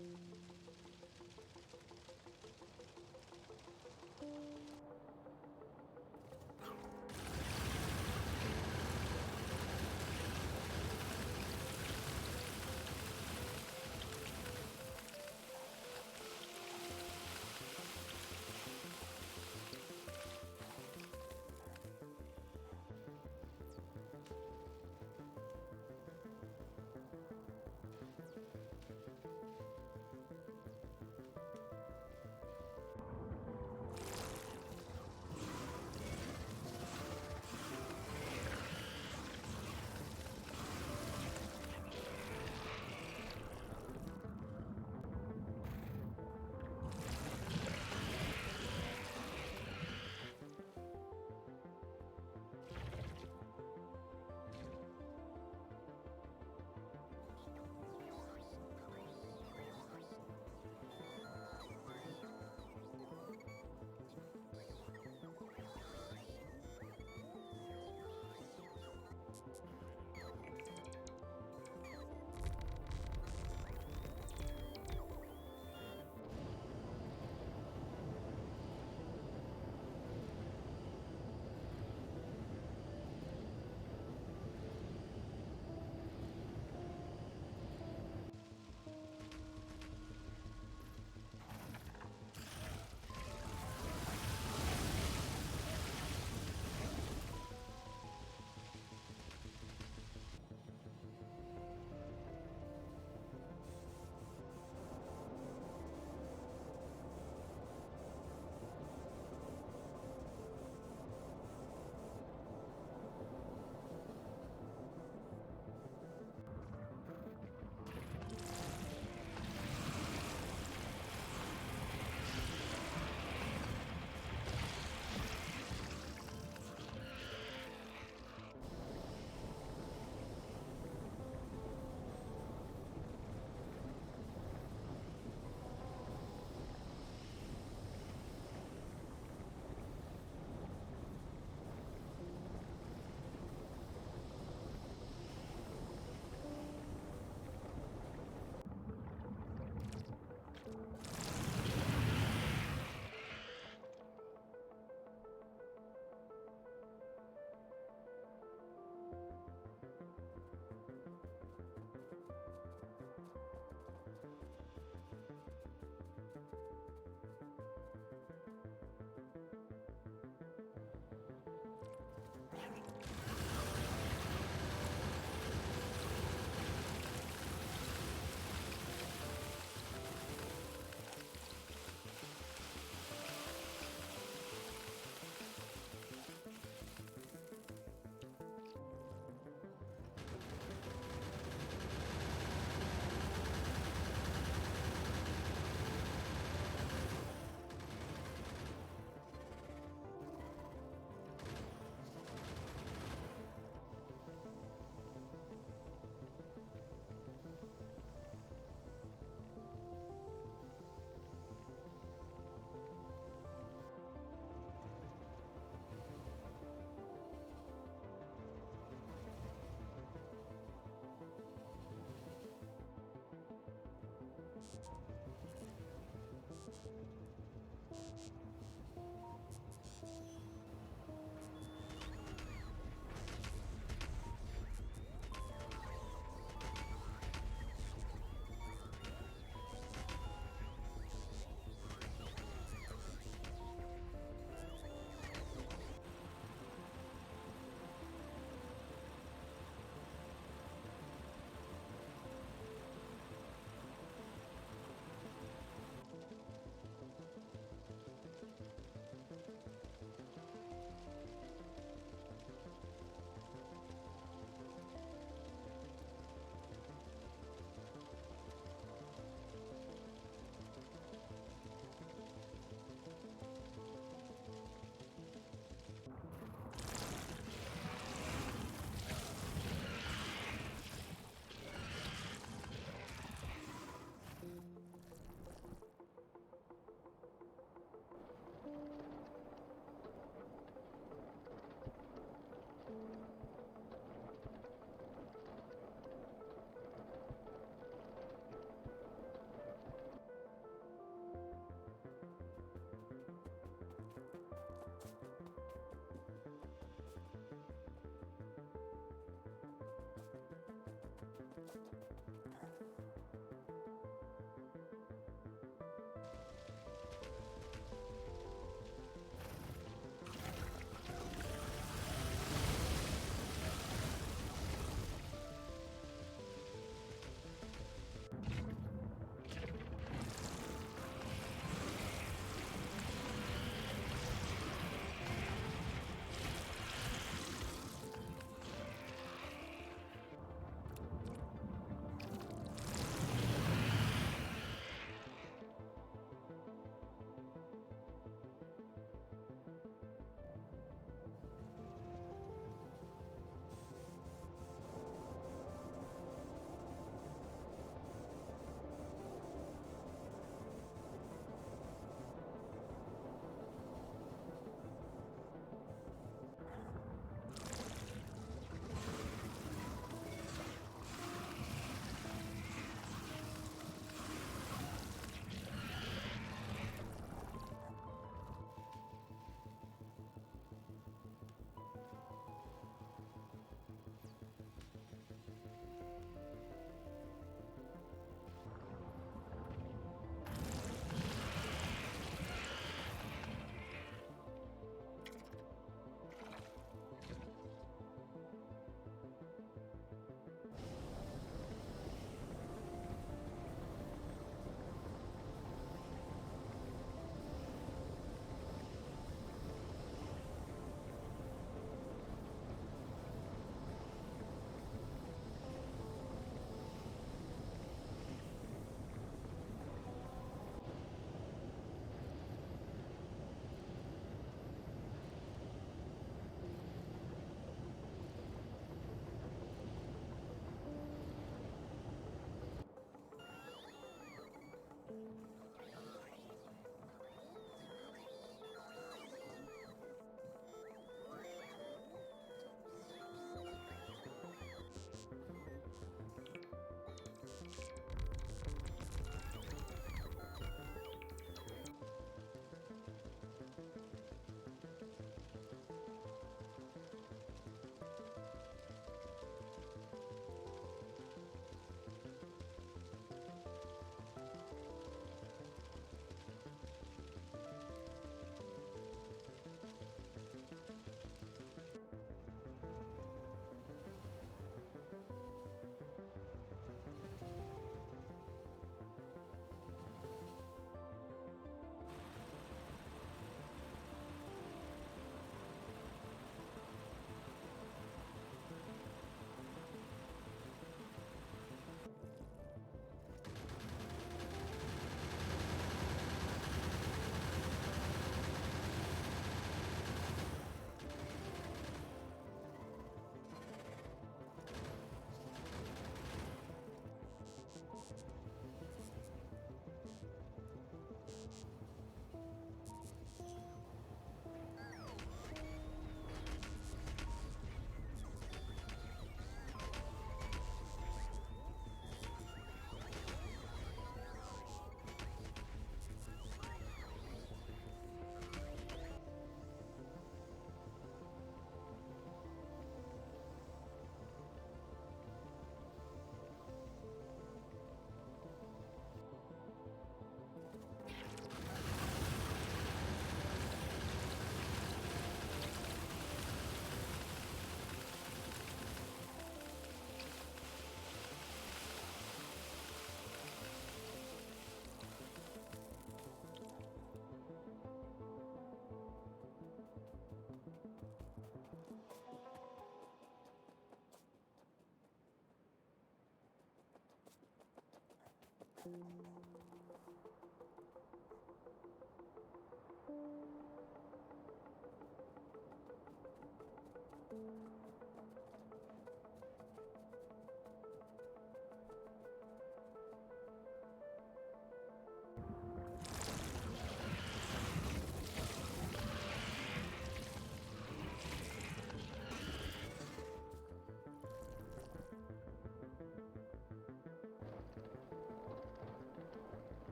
โ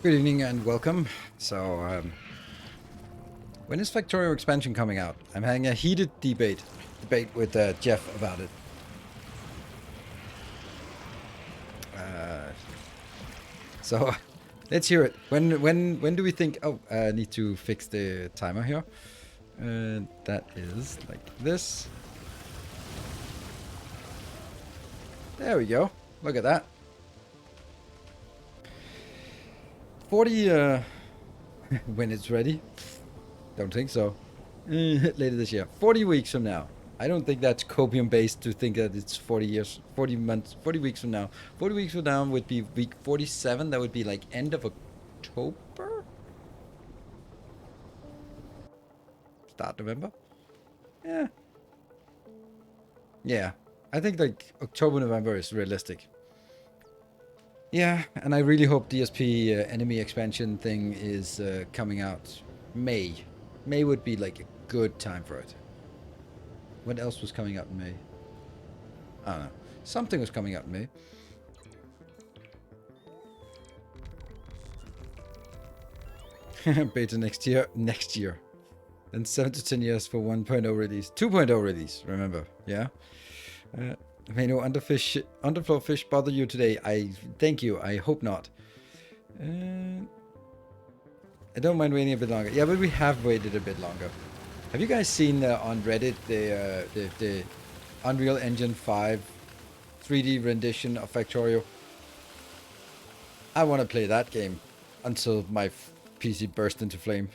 Good evening and welcome. So, when is Factorio expansion coming out? I'm having a heated debate with Jeff about it. So, let's hear it. When do we think? Oh, I need to fix the timer here. That is like this. There we go. Look at that. 40. When it's ready. Don't think so. Later this year. 40 weeks from now. I don't think that's copium based to think that it's 40 years, 40 months, 40 weeks from now. 40 weeks from now would be week 47. That would be like end of October? Start November? Yeah. Yeah. I think like October, November is realistic. Yeah, and I really hope DSP enemy expansion thing is coming out May. May would be like a good time for it. What else was coming out in May? I don't know. Something was coming out in May. Beta next year. Next year. Then 7 to 10 years for 1.0 release. 2.0 release, remember. Yeah. May no underfloor fish bother you today. I thank you. I hope not. I don't mind waiting a bit longer. Yeah, but we have waited a bit longer. Have you guys seen on Reddit the Unreal Engine 5 3D rendition of Factorio? I want to play that game until my PC bursts into flame.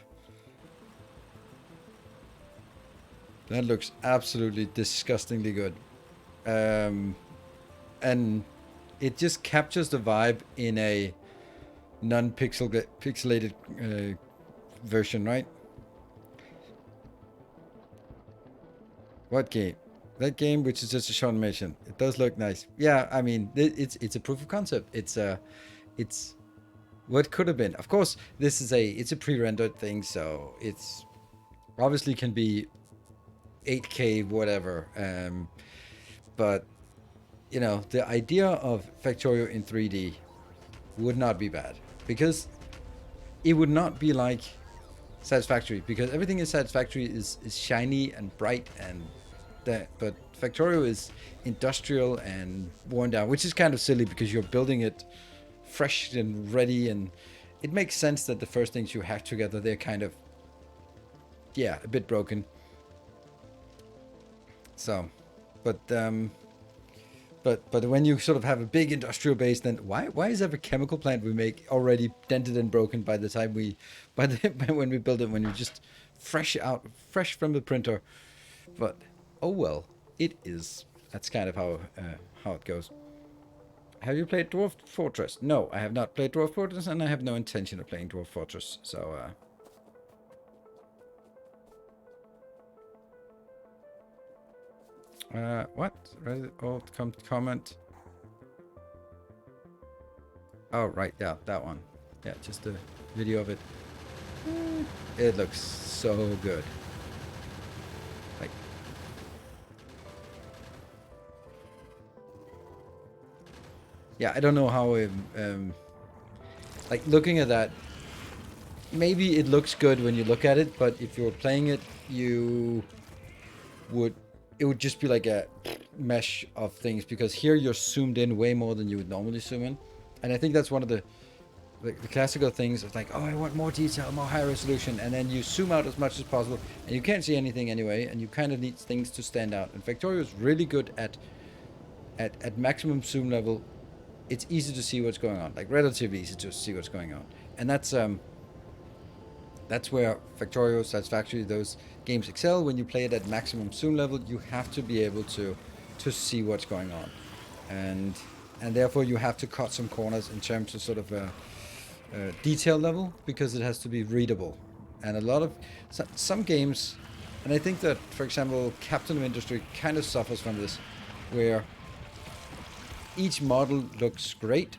That looks absolutely disgustingly good. And it just captures the vibe in a non-pixelated version, right? What game? That game, which is just a short animation. It does look nice. Yeah, I mean, it's a proof of concept. It's what could have been. Of course, it's a pre-rendered thing, so it's obviously can be 8K whatever. But you know, the idea of Factorio in 3D would not be bad, because it would not be like Satisfactory, because everything in Satisfactory is shiny and bright and that, but Factorio is industrial and worn down, which is kind of silly because you're building it fresh and ready, and it makes sense that the first things you hack together, they're kind of, yeah, a bit broken. So, but when you sort of have a big industrial base, then why is every chemical plant we make already dented and broken by the time when we build it, when you're just fresh from the printer? But oh well, it is. That's kind of how it goes. Have you played Dwarf Fortress? No, I have not played Dwarf Fortress, and I have no intention of playing Dwarf Fortress. So what? Reddit alt comment. Oh, right, yeah, that one. Yeah, just a video of it. It looks so good. Like, yeah, I don't know how, like, looking at that, maybe it looks good when you look at it, but if you're playing it, it would just be like a mesh of things, because here you're zoomed in way more than you would normally zoom in. And I think that's one of the classical things of like, oh, I want more detail, more high resolution, and then you zoom out as much as possible, and you can't see anything anyway, and you kind of need things to stand out. And Factorio is really good at maximum zoom level. It's easy to see what's going on, like relatively easy to see what's going on, and that's where Factorio, Satisfactory, those games excel. When you play it at maximum zoom level, you have to be able to see what's going on, and therefore you have to cut some corners in terms of sort of detail level, because it has to be readable. And a lot of some games, and I think that, for example, Captain of Industry kind of suffers from this, where each model looks great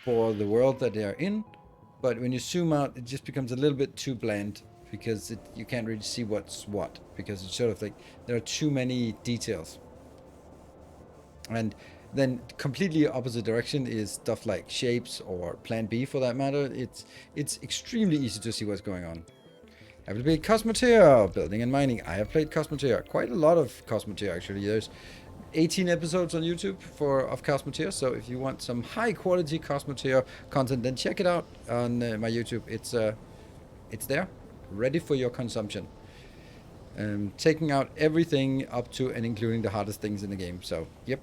for the world that they are in, but when you zoom out, it just becomes a little bit too bland, because you can't really see what's what, because it's sort of like there are too many details. And then completely opposite direction is stuff like shapes or Plan B for that matter. It's extremely easy to see what's going on. I will play Cosmoteer, building and mining. I have played Cosmoteer, quite a lot of Cosmoteer actually. There's 18 episodes on YouTube of Cosmoteer, so if you want some high quality Cosmoteer content, then check it out on my YouTube. It's there, ready for your consumption. Taking out everything up to and including the hardest things in the game. So, yep.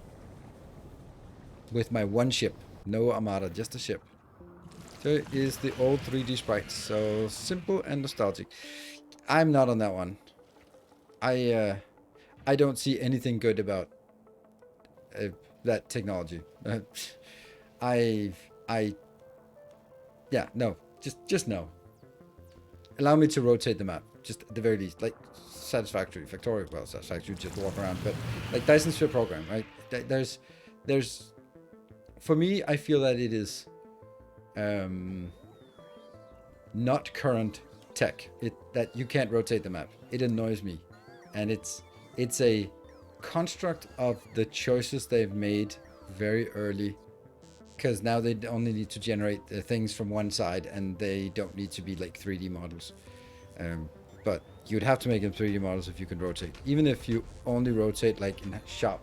With my one ship, no armada, just a ship. There is the old 3D sprites, so simple and nostalgic. I'm not on that one. I don't see anything good about that technology. Yeah, no, just no. Allow me to rotate the map, just at the very least, like Satisfactory, Factorio, well, Satisfactory, just walk around, but like Dyson Sphere program, right? There's, for me, I feel that it is not current tech. That you can't rotate the map. It annoys me, and it's a construct of the choices they've made very early, because now they only need to generate the things from one side and they don't need to be like 3D models. But you'd have to make them 3D models if you can rotate, even if you only rotate like in sharp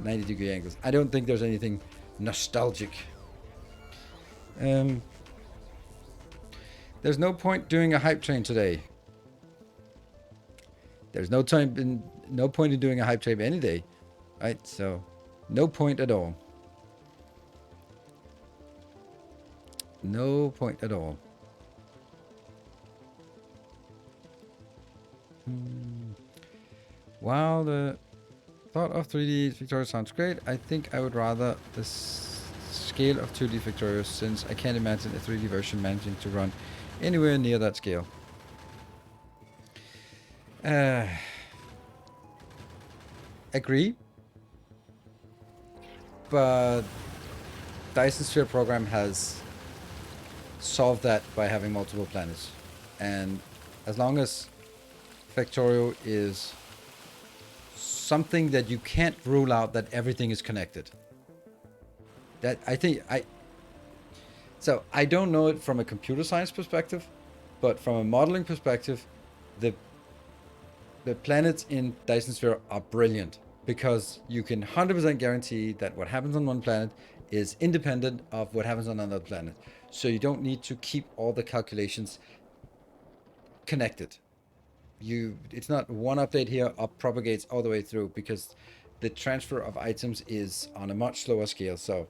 90-degree angles. I don't think there's anything nostalgic. There's no point doing a hype train today. There's no point in doing a hype train any day, right? So, no point at all. No point at all. While the thought of 3D Victoria sounds great, I think I would rather the scale of 2D Victoria, since I can't imagine a 3D version managing to run anywhere near that scale. Agree, but Dyson Sphere program has solved that by having multiple planets, and as long as Factorio is something that you can't rule out that everything is connected, that so I don't know it from a computer science perspective, but from a modeling perspective, the planets in Dyson Sphere are brilliant, because you can 100% guarantee that what happens on one planet is independent of what happens on another planet. So you don't need to keep all the calculations connected. It's not one update here up propagates all the way through, because the transfer of items is on a much slower scale. So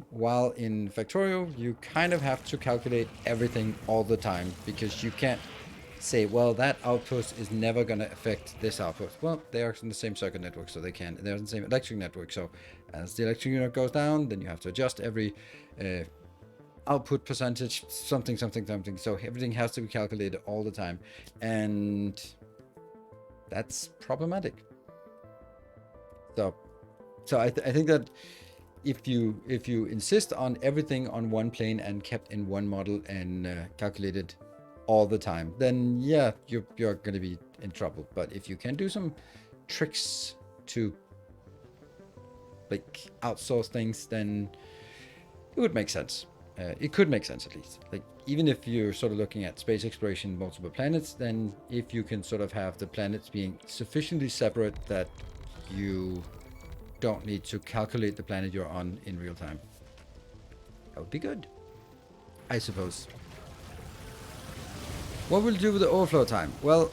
while in Factorio you kind of have to calculate everything all the time, because you can't say, well, that outpost is never going to affect this outpost. Well, they are in the same circuit network, so they can. They're in the same electric network, so as the electric unit goes down, then you have to adjust every output percentage, something. So everything has to be calculated all the time, and that's problematic. So I think that if you insist on everything on one plane and kept in one model and calculated all the time, then yeah, you're going to be in trouble. But if you can do some tricks to like outsource things, then it would make sense. It could make sense, at least. Like, even if you're sort of looking at space exploration, multiple planets, then if you can sort of have the planets being sufficiently separate that you don't need to calculate the planet you're on in real time, that would be good, I suppose. What will you do with the overflow time? Well,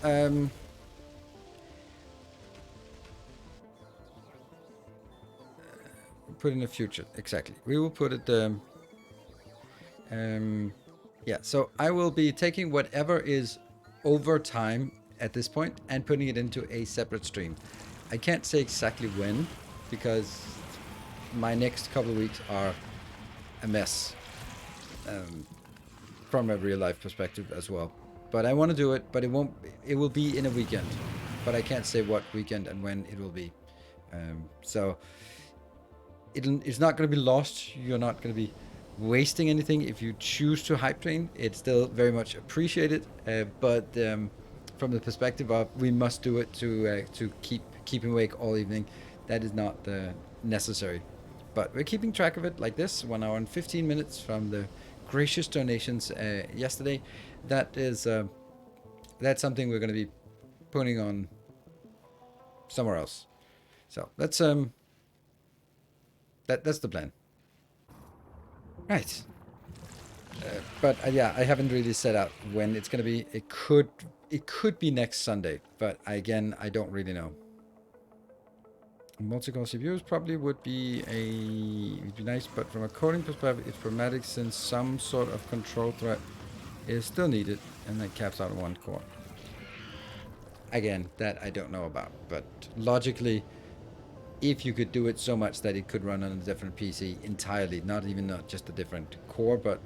put in the future. Exactly. We will put it. Yeah. So I will be taking whatever is over time at this point and putting it into a separate stream. I can't say exactly when, because my next couple of weeks are a mess from a real life perspective as well. But I want to do it, but it will be in a weekend, but I can't say what weekend and when it will be. So it's not going to be lost. You're not going to be wasting anything. If you choose to hype train, it's still very much appreciated. But from the perspective of we must do it to keep him awake all evening, That is not necessary. But we're keeping track of it like this, 1 hour and 15 minutes from the gracious donations yesterday. That is that's something we're going to be putting on somewhere else. So that's that's the plan. Right. But yeah, I haven't really set out when it's going to be. It could be next Sunday, but again, I don't really know. Multi-core CPUs probably would be nice, but from a coding perspective, it's problematic since some sort of control thread is still needed, and that caps out 1 core. Again, that I don't know about, but logically, if you could do it so much that it could run on a different PC entirely, not just a different core, but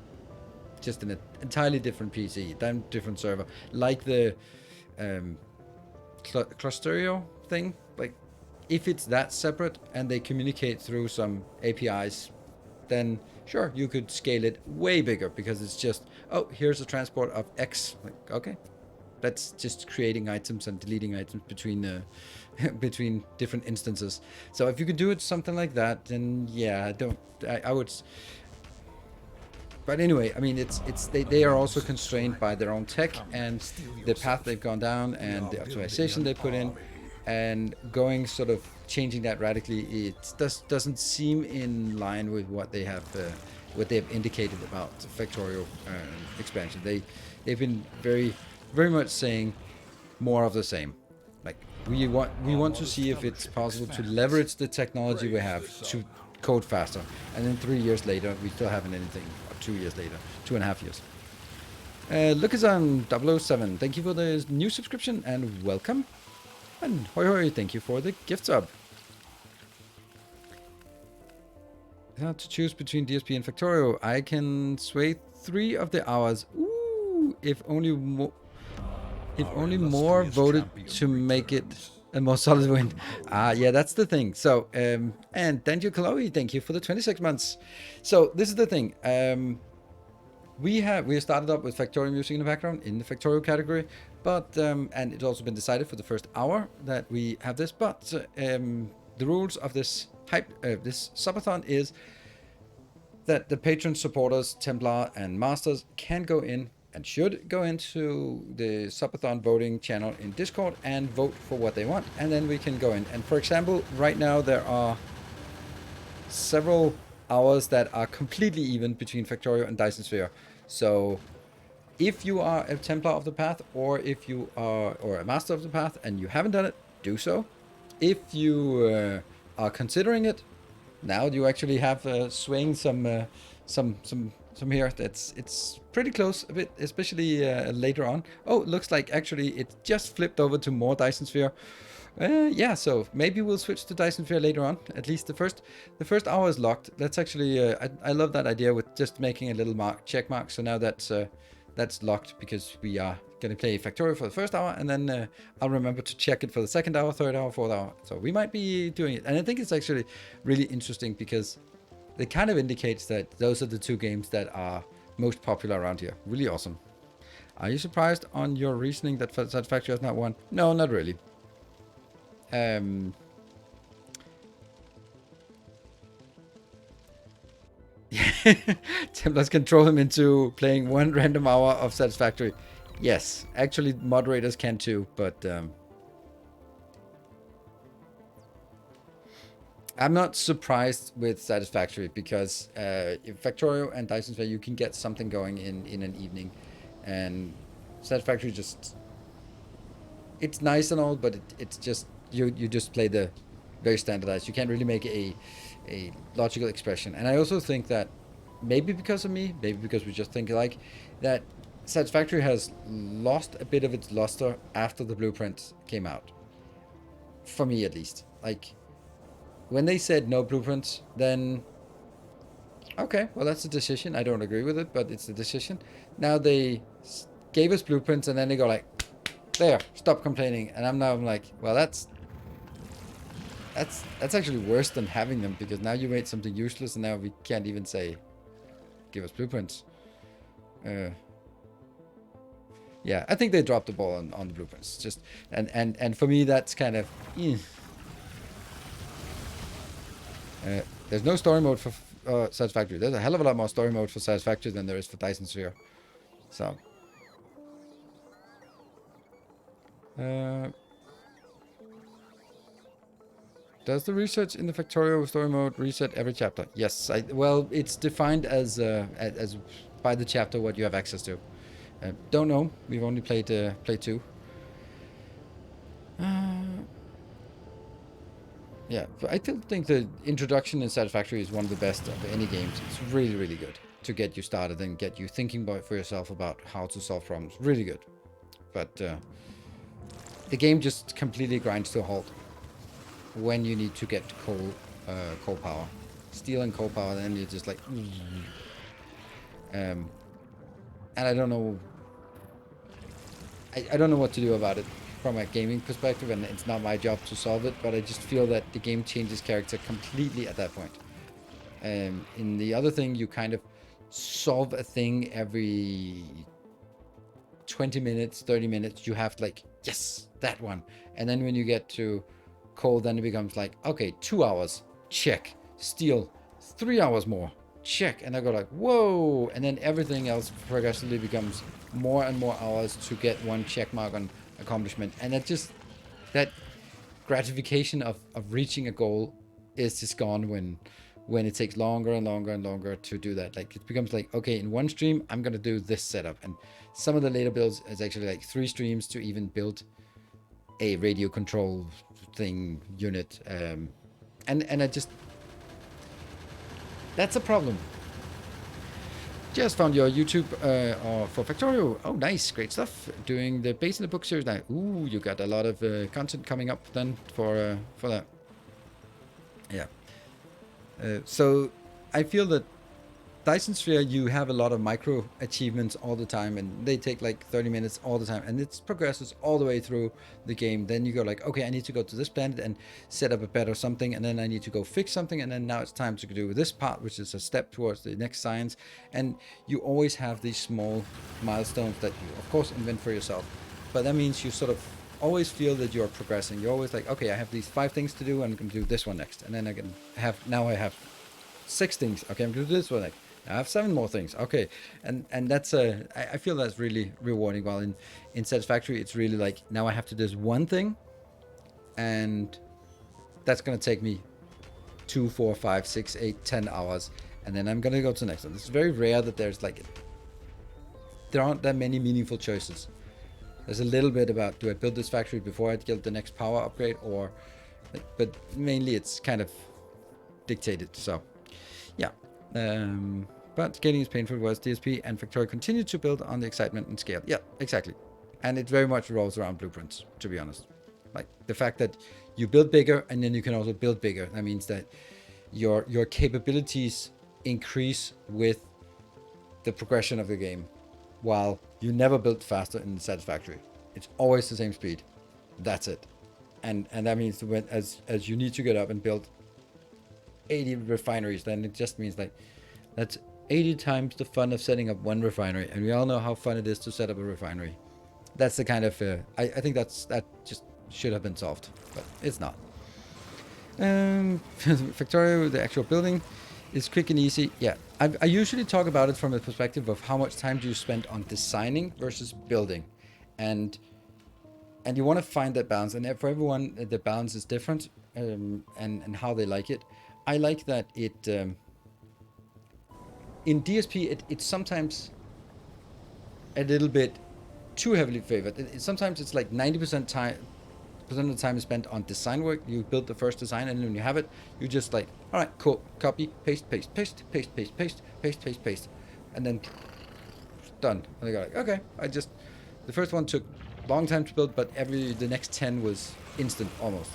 just an entirely different PC, then different server, like the Factorio thing. Like, if it's that separate and they communicate through some APIs, then sure, you could scale it way bigger because it's just, oh, here's a transport of X. Like, okay, that's just creating items and deleting items between between different instances. So if you could do it something like that, then yeah, I would. But anyway, I mean, they are also constrained by their own tech and the path they've gone down and the optimization they put in, and going sort of changing that radically, it doesn't seem in line with what they have indicated about the Factorio expansion. They've been very much saying more of the same. Like, we want to see if it's possible to leverage the technology we have to code faster, and then 3 years later we still haven't anything. 2 years later, 2.5 years. Lucas on 007, thank you for the new subscription and welcome. And hoi hoi, thank you for the gift sub. To choose between DSP and Factorio, I can sway 3 of the hours. Ooh, if only more voted to make it a more solid win. Yeah, that's the thing. So, and Daniel Chloe, thank you for the 26 months. So this is the thing. We started up with Factorio music in the background in the Factorio category, but and it's also been decided for the first hour that we have this. But the rules of this this subathon is that the patron supporters, Templar and Masters, can go in and should go into the subathon voting channel in Discord and vote for what they want, and then we can go in. And for example, right now there are several hours that are completely even between Factorio and Dyson Sphere. So if you are a Templar of the Path, or if you are a Master of the Path and you haven't done it, do so. If you are considering it, now you actually have swaying some here. It's pretty close a bit, especially later on. Oh, it looks like actually it just flipped over to more Dyson Sphere. Yeah, so maybe we'll switch to Dyson Sphere later on. At least the first hour is locked. That's actually I love that idea with just making a little check mark. So now that's locked because we are gonna play Factorio for the first hour, and then I'll remember to check it for the second hour, third hour, fourth hour. So we might be doing it, and I think it's actually really interesting because it kind of indicates that those are the 2 games that are most popular around here. Really awesome. Are you surprised on your reasoning that Factorio has not won? No, not really. Templars control him into playing 1 random hour of Satisfactory. Yes, actually moderators can too, but I'm not surprised with Satisfactory because Factorio and Dyson Sphere, you can get something going in an evening, and Satisfactory just, it's nice and all, but it's just you just play the very standardized. You can't really make a logical expression. And I also think that maybe because of me, maybe because we just think like that, Satisfactory has lost a bit of its luster after the blueprint came out. For me, at least. Like, when they said no blueprints, then okay, well, that's a decision. I don't agree with it, but it's a decision. Now they gave us blueprints, and then they go like, there, stop complaining. And I'm like, well, that's actually worse than having them, because now you made something useless, and now we can't even say, give us blueprints. Yeah, I think they dropped the ball on the blueprints. Just and for me, that's kind of There's no story mode for Satisfactory. There's a hell of a lot more story mode for Satisfactory than there is for Dyson Sphere. So. Does the research in the Factorio story mode reset every chapter? Yes. Well, it's defined as by the chapter what you have access to. Don't know. We've only played 2. Yeah, but I still think the introduction in Satisfactory is one of the best of any games. It's really, really good to get you started and get you thinking for yourself about how to solve problems. Really good. But the game just completely grinds to a halt when you need to get coal power. Steel and coal power, then you're just like... and I don't know... I don't know what to do about it from a gaming perspective, and it's not my job to solve it, but I just feel that the game changes character completely at that point. In the other thing, you kind of solve a thing every 20 minutes, 30 minutes. You have like, yes, that one. And then when you get to coal, then it becomes like, okay, 2 hours, check. Steel, 3 hours more, check. And I go like, whoa. And then everything else progressively becomes more and more hours to get one check mark on accomplishment. And that gratification of reaching a goal is just gone when it takes longer and longer and longer to do that. Like, it becomes like, okay, in one stream I'm gonna do this setup, and some of the later builds is actually like 3 streams to even build a radio control thing unit, and I just, that's a problem. Just found your YouTube for Factorio. Oh, nice, great stuff. Doing the base in the book series now. Ooh, you got a lot of content coming up then for that. Yeah. So I feel that Dyson Sphere, you have a lot of micro achievements all the time, and they take like 30 minutes all the time, and it progresses all the way through the game. Then you go like, okay, I need to go to this planet and set up a bed or something, and then I need to go fix something, and then now it's time to do this part, which is a step towards the next science. And you always have these small milestones that you, of course, invent for yourself, but that means you sort of always feel that you're progressing. You're always like, okay, I have these 5 things to do, and I'm going to do this one next, and then I have 6 things. Okay, I'm going to do this one next. I have 7 more things. Okay, and that's I feel that's really rewarding. While in Satisfactory, it's really like, now I have to do this one thing, and that's gonna take me 2, 4, 5, 6, 8, 10 hours, and then I'm gonna go to the next one. It's very rare that there aren't that many meaningful choices. There's a little bit about, do I build this factory before I get the next power upgrade, or, but mainly it's kind of dictated. So yeah. But scaling is painful, whereas DSP and Factorio continue to build on the excitement and scale. Yeah, exactly. And it very much revolves around blueprints, to be honest. Like, the fact that you build bigger, and then you can also build bigger. That means that your capabilities increase with the progression of the game, while you never build faster in the Satisfactory. It's always the same speed. That's it. And that means that when, as you need to get up and build 80 refineries, then it just means like, that's 80 times the fun of setting up one refinery, and we all know how fun it is to set up a refinery. That's the kind of I think that just should have been solved, but it's not. Factorio, the actual building, is quick and easy. Yeah, I usually talk about it from the perspective of how much time do you spend on designing versus building, and you want to find that balance. And for everyone, the balance is different, and how they like it. I like that it, in DSP, it's sometimes a little bit too heavily favored. Sometimes it's like 90% of the time is spent on design work. You build the first design, and when you have it, you just like, all right, cool, copy, paste, paste, paste, paste, paste, paste, paste, paste, paste, and then done. And I go like, okay, the first one took a long time to build, but the next 10 was instant almost.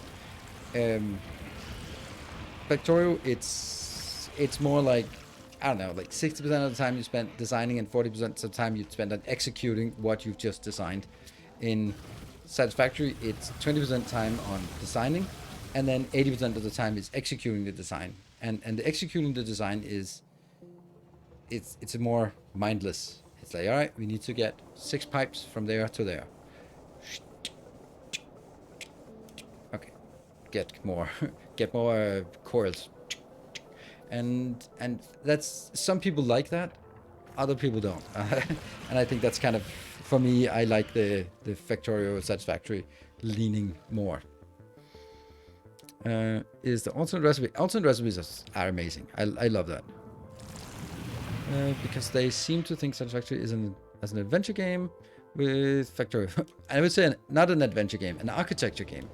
Factorio, it's more like, I don't know, like 60% of the time you spend designing, and 40% of the time you spend on executing what you've just designed. In Satisfactory, it's 20% time on designing, and then 80% of the time is executing the design. And the executing the design it's a more mindless. It's like, all right, we need to get 6 pipes from there to there. Okay, get more coils. and that's, some people like that, other people don't. And I think that's kind of, for me, I like the Factorio Satisfactory leaning more. Is the alternate recipe? Alternate recipes are amazing. I love that. Because they seem to think Satisfactory is as an adventure game with Factorio. I would say not an adventure game, an architecture game.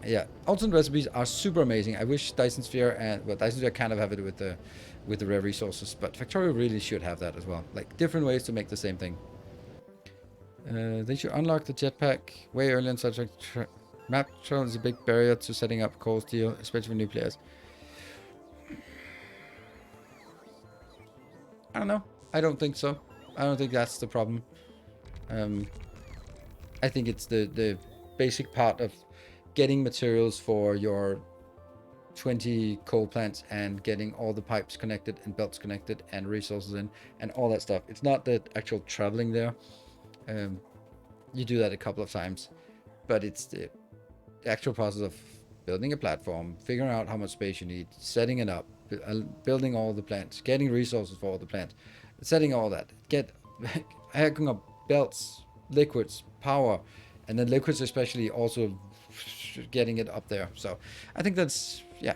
Yeah, alternate recipes are super amazing. I wish Dyson Sphere Dyson Sphere kind of have it with the rare resources, but Factorio really should have that as well. Like different ways to make the same thing. They should unlock the jetpack way earlier in such a map travel is a big barrier to setting up core steel, especially for new players. I don't know. I don't think so. I don't think that's the problem. I think it's the basic part of getting materials for your 20 coal plants and getting all the pipes connected and belts connected and resources in and all that stuff. It's not the actual traveling there. You do that a couple of times, but it's the actual process of building a platform, figuring out how much space you need, setting it up, building all the plants, getting resources for all the plants, setting all that, hacking up belts, liquids, power, and then liquids especially also getting it up there. So I think that's, yeah.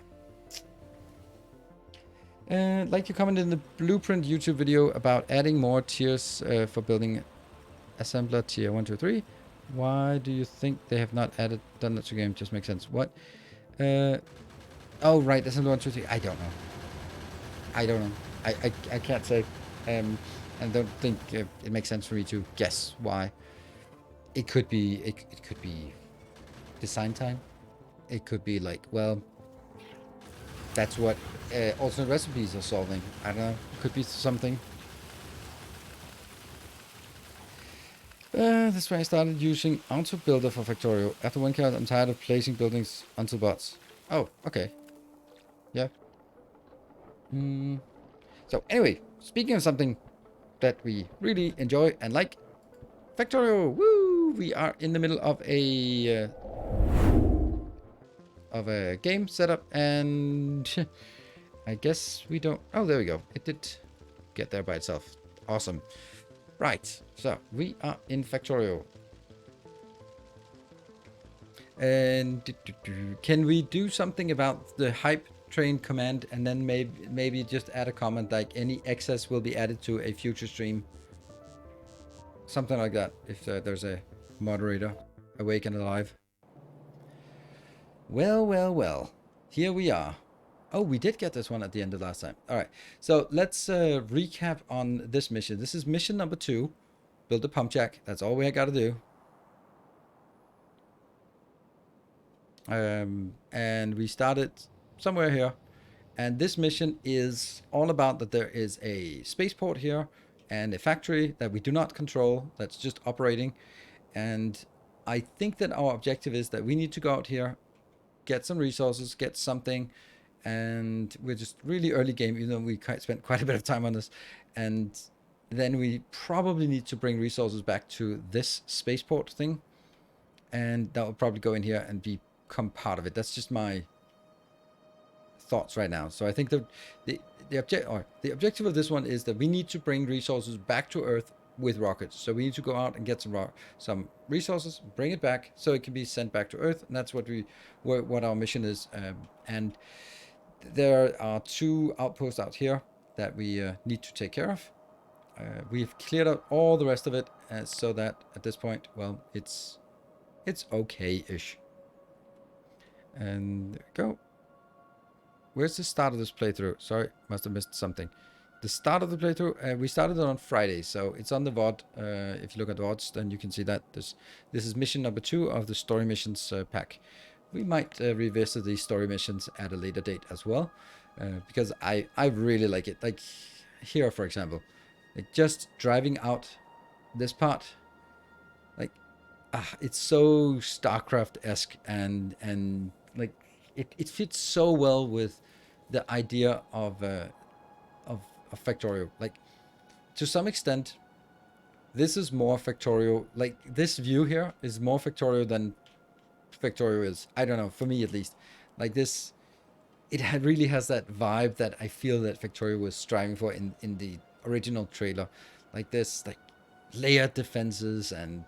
Like you commented in the Blueprint YouTube video about adding more tiers for building assembler tier 1, 2, 3. Why do you think they have not done that to game? Just makes sense. What? Oh, right. Assembler 1, 2, 3. I don't know. I can't say. I don't think it makes sense for me to guess why. It could be it could be design time. It could be like, well, that's what alternate recipes are solving. I don't know. It could be something. That's why I started using Auto Builder for Factorio. After one count, I'm tired of placing buildings onto bots. Oh, okay. Yeah. So anyway, speaking of something that we really enjoy and like, Factorio. Woo! We are in the middle of a game setup, and I guess we don't. Oh, there we go. It did get there by itself. Awesome. Right, so we are in Factorio. And can we do something about the hype train command, and then maybe just add a comment like any excess will be added to a future stream? Something like that, if there's a moderator awake and alive. Well, here we are. Oh, we did get this one at the end of last time. All right, so let's recap on this mission. This is mission number 2. Build a pump jack. That's all we got to do. And we started somewhere here. And this mission is all about that there is a spaceport here and a factory that we do not control, that's just operating. And I think that our objective is that we need to go out here, get some resources, get something, and we're just really early game, even though we spent quite a bit of time on this. And then we probably need to bring resources back to this spaceport thing, and that will probably go in here and become part of it. That's just my thoughts right now. So I think the objective of this one is that we need to bring resources back to Earth with rockets. So we need to go out and get some resources, bring it back so it can be sent back to Earth, and that's what our mission is. And there are 2 outposts out here that we need to take care of. We've cleared out all the rest of it, so that at this point, well, it's okay-ish. And there we go. Where's the start of this playthrough? Sorry, must have missed something. The start of the playthrough, we started it on Friday, so it's on the VOD. If you look at VODs, then you can see that this is mission number 2 of the story missions pack. We might revisit these story missions at a later date as well, because I really like it. Like here, for example, like just driving out this part, like it's so StarCraft-esque, and like it fits so well with the idea of Factorio. Like to some extent, this is more Factorio. Like this view here is more Factorio than Factorio is. I don't know, for me at least. Like this, really has that vibe that I feel that Factorio was striving for in the original trailer, like this, like layered defenses and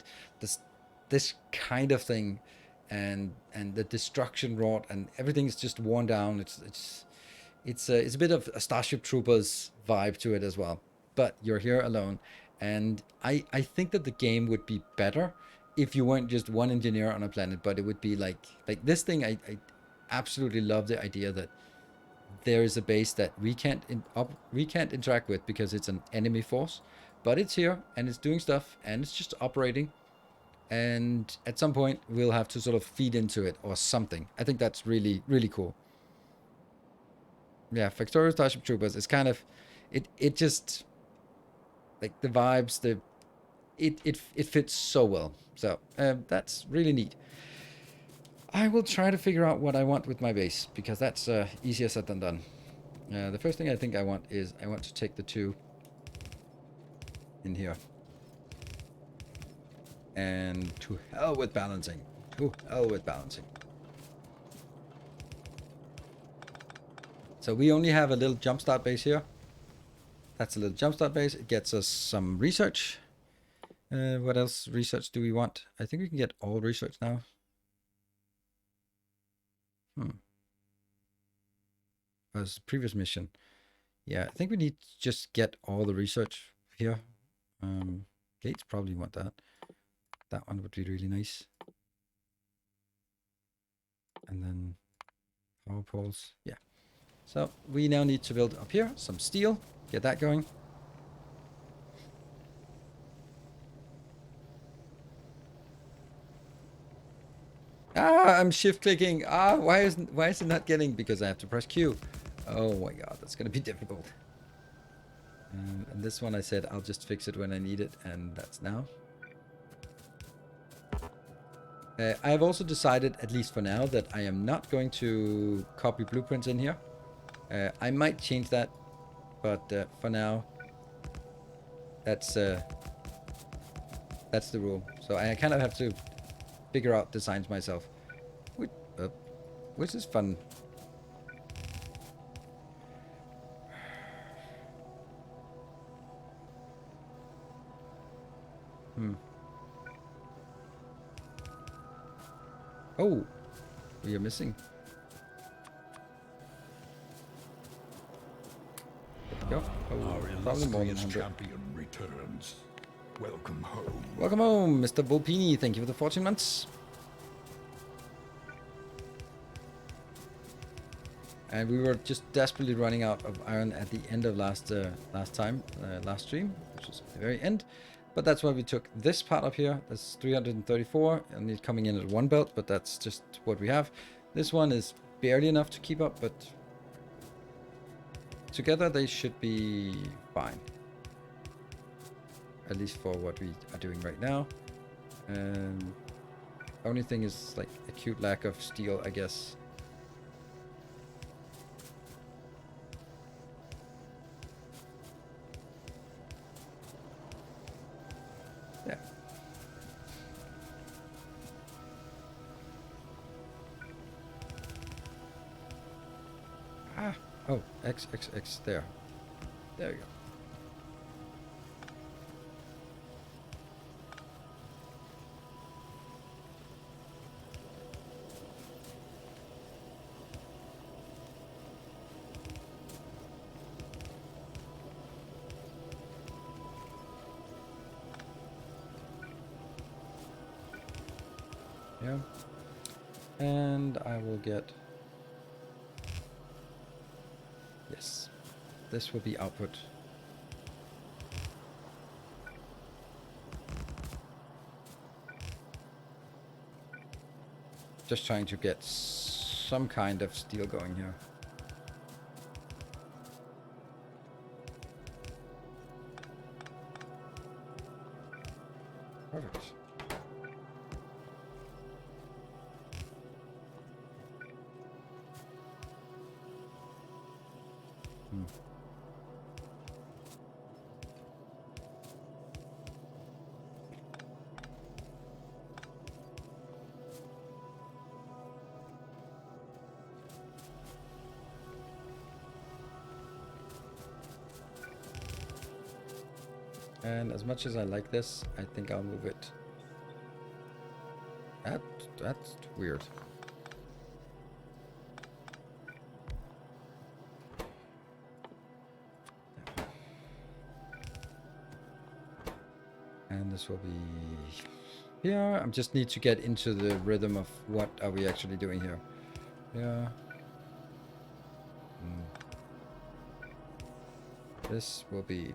this kind of thing, and the destruction wrought, and everything's just worn down. It's a bit of a Starship Troopers vibe to it as well. But you're here alone, and I think that the game would be better if you weren't just one engineer on a planet, but it would be like this thing. I absolutely love the idea that there is a base that we can't interact with because it's an enemy force, but it's here and it's doing stuff and it's just operating. And at some point, we'll have to sort of feed into it or something. I think that's really, really cool. Yeah, Factorio Starship Troopers is kind of, it just, like the vibes, it fits so well. So that's really neat. I will try to figure out what I want with my base, because that's easier said than done. The first thing I think I want is I want to take the 2 in here. And to hell with balancing. To hell with balancing. So we only have a little jumpstart base here. That's a little jumpstart base. It gets us some research. What else research do we want? I think we can get all research now. As previous mission. Yeah, I think we need to just get all the research here. Gates probably want that. That one would be really nice. And then power poles. Yeah. So we now need to build up here some steel. Get that going. Ah, I'm shift clicking. Ah, why is it not getting? Because I have to press Q. Oh my god, that's gonna be difficult. And this one I said I'll just fix it when I need it, and that's now. I've also decided, at least for now, that I am not going to copy blueprints in here. I might change that, but for now, that's the rule. So I kind of have to figure out designs myself, which is fun. Oh, we are missing. There we go. Oh, probably more than 100. Champion returns. Welcome home. Welcome home, Mr. Volpini. Thank you for the 14 months. And we were just desperately running out of iron at the end of last stream, which was at the very end. But that's why we took this part up here. That's 334, and it's coming in at 1 belt, but that's just what we have. This one is barely enough to keep up, but together they should be fine. At least for what we are doing right now. Only thing is like acute lack of steel, I guess. Yeah. Ah. Oh, X, there. There we go. Yeah. And I will get... Yes. This will be output. Just trying to get some kind of steel going here. Perfect. And as much as I like this, I think I'll move it. That's weird. And this will be here. I just need to get into the rhythm of what are we actually doing here. Yeah. This will be...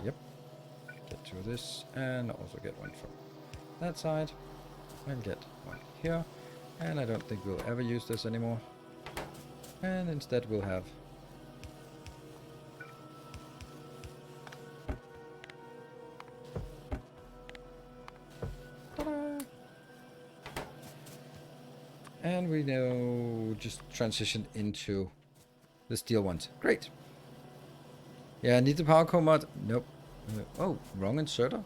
Yep. Get to this and also get one from that side. And get one here. And I don't think we'll ever use this anymore. And instead we'll have... And we now just transition into the steel ones. Great. Yeah, need the power core mod. Nope. Oh, wrong inserter.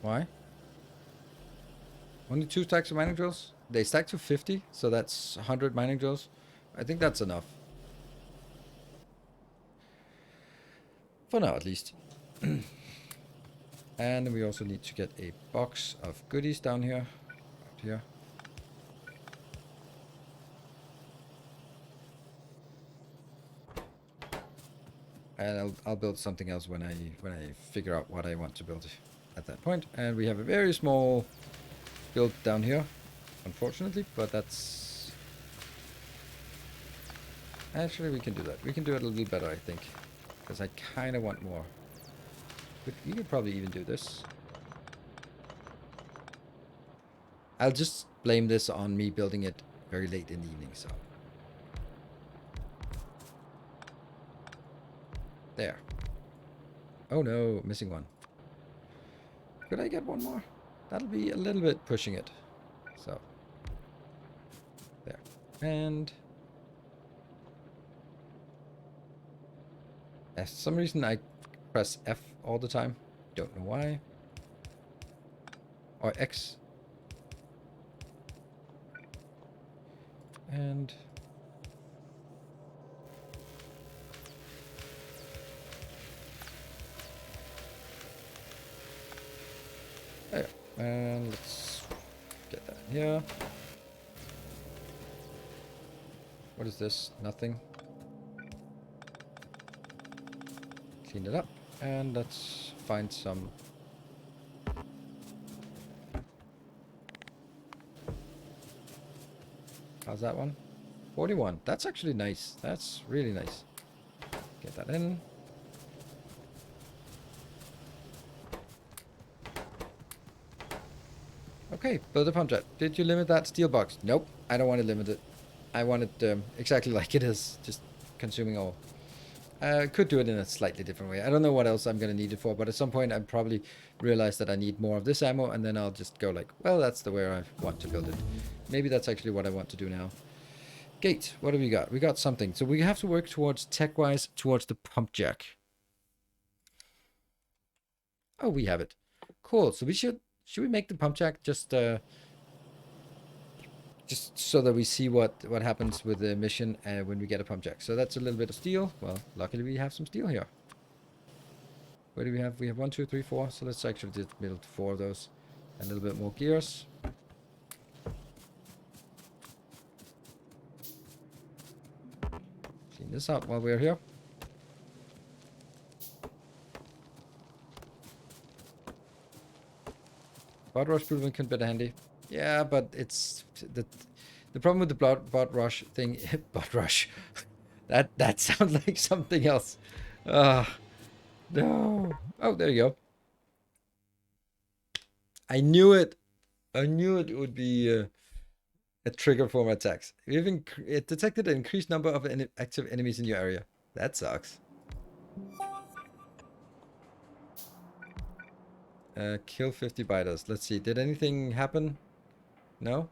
Why? Only 2 stacks of mining drills? They stack to 50, so that's 100 mining drills. I think that's enough. For now, at least. And we also need to get a box of goodies down here. Out here. And I'll build something else when I figure out what I want to build at that point. And we have a very small build down here, unfortunately, but that's... Actually, we can do that. We can do it a little bit better, I think, because I kind of want more. But we could probably even do this. I'll just blame this on me building it very late in the evening, so... There. Oh no, missing one. Could I get one more? That'll be a little bit pushing it. So. There. And... For some reason I press F all the time. Don't know why. Or X. And... There. And let's get that in here. What is this? Nothing. Clean it up. And let's find some... How's that one? 41. That's actually nice. That's really nice. Get that in. Okay, build a pump jet. Did you limit that steel box? Nope, I don't want to limit it. I want it exactly like it is, just consuming all. Could do it in a slightly different way. I don't know what else I'm going to need it for, but at some point I'd probably realize that I need more of this ammo, and then I'll just go like, well, that's the way I want to build it. Maybe that's actually what I want to do now. Gate, what have we got? We got something. So we have to work towards, tech-wise, towards the pump jack. Oh, we have it. Cool, so we should we make the pump jack just so that we see what happens with the mission when we get a pump jack. So that's a little bit of steel. Well, luckily we have some steel here. What do we have? We have 1, 2, 3, 4. So let's actually just build 4 of those. A little bit more gears. Clean this out while we're here. Bot rush movement can be handy. Yeah, but it's the problem with the bot rush thing. Bot rush. that sounds like something else. No. Oh, there you go. I knew it. I knew it would be a trigger for my attacks. It detected an increased number of active enemies in your area. That sucks. Kill 50 biters. Let's see. Did anything happen? No?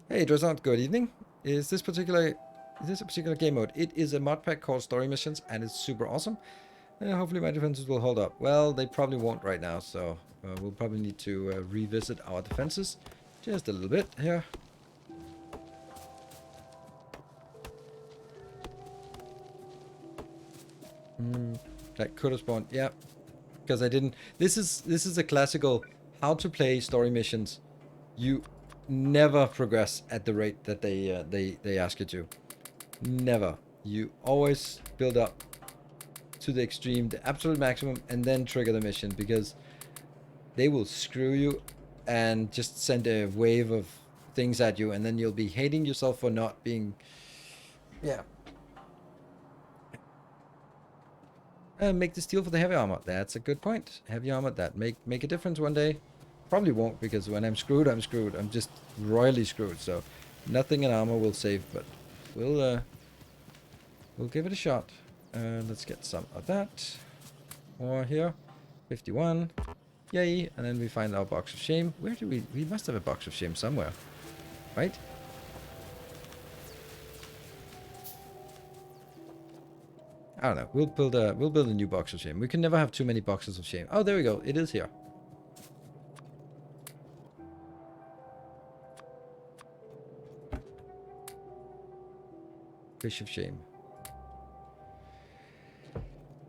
Hey, Dressant, good evening. Is this a particular game mode? It is a mod pack called Story Missions, and it's super awesome. Hopefully my defenses will hold up. Well, they probably won't right now, so we'll probably need to revisit our defenses just a little bit here. That could have spawned. Yeah, because I didn't. This is a classical how to play story missions. You never progress at the rate that they ask you to. Never. You always build up to the extreme, the absolute maximum, and then trigger the mission, because they will screw you and just send a wave of things at you, and then you'll be hating yourself for not being. Yeah. Make the steel for the heavy armor. That's a good point. Heavy armor, that make a difference one day. Probably won't, because when I'm screwed, I'm screwed. I'm just royally screwed. So nothing in armor will save, but we'll give it a shot. Let's get some of that. More here. 51. Yay. And then we find our box of shame. Where do we must have a box of shame somewhere, right? I don't know. We'll build a new box of shame. We can never have too many boxes of shame. Oh, there we go. It is here. Fish of shame.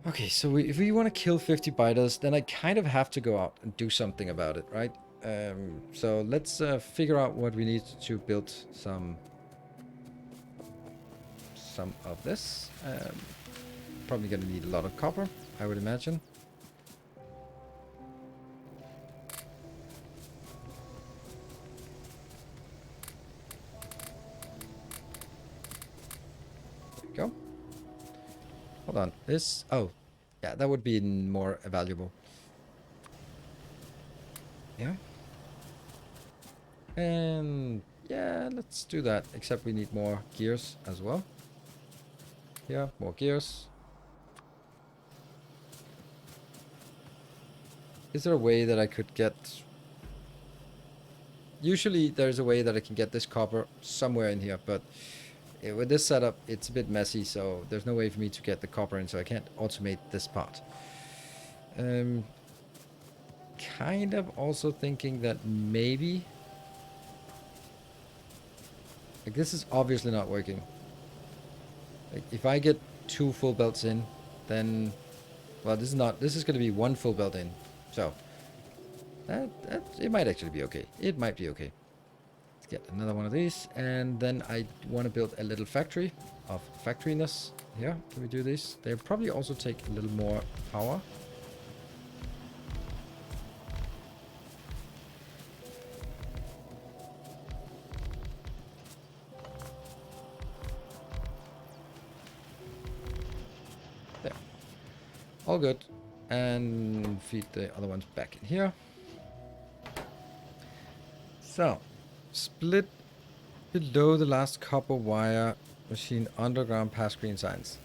Okay, so if we want to kill 50 biters, then I kind of have to go out and do something about it, right? So let's figure out what we need to build some of this. Probably gonna need a lot of copper, I would imagine. There we go. Hold on. This. Oh, yeah, that would be more valuable. Yeah. And yeah, let's do that. Except we need more gears as well. Yeah, more gears. Is there a way that I could get... Usually there's a way that I can get this copper somewhere in here, but with this setup, it's a bit messy, so there's no way for me to get the copper in, so I can't automate this part. Kind of also thinking that maybe... Like, this is obviously not working. Like, if I get 2 full belts in, then... Well, this is going to be 1 full belt in. So, it might actually be okay. It might be okay. Let's get another one of these. And then I want to build a little factory of factoriness. Here, can we do this? They'll probably also take a little more power. There. All good. And feed the other ones back in here. So, split below the last copper wire machine underground past green signs.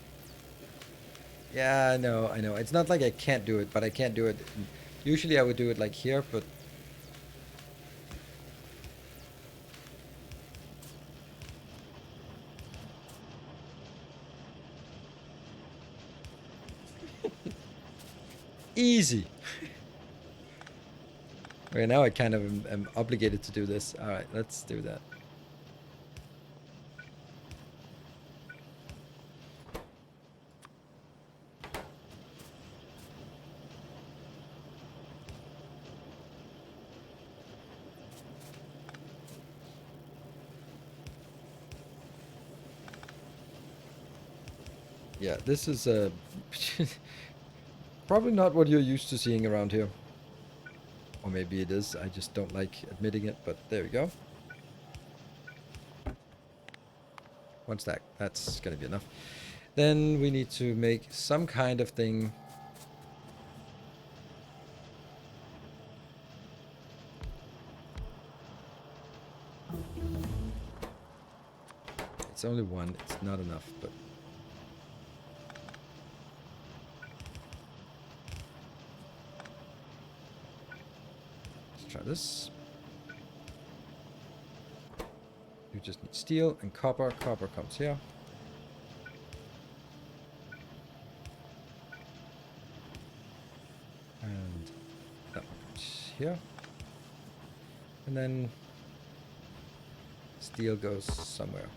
Yeah, I know. It's not like I can't do it, but I can't do it. Usually I would do it like here, but... Easy. Okay, now I kind of am obligated to do this. Alright, let's do that. Yeah, this is probably not what you're used to seeing around here. Or maybe it is, I just don't like admitting it, but there we go. 1 stack, that's gonna be enough. Then we need to make some kind of thing. It's only 1, it's not enough, but... Let's try this. You just need steel and copper. Copper comes here. And that one comes here. And then steel goes somewhere.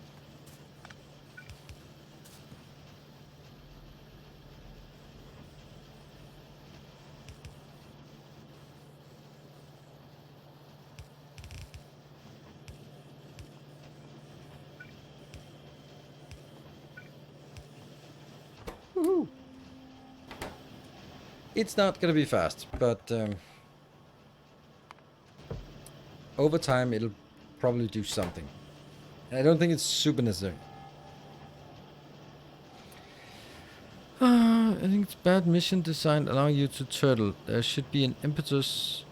Woohoo! It's not gonna be fast, but over time it'll probably do something. And I don't think it's super necessary. I think it's bad mission design allowing you to turtle. There should be an impetus.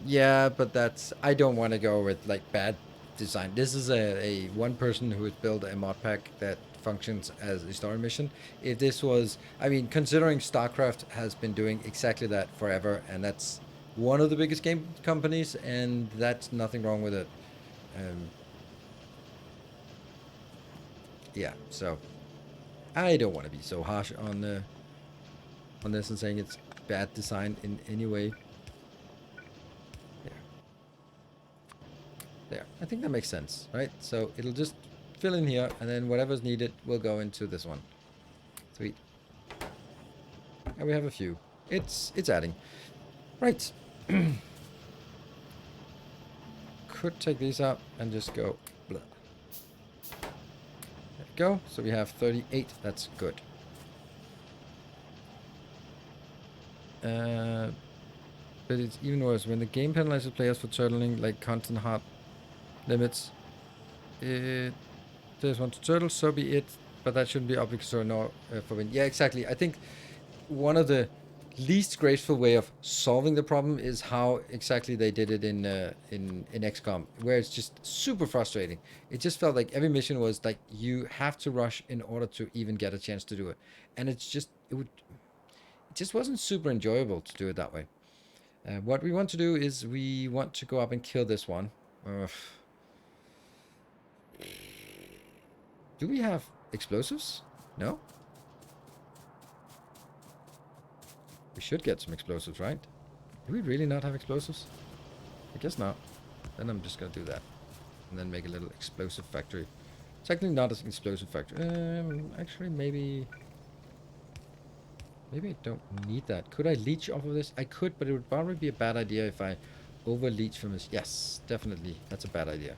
Yeah, but that's... I don't want to go with, like, bad design. This is a one person who has built a mod pack that functions as a story mission. If this was... I mean, considering StarCraft has been doing exactly that forever, and that's one of the biggest game companies, and that's nothing wrong with it. Yeah, so... I don't want to be so harsh on this and saying it's bad design in any way. There. There. I think that makes sense, right? So it'll just fill in here, and then whatever's needed will go into this one. Sweet. And we have a few. It's adding. Right. Could take these out and just go blah. There we go. So we have 38. That's good. But it's even worse when the game penalizes players for turtling, like constant hard limits. It does want to turtle, so be it. But that shouldn't be obligatory nor for win. Yeah, exactly. I think one of the least graceful way of solving the problem is how exactly they did it in XCOM, where it's just super frustrating. It just felt like every mission was like you have to rush in order to even get a chance to do it, and it just wasn't super enjoyable to do it that way. What we want to do is we want to go up and kill this one. Do we have explosives? No? We should get some explosives, right? Do we really not have explosives? I guess not. Then I'm just gonna do that. And then make a little explosive factory. Technically not an explosive factory. Actually, maybe I don't need that. Could I leech off of this? I could, but it would probably be a bad idea if I over-leech from this. Yes, definitely. That's a bad idea.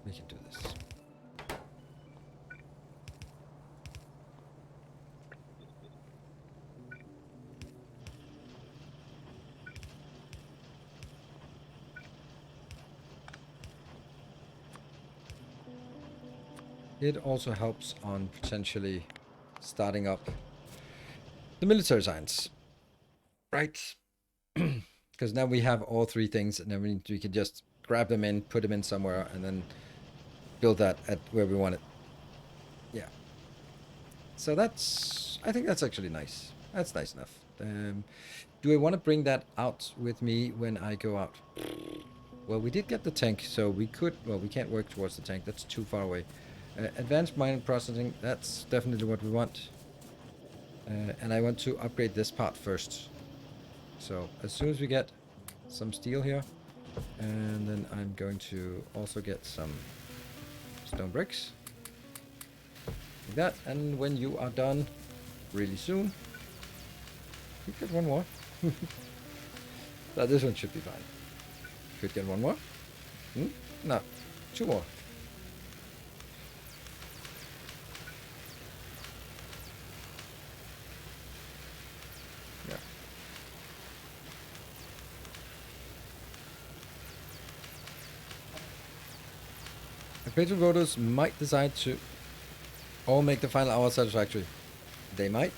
We can do this. It also helps on potentially starting up the military science, right? Because now we have all three things, and then we can just grab them in, put them in somewhere, and then build that at where we want it. Yeah. So I think that's actually nice. That's nice enough. Do I want to bring that out with me when I go out? Well, we did get the tank, so we could... Well, we can't work towards the tank. That's too far away. Advanced mining processing, that's definitely what we want. And I want to upgrade this part first. So, as soon as we get some steel here, and then I'm going to also get some stone bricks. Like that, and when you are done, really soon, you get one more. Now this one should be fine. Could get one more. No, two more. Yeah. The patron voters might decide to all make the final hour satisfactory. They might.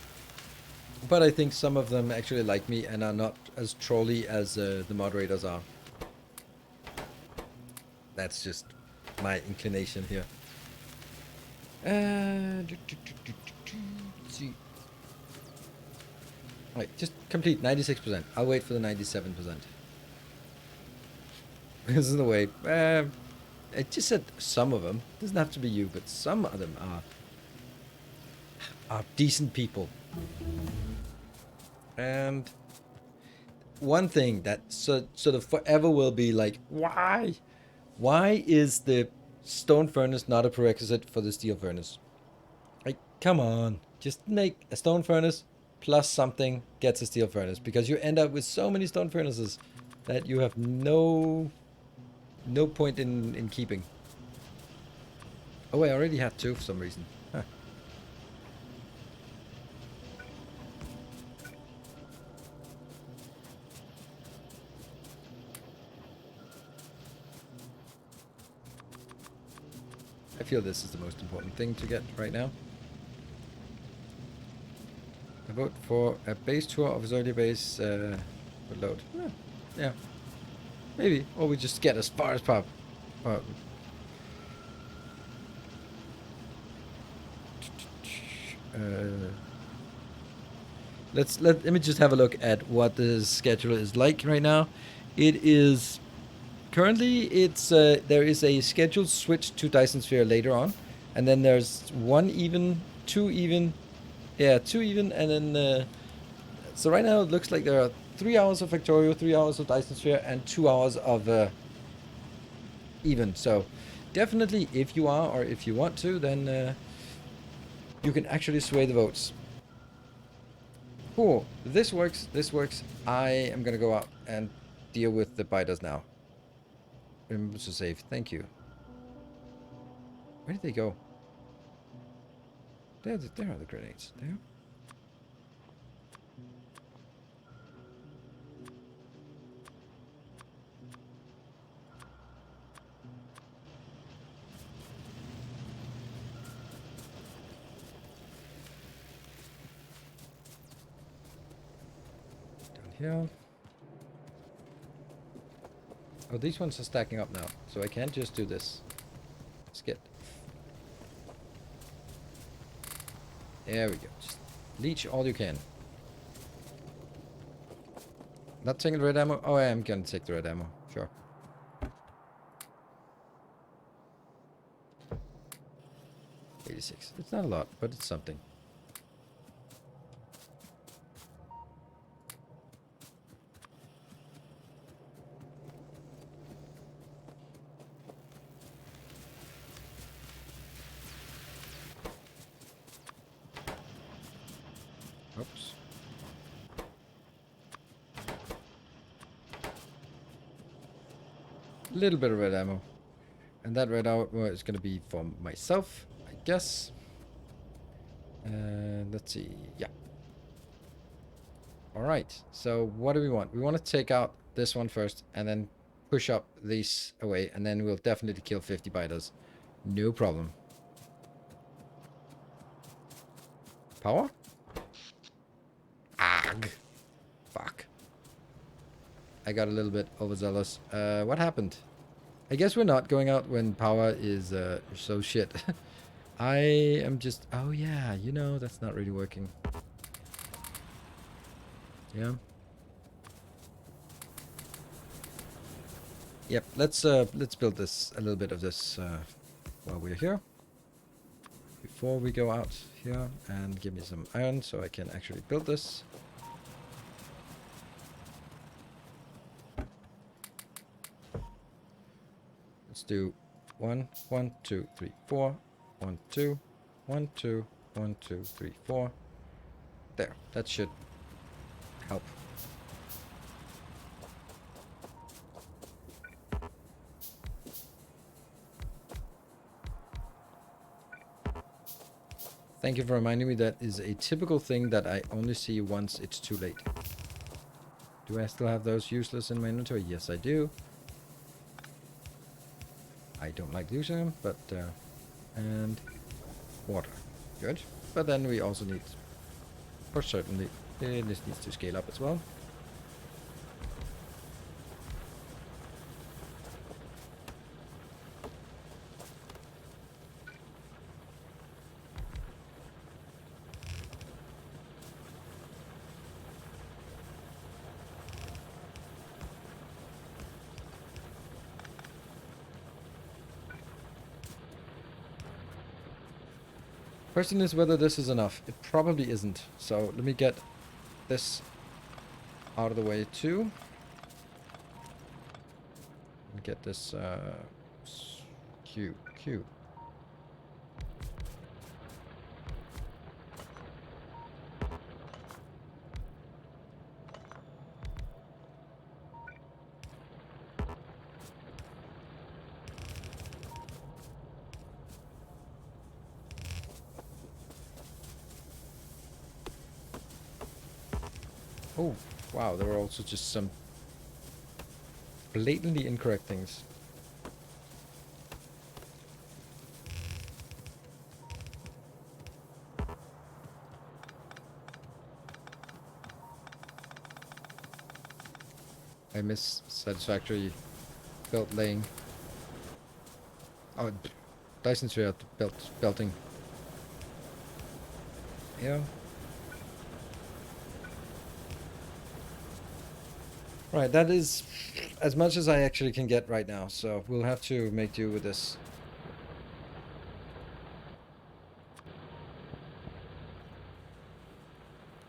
But I think some of them actually like me and are not as trolly as the moderators are. That's just my inclination here. Let's see. Alright, just complete 96%. I'll wait for the 97%. This is the way. It just said some of them. It doesn't have to be you, but some of them are decent people. And one thing that sort of forever will be like, why? Why is the stone furnace not a prerequisite for the steel furnace? Like, come on. Just make a stone furnace plus something gets a steel furnace, because you end up with so many stone furnaces that you have no point in keeping. Oh, I already had two for some reason. Huh. I feel this is the most important thing to get right now. I vote for a base tour of Zolia base with load. Yeah, maybe. Or we just get as far as pop. Let me just have a look at what the schedule is like right now. It is currently there is a scheduled switch to Dyson Sphere later on, and then there's one even, two even, yeah, two even, and then so right now it looks like there are 3 hours of Factorio, 3 hours of Dyson Sphere, and 2 hours of even. So definitely, if you are or if you want to, then you can actually sway the votes. Cool. This works. This works. I am gonna go out and deal with the biters now. Remember to save. Thank you. Where did they go? There are the grenades. There. Down here. Oh, these ones are stacking up now, so I can't just do this. Let's get. There we go. Just leech all you can. Not taking the red ammo? Oh, I am gonna take the red ammo. Sure. $86. It's not a lot, but it's something. Oops. A little bit of red ammo. And that red ammo is going to be for myself, I guess. Let's see. Yeah. Alright. So what do we want? We want to take out this one first and then push up these away. And then we'll definitely kill 50 biters. No problem. Power? Ag. Fuck. I got a little bit overzealous. What happened? I guess we're not going out when power is so shit. I am just... Oh yeah, you know, that's not really working. Yeah. Yep, let's build this, a little bit of this while we're here. Before we go out here, and give me some iron so I can actually build this. Let's do 1, 1, 2, 3, 4. 1, 2, 1, 2, 1, 2, 3, 4. There, that should help. Thank you for reminding me. That is a typical thing that I only see once it's too late. Do I still have those useless in my inventory? Yes, I do. I don't like using them, but and water. Good. But then we also need, for certainly, this needs to scale up as well. Question is whether this is enough. It probably isn't. So let me get this out of the way too. And get this Q. Oh, wow, there were also just some blatantly incorrect things. I miss satisfactory belt laying. Oh, Dyson sphere belting. Yeah. Right, that is as much as I actually can get right now, so we'll have to make do with this.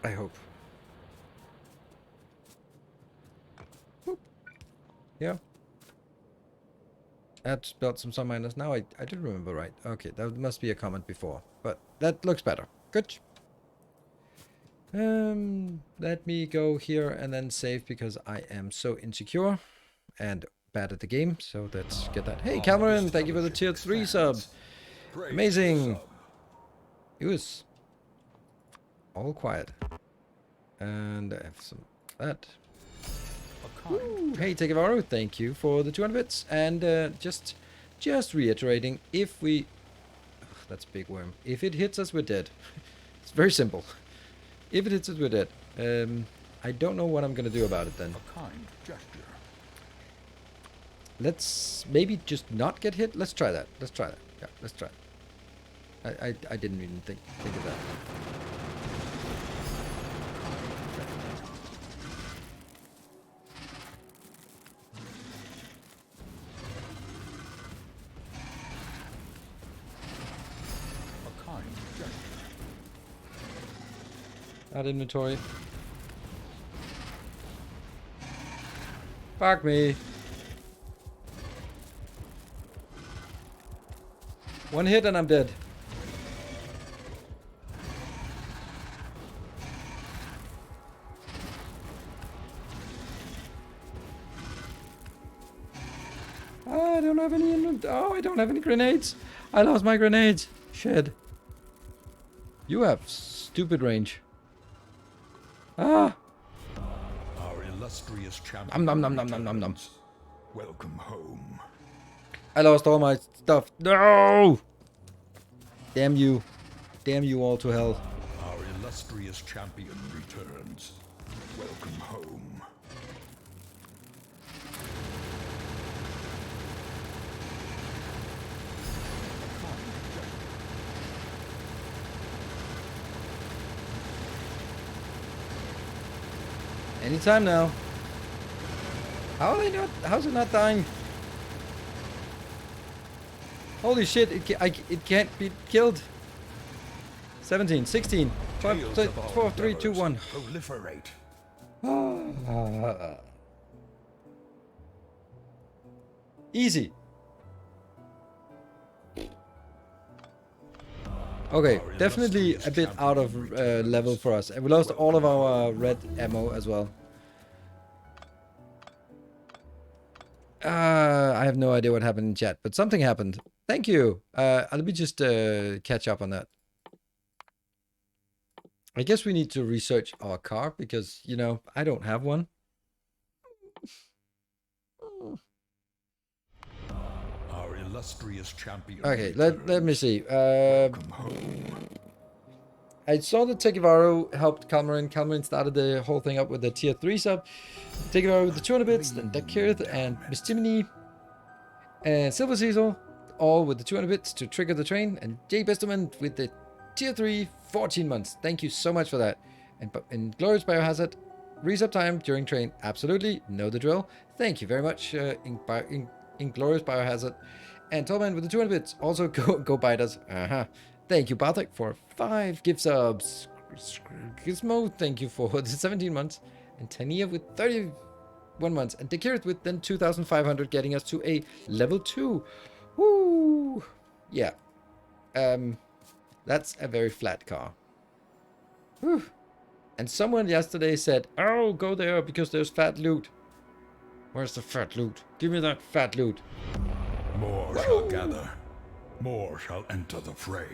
I hope. Boop. Yeah. Add belt some sun miners. Now I did remember right. Okay, that must be a comment before, but that looks better. Good. Let me go here and then save because I am so insecure and bad at the game. So let's get that. Hey, Cameron, thank you for the tier 3 sub. Amazing. It was all quiet. And I have some of that. Ooh, hey, Tekevaru, thank you for the 200 bits. And just reiterating, if we... Ugh, that's a big worm. If it hits us, we're dead. It's very simple. If it hits us, we're dead. I don't know what I'm going to do about it then. A kind gesture. Let's maybe just not get hit. Let's try that. Let's try that. Yeah, let's try it. I didn't even think of that. A kind gesture. Add inventory. Fuck me. One hit and I'm dead. Oh, I don't have any. Oh, I don't have any grenades. I lost my grenades. Shit. You have stupid range. Ah. Our illustrious champion. Nom nom nom nom nom nom. Welcome home. I lost all my stuff. No! Damn you. Damn you all to hell. Our illustrious champion returns. Welcome home. Anytime now. How are they not? How's it not dying? Holy shit! It can't be killed. 17, 16, 5, 4, 3, 2, 1. Proliferate. Easy. Okay, definitely a bit out of level for us. And we lost all of our red ammo as well. I have no idea what happened in chat, but something happened. Thank you. Let me just catch up on that. I guess we need to research our car because, you know, I don't have one. Our illustrious champion. Okay, let me see. Welcome home. I saw that Tekevaru helped Calmarin. Calmarin started the whole thing up with the tier 3 sub. Tekevaru with the 200 bits, then Dekirth and Mistimini and Silver Cecil, all with the 200 bits to trigger the train, and Jay Besterman with the tier 3 14 months. Thank you so much for that. And Glorious Biohazard, resub time during train. Absolutely, know the drill. Thank you very much, Glorious Biohazard. And Tolman with the 200 bits. Also, go bite us. Thank you, Bartek, for 5 gift subs. Gizmo, thank you for the 17 months. and Tania with 31 months, and Dekirith with then 2,500, getting us to a level 2. Woo! Yeah. That's a very flat car. Whew. And someone yesterday said, oh, go there because there's fat loot. Where's the fat loot? Give me that fat loot. More shall gather. More shall enter the fray.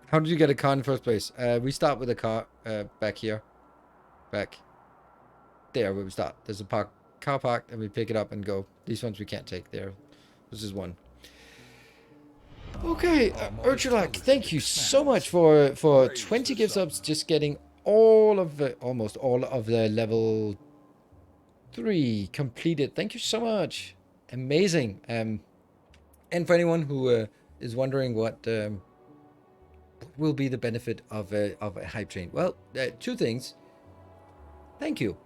How did you get a car in the first place? We start with a car back here. Back there where we start. There's a car parked and we pick it up and go. These ones we can't take there. This is one. Okay, Urchulak, thank you so much for 20 gift subs. Just getting all of the, almost all of the level 3 completed. Thank you so much. Amazing. And for anyone who is wondering what will be the benefit of a hype train, well, two things. Thank you.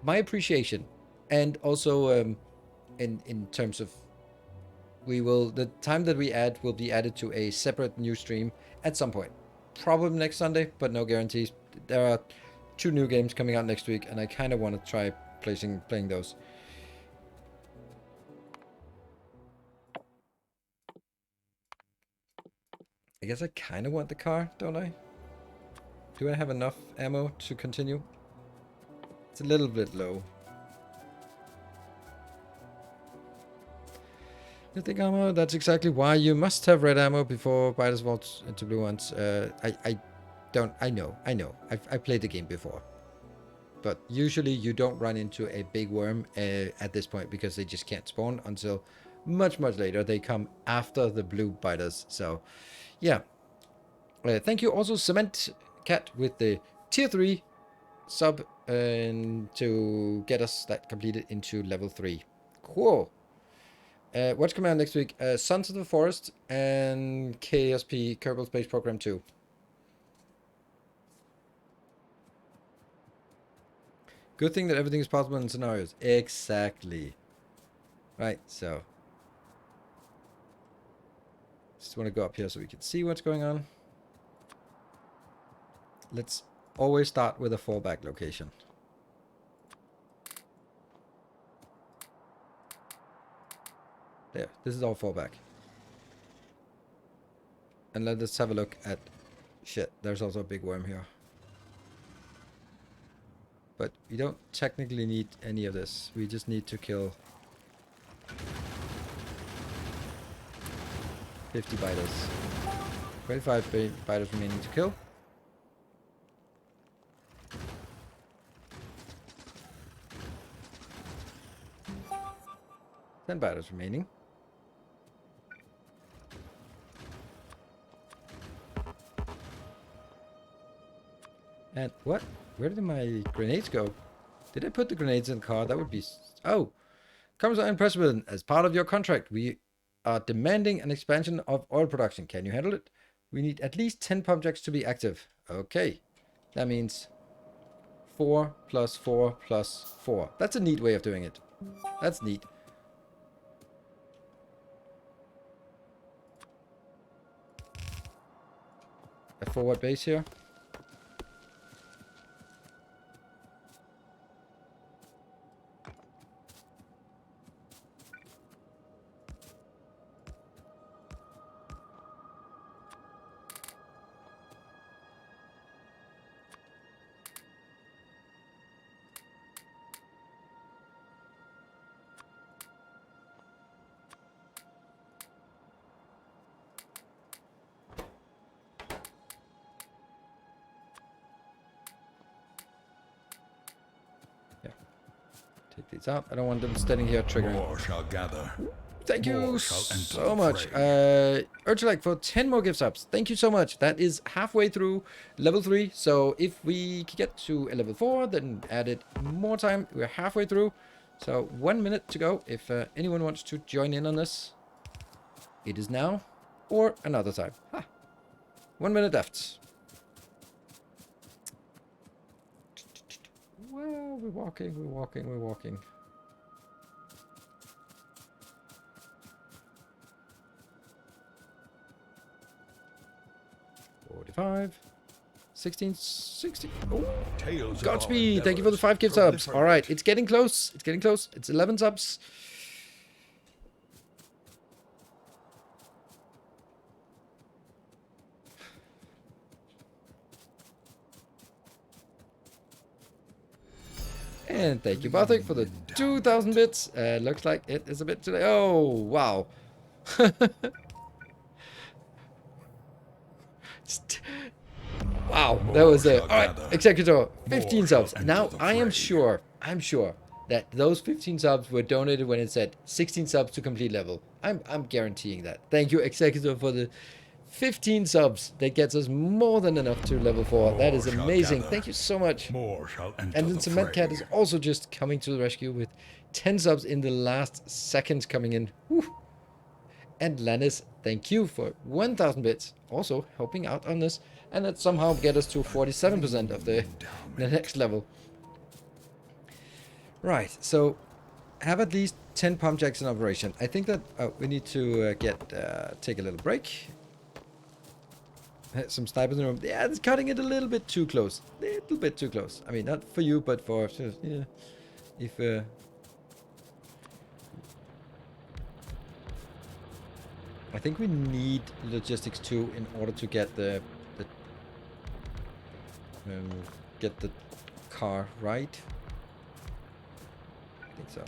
My appreciation, and also in terms of the time that we add will be added to a separate new stream at some point, probably next Sunday, but no guarantees. There are 2 new games coming out next week, and I kind of want to try playing those. I guess I kind of want the car, don't I? Do I have enough ammo to continue? It's a little bit low. Mythic ammo, that's exactly why you must have red ammo before Biters vaults into blue ones. I know. I've played the game before. But usually you don't run into a big worm at this point because they just can't spawn until much later. They come after the blue biters. So, yeah. Thank you also, Cement Cat, with the tier 3 sub to get us that completed into level 3. Cool. What's coming out next week? Sons of the Forest and KSP, Kerbal Space Program 2. Good thing that everything is possible in scenarios. Exactly. Right, so. Just want to go up here so we can see what's going on. Let's always start with a fallback location. There, this is all fallback. And let us have a look at... Shit, there's also a big worm here. But we don't technically need any of this. We just need to kill 50 biters. 25 biters remaining to kill. Ten biters remaining. And what? Where did my grenades go? Did I put the grenades in the car? That would be... Oh! Comes on President. As part of your contract, we are demanding an expansion of oil production. Can you handle it? We need at least 10 pump jacks to be active. Okay. That means 4 plus 4 plus 4. That's a neat way of doing it. That's neat. A forward base here. Take these out. I don't want them standing here triggering. More shall gather. Thank you so much. Urchulike for 10 more gift subs. Thank you so much. That is halfway through level 3. So if we can get to a level 4, then add it more time. We're halfway through. So 1 minute to go. If anyone wants to join in on this, it is now or another time. Ha. 1 minute left. Well, we're walking. 45. 16, 16. Oh, Tales of Godspeed. our Thank you for the 5 gift endeavors subs. All right, proliferate. it's getting close. It's getting close. It's 11 subs. And thank you, Bartek, for the 2,000 bits. Looks like it is a bit today. Oh, wow. Wow, that was it. All right, Executor, 15 subs. Now, I'm sure that those 15 subs were donated when it said 16 subs to complete level. I'm guaranteeing that. Thank you, Executor, for the 15 subs. That gets us more than enough to level 4. That is amazing. Thank you so much. More shall enter And then the Cement Cat fray. is also just coming to the rescue with 10 subs in the last seconds coming in. Whew. And Lannis, thank you for 1,000 bits, also helping out on this, and that somehow get us to 47% of the next level. Right, so have at least 10 pump jacks in operation. I think that we need to take a little break. Some snipers in the room. Yeah, it's cutting it a little bit too close. Little bit too close. I mean, not for you, but for yeah. If I think we need logistics 2 in order to get the car right. I think so.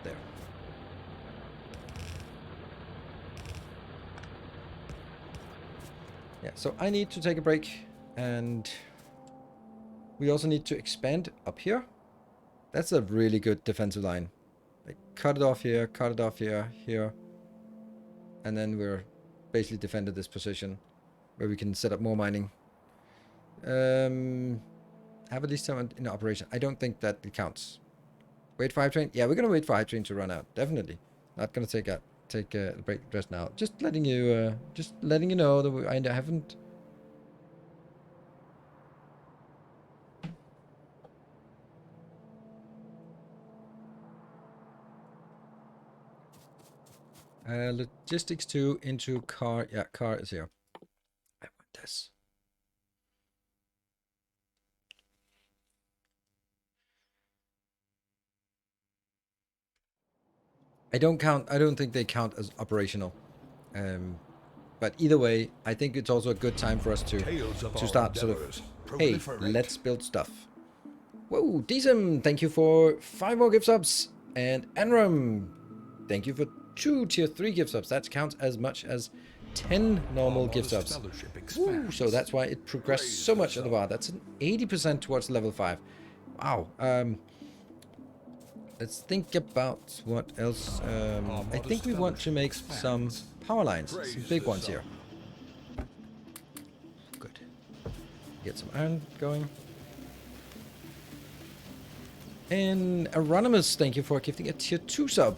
There. Yeah, so I need to take a break, and we also need to expand up here. That's a really good defensive line. Like, cut it off here, cut it off here, here. And then we're basically defended this position where we can set up more mining. Have at least someone in operation. I don't think that it counts. Wait for Hype Train? Yeah, we're gonna wait for Hype Train to run out. Definitely. Not gonna take a break just now. Just letting you know that I haven't. Logistics 2 into car. Yeah, car is here. I want this. I don't think they count as operational. But either way, I think it's also a good time for us to start sort of, hey, let's build stuff. Whoa, Deesum, thank you for 5 more gift subs. And Enram, thank you for 2 tier 3 gift subs. That counts as much as 10 normal gift subs. Woo, so that's why it progressed so much at the bar. That's an 80% towards level 5. Wow. Let's think about what else. I think we want to make some power lines. Some big ones here. Good. Get some iron going. And Aronimus, thank you for gifting a tier 2 sub.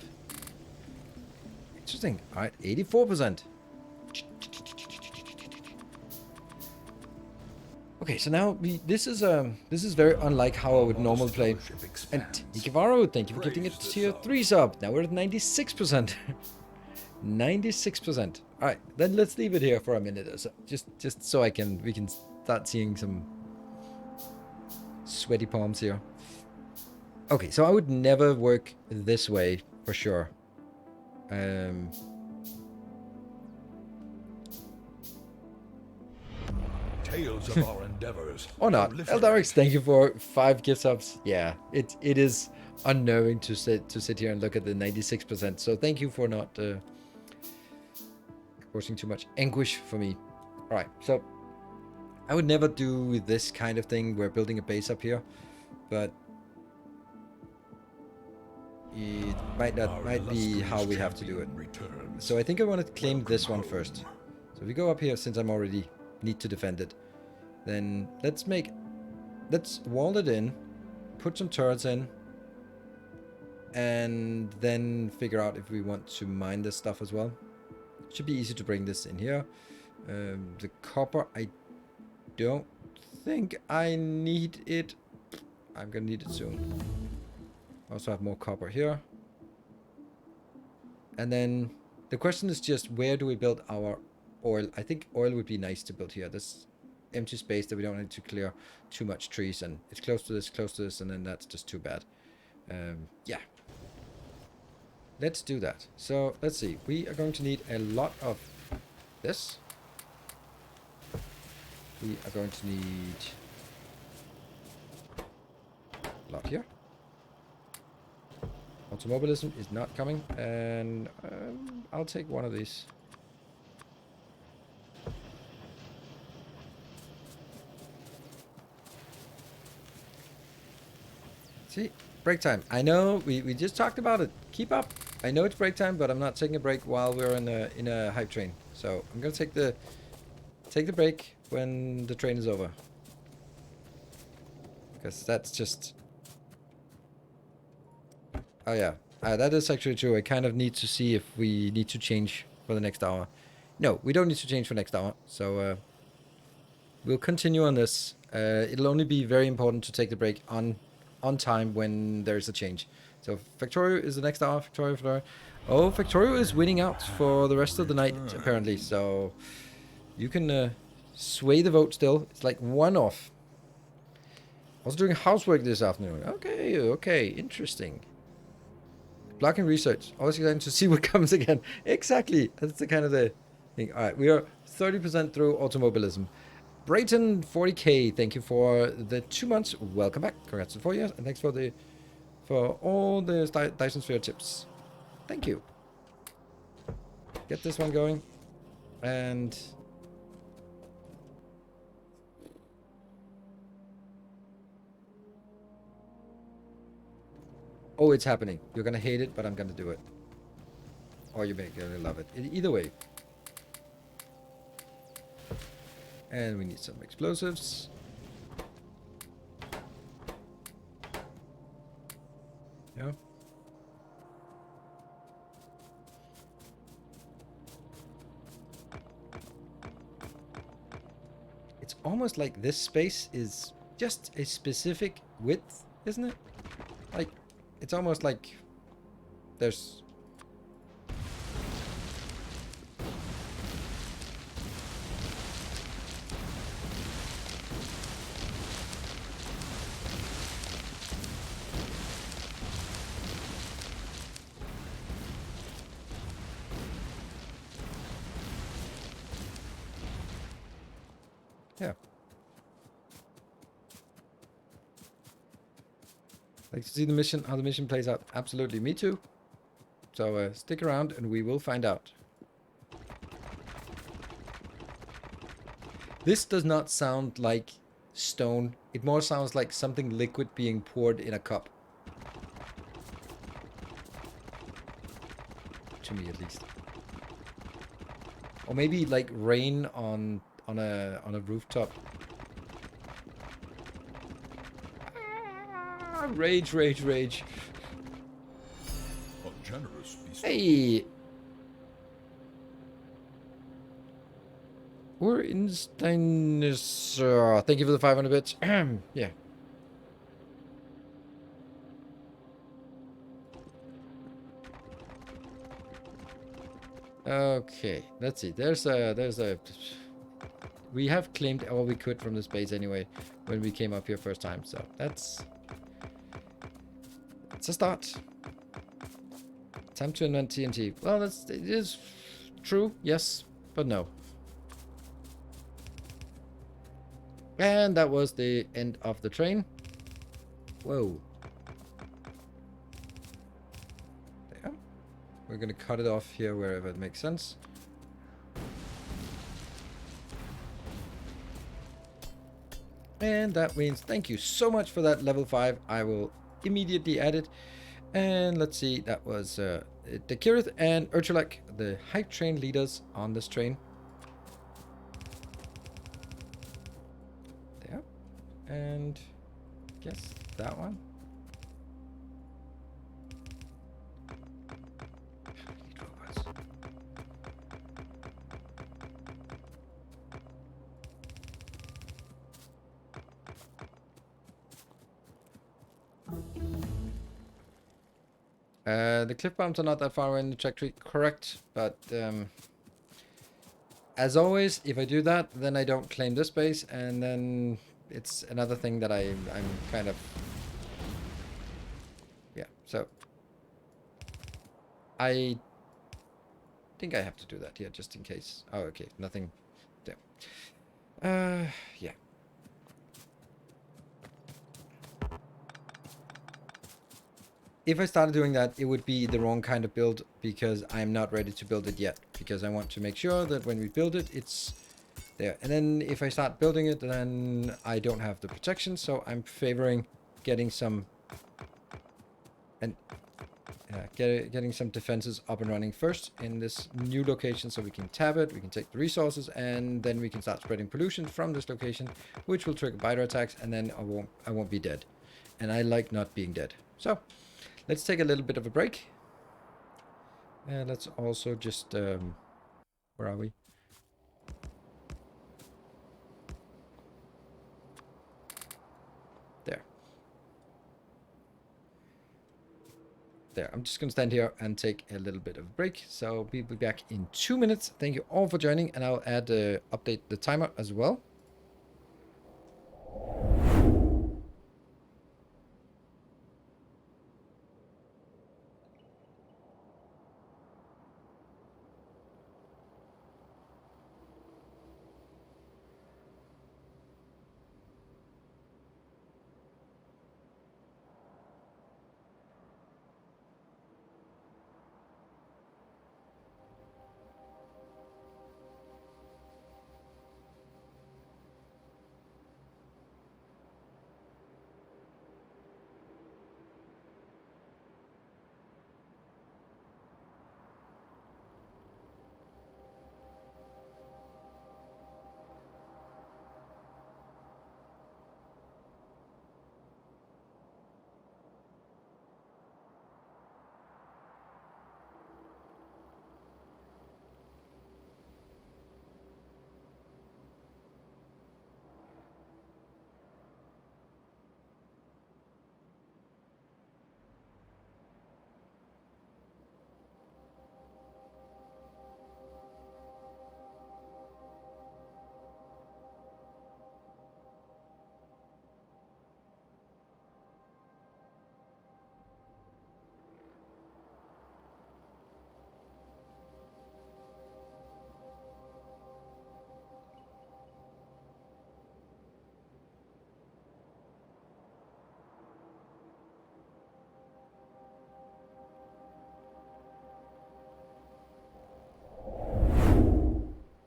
Interesting. Alright, 84%. Okay, so now this is very unlike how I would normally play. And Ikivaro, thank you for gifting a tier 3 sub. Now we're at 96%. 96%. Alright, then let's leave it here for a minute or so. Just so we can start seeing some sweaty palms here. Okay, so I would never work this way for sure. Tales of our endeavors. Or not. Eldarix, thank you for 5 gift subs. Yeah, it is unnerving to sit here and look at the 96%. So thank you for not causing too much anguish for me. Alright, so I would never do this kind of thing. We're building a base up here, but it might be how we have to do it. So I think I want to claim this one first. So if we go up here, since I'm already need to defend it, then let's wall it in, put some turrets in, and then figure out if we want to mine this stuff as well. Should be easy to bring this in here. The copper, I don't think I need it. I'm gonna need it soon. Also have more copper here. And then the question is just, where do we build our oil? I think oil would be nice to build here. empty space that we don't need to clear too much trees, and it's close to this, and then that's just too bad. Yeah. Let's do that. So let's see. We are going to need a lot of this. We are going to need a lot here. Automobilism is not coming, and I'll take one of these. See, break time. I know we just talked about it. Keep up. I know it's break time, but I'm not taking a break while we're in a hype train. So I'm gonna take the break when the train is over, because that's just. Oh yeah, that is actually true. I kind of need to see if we need to change for the next hour. No, we don't need to change for next hour. So we'll continue on this. It'll only be very important to take the break on time when there's a change. So Factorio is the next hour. Factorio. Oh, Factorio is winning out for the rest of the night apparently. So you can sway the vote still. It's like one off. Also doing housework this afternoon. Okay, interesting. Blocking research. Always exciting to see what comes again. Exactly. That's the kind of the thing. All right, we are 30% through automobilism. Brayton 40k, thank you for the 2 months. Welcome back. Congrats to 4 years, and thanks for all the Dyson Sphere tips. Thank you. Get this one going, and oh, it's happening. You're gonna hate it, but I'm gonna do it. Or you're gonna love it. Either way. And we need some explosives. Yeah. It's almost like this space is just a specific width, isn't it? Like, it's almost like there's... Yeah. Like to see the mission, how the mission plays out. Absolutely, me too. So stick around and we will find out. This does not sound like stone. It more sounds like something liquid being poured in a cup. To me, at least. Or maybe like rain on a rooftop. Ah, rage. A generous beast. Hey. We're in Stein's. Thank you for the 500 bits. Yeah. Okay, let's see. There's a. We have claimed all we could from the space anyway when we came up here first time, so that's a start. Time to invent TNT. Well, it is true, yes, but no. And that was the end of the train. Whoa. There. We're gonna cut it off here wherever it makes sense. And that means thank you so much for that level 5. I will immediately add it. And let's see, that was the Kirith and Urchulak, the hype train leaders on this train. There. And guess that one. The cliff bumps are not that far away in the trajectory, correct, but as always, if I do that, then I don't claim this base, and then it's another thing that I'm kind of, yeah. So I think I have to do that here just in case. Oh, okay, nothing there. Yeah. If I started doing that, it would be the wrong kind of build because I'm not ready to build it yet. Because I want to make sure that when we build it, it's there. And then if I start building it, then I don't have the protection. So I'm favoring getting some and getting some defenses up and running first in this new location, so we can tab it, we can take the resources, and then we can start spreading pollution from this location, which will trigger biter attacks, and then I won't be dead. And I like not being dead. So let's take a little bit of a break. And let's also just where are we? There. There, I'm just going to stand here and take a little bit of a break. So we'll be back in 2 minutes. Thank you all for joining, and I'll add update the timer as well.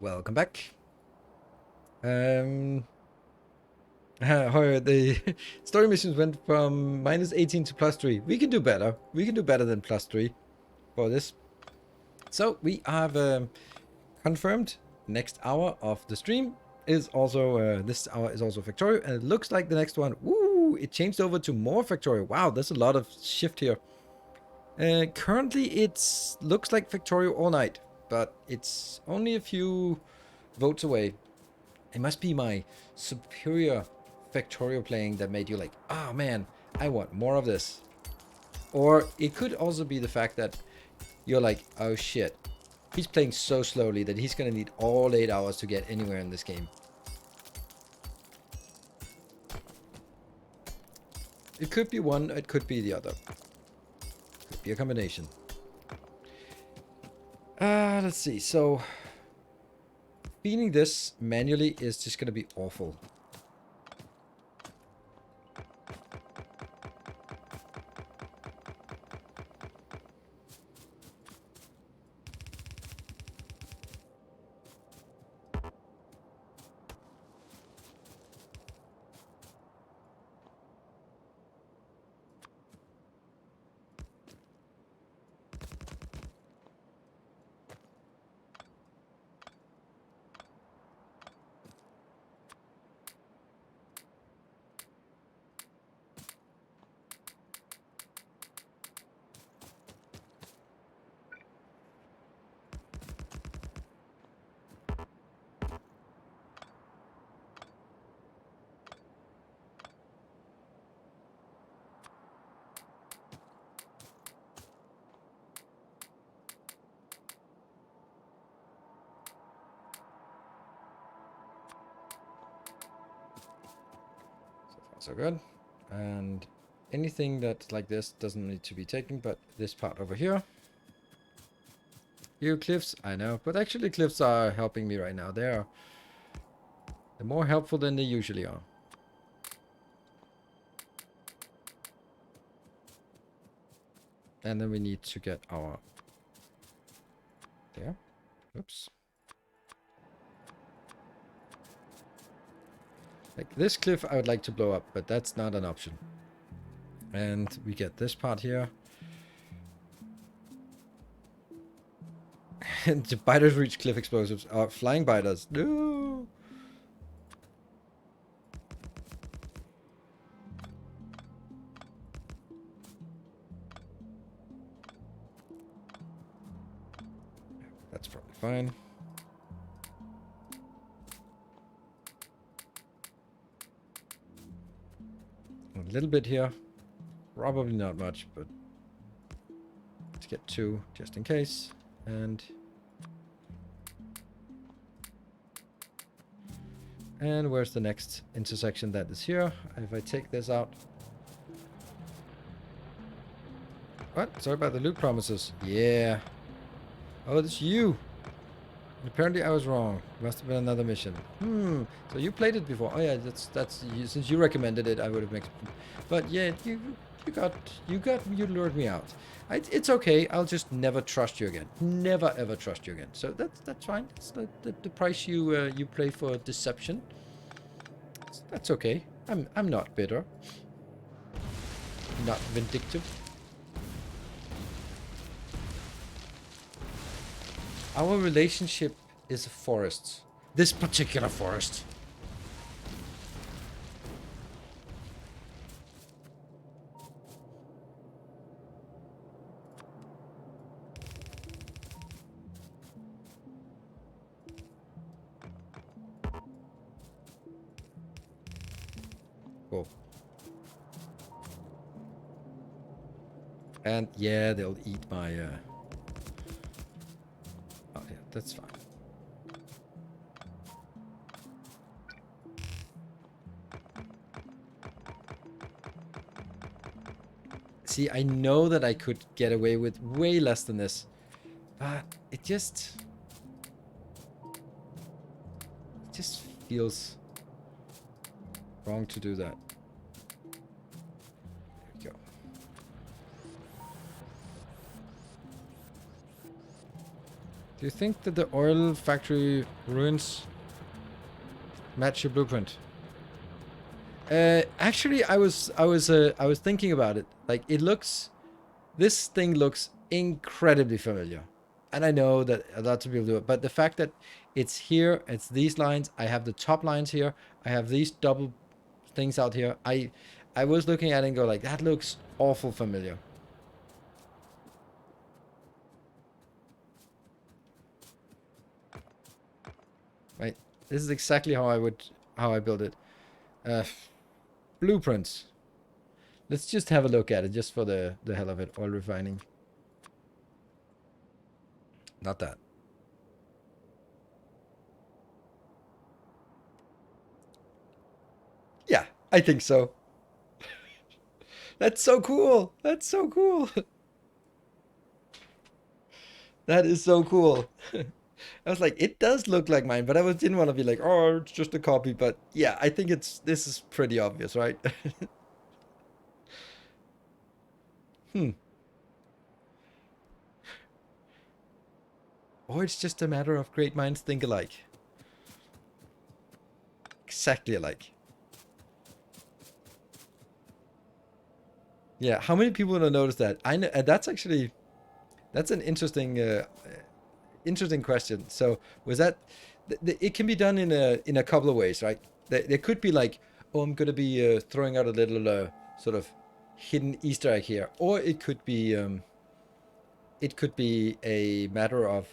Welcome back. The story missions went from -18 to +3. We can do better. We can do better than +3 for this. So we have confirmed next hour of the stream is also this hour is also Factorio, and it looks like the next one. Woo! It changed over to more Factorio. Wow, there's a lot of shift here. Currently, it looks like Factorio all night, but it's only a few votes away. It must be my superior Factorio playing that made you like, oh man, I want more of this. Or it could also be the fact that you're like, oh shit, he's playing so slowly that he's going to need all 8 hours to get anywhere in this game. It could be one, it could be the other. Could be a combination. Let's see. So, feeding this manually is just going to be awful. so good. And anything that's like this doesn't need to be taken, but this part over here. You cliffs, I know, but actually cliffs are helping me right now. They're more helpful than they usually are. And then we need to get our... There. Oops. Like this cliff I would like to blow up, but that's not an option. And we get this part here. And the biters reach cliff explosives. Flying biters. No! That's probably fine. A little bit here. Probably not much, but let's get 2 just in case. And where's the next intersection? That is here. If I take this out. What? Sorry about the loot promises. Yeah. Oh, it's you. Apparently I was wrong. Must have been another mission. So you played it before. Oh yeah, that's since you recommended it, I would have made. But yeah, you lured me out. It's okay. I'll just never trust you again. Never ever trust you again. So that's fine. It's the price you pay for deception. That's okay. I'm not bitter. Not vindictive. Our relationship is a forest. This particular forest. Cool. And yeah, they'll eat my... Oh yeah, that's fine. See, I know that I could get away with way less than this, but it just feels wrong to do that. There we go. Do you think that the oil factory ruins match your blueprint? Actually, I was thinking about it. Like, this thing looks incredibly familiar, and I know that a lot of people do it. But the fact that it's here, it's these lines. I have the top lines here. I have these double things out here. I was looking at it and go like, that looks awful familiar. Right. This is exactly how I build it. Blueprints. Let's just have a look at it, just for the hell of it. Oil refining. Not that. Yeah, I think so. That's so cool. That's so cool. That is so cool. I was like, it does look like mine, but I didn't want to be like, oh, it's just a copy. But yeah, I think this is pretty obvious, right? Or it's just a matter of great minds think alike. Exactly alike. Yeah, how many people will notice that? I know, and that's an interesting question. So was that it can be done in a couple of ways, right? There could be like, oh, I'm gonna be throwing out a little sort of hidden Easter egg here, or it could be a matter of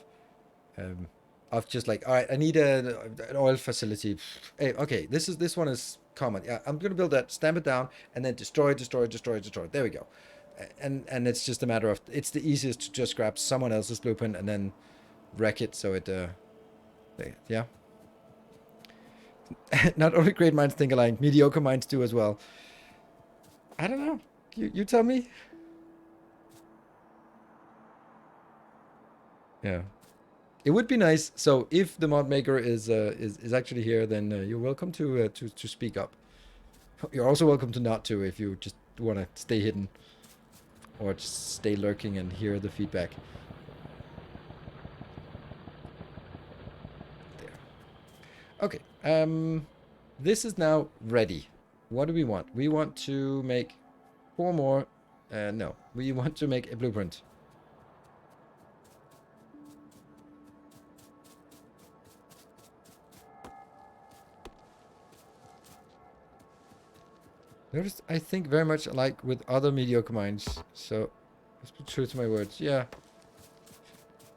just like, all right, I need an oil facility. Hey, okay, this one is common. Yeah, I'm gonna build that, stamp it down, and then destroy. There we go. And it's just a matter of, it's the easiest to just grab someone else's blueprint and then wreck it so it yeah. Not only great minds think alike, mediocre minds do as well. I don't know. You tell me. Yeah. It would be nice. So if the mod maker is actually here, then you're welcome to speak up. You're also welcome to not to if you just want to stay hidden or just stay lurking and hear the feedback. There. Okay. This is now ready. What do we want? We want to make 4 more. No, we want to make a blueprint. There's, I think, very much like with other mediocre minds. So, let's be true to my words. Yeah.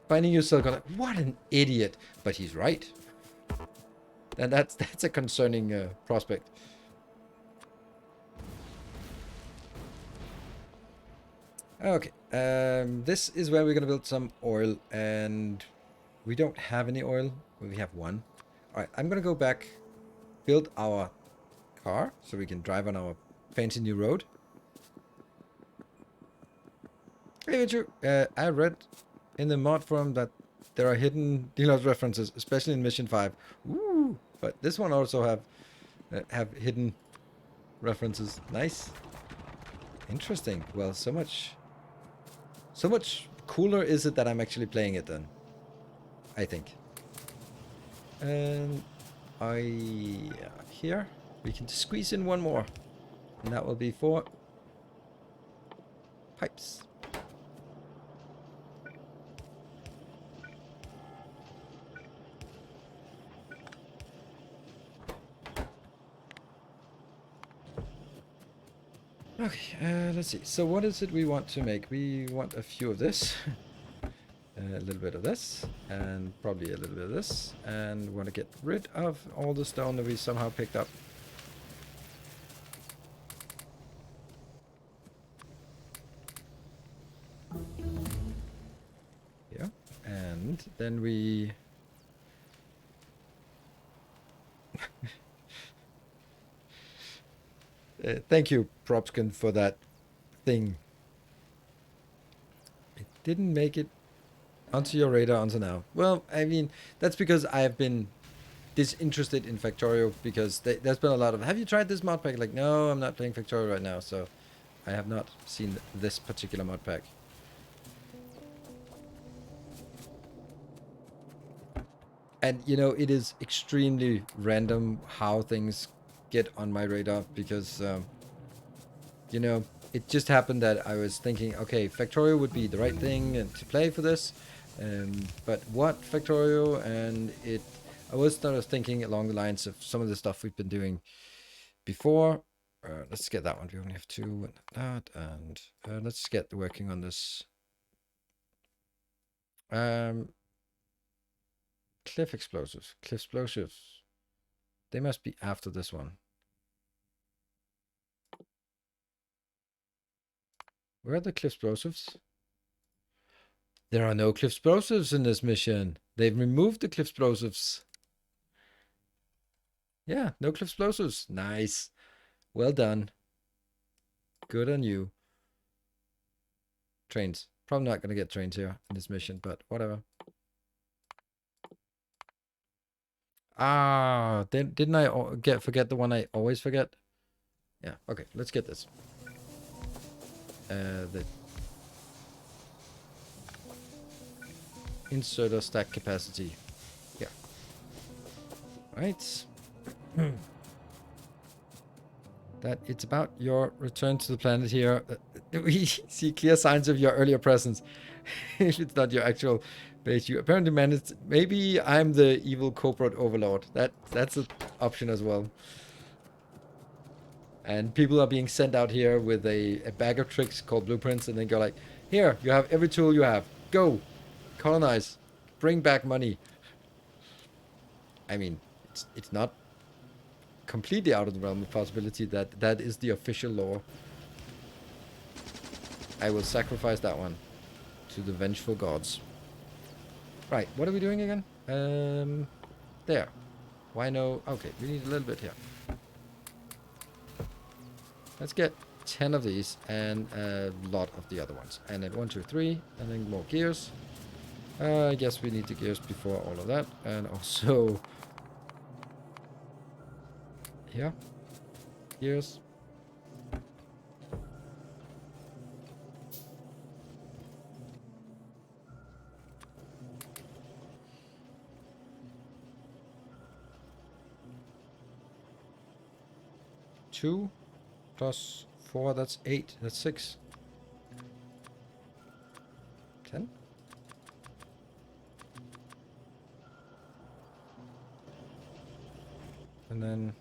Finding yourself going, what an idiot. But he's right. And that's a concerning prospect. Okay. This is where we're going to build some oil. And we don't have any oil. We have 1. All right. I'm going to go back, build our car so we can drive on our fancy new road. Hey, Victor, I read in the mod forum that there are hidden delos references, especially in Mission 5. Ooh, but this one also have hidden references. Nice. Interesting. Well, so much cooler is it that I'm actually playing it then, I think. And here we can squeeze in 1 more. And that will be for pipes. Okay, let's see. So what is it we want to make? We want a few of this. A little bit of this. And probably a little bit of this. And we want to get rid of all the stone that we somehow picked up. Yeah. And then we... thank you, Propskin, for that thing. It didn't make it onto your radar until now. Well, I mean, that's because I've been disinterested in Factorio because there's been a lot of, have you tried this mod pack? Like, no, I'm not playing Factorio right now, so I have not seen this particular mod pack. And, you know, it is extremely random how things get on my radar because, you know, it just happened that I was thinking, okay, Factorio would be the right thing to play for this. But what Factorio? And I was thinking along the lines of some of the stuff we've been doing before. Let's get that one. We only have 2 and that. And let's get working on this. Cliff explosives. Cliff explosives. They must be after this one. Where are the cliff explosives? There are no cliff explosives in this mission. They've removed the cliff explosives. Yeah, no cliff explosives. Nice. Well done. Good on you. Trains. Probably not going to get trains here in this mission, but whatever. Ah, didn't I forget the one I always forget? Yeah, okay, let's get this. The inserter stack capacity. Yeah. Right. That it's about your return to the planet here. We see clear signs of your earlier presence. If it's not your actual base, you apparently managed. Maybe I'm the evil corporate overlord. That's an option as well. And people are being sent out here with a bag of tricks called blueprints, and then go like, here, you have every tool you have. Go, colonize, bring back money. I mean, it's not completely out of the realm of possibility that is the official law. I will sacrifice that one to the vengeful gods. Right, what are we doing again? There. Why no? Okay, we need a little bit here. Let's get 10 of these and a lot of the other ones. And then 1, 2, 3, and then more gears. I guess we need the gears before all of that. And also... here. Gears. Two plus 4, that's 8. That's 6. 10. And then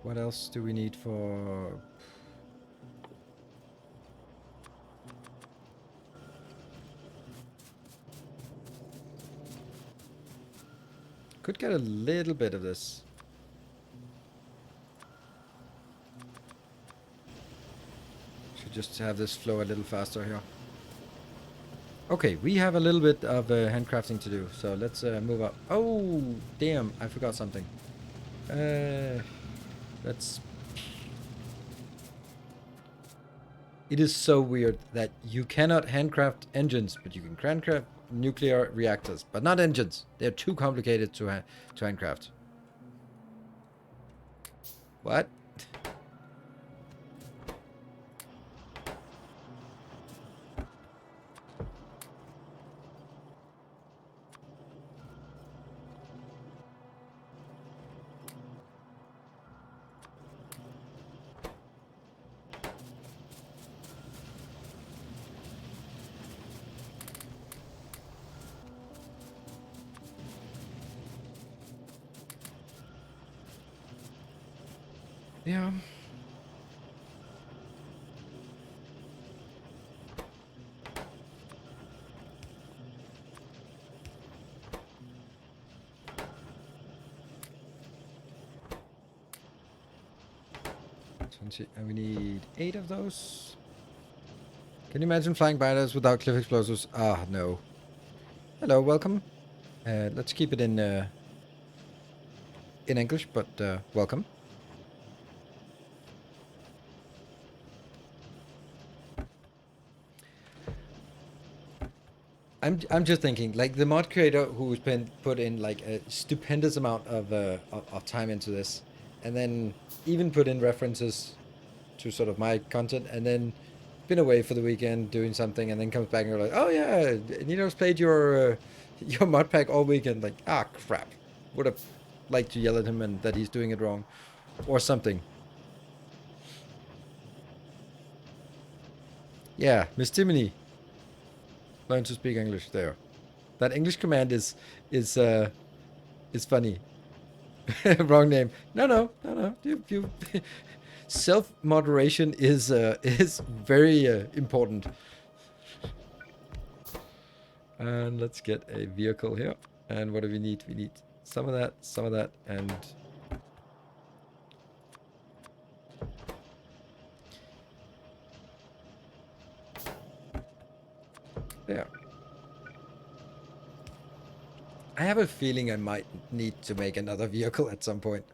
what else do we need for... could get a little bit of this. Should just have this flow a little faster here. Okay, we have a little bit of handcrafting to do, so let's move up. Oh, damn, I forgot something. That's... it is so weird that you cannot handcraft engines, but you can handcraft nuclear reactors, but not engines. They're too complicated to handcraft. What? Yeah. And we need 8 of those. Can you imagine flying by us without cliff explosives? Ah, no. Hello, welcome. Let's keep it in English, but welcome. I'm just thinking, like, the mod creator who's been put in like a stupendous amount of time into this, and then even put in references to sort of my content, and then been away for the weekend doing something, and then comes back and you're like, oh yeah, Nino's played your mod pack all weekend. Like, ah, crap. Would have liked to yell at him and that he's doing it wrong, or something. Yeah, Miss Timony. Learn to speak English there. That English command is funny. Wrong name. No. You self moderation is very important. And let's get a vehicle here. And what do we need? We need some of that, and there. I have a feeling I might need to make another vehicle at some point.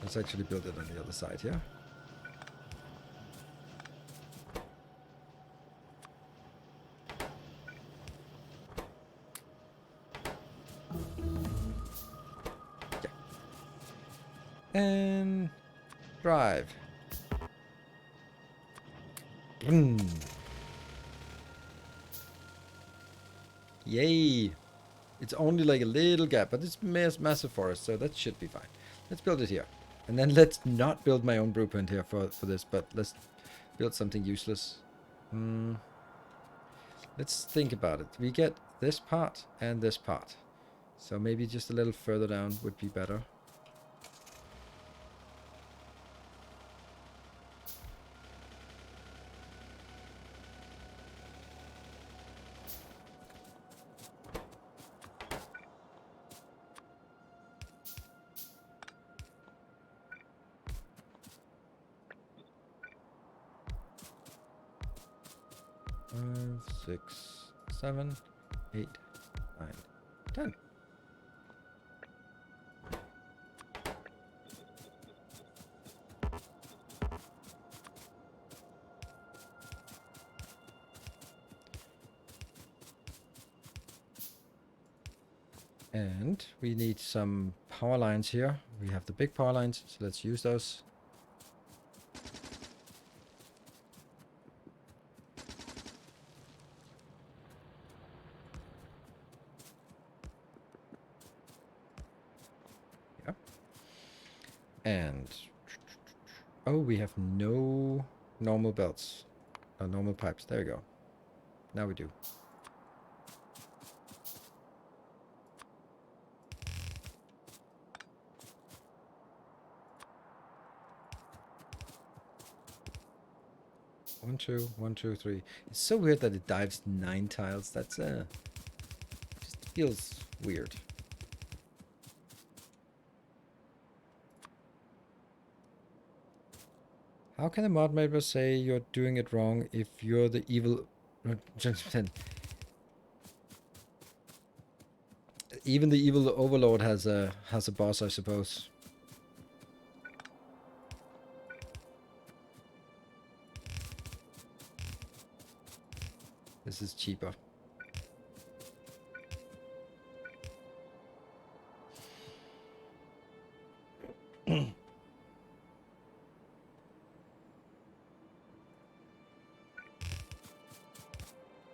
Let's actually build it on the other side here. Yeah. And drive. Yay! It's only like a little gap, but it's massive forest, so that should be fine. Let's build it here. And then let's not build my own blueprint here for this, but let's build something useless. Let's think about it. We get this part and this part. So maybe just a little further down would be better. Five, 6, 7, 8, 9, 10. And we need some power lines here. We have the big power lines, so let's use those. Yeah. And oh, we have no normal belts. Normal pipes. There we go. Now we do. One, two, 1, 2, 3. It's so weird that it dives 9 tiles. That's just feels weird. How can a mod member say you're doing it wrong if you're the evil gentleman? Even the evil overlord has a boss, I suppose. This is cheaper.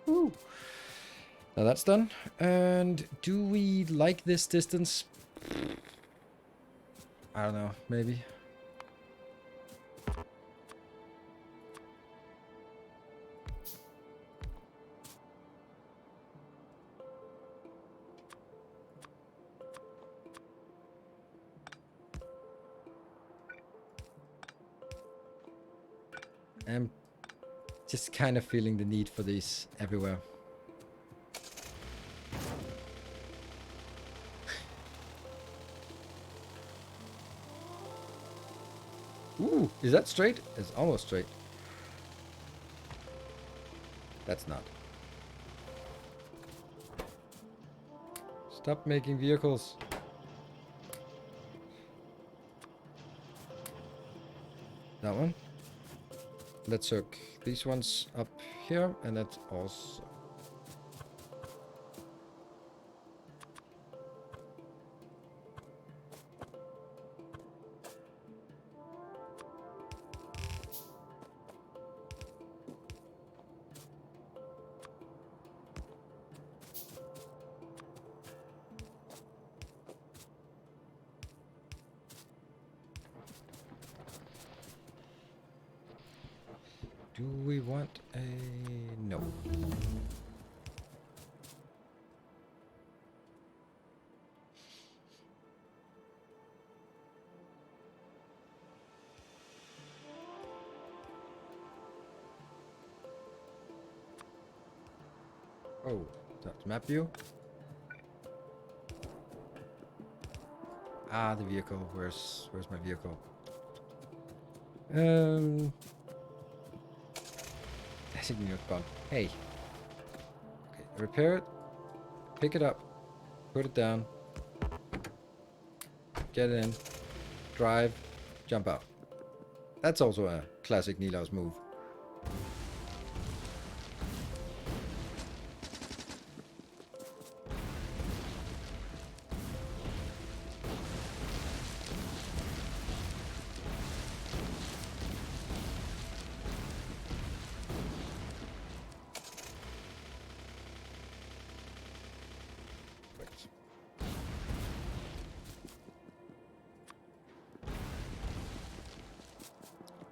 Woo. Now that's done. And do we like this distance? I don't know, maybe. I'm just kind of feeling the need for these everywhere. Ooh, is that straight? It's almost straight. That's not. Stop making vehicles. That one. Let's hook these ones up here, and that's also. Do we want a... no. Oh, that's map view. Ah, the vehicle. Where's my vehicle? Designated gone. Hey. Okay, repair it. Pick it up. Put it down. Get it in. Drive. Jump out. That's also a classic Nilaus move.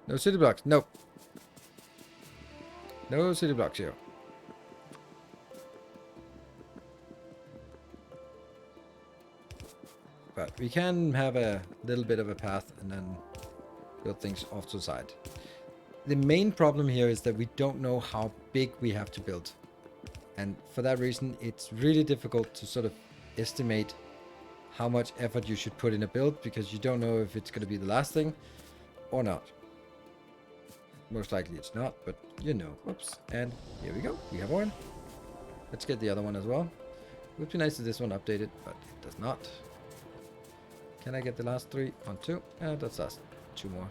No city blocks. No. No city blocks here. But we can have a little bit of a path and then build things off to the side. The main problem here is that we don't know how big we have to build. And for that reason, it's really difficult to sort of estimate how much effort you should put in a build, because you don't know if it's going to be the last thing or not. Most likely it's not, but you know. Whoops. And here we go. We have one. Let's get the other one as well. It would be nice if this one updated, but it does not. Can I get the last 3 on 2? That's last 2 more.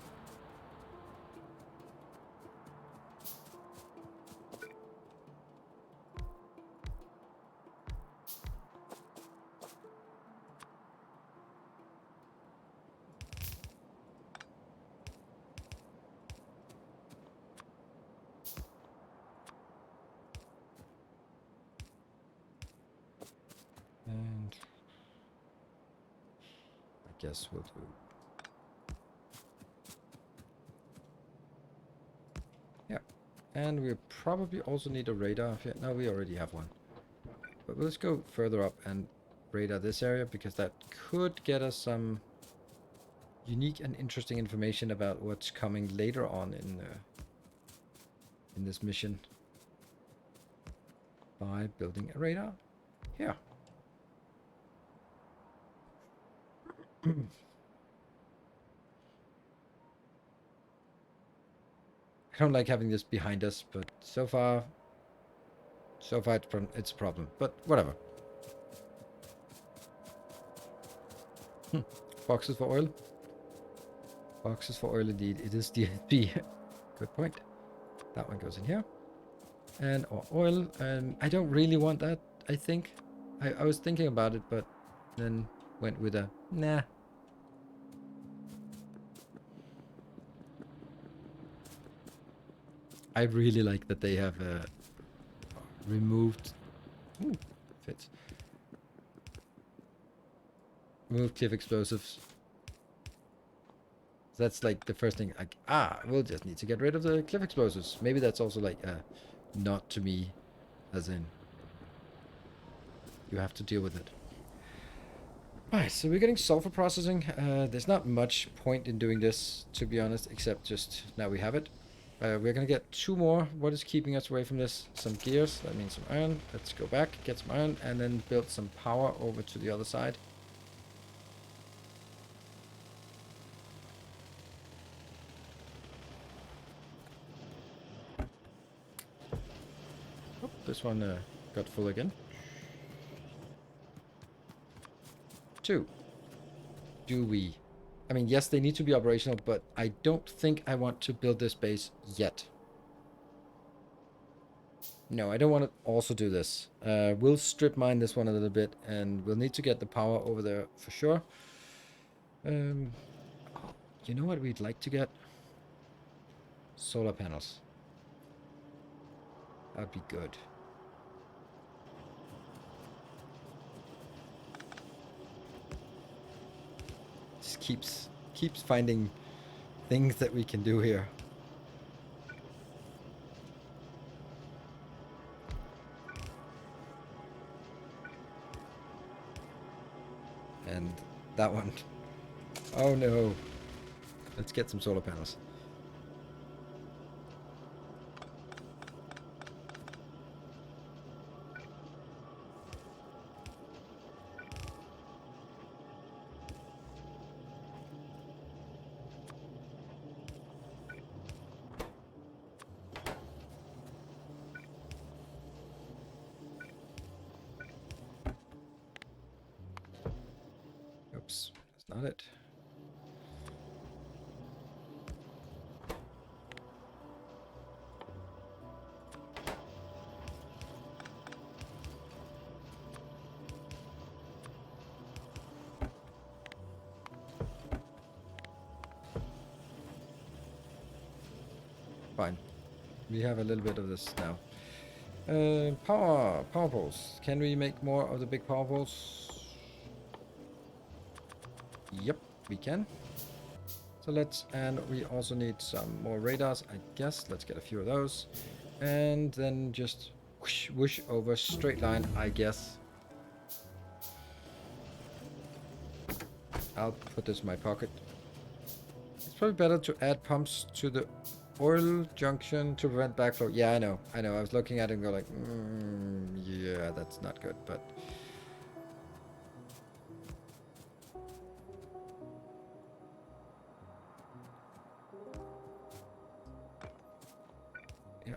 guess we'll do. Yeah. And we probably also need a radar. No, we already have one. But let's go further up and radar this area, because that could get us some unique and interesting information about what's coming later on in this mission by building a radar here. I don't like having this behind us, but so far it's a problem. But whatever. Boxes for oil. Boxes for oil indeed. It is DSP. Good point. That one goes in here. And oil. I don't really want that, I think. I was thinking about it, but then went with a nah. I really like that they have removed. Ooh, fits. Remove cliff explosives. That's like the first thing. Like, we'll just need to get rid of the cliff explosives. Maybe that's also like not to me, as in you have to deal with it. Right, so we're getting sulfur processing. There's not much point in doing this, to be honest, except just now we have it. We're gonna get 2 more. What is keeping us away from this? Some gears. That means some iron. Let's go back, get some iron, and then build some power over to the other side. Oh, this one got full again. 2. Do we? I mean, yes, they need to be operational, but I don't think I want to build this base yet. No, I don't want to also do this. We'll strip mine this one a little bit, and we'll need to get the power over there for sure. You know what we'd like to get? Solar panels. That'd be good. Just keeps finding things that we can do here. And that one. Oh no. Let's get some solar panels. Oops, that's not it. Fine. We have a little bit of this now. Power poles. Can we make more of the big power poles? Yep, we can. So and we also need some more radars, I guess. Let's get a few of those. And then just whoosh, whoosh over straight line, I guess. I'll put this in my pocket. It's probably better to add pumps to the oil junction to prevent backflow. Yeah, I know. I was looking at it and go like, yeah, that's not good, but... yeah.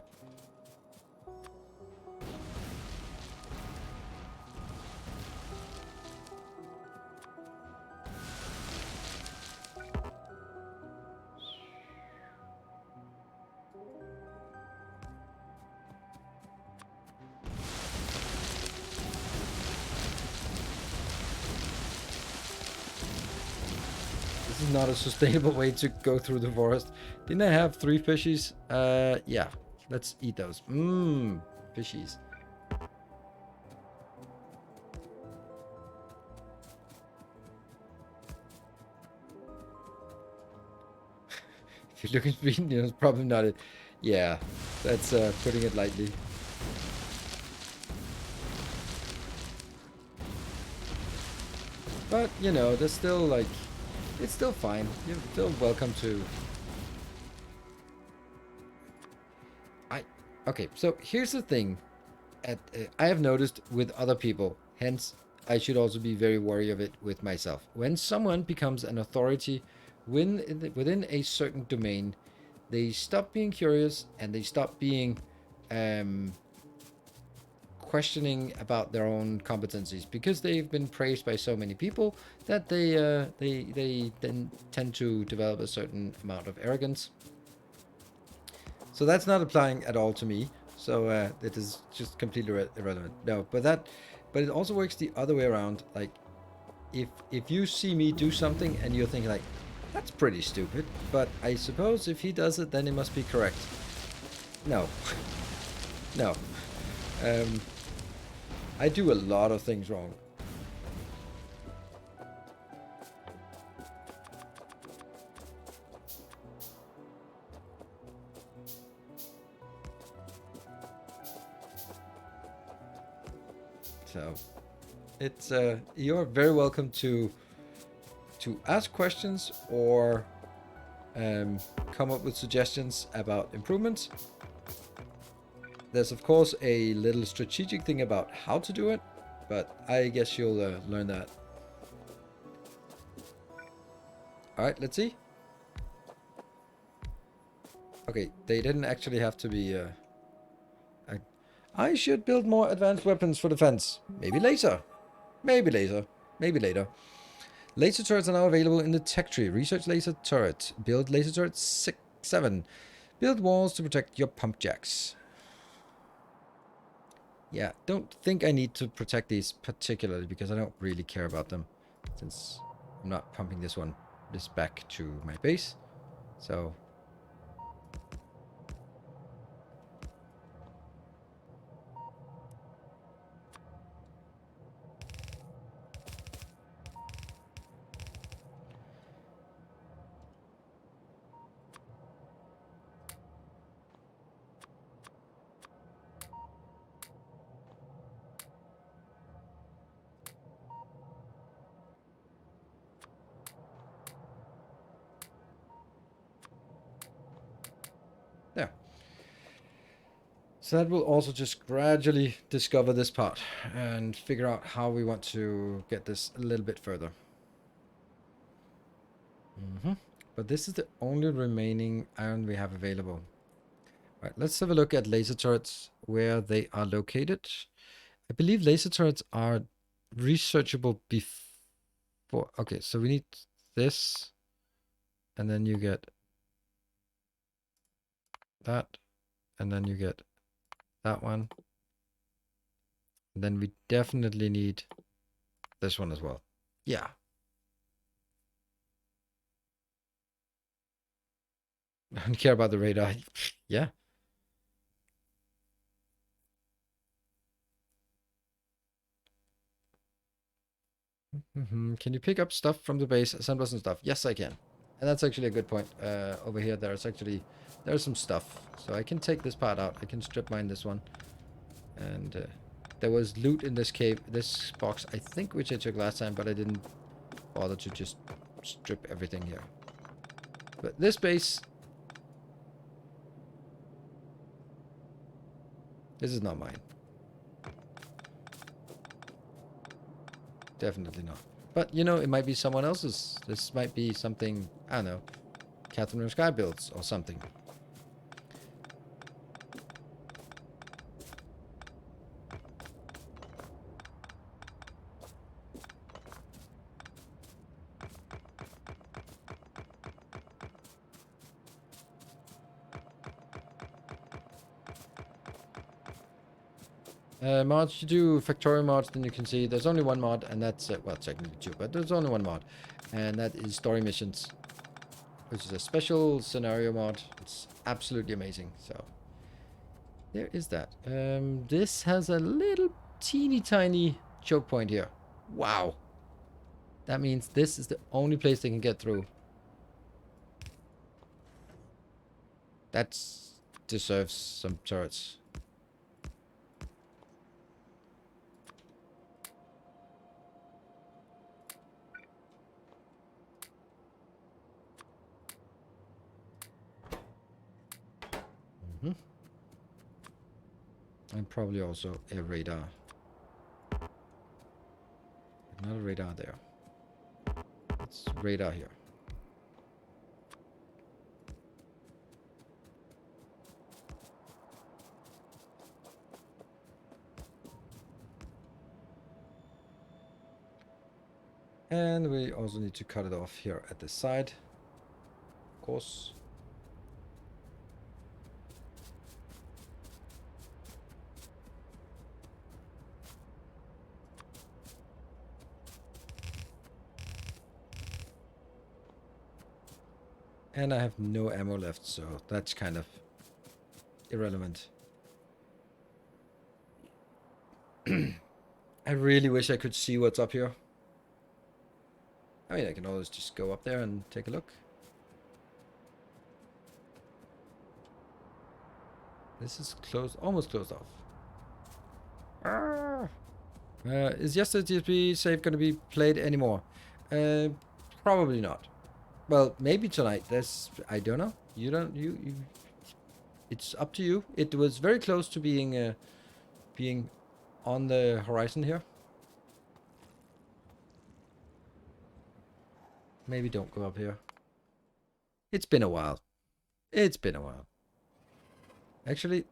This is not a sustainable way to go through the forest. Didn't I have 3 fishies? Yeah. Let's eat those. Fishies. If you look at me, you know, it's probably not it. Yeah, that's putting it lightly. But, you know, there's still, like, it's still fine. You're still welcome to... Okay, so here's the thing. I have noticed with other people, hence I should also be very wary of it with myself. When someone becomes an authority within a certain domain, they stop being curious and they stop being questioning about their own competencies because they've been praised by so many people that they then tend to develop a certain amount of arrogance. So that's not applying at all to me. So it is just completely irrelevant. No, but it also works the other way around. Like, if you see me do something and you're thinking like, that's pretty stupid, but I suppose if he does it, then it must be correct. No, no. I do a lot of things wrong. So it's you're very welcome to ask questions or come up with suggestions about improvements. There's of course a little strategic thing about how to do it, but I guess you'll learn that. All right, let's see. Okay, they didn't actually have to be I should build more advanced weapons for defense. Maybe later. Maybe later. Maybe later. Laser turrets are now available in the tech tree. Research laser turret. Build laser turret 7. Build walls to protect your pump jacks. Yeah, don't think I need to protect these particularly because I don't really care about them. Since I'm not pumping this back to my base. So... there. So that will also just gradually discover this part and figure out how we want to get this a little bit further. But this is the only remaining iron we have available. All right, let's have a look at laser turrets, where they are located. I believe laser turrets are researchable before. Okay, so we need this, and then you get that, and then you get that one. And then we definitely need this one as well. Yeah. I don't care about the radar. Yeah. Can you pick up stuff from the base, assemblers and stuff? Yes, I can. And that's actually a good point. Over here, there's some stuff. So I can take this part out. I can strip mine this one. And there was loot in this cave, this box, I think, which I took last time, but I didn't bother to just strip everything here. But this base... This is not mine. Definitely not. But, you know, it might be someone else's. This might be something, I don't know, Catherine Sky builds or something. Mods, you do Factorio mods, then you can see there's only one mod, and that's, well, technically two, but there's only one mod, and that is Story Missions, which is a special scenario mod. It's absolutely amazing, so there is that. This has a little teeny tiny choke point here. Wow. That means this is the only place they can get through. That's deserves some turrets. And probably also a radar. Not a radar there. It's radar here. And we also need to cut it off here at the side. Of course. And I have no ammo left, so that's kind of irrelevant. I really wish I could see what's up here. I mean, I can always just go up there and take a look. This is closed, almost closed off. Is Yesterday's TSP save going to be played anymore? Probably not. Well, maybe tonight. That's, I don't know. You don't, you it's up to you. It was very close to being on the horizon here. Maybe don't go up here. It's been a while. It's been a while. Actually,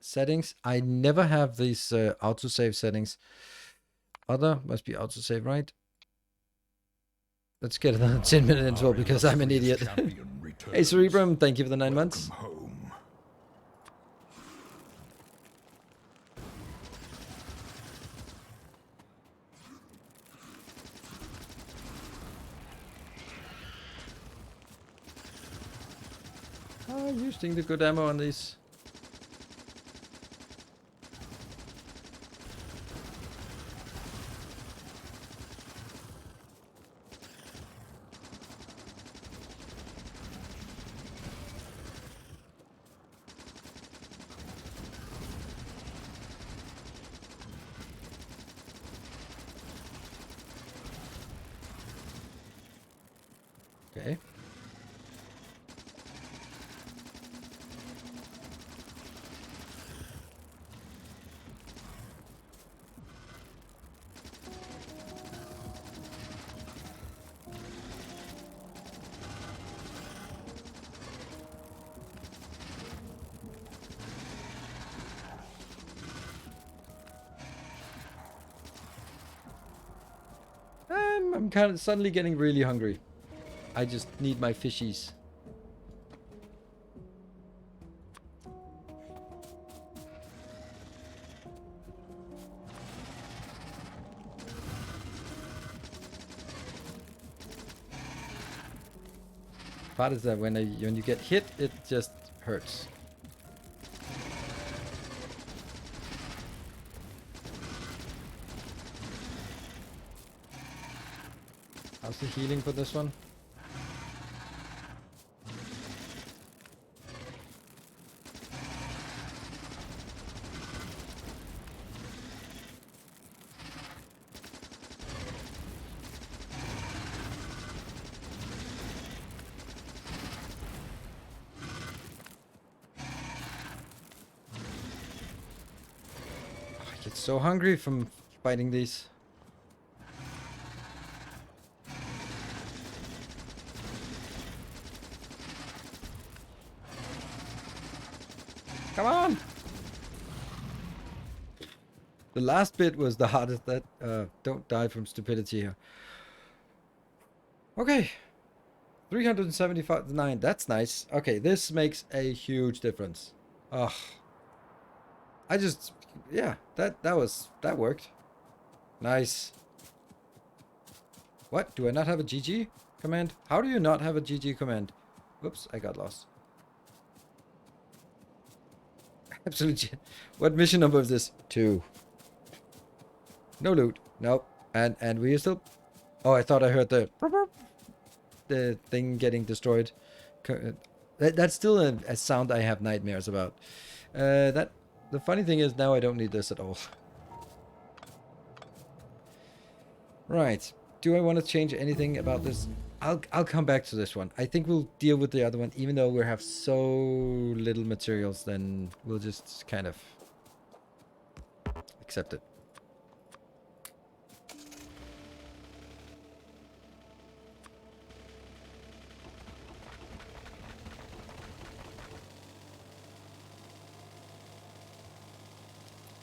settings. I never have these autosave settings. Other must be autosave, right? Let's get another 10-minute interval because I'm an idiot. Hey, Cerebrum, thank you for the 9 months. Home. Oh, using the good ammo on these. Okay. I'm kind of suddenly getting really hungry. I just need my fishies. Part is that when you get hit, it just hurts. How's the healing for this one? I get so hungry from fighting these. Come on! The last bit was the hardest. That don't die from stupidity here. Okay. 379. That's nice. Okay, this makes a huge difference. Ugh. I just, yeah, that worked. Nice. What? Do I not have a GG command? How do you not have a GG command? Whoops, I got lost. Absolutely. What mission number is this? 2. No loot. Nope. And we are still. Oh, I thought I heard the thing getting destroyed. That's still a sound I have nightmares about. The funny thing is now I don't need this at all. Right. Do I want to change anything about this? I'll come back to this one. I think we'll deal with the other one, even though we have so little materials. Then we'll just kind of accept it.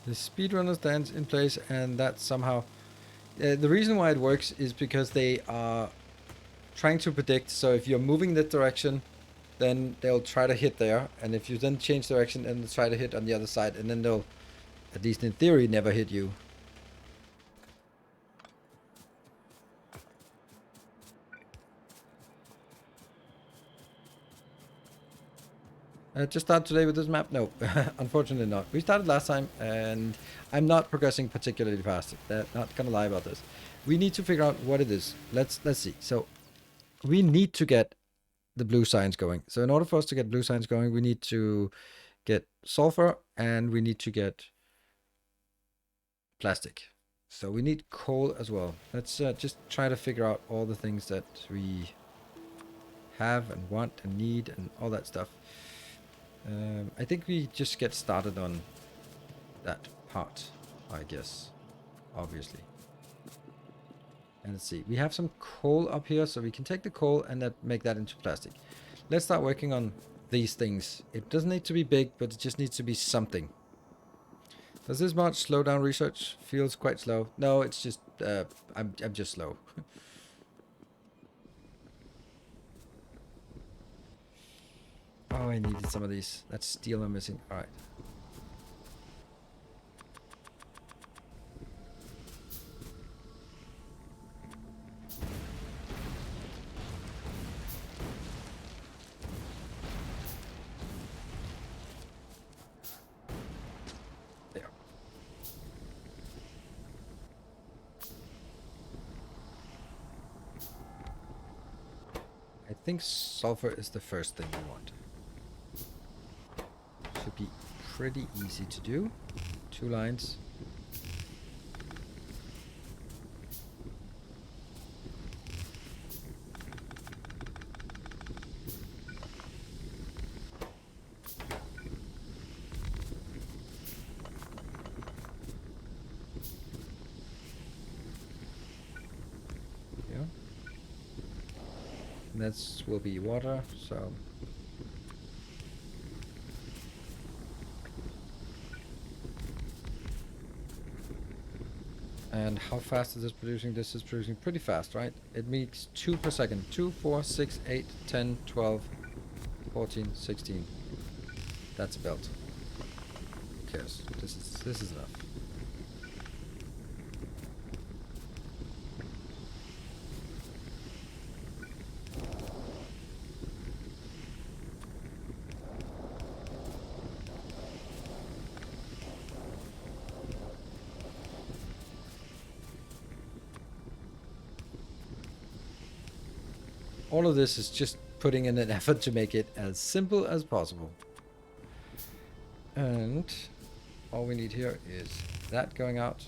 The speedrunner stands in place, and that somehow... the reason why it works is because they are trying to predict. So if you're moving that direction, then they'll try to hit there. And if you then change direction, and they'll try to hit on the other side. And then they'll, at least in theory, never hit you. Just start today with this map? No, unfortunately not. We started last time, and I'm not progressing particularly fast. Not gonna lie about this. We need to figure out what it is. Let's see. So we need to get the blue signs going. So in order for us to get blue signs going, we need to get sulfur, and we need to get plastic. So we need coal as well. Let's just try to figure out all the things that we have and want and need and all that stuff. I think we just get started on that part, I guess, obviously. And let's see, we have some coal up here, so we can take the coal and make that into plastic. Let's start working on these things. It doesn't need to be big, but it just needs to be something. Does this much slow down research? Feels quite slow. No, it's just, I'm just slow. Oh, I needed some of these. That's steel I'm missing. All right. There. I think sulfur is the first thing we want. Should be pretty easy to do. 2 lines. Yeah. And that will be water, so... And how fast is this producing? This is producing pretty fast, right? It makes 2 per second. 2, 4, 6, 8, 10, 12, 14, 16. That's a belt. Who cares? This is enough. All of this is just putting in an effort to make it as simple as possible. And all we need here is that going out.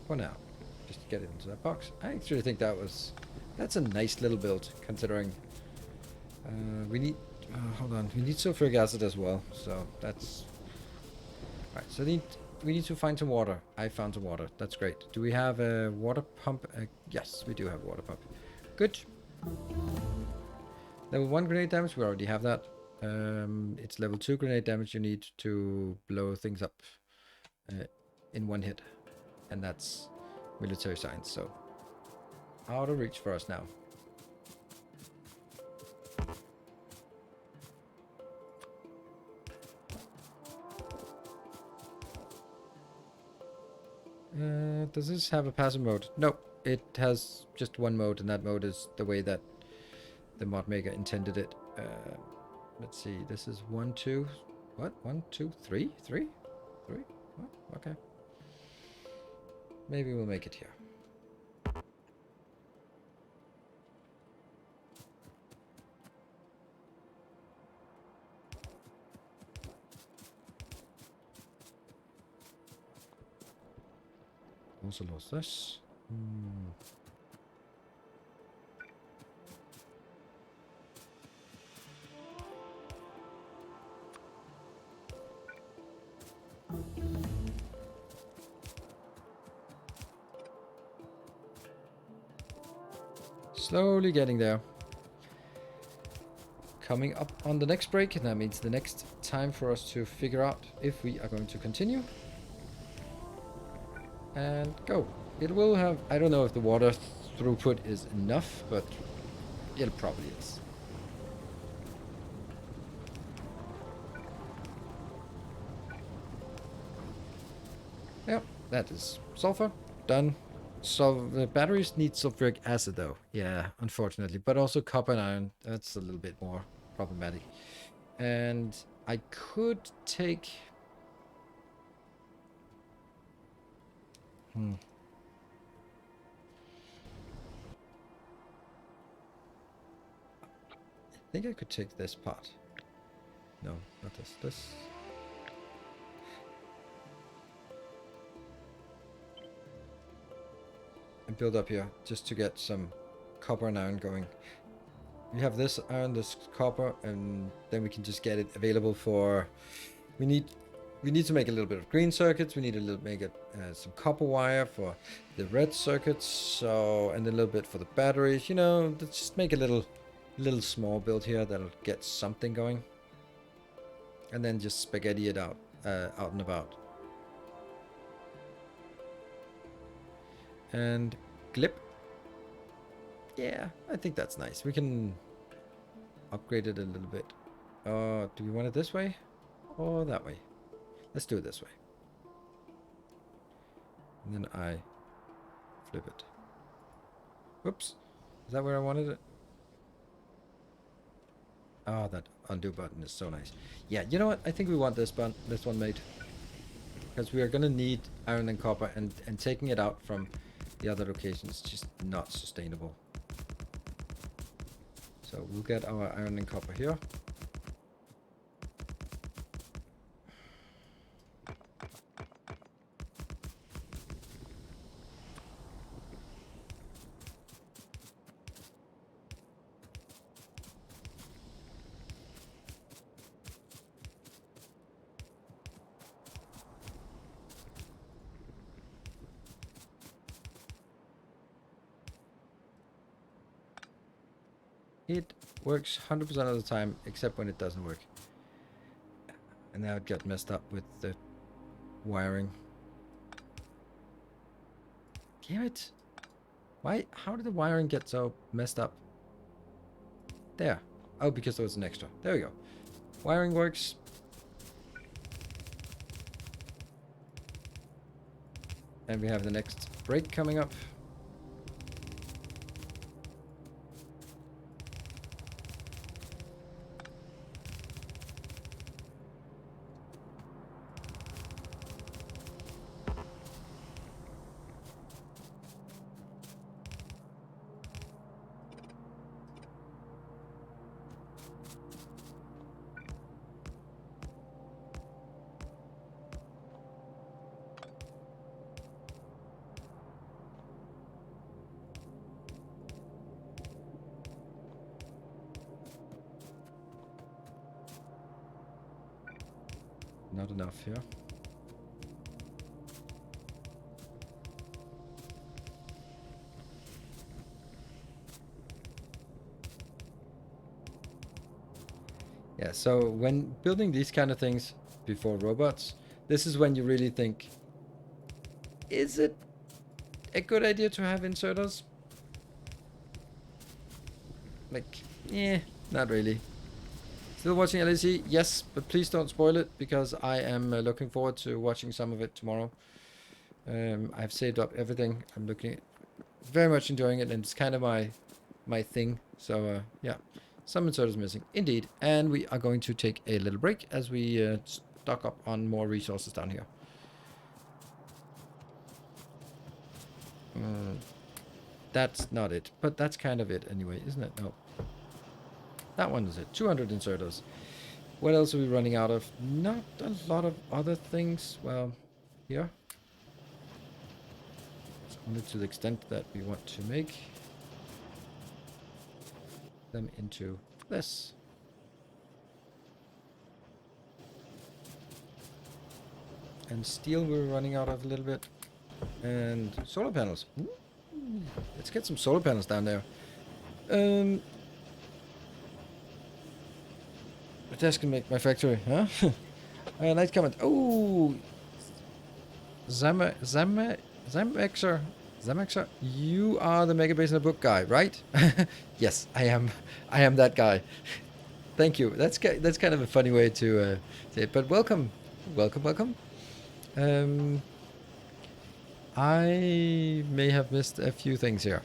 For now, just to get it into that box. I actually think that's a nice little build, considering we need, hold on, we need sulfuric acid as well, so that's, right, so we need to find some water. I found some water, that's great. Do we have a water pump? Yes, we do have a water pump. Good. Level 1 grenade damage, we already have that. It's level 2 grenade damage you need to blow things up in one hit. And that's military science, so out of reach for us now. Does this have a passive mode? Nope. It has just one mode, and that mode is the way that the mod maker intended it. Let's see. This is 1, 2. What? 1, 2, 3? 3? 3? What? Okay. Maybe we'll make it here. Also lost this. Slowly getting there. Coming up on the next break, and that means the next time for us to figure out if we are going to continue. And go. It will have, I don't know if the water throughput is enough, but it probably is. Yep, that is sulfur. Done. So the batteries need sulfuric acid though. Yeah, unfortunately. But also copper and iron. That's a little bit more problematic. And I could take... I think I could take this part. No, not this. This. And build up here just to get some copper and iron going. We have this iron, this copper, and then we can just get it available for... We need to make a little bit of green circuits. We need to make some copper wire for the red circuits. So, and a little bit for the batteries. You know, let's just make a little small build here that'll get something going. And then just spaghetti it out and about. And clip. Yeah, I think that's nice. We can upgrade it a little bit. Do we want it this way or that way? Let's do it this way. And then I flip it. Whoops. Is that where I wanted it? Oh, that undo button is so nice. Yeah, you know what? I think we want this one made. Because we are going to need iron and copper, and taking it out from the other locations is just not sustainable. So we'll get our iron and copper here. It works 100% of the time, except when it doesn't work. And now it got messed up with the wiring. Damn it! Why? How did the wiring get so messed up? There. Oh, because there was an extra. There we go. Wiring works. And we have the next break coming up. Not enough here. Yeah, so when building these kind of things before robots, this is when you really think, is it a good idea to have inserters? Like, yeah, not really. Still watching LAC? Yes, but please don't spoil it, because I am looking forward to watching some of it tomorrow. I've saved up everything. I'm looking, very much enjoying it, and it's kind of my thing. So yeah, some inserters missing indeed, and we are going to take a little break as we stock up on more resources down here. That's not it, but that's kind of it anyway, isn't it? No, that one is it. 200 inserters. What else are we running out of? Not a lot of other things. Well, here. It's only to the extent that we want to make them into this. And steel we're running out of a little bit. And solar panels. Ooh, let's get some solar panels down there. That's gonna make my factory, huh? Nice comment. Oh, Zamexer, you are the Mega Base in the Book guy, right? Yes, I am. I am that guy. Thank you. That's kind of a funny way to say it. But welcome, welcome. I may have missed a few things here.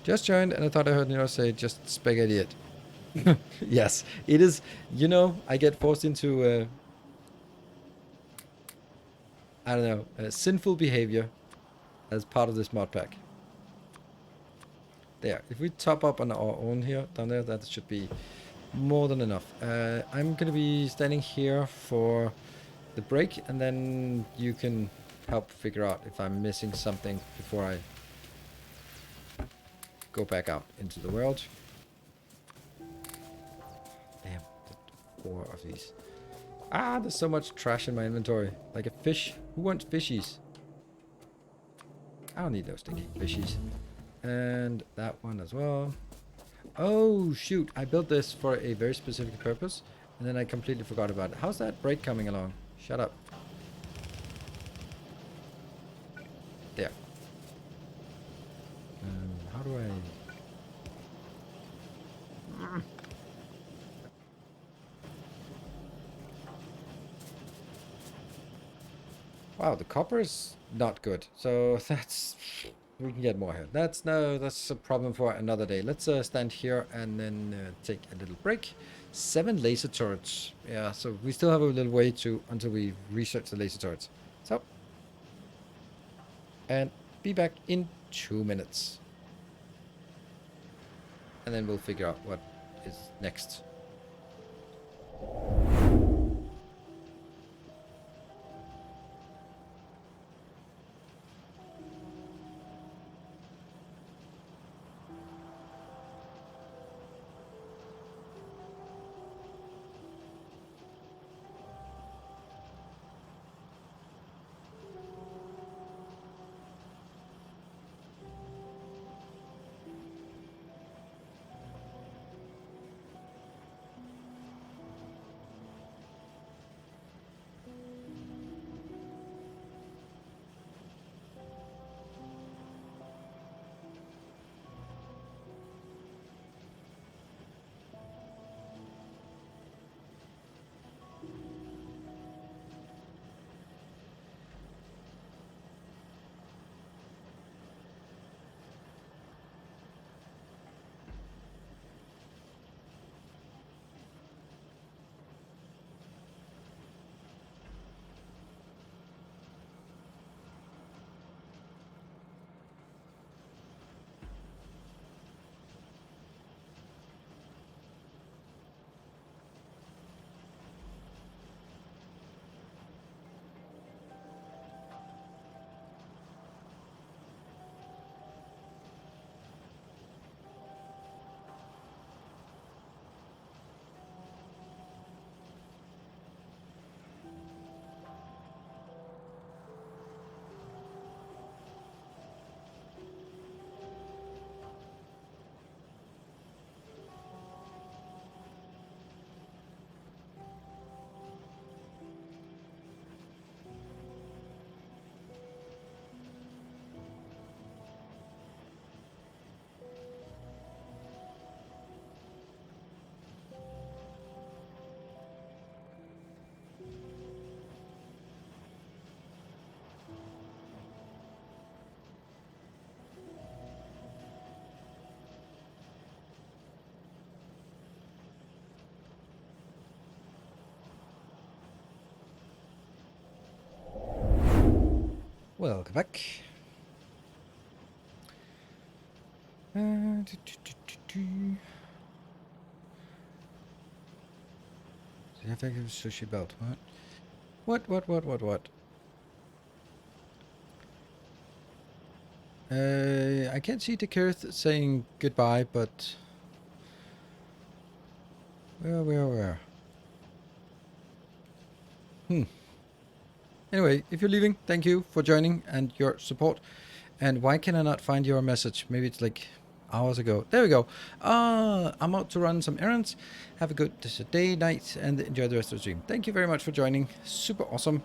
Just joined, and I thought I heard Nero say just spaghetti it. Yes, it is. You know, I get forced into I don't know, sinful behavior as part of this mod pack. There, if we top up on our own here, down there, that should be more than enough. I'm gonna be standing here for the break, and then you can help figure out if I'm missing something before I go back out into the world. Damn, 4 of these. Ah, there's so much trash in my inventory. Like a fish. Who wants fishies? I don't need those stinking fishies. And that one as well. Oh, shoot. I built this for a very specific purpose, and then I completely forgot about it. How's that break coming along? Shut up. There. How do I... Wow, the copper is not good. So that's... We can get more here. That's a problem for another day. Let's stand here and then take a little break. 7 laser turrets. Yeah, so we still have a little way to until we research the laser turrets. So, and be back in 2 minutes. And then we'll figure out what is next. Welcome back. Do, do, do, do, do. I have a sushi belt. What? I can't see the Kirth saying goodbye, but where? Anyway, if you're leaving, thank you for joining and your support. And why can I not find your message? Maybe it's like hours ago. There we go. I'm out to run some errands. Have a good day, night, and enjoy the rest of the stream. Thank you very much for joining. Super awesome.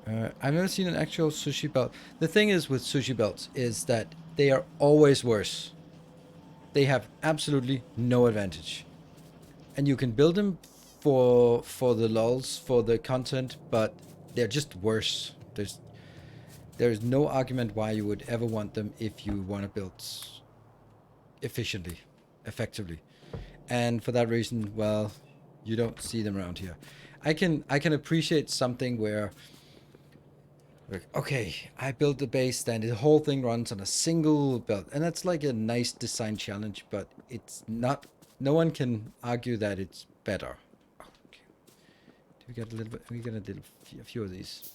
I've never seen an actual sushi belt. The thing is with sushi belts is that they are always worse. They have absolutely no advantage. And you can build them for the lulz, for the content, but they're just worse. There's no argument why you would ever want them if you want to build efficiently, effectively. And for that reason, well, you don't see them around here. I can appreciate something where, like, okay, I built the base, then the whole thing runs on a single belt, and that's like a nice design challenge, but it's not. No one can argue that it's better. Okay. Do we get a little bit? We get a few of these.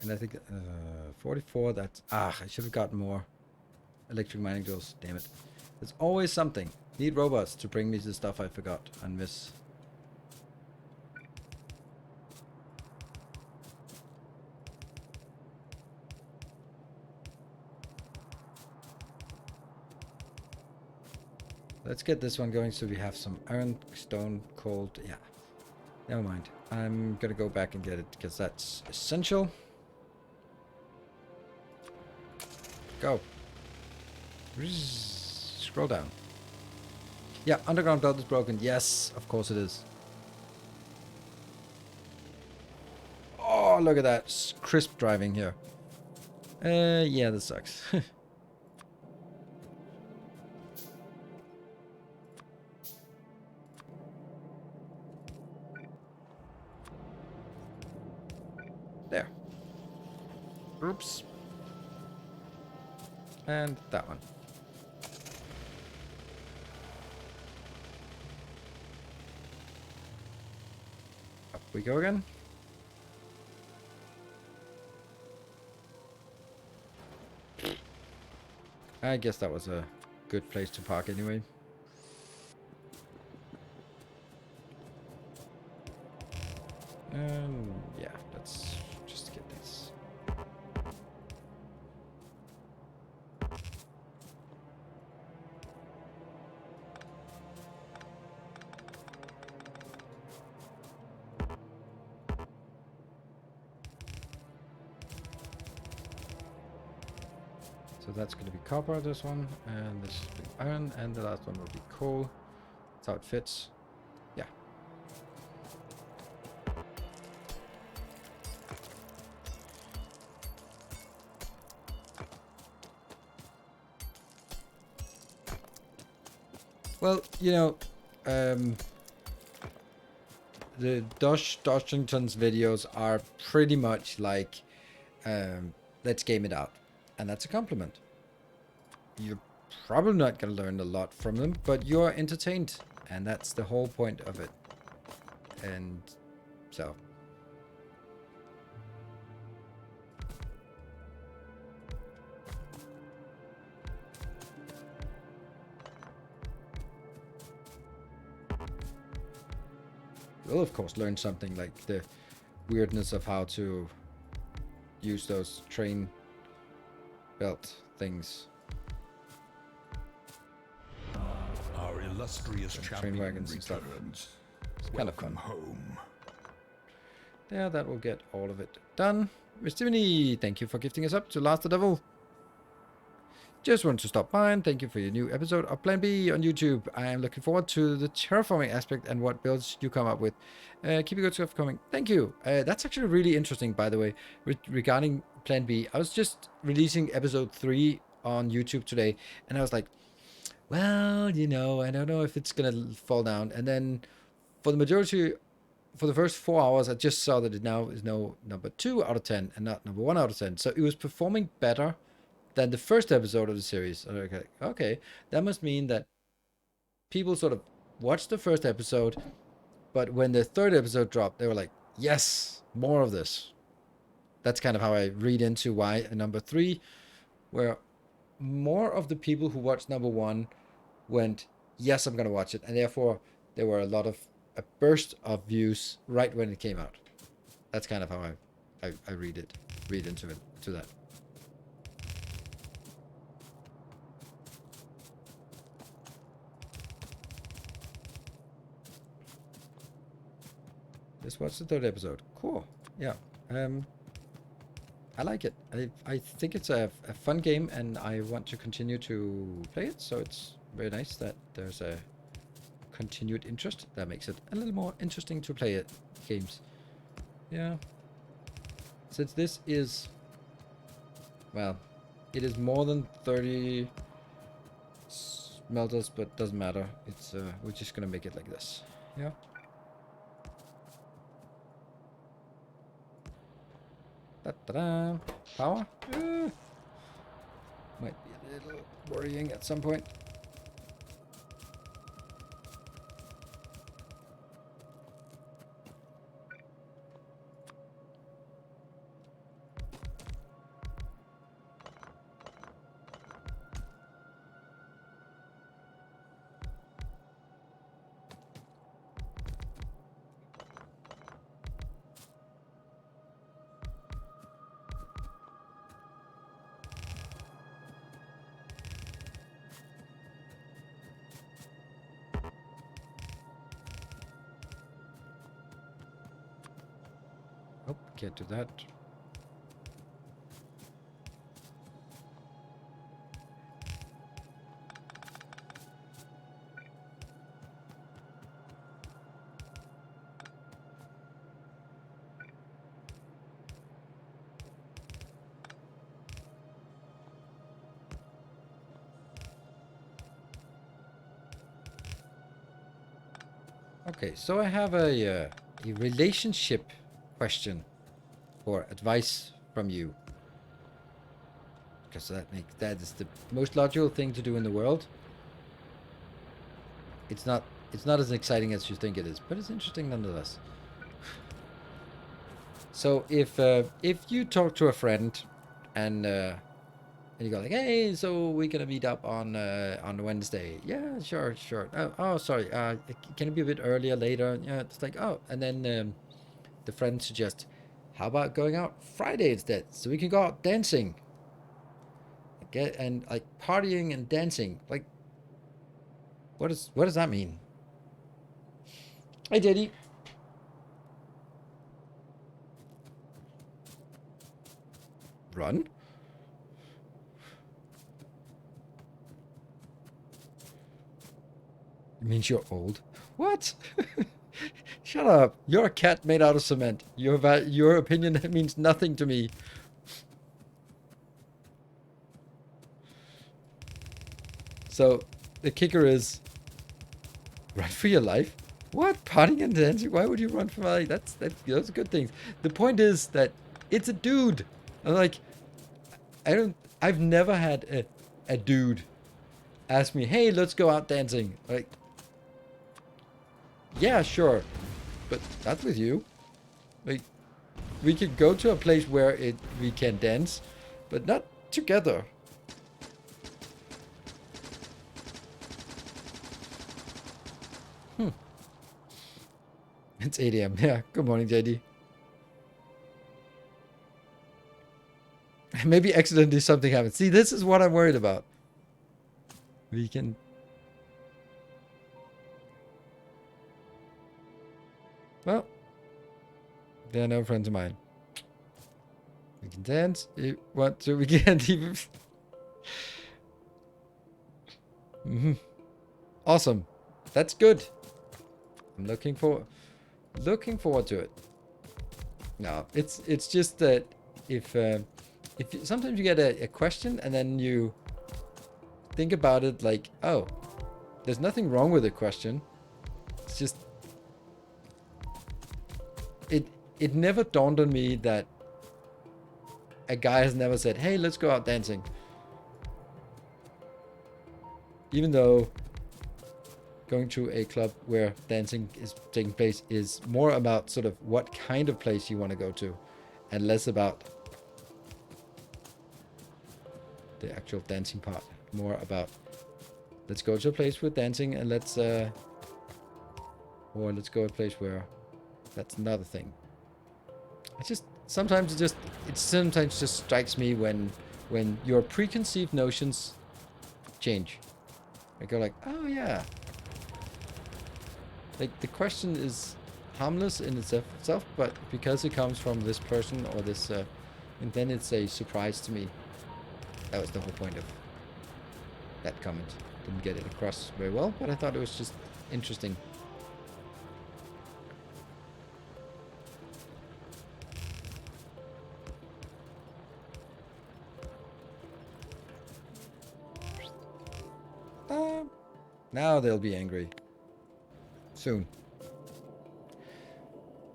And I think 44. That's I should have gotten more electric mining tools. Damn it! There's always something. Need robots to bring me the stuff I forgot and miss. Let's get this one going so we have some iron, stone, coal. Yeah. Never mind. I'm gonna go back and get it because that's essential. Go. Scroll down. Yeah, underground belt is broken. Yes, of course it is. Oh, look at that. Crisp driving here. Yeah, this sucks. There. Oops. And that one. Up we go again. I guess that was a good place to park anyway. Yeah, let's just get this. So that's going to be copper, this one, and this will be iron, and the last one will be coal. That's how it fits. Yeah. Well, you know, the Dodgington's videos are pretty much like, let's game it out. And that's a compliment. You're probably not going to learn a lot from them, but you're entertained. And that's the whole point of it. And so. You'll of course learn something like the weirdness of how to use those train belt things. Our illustrious champion wagons and stuff. returns. It's kind of fun. Home. Yeah, that will get all of it done. Mr. Vinny, thank you for gifting us up to Last the Devil. Just wanted to stop by and thank you for your new episode of Plan B on YouTube. I am looking forward to the terraforming aspect and what builds you come up with. Keep your good stuff coming. Thank you. That's actually really interesting, by the way, regarding Plan B. I was just releasing episode 3 on YouTube today, and I was like, well, you know, I don't know if it's gonna fall down. And then for the majority, for the first 4 hours, I just saw that it now is no number 2 out of 10 and not number 1 out of 10. So it was performing better than the first episode of the series. Okay, that must mean that people sort of watched the first episode, but when the third episode dropped, they were like, yes, more of this. That's kind of how I read into why number 3, where more of the people who watched number 1 went, yes, I'm going to watch it. And therefore, there were a burst of views right when it came out. That's kind of how I read into it, to that. Just watch the third episode. Cool. Yeah. I like it. I think it's a fun game, and I want to continue to play it. So it's very nice that there's a continued interest. That makes it a little more interesting to play it games. Yeah. Since this is, well, it is more than 30 smelters, but doesn't matter. It's we're just gonna make it like this. Yeah. Da-da-da. Power? Might be a little worrying at some point. Oh, can't do that. Okay, so I have a relationship question for advice from you, because that is the most logical thing to do in the world. It's not as exciting as you think it is, but it's interesting nonetheless. So if you talk to a friend and you go like, hey, so we're gonna meet up on Wednesday. Yeah, sure. Oh, sorry. Can it be a bit earlier, later? Yeah, it's like, oh, and then the friend suggests, how about going out Friday instead, so we can go out dancing. And like partying and dancing. Like, what does that mean? Hey, Daddy. Run? It means you're old. What? Shut up. You're a cat made out of cement. Your opinion means nothing to me. So the kicker is, run for your life? What? Partying and dancing? Why would you run for my life? Those are good things. The point is that it's a dude. I'm like, I've never had a dude ask me, hey, let's go out dancing. Like, yeah, sure, but not with you. Like, we could go to a place where we can dance, but not together. It's 8 a.m. Yeah, good morning, JD. Maybe accidentally something happened. See, this is what I'm worried about. We can... Well, they're no friends of mine. We can dance. You want to? We can't even... Awesome. That's good. I'm looking forward to it. No, it's just that if sometimes you get a question and then you think about it like, oh, there's nothing wrong with the question. It's just it never dawned on me that a guy has never said, hey, let's go out dancing. Even though going to a club where dancing is taking place is more about sort of what kind of place you want to go to and less about the actual dancing part. More about, let's go to a place with dancing and let's go to a place where that's another thing. It just sometimes just strikes me when your preconceived notions change. I go like, oh yeah. Like the question is harmless in itself, but because it comes from this person or this, and then it's a surprise to me. That was the whole point of that comment. Didn't get it across very well, but I thought it was just interesting. Now they'll be angry. Soon.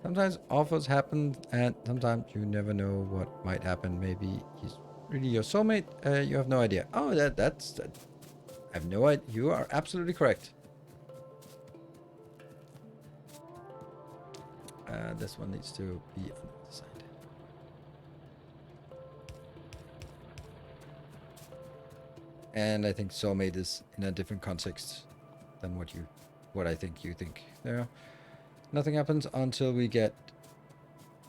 Sometimes offers happen, and sometimes you never know what might happen. Maybe he's really your soulmate. You have no idea. Oh, that's. I have no idea. You are absolutely correct. This one needs to be on the other side. And I think soulmate is in a different context than what I think you think. There, nothing happens until we get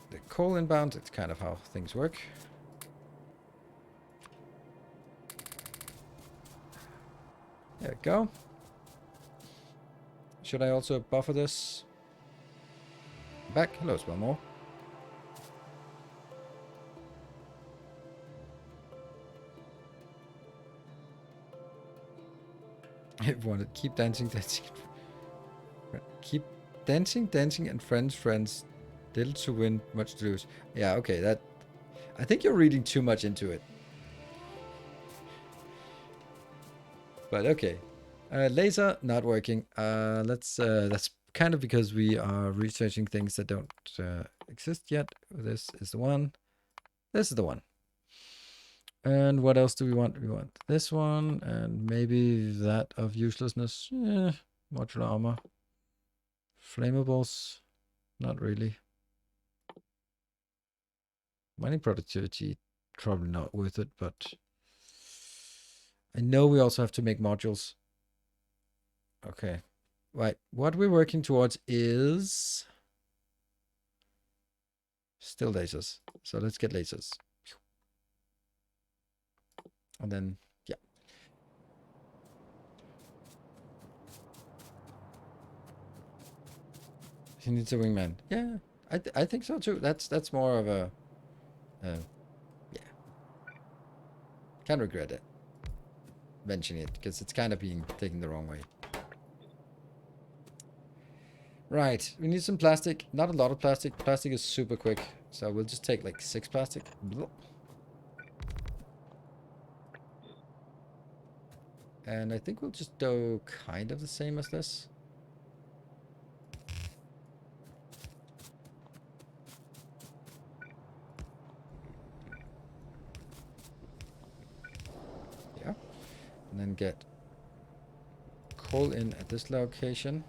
the coal inbound. It's kind of how things work. There we go. Should I also buffer this? Back. Hello, Spellmore. I wanted keep dancing. Keep dancing, and friends. Little to win, much to lose. Yeah, okay, that... I think you're reading too much into it. But okay. Laser, not working. That's kind of because we are researching things that don't exist yet. This is the one. This is the one. And what else do we want? We want this one, and maybe that of uselessness. Modular armor. Flamables. Not really. Mining productivity, probably not worth it, but I know we also have to make modules. Okay. Right. What we're working towards is still lasers. So let's get lasers. And then, yeah. He needs a wingman. Yeah, I think so too. That's more of a, yeah. Can't regret it. Mentioning it because it's kind of being taken the wrong way. Right, we need some plastic. Not a lot of plastic. Plastic is super quick, so we'll just take like 6 plastic. And I think we'll just do kind of the same as this. Yeah. And then get coal in at this location.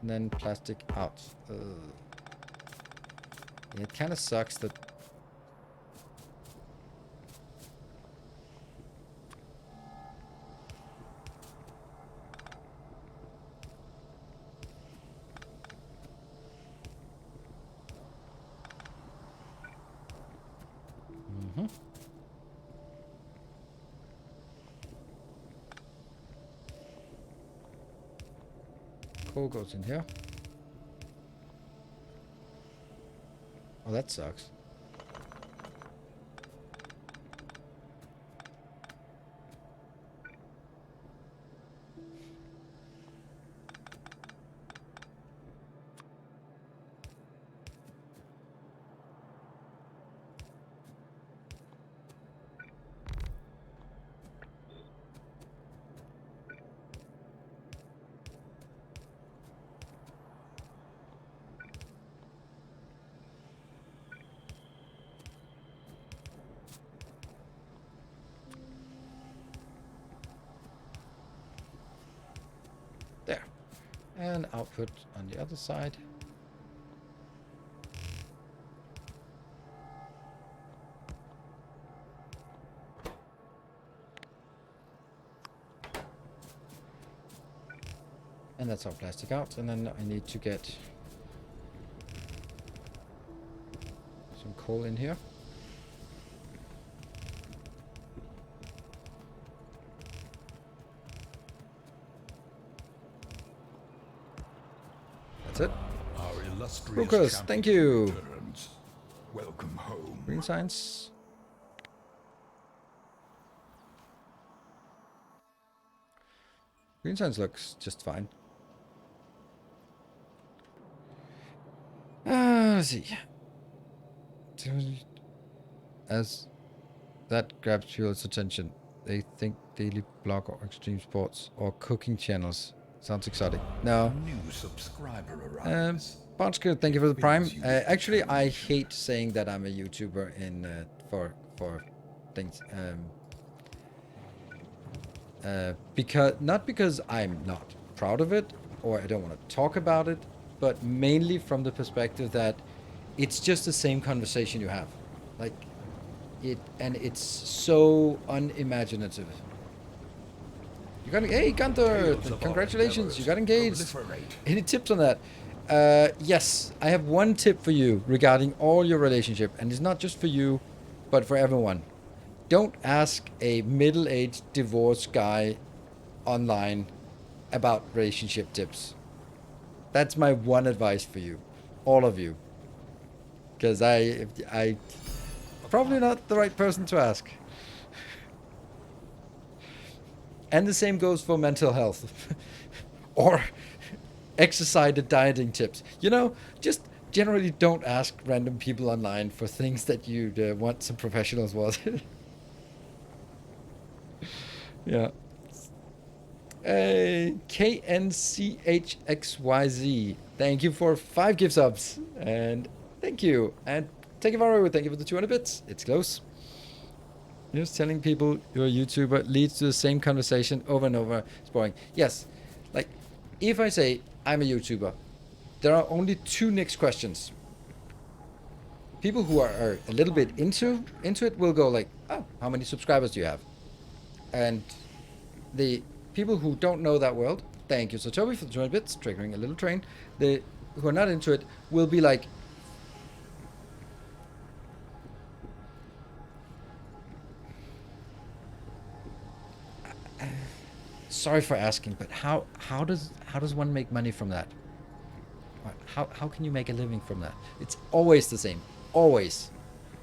And then plastic out. Yeah, it kind of sucks that... Coal goes in here. Oh, that sucks. And output on the other side. And that's our plastic out. And then I need to get some coal in here. That's it. Our illustrious Lucas, champion thank you. returns. Welcome home. Green science. Green science looks just fine. Let's see. As that grabs viewers' attention, they think daily blog or extreme sports or cooking channels. Sounds exotic. No. New subscriber arrives. Bonska, thank you for the prime. Actually, I hate saying that I'm a YouTuber in for things. Not because I'm not proud of it or I don't want to talk about it, but mainly from the perspective that it's just the same conversation you have, like it, and it's so unimaginative. You got, hey Gunther, congratulations, you got engaged. Any tips on that? Yes, I have one tip for you regarding all your relationship, and it's not just for you, but for everyone. Don't ask a middle-aged divorced guy online about relationship tips. That's my one advice for you, all of you, because I probably not the right person to ask. And the same goes for mental health or exercise and dieting tips. You know, just generally don't ask random people online for things that you want some professionals with. Yeah. KNCHXYZ. Thank you for 5 gift subs. And thank you. And Tekivaru, thank you for the 200 bits. It's close. Just telling people you're a YouTuber leads to the same conversation over and over. It's boring. Yes. Like, if I say I'm a YouTuber, there are only 2 next questions. People who are a little bit into it will go like, oh, how many subscribers do you have? And the people who don't know that world, thank you, Satobi, for the 200 bits, triggering a little train. The who are not into it will be like, sorry for asking, but how does one make money from that? How can you make a living from that? It's always the same. Always.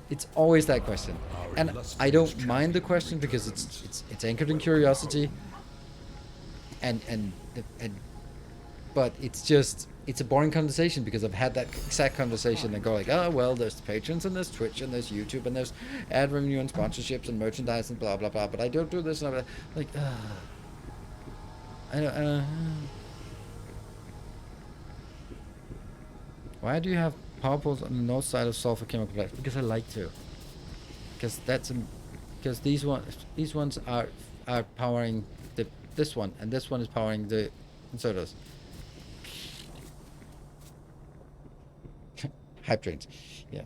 It's always that question. And I don't mind the question because it's anchored in curiosity. But it's a boring conversation because I've had that exact conversation and go like, oh well, there's patrons and there's Twitch and there's YouTube and there's ad revenue and sponsorships and merchandise and blah blah blah. But I don't do this and blah, blah. Like, I don't. Why do you have power poles on the north side of sulfur chemical plants? Because I like to. Because because these ones are powering this one, and this one is powering the inserters. Hype trains, yeah.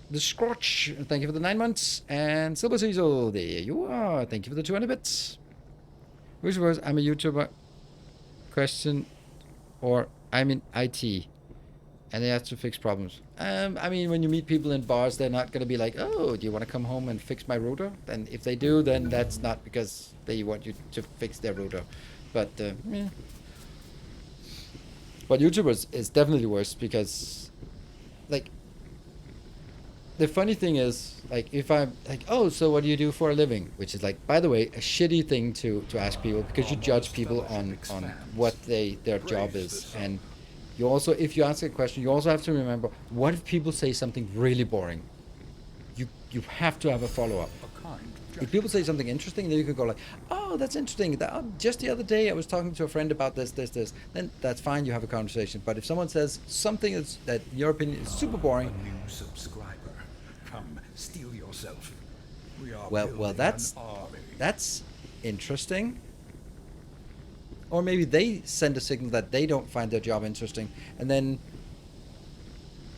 The Scotch, thank you for the 9 months, and Silver Cecil, there you are. Thank you for the 200 bits. Which was I'm a YouTuber? Question. Or I'm in IT, and they have to fix problems. I mean, when you meet people in bars, they're not going to be like, oh, do you want to come home and fix my router? And if they do, then that's not because they want you to fix their router. But, yeah. But YouTubers is definitely worse because, like, the funny thing is, like, if I'm like, oh, so what do you do for a living? Which is, like, by the way, a shitty thing to ask people because you judge people on what their job is. And you also, if you ask a question, you also have to remember, what if people say something really boring? You have to have a follow-up. If people say something interesting, then you could go like, oh, that's interesting. Just the other day I was talking to a friend about this. Then that's fine, you have a conversation. But if someone says something that in your opinion is super boring, A new subscriber. Come, steal yourself. We are well, building that's an army. that's interesting. or maybe they send a signal that they don't find their job interesting, and then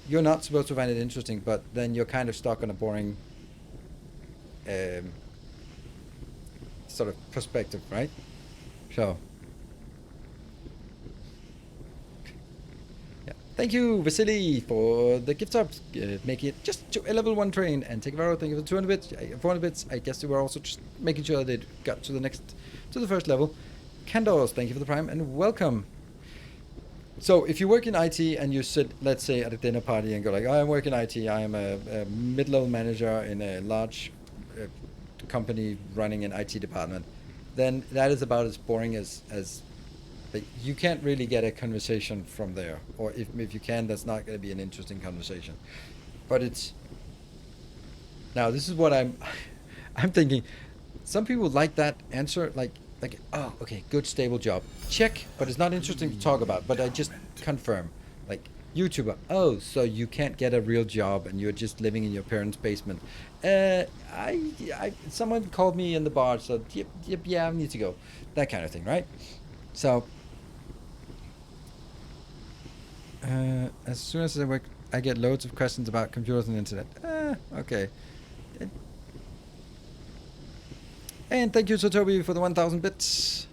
you're not supposed to find it interesting, but then you're kind of stuck on a boring sort of perspective, right? So, yeah. Thank you, Vasily, for the gift subs. Make it just to a level 1 train, and take Varo, thank you for 200 bits, 400 bits. I guess they were also just making sure they got to the first level. Candos, thank you for the prime, and welcome. So if you work in IT and you sit, let's say, at a dinner party and go like, I work in IT, I am a mid-level manager in a large company running an IT department, then that is about as boring as like, you can't really get a conversation from there. Or if you can, that's not going to be an interesting conversation. But it's, now this is what I'm thinking. Some people like that answer, like, oh, okay, good, stable job. Check, but it's not interesting to talk about, but I just confirm. Like, YouTuber, oh, so you can't get a real job and you're just living in your parents' basement. Someone called me in the bar, so yep, yeah, I need to go. That kind of thing, right? So, as soon as I work, I get loads of questions about computers and internet. Okay. And thank you to Toby for the 1,000 bits.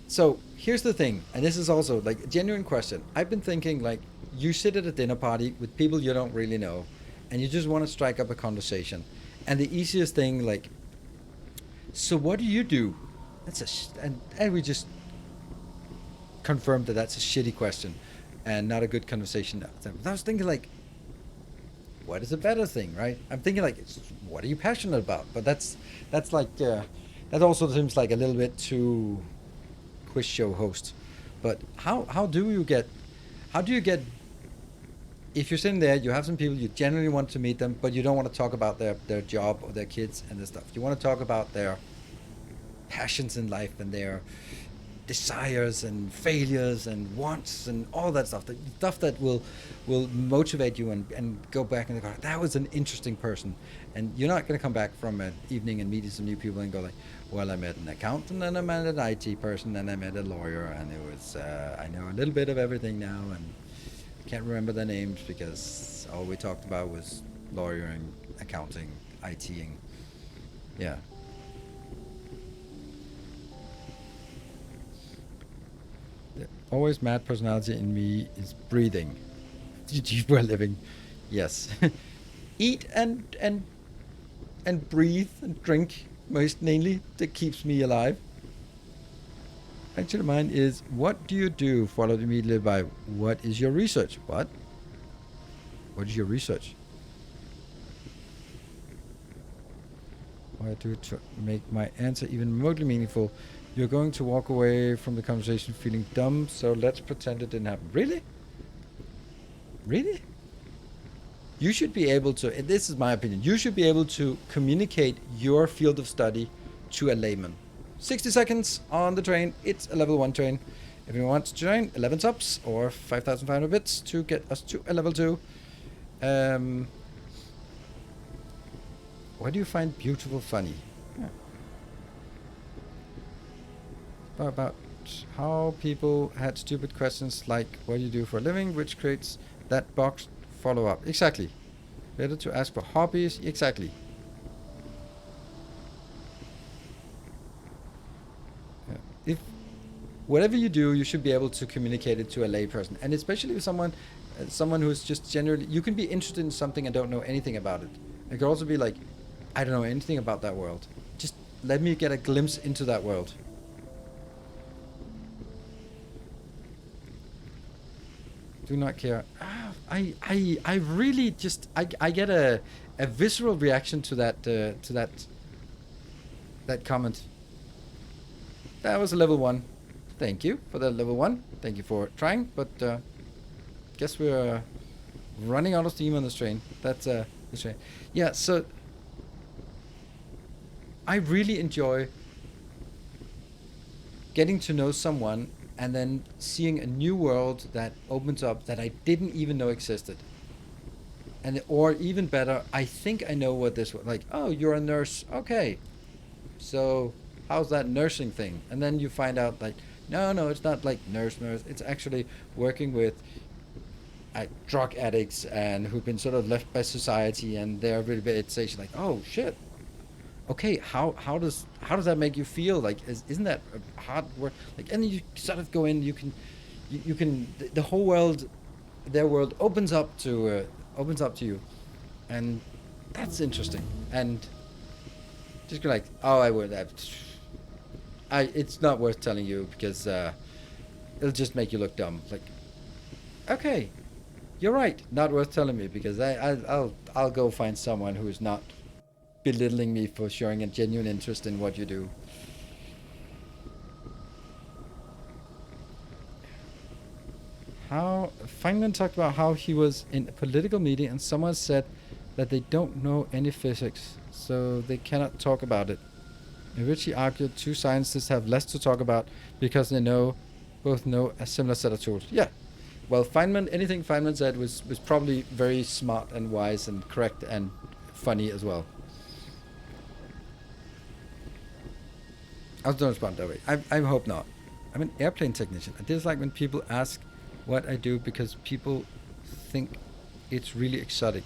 So here's the thing, and this is also like a genuine question. I've been thinking, like, you sit at a dinner party with people you don't really know, and you just want to strike up a conversation. And the easiest thing, like, so what do you do? And we just confirmed that that's a shitty question and not a good conversation. I was thinking, like, what is a better thing, right? I'm thinking, like, what are you passionate about? But that's like, that also seems like a little bit too quiz show host. But how do you get, if you're sitting there, you have some people, you generally want to meet them, but you don't want to talk about their job or their kids and their stuff. You want to talk about their passions in life and their desires and failures and wants and all that stuff, the stuff that will motivate you and go back and go, that was an interesting person. And you're not going to come back from an evening and meeting some new people and go like, well, I met an accountant and I met an IT person and I met a lawyer, and it was I know a little bit of everything now, and can't remember their names because all we talked about was lawyering, accounting, ITing. Yeah. The always mad personality in me is breathing. GG for a living. Yes. Eat and breathe and drink, most mainly, that keeps me alive. Actually, mine is, what do you do? Followed immediately by, what is your research? What? What is your research? What I do to make my answer even remotely meaningful. You're going to walk away from the conversation feeling dumb, so let's pretend it didn't happen. Really? Really? You should be able to, and this is my opinion, you should be able to communicate your field of study to a layman. 60 seconds on the train. It's a level 1 train. If anyone wants to join, 11 subs or 5,500 bits to get us to a level 2. Why do you find beautiful funny? Yeah. About how people had stupid questions like, what do you do for a living, which creates that box follow-up. Exactly. Better to ask for hobbies. Exactly. Yeah. If whatever you do, you should be able to communicate it to a layperson, and especially with someone who's just generally, you can be interested in something and don't know anything about it. It could also be like, I don't know anything about that world. Just let me get a glimpse into that world. Do not care. I really just, I get a visceral reaction to that comment. That was a level 1. Thank you for that level 1. Thank you for trying, but guess we're running out of steam on this train. That's this train. Yeah, so I really enjoy getting to know someone and then seeing a new world that opens up that I didn't even know existed. And or even better, I think I know what this was like. Oh, you're a nurse. Okay. so how's that nursing thing? And then you find out like, no, it's not like nurse. It's actually working with drug addicts and who've been sort of left by society, and they're rehabilitation. Like, oh shit. Okay, how does that make you feel? Like, isn't that hard work? Like, and then you sort of go in. You can the whole world, their world opens up to you, and that's interesting. And just go like, oh, I would have. It's not worth telling you because it'll just make you look dumb. Like, okay, you're right. Not worth telling me because I'll go find someone who's not belittling me for showing a genuine interest in what you do. How Feynman talked about how he was in a political meeting and someone said that they don't know any physics, so they cannot talk about it. In which he argued two scientists have less to talk about because they both know a similar set of tools. Yeah. Well, anything Feynman said was probably very smart and wise and correct and funny as well. I don't respond that way. I hope not. I'm an airplane technician. I dislike when people ask what I do because people think it's really exotic.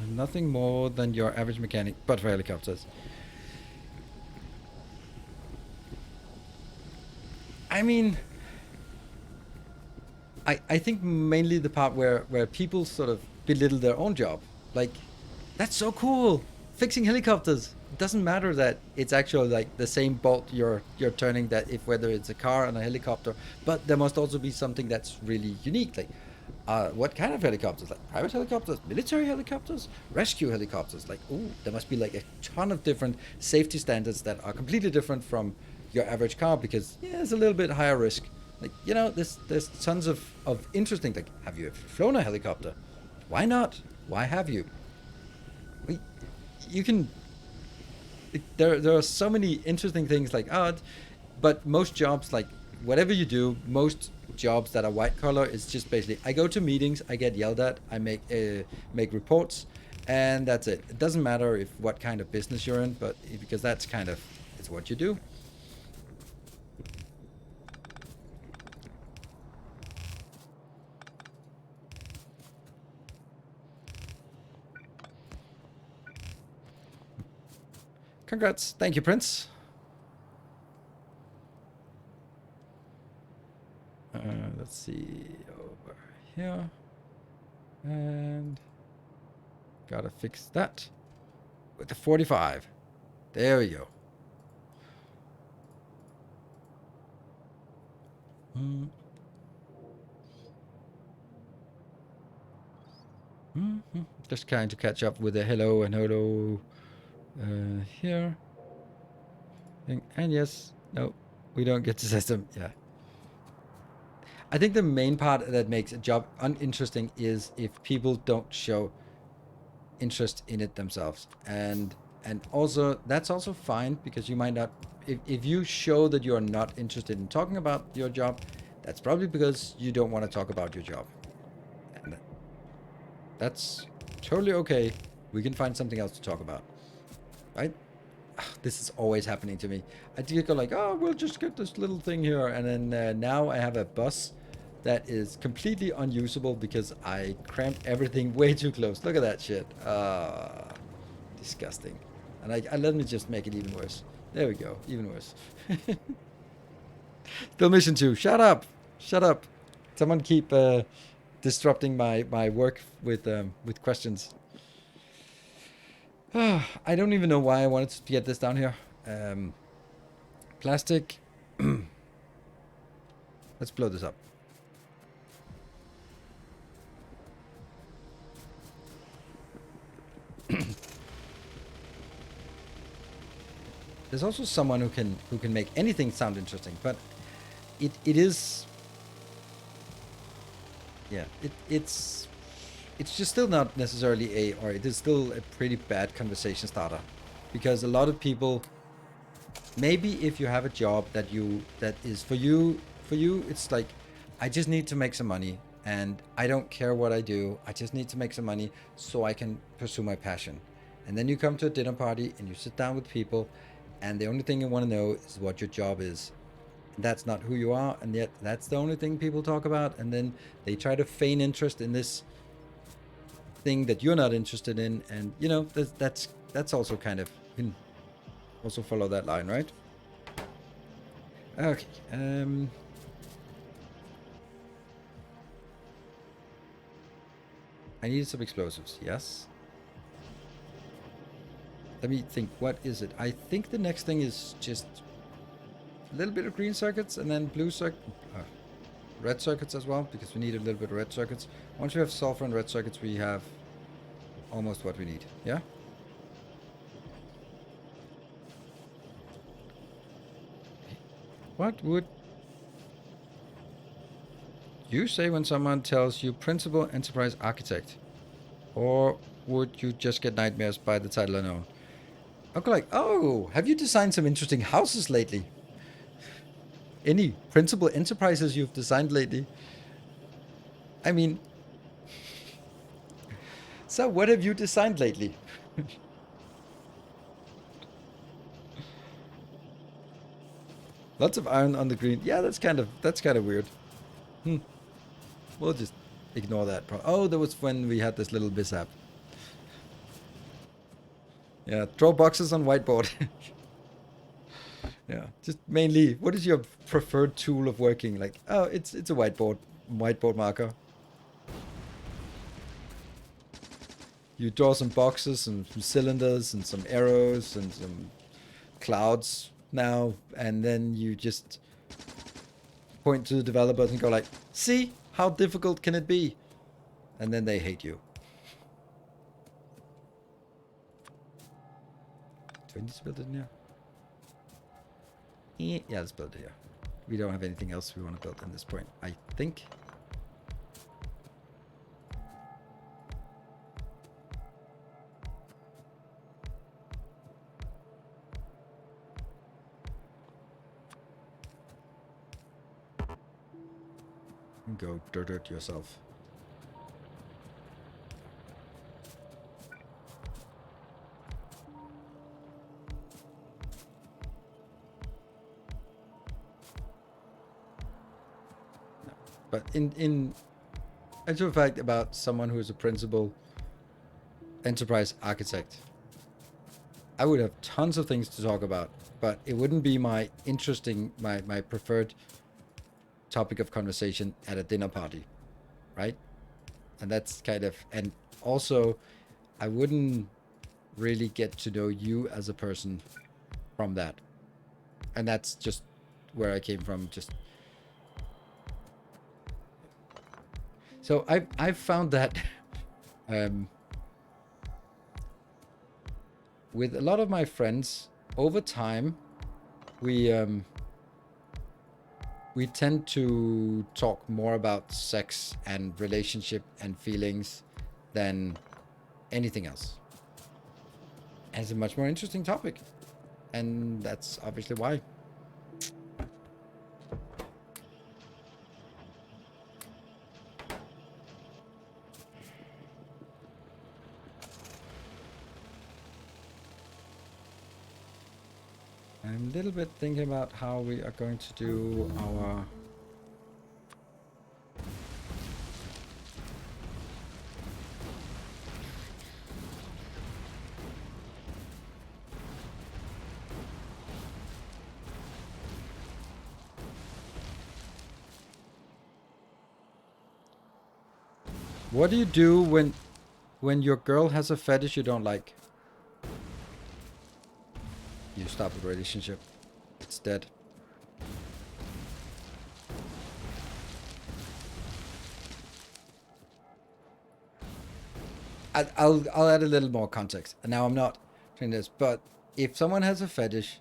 I'm nothing more than your average mechanic, but for helicopters. I mean, I think mainly the part where people sort of belittle their own job. Like, that's so cool, fixing helicopters. It doesn't matter that it's actually like the same bolt you're turning, that if whether it's a car and a helicopter, but there must also be something that's really unique. Like, what kind of helicopters? Like private helicopters, military helicopters, rescue helicopters. Like, ooh, there must be like a ton of different safety standards that are completely different from your average car because it's a little bit higher risk. Like, there's tons of interesting. Like, have you ever flown a helicopter? Why not? Why have you? You can. There are so many interesting things like but most jobs, like whatever you do, most jobs that are white collar, it's just basically I go to meetings, I get yelled at, I make reports, and that's it. It doesn't matter if what kind of business you're in, but because that's kind of it's what you do. Congrats. Thank you, Prince. Let's see over here. And gotta fix that with the 45. There we go. Just trying to catch up with the hello and hello here. And yes, no, we don't get the system. Yeah. I think the main part that makes a job uninteresting is if people don't show interest in it themselves. And also, that's also fine because you might not, if you show that you are not interested in talking about your job, that's probably because you don't want to talk about your job. And that's totally okay. We can find something else to talk about, right? This is always happening to me. I just go like, oh, we'll just get this little thing here. And then now I have a bus that is completely unusable because I cramped everything way too close. Look at that shit. Disgusting. And I let me just make it even worse. There we go. Even worse. Still mission 2. Shut up. Shut up. Someone keep disrupting my work with questions. I don't even know why I wanted to get this down here. Plastic. Let's blow this up. There's also someone who can make anything sound interesting, but it is, yeah, it's just still not necessarily it is still a pretty bad conversation starter, because a lot of people, maybe if you have a job that is for you, it's like, I just need to make some money and I don't care what I do. I just need to make some money so I can pursue my passion. And then you come to a dinner party and you sit down with people and the only thing you want to know is what your job is. And that's not who you are, and yet that's the only thing people talk about, and then they try to feign interest in this thing that you're not interested in, and you know that's also kind of, you can also follow that line, right? Okay. I needed some explosives. Yes. Let me think. What is it? I think the next thing is just a little bit of green circuits and then red circuits as well, because we need a little bit of red circuits. Once we have sulfur and red circuits, we have almost what we need. Yeah. What would you say when someone tells you principal enterprise architect? Or would you just get nightmares by the title alone? I'll go like, oh, have you designed some interesting houses lately? Any principal enterprises you've designed lately? I mean, so what have you designed lately? Lots of iron on the green. Yeah, that's kind of weird. We'll just ignore that. Oh, that was when we had this little mishap. Yeah, draw boxes on whiteboard. Yeah, just mainly, what is your preferred tool of working? Like, oh, it's a whiteboard marker. You draw some boxes and some cylinders and some arrows and some clouds now, and then you just point to the developers and go like, see, how difficult can it be? And then they hate you. Do I need to build it in here? Yeah, let's build it here. We don't have anything else we want to build at this point, I think. Go dirt yourself. No. But in actual fact, about someone who is a principal enterprise architect, I would have tons of things to talk about, but it wouldn't be my preferred topic of conversation at a dinner party, right? And that's kind of, and also I wouldn't really get to know you as a person from that. And that's just where I came from. Just so I've found that with a lot of my friends over time, we tend to talk more about sex and relationship and feelings than anything else. And it's a much more interesting topic. And that's obviously why. I'm a little bit thinking about how we are going to do our what do you do when your girl has a fetish you don't like? You stop the relationship. It's dead. I'll add a little more context. And now I'm not doing this, but if someone has a fetish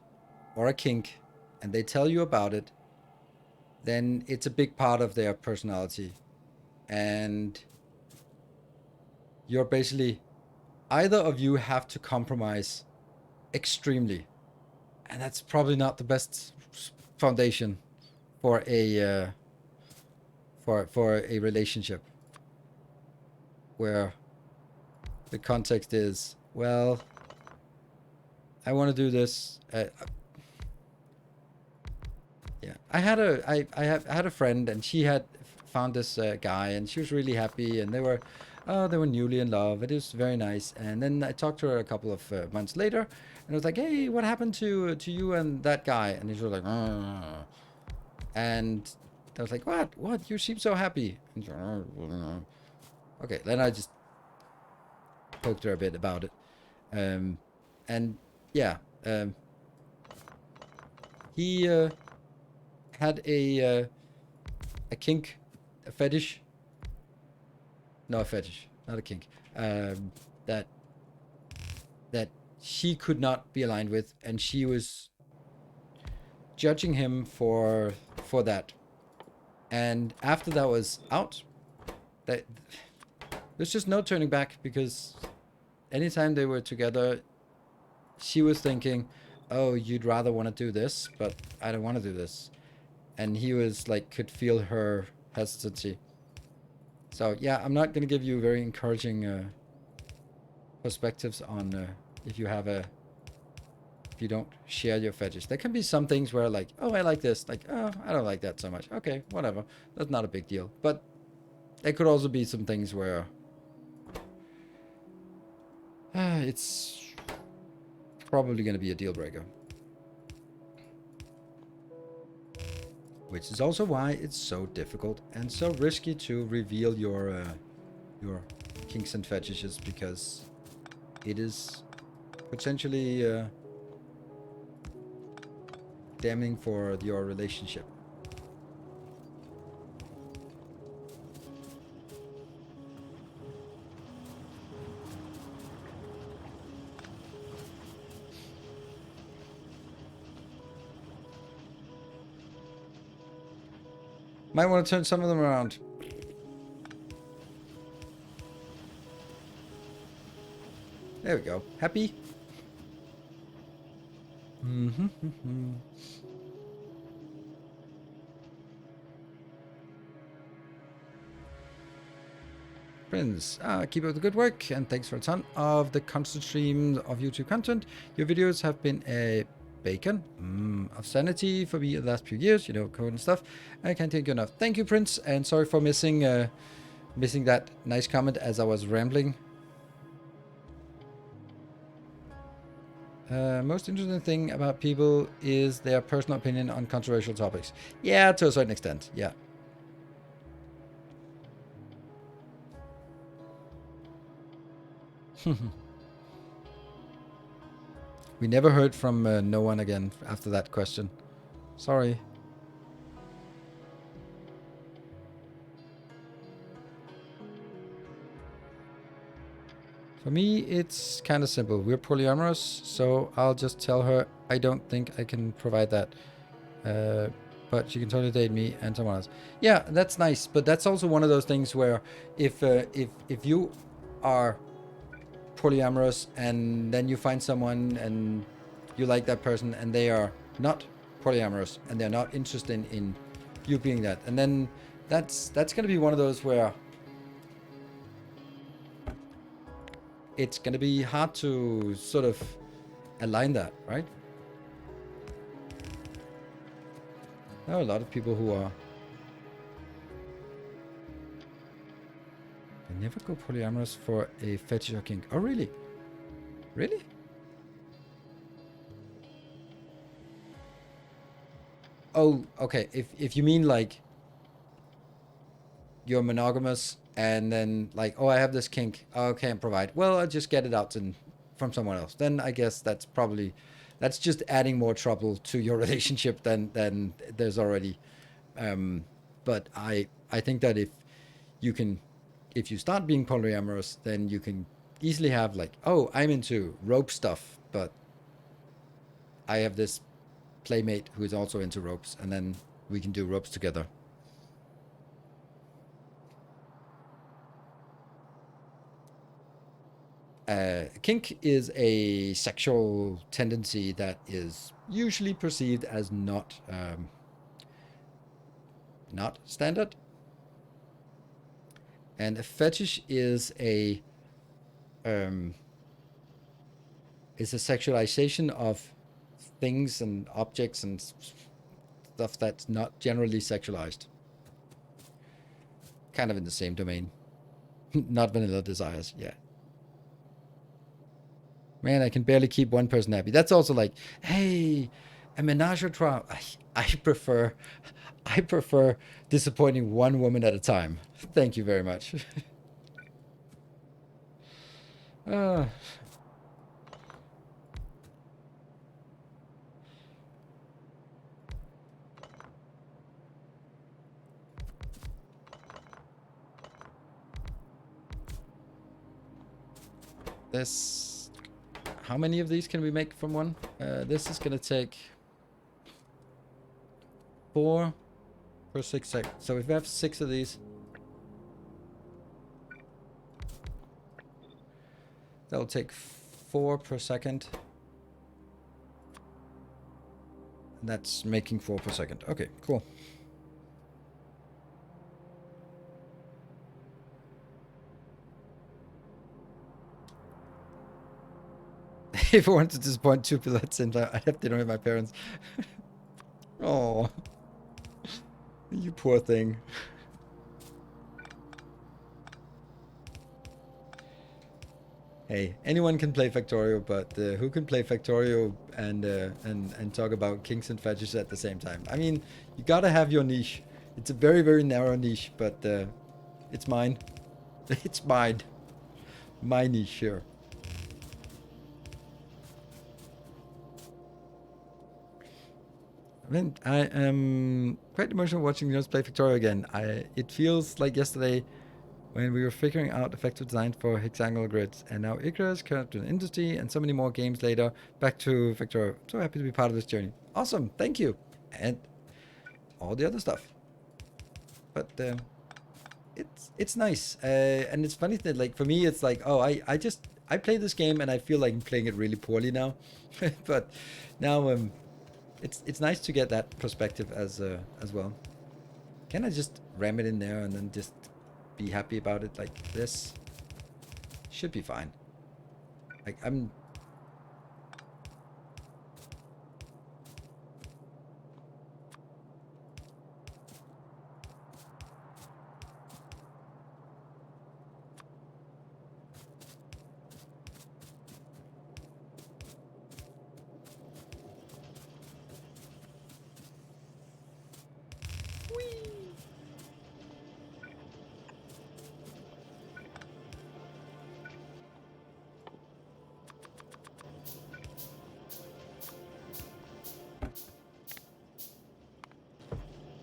or a kink and they tell you about it, then it's a big part of their personality. And you're basically, either of you have to compromise extremely. And that's probably not the best foundation for a for a relationship where the context is, well, I want to do this. Yeah, I had a friend, and she had found this guy, and she was really happy, and they were newly in love. It was very nice. And then I talked to her a couple of months later, and I was like, "Hey, what happened to you and that guy?" And she was like, "Ugh." And I was like, "What? What? You seem so happy." And she, "Ugh." Okay, then I just poked her a bit about it, and yeah, he had a kink, a fetish. No, a fetish, not a kink. That that she could not be aligned with, and she was judging him for that. And after that was out, that there's just no turning back, because anytime they were together, she was thinking, "Oh, you'd rather want to do this, but I don't want to do this," and he was like, could feel her hesitancy. So yeah, I'm not gonna give you very encouraging perspectives on if you have a if you don't share your fetish. There can be some things where like, oh, I like this, like, oh, I don't like that so much. Okay, whatever, that's not a big deal. But there could also be some things where it's probably going to be a deal breaker, which is also why it's so difficult and so risky to reveal your kinks and fetishes, because it is potentially damning for your relationship. Might want to turn some of them around. There we go. Happy? Mm-hmm. Prince, keep up the good work, and thanks for a ton of the constant stream of YouTube content. Your videos have been a beacon of sanity for me the last few years, you know, code and stuff. I can't thank you enough. Thank you, Prince, and sorry for missing that nice comment as I was rambling. Most interesting thing about people is their personal opinion on controversial topics. Yeah, to a certain extent, yeah. We never heard from no one again after that question. Sorry. For me, it's kind of simple. We're polyamorous, so I'll just tell her I don't think I can provide that. But she can totally date me and someone else. Yeah, that's nice, but that's also one of those things where if you are polyamorous and then you find someone and you like that person and they are not polyamorous and they're not interested in you being that, and then that's going to be one of those where it's going to be hard to sort of align that, right? There are a lot of people who are... They never go polyamorous for a fetish or kink. Oh, really? Really? Oh, okay. If you mean like you're monogamous and then like, oh, I have this kink. Oh, I can't provide. Well, I'll just get it out from someone else. Then I guess that's just adding more trouble to your relationship than there's already. But I think that if you start being polyamorous, then you can easily have like, oh, I'm into rope stuff, but I have this playmate who is also into ropes, and then we can do ropes together. Kink is a sexual tendency that is usually perceived as not standard, and a fetish is is a sexualization of things and objects and stuff that's not generally sexualized. Kind of in the same domain. Not vanilla desires, yeah. Man, I can barely keep one person happy. That's also like, hey, a menage a trois. I prefer disappointing one woman at a time. Thank you very much. uh, this, how many of these can we make from one? This is gonna take 4 per 6 seconds. So if we have 6 of these, that'll take 4 per second. That's making 4 per second. Okay, cool. If I want to disappoint 2 people at the same time, I have dinner with my parents. Oh, you poor thing. Hey, anyone can play Factorio, but who can play Factorio and talk about kings and fetishes at the same time? I mean, you gotta have your niche. It's a very, very narrow niche, but it's mine. It's mine. My niche here. I mean, I am quite emotional watching Jonas play Factorio again. It feels like yesterday when we were figuring out effective design for hexagonal grids, and now Icarus, current to an industry, and so many more games later, back to Factorio. So happy to be part of this journey. Awesome, thank you, and all the other stuff. But it's nice, and it's funny that like for me it's like, oh, I play this game and I feel like I'm playing it really poorly now, but now it's nice to get that perspective as well. Can I just ram it in there and then just be happy about it like this? Should be fine. Like I'm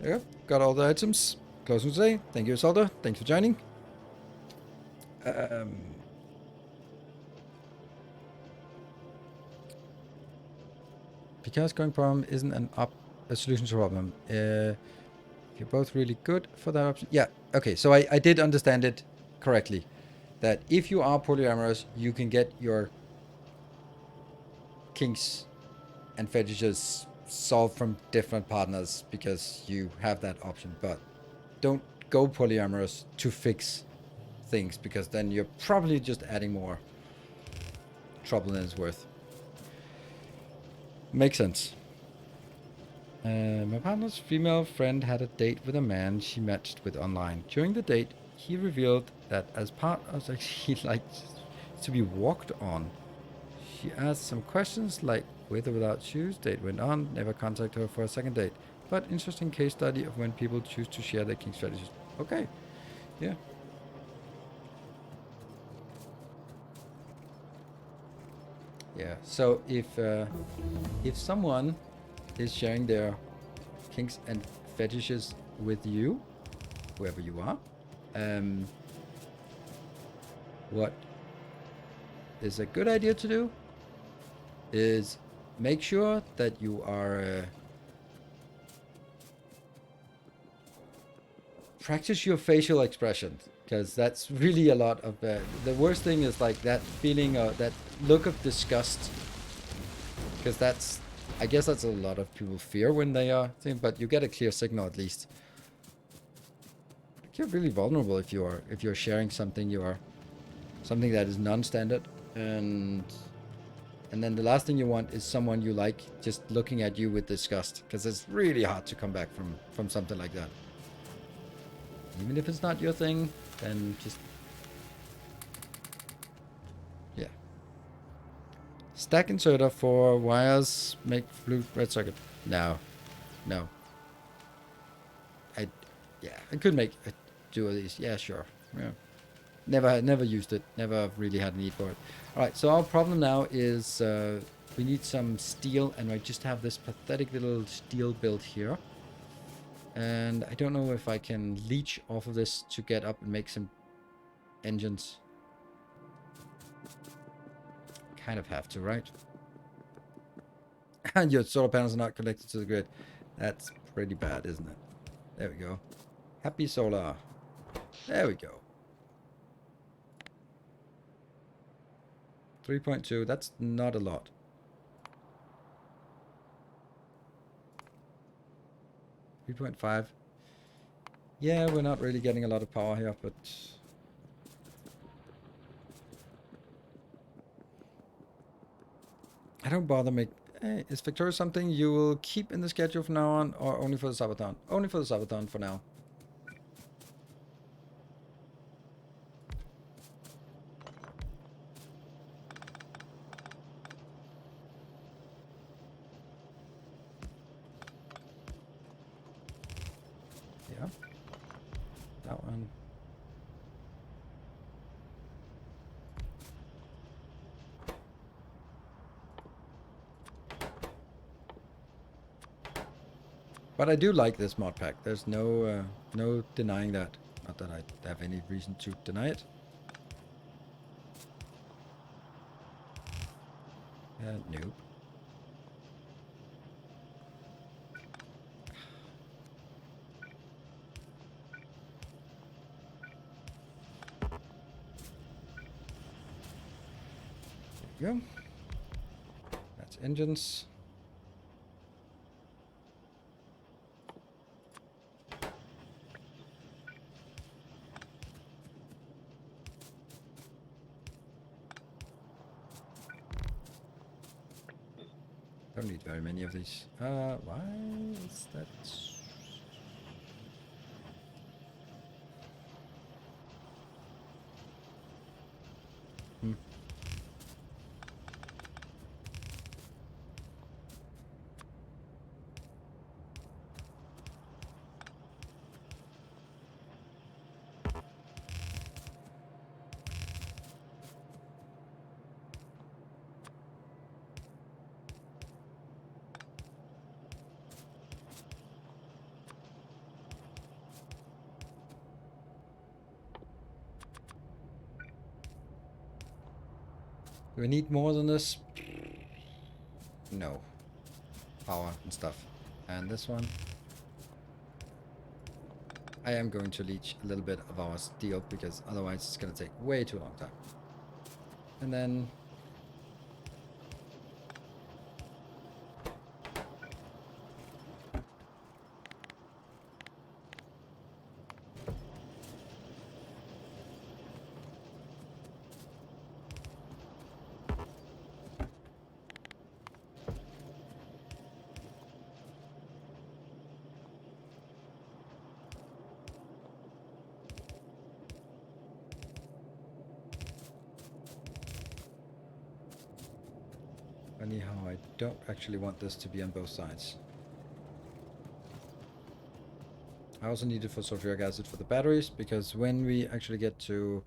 Yep, got all the items. Closing today. Thank you, Salda. Thanks for joining. Because going problem isn't a solution to the problem. You're both really good for that option. Yeah, okay, so I did understand it correctly. That if you are polyamorous, you can get your kinks and fetishes solved from different partners because you have that option. But don't go polyamorous to fix things, because then you're probably just adding more trouble than it's worth. Makes sense. My partner's female friend had a date with a man she matched with online. During the date, he revealed that as part of sex, he likes to be walked on. She asked some questions like with or without shoes. Date went on, never contacted her for a second date. But interesting case study of when people choose to share their kink strategies. Okay, yeah. Yeah, so if someone is sharing their kinks and fetishes with you, whoever you are, what is a good idea to do is make sure that you are practice your facial expressions, because that's really a lot of the worst thing is like that feeling or that look of disgust, because that's, I guess that's a lot of people fear when they are thing, but you get a clear signal at least. You're really vulnerable if you're sharing something that is non-standard, and And then the last thing you want is someone you like just looking at you with disgust, because it's really hard to come back from something like that. Even if it's not your thing, then just... yeah. Stack inserter for wires make blue red circuit. No. No. I could make a two of these. Yeah, sure. Yeah. Never used it. Never really had a need for it. Alright, so our problem now is we need some steel, and I just have this pathetic little steel build here. And I don't know if I can leech off of this to get up and make some engines. Kind of have to, right? And your solar panels are not connected to the grid. That's pretty bad, isn't it? There we go. Happy solar. There we go. 3.2, that's not a lot. 3.5. Yeah, we're not really getting a lot of power here, but... I don't bother make... is Factorio something you will keep in the schedule from now on, or only for the Sabaton? Only for the Sabaton for now. Yeah. That one. But I do like this mod pack. There's no no denying that. Not that I have any reason to deny it. Nope. There we go. That's engines. Don't need very many of these. Why is that? Hmm. Do we need more than this? No. Power and stuff. And this one. I am going to leech a little bit of our steel, because otherwise it's going to take way too long time. And then... anyhow, I don't actually want this to be on both sides. I also need it for sulfuric acid for the batteries, because when we actually get to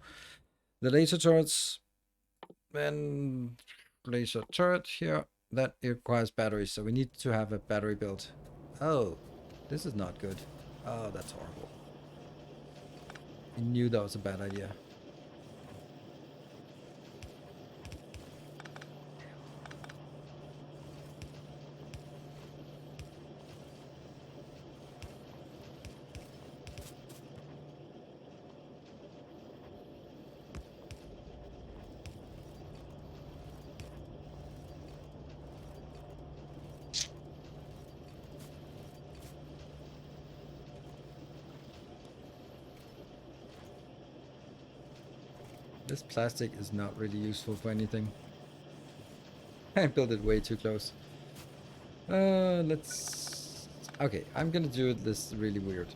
the laser turrets, then laser turret here, that requires batteries, so we need to have a battery built. Oh, this is not good. Oh, that's horrible. I knew that was a bad idea. This plastic is not really useful for anything. I built it way too close. Let's... Okay, I'm gonna do this really weird.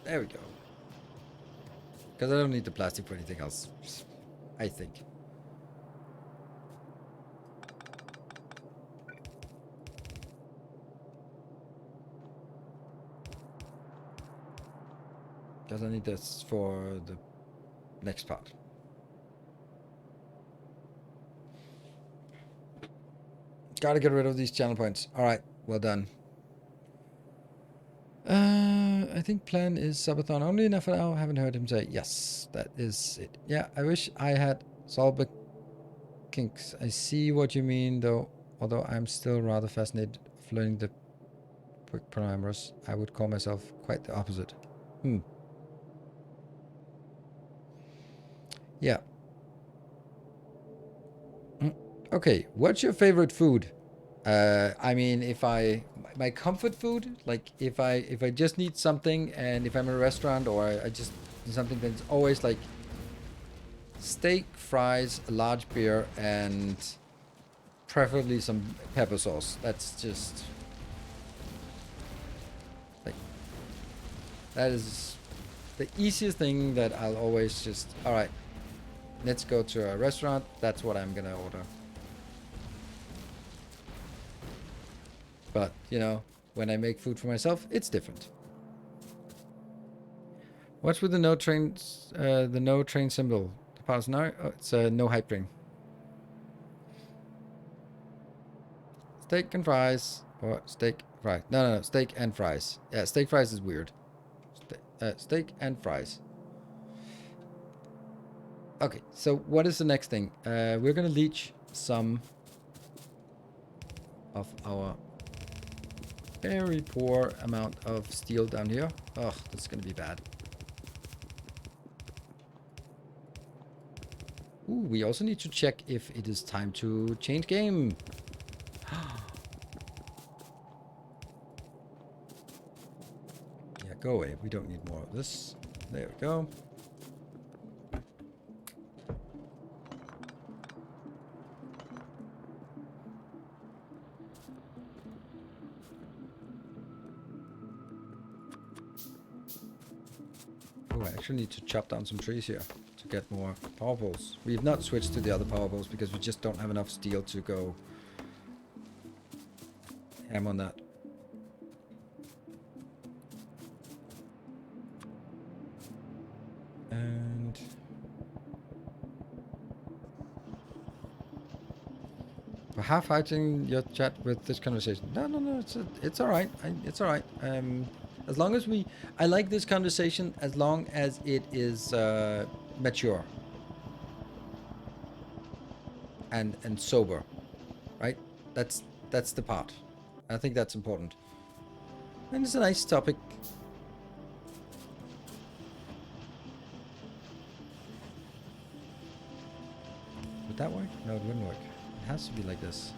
There we go. Because I don't need the plastic for anything else, I think. Because I need this for the next part. Gotta get rid of these channel points. Alright, well done. I think plan is subathon only enough for now. Haven't heard him say yes. That is it. Yeah, I wish I had solved kinks. I see what you mean though. Although I'm still rather fascinated of learning the quick parameters. I would call myself quite the opposite. Yeah. Okay, what's your favorite food? I mean, if my comfort food, like if I just need something, and if I'm in a restaurant or I just need something that's always like steak, fries, a large beer, and preferably some pepper sauce. That's just like that is the easiest thing that I'll always just, all right, let's go to a restaurant. That's what I'm gonna order. But, you know, when I make food for myself, it's different. What's with the no train symbol? The pause now? Oh, it's a no hype train. Steak and fries. Or steak, fries. No, steak and fries. Yeah, steak fries is weird. Steak and fries. Okay, so what is the next thing? We're gonna leech some of our very poor amount of steel down here. Oh, that's gonna be bad. Ooh, we also need to check if it is time to change game. Yeah, go away. We don't need more of this. There we go. Oh, I actually need to chop down some trees here to get more power poles. We've not switched to the other power poles because we just don't have enough steel to go ham on that. And for half fighting your chat with this conversation. No, it's all right. It's all right. As long as I like this conversation as long as it is mature and sober, right? That's the part. I think that's important. And it's a nice topic. Would that work? No, it wouldn't work. It has to be like this.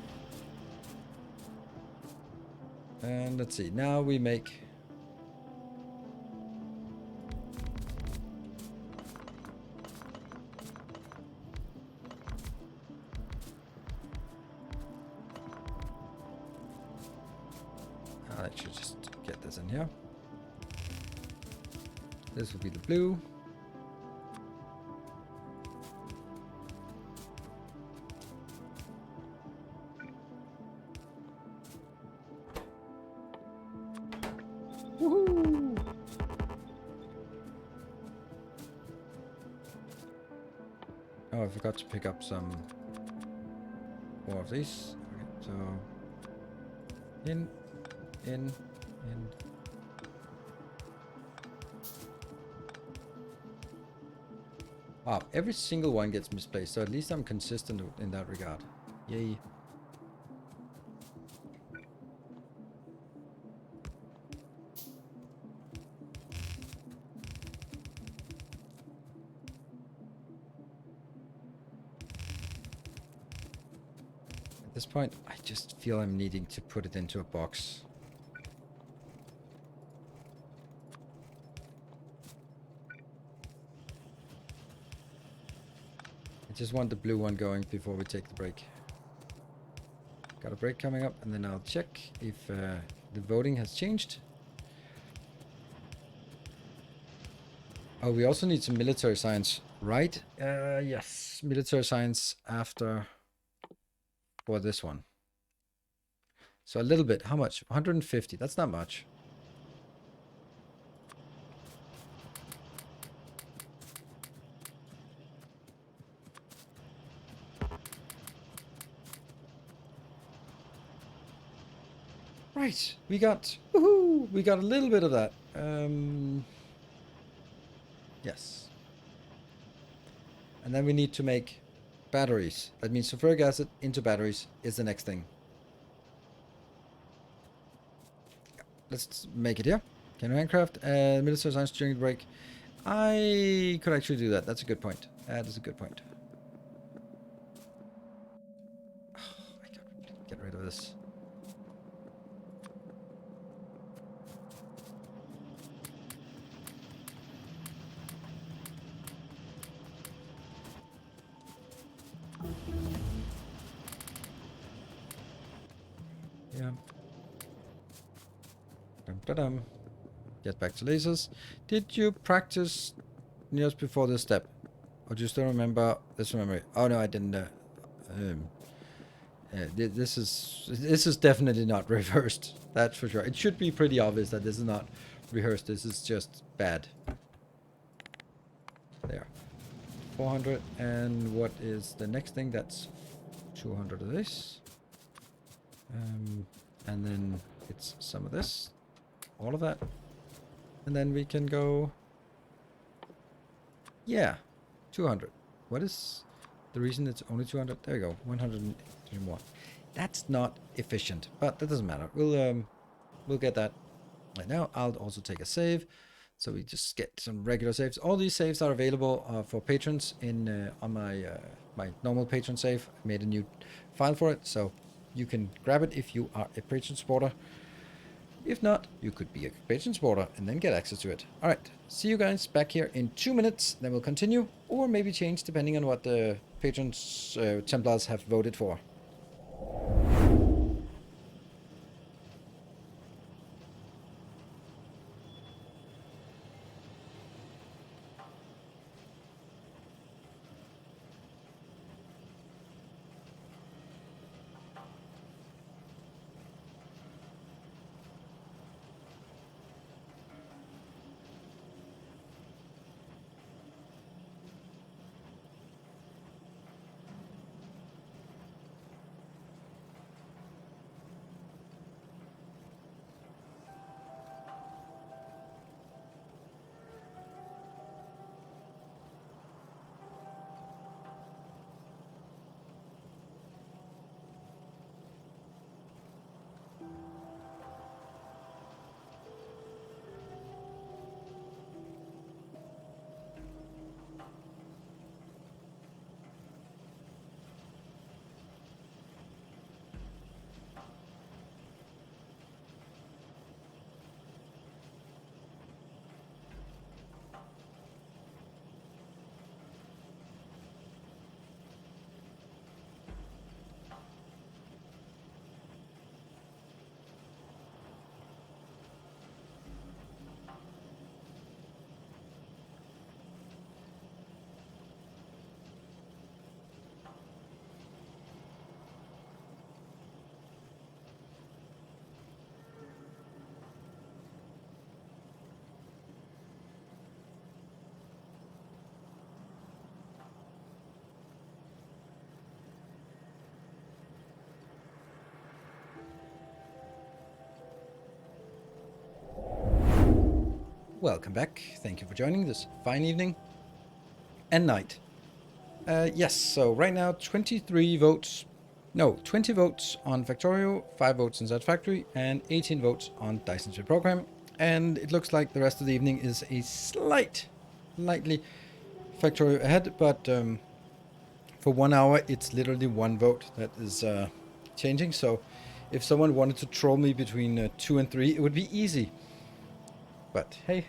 And let's see. Now we make... I should just get this in here. This will be the blue. Woohoo! Oh, I forgot to pick up some more of these. Okay, so in. Wow, every single one gets misplaced, so at least I'm consistent in that regard. Yay. At this point, I just feel I'm needing to put it into a box. just want the blue one going before we take the break. Got a break coming up, and then I'll check if the voting has changed. Oh, we also need some military science, right? Yes, military science after for this one. So a little bit. How much? 150. That's not much. Right, we got, woohoo, we got a little bit of that. Yes. And then we need to make batteries. That means sulfuric acid into batteries is the next thing. Let's make it here. Can we handcraft military science during the break? I could actually do that. That's a good point. That is a good point. Oh, I gotta get rid of this. Yeah. Dum-da-dum. Get back to lasers. Did you practice just before this step? Or do you still remember this memory? Oh no, I didn't. This is definitely not reversed. That's for sure. It should be pretty obvious that this is not rehearsed. This is just bad. There. 400. And what is the next thing? That's 200 of this. And then it's some of this. All of that. And then we can go... Yeah. 200. What is the reason it's only 200? There we go. 181. That's not efficient, but that doesn't matter. We'll get that right now. I'll also take a save, so we just get some regular saves. All these saves are available for patrons in on my my normal patron save. I made a new file for it, so you can grab it if you are a patron supporter. If not, you could be a patron supporter and then get access to it. All right, see you guys back here in 2 minutes. Then we'll continue, or maybe change depending on what the patrons Templars have voted for. Welcome back. Thank you for joining this fine evening and night. Yes, so right now 20 votes on Factorio, 5 votes inside Factory, and 18 votes on Dyson Sphere Program. And it looks like the rest of the evening is a slightly Factorio ahead, but for 1 hour it's literally 1 vote that is changing. So if someone wanted to troll me between 2 and 3, it would be easy. But hey,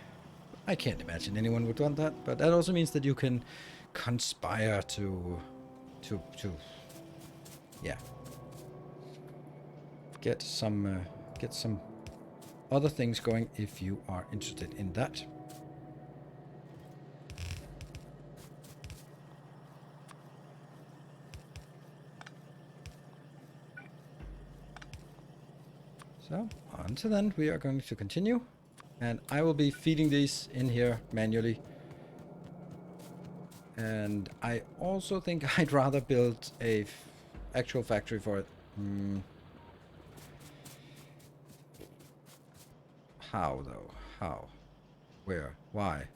I can't imagine anyone would want that. But that also means that you can conspire to yeah, get some other things going if you are interested in that. So until then, we are going to continue, and I will be feeding these in here manually. And I also think I'd rather build a actual factory for it. How though? How? Where? Why?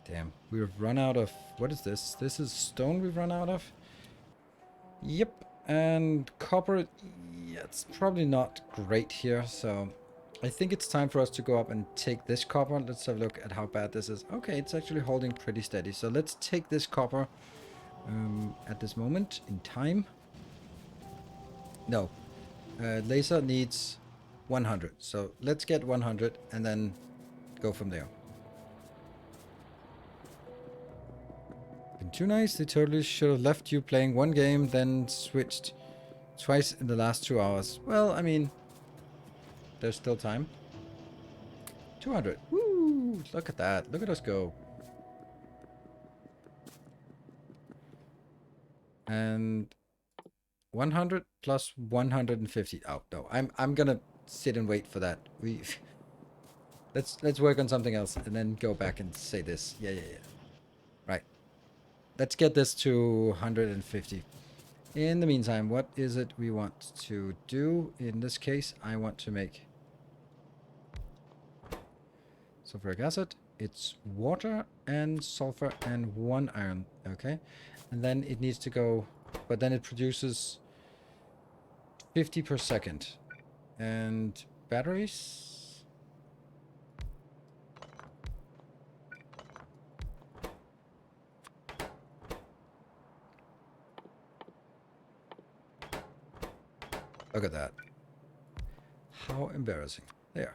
Damn, we've run out of... What is this? This is stone we've run out of? Yep, and copper... Yeah, it's probably not great here, so... I think it's time for us to go up and take this copper. Let's have a look at how bad this is. Okay, it's actually holding pretty steady. So let's take this copper at this moment in time. No. Laser needs 100. So let's get 100 and then go from there. Been too nice. They totally should have left you playing one game, then switched twice in the last 2 hours. Well, I mean, there's still time. 200. Woo! Look at that. Look at us go. And 100 plus 150. Oh no, I'm gonna sit and wait for that. Let's work on something else and then go back and say this. Yeah. Right. Let's get this to 150. In the meantime, what is it we want to do? In this case, I want to make sulfuric acid. It's water and sulfur and 1 iron. Okay. And then it needs to go, but then it produces 50 per second. And batteries? Look at that. How embarrassing. There.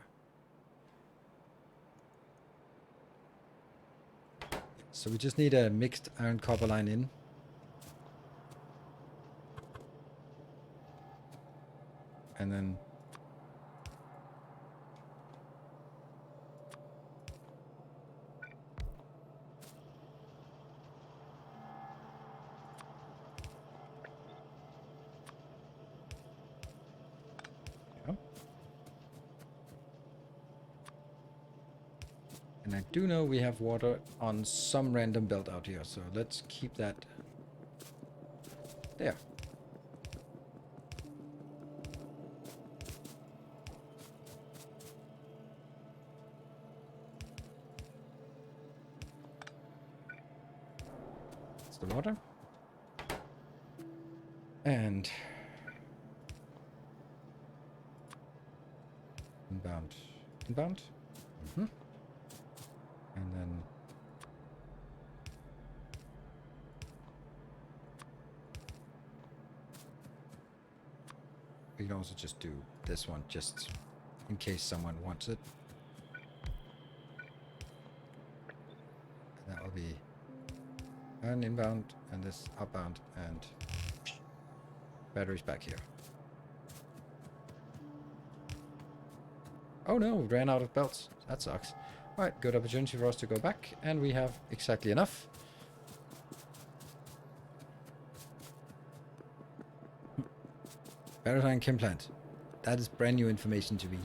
So we just need a mixed iron copper line in. And then yeah. And I do know we have water on some random belt out here, so let's keep that there. The water and inbound and then we can also just do this one just in case someone wants it, and that will be an inbound and this outbound and batteries back here. Oh no, we ran out of belts. That sucks. Alright, good opportunity for us to go back, and we have exactly enough. Baratine Chem Plant. That is brand new information to me.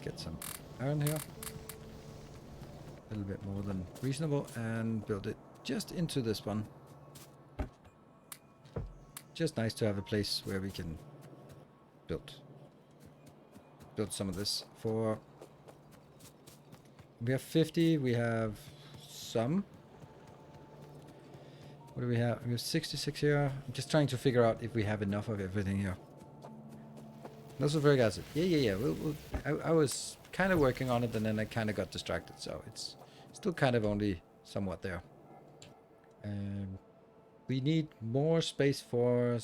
Get some iron here, a little bit more than reasonable, and build it just into this one. Just nice to have a place where we can build some of this. For we have 50, we have some. What do we have? We have 66 here. I'm just trying to figure out if we have enough of everything here. No sulfuric acid. Yeah. I was kind of working on it, and then I kind of got distracted, so it's still kind of only somewhat there. We need more space for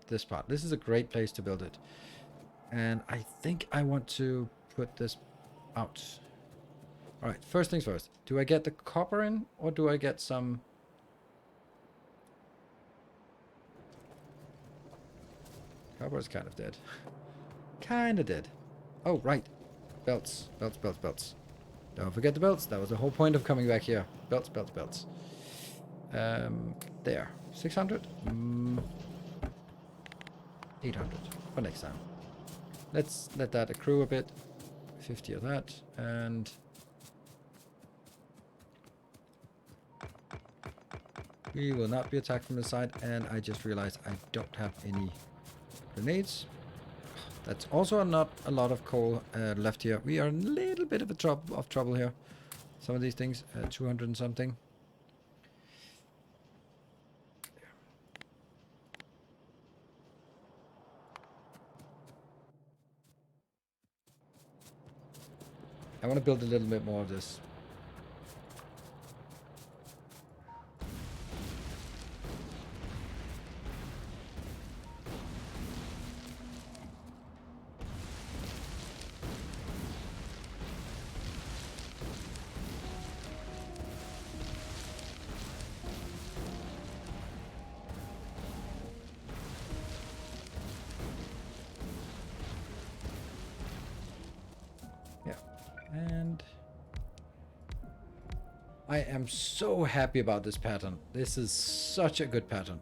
this part. This is a great place to build it. And I think I want to put this out. Alright, first things first. Do I get the copper in, or do I get some... Copper is kind of dead. Kind of dead. Oh, right. Belts. Belts. Don't forget the belts. That was the whole point of coming back here. Belts. There. 600? 800 for next time. Let's let that accrue a bit. 50 of that. And... we will not be attacked from the side. And I just realized I don't have any grenades. That's also not a lot of coal left here. We are in a little bit of trouble here. Some of these things, 200 and something. I want to build a little bit more of this. And I am so happy about this pattern. This is such a good pattern.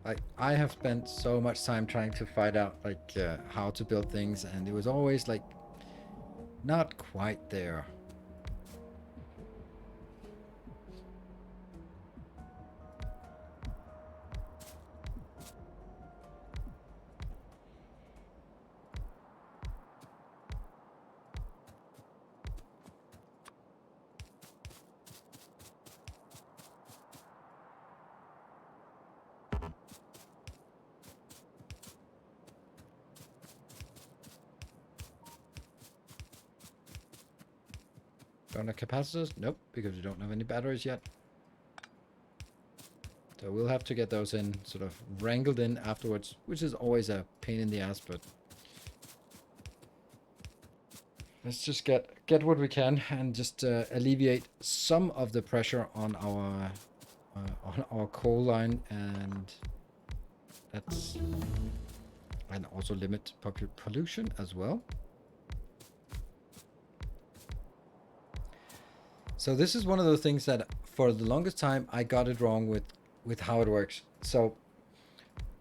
Like, I have spent so much time trying to find out how to build things, and it was always like not quite there. Don't have capacitors? Nope, because we don't have any batteries yet. So we'll have to get those in, sort of wrangled in afterwards, which is always a pain in the ass, but let's just get what we can and just alleviate some of the pressure on our coal line, and that's, and also limit pollution as well. So this is one of those things that for the longest time I got it wrong with how it works. So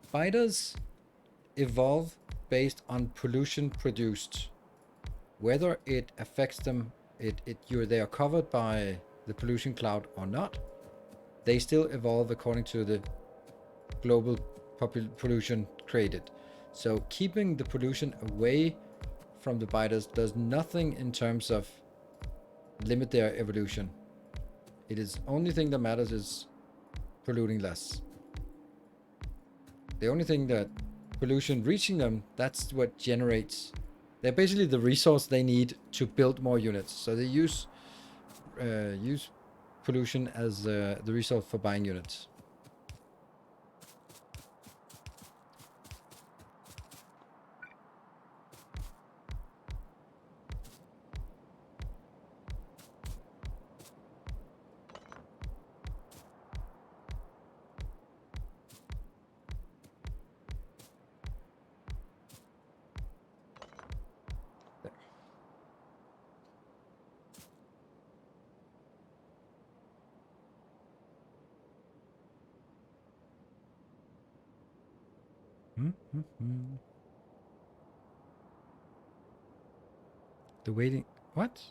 spiders evolve based on pollution produced. Whether it affects them, they are covered by the pollution cloud or not, they still evolve according to the global pollution created. So keeping the pollution away from the spiders does nothing in terms of limit their evolution. It is only thing that matters is polluting less. The only thing that pollution reaching them, that's what generates. They're basically the resource they need to build more units. So they use pollution as the resource for buying units. The waiting... What?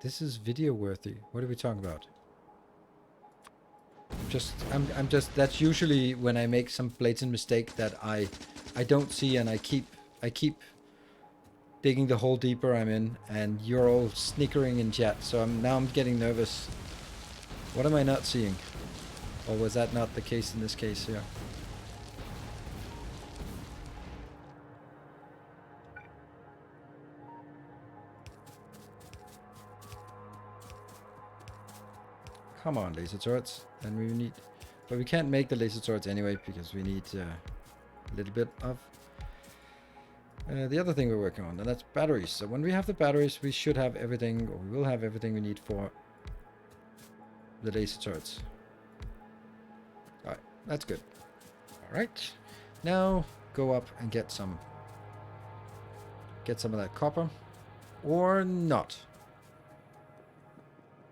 This is video worthy. What are we talking about? I'm just, that's usually when I make some blatant mistake that I don't see, and I keep digging the hole deeper I'm in, and you're all snickering in chat. So I'm getting nervous. What am I not seeing? Or was that not the case in this case here? Come on, laser turrets. And we need... But we can't make the laser turrets anyway, because we need a little bit of the other thing we're working on, and that's batteries. So when we have the batteries, we should have everything, or we will have everything we need for the laser turrets. Alright, that's good. Alright, now go up and get some of that copper. Or not.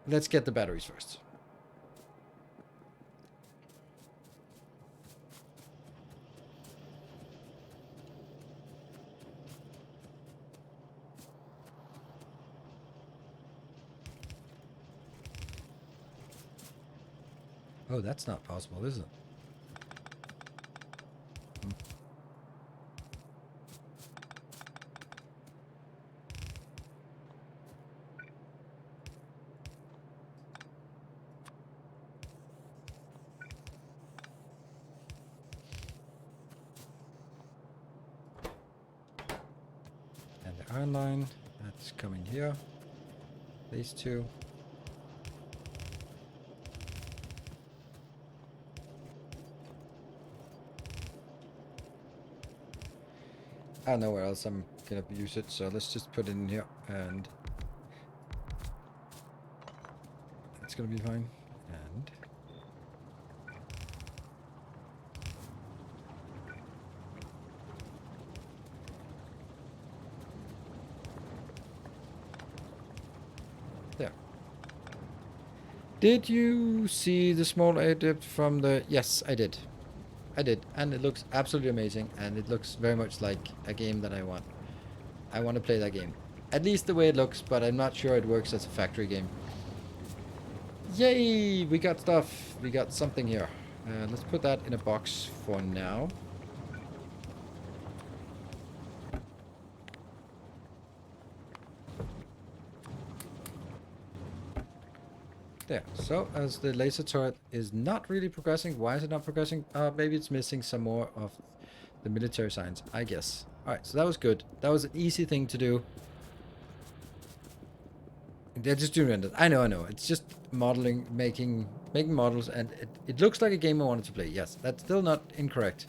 Let's get the batteries first. Oh, that's not possible, is it? And the iron line, that's coming here. These two. I don't know where else I'm gonna use it, so let's just put it in here, and it's gonna be fine. And there. Did you see the small edit from the... Yes, I did. I did, and it looks absolutely amazing, and it looks very much like a game that I want. I want to play that game. At least the way it looks, but I'm not sure it works as a factory game. Yay! We got stuff. We got something here. Let's put that in a box for now. There. So, as the laser turret is not really progressing, why is it not progressing? Maybe it's missing some more of the military signs, I guess. Alright, so that was good. That was an easy thing to do. They're just doing render. I know. It's just modeling, making models, and it looks like a game I wanted to play. Yes, that's still not incorrect.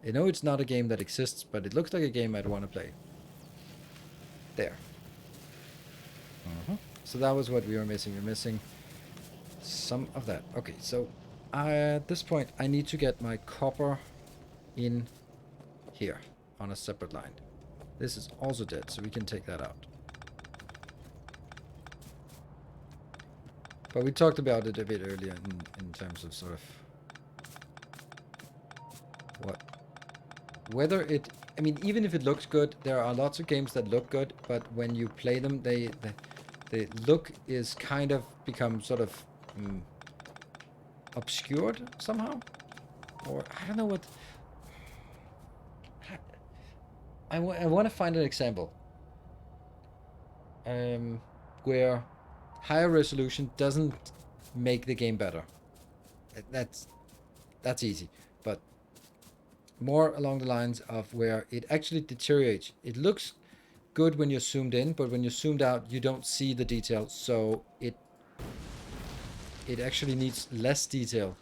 I know it's not a game that exists, but it looks like a game I'd want to play. There. So that was what we were missing. We're missing some of that. Okay, so at this point, I need to get my copper in here on a separate line. This is also dead, so we can take that out. But we talked about it a bit earlier in terms of sort of whether it... I mean, even if it looks good, there are lots of games that look good, but when you play them, the look is kind of become sort of obscured somehow, or I don't know what. I want to find an example where higher resolution doesn't make the game better. That's easy, but more along the lines of where it actually deteriorates. It looks good when you're zoomed in, but when you're zoomed out, you don't see the detail, so it actually needs less detail.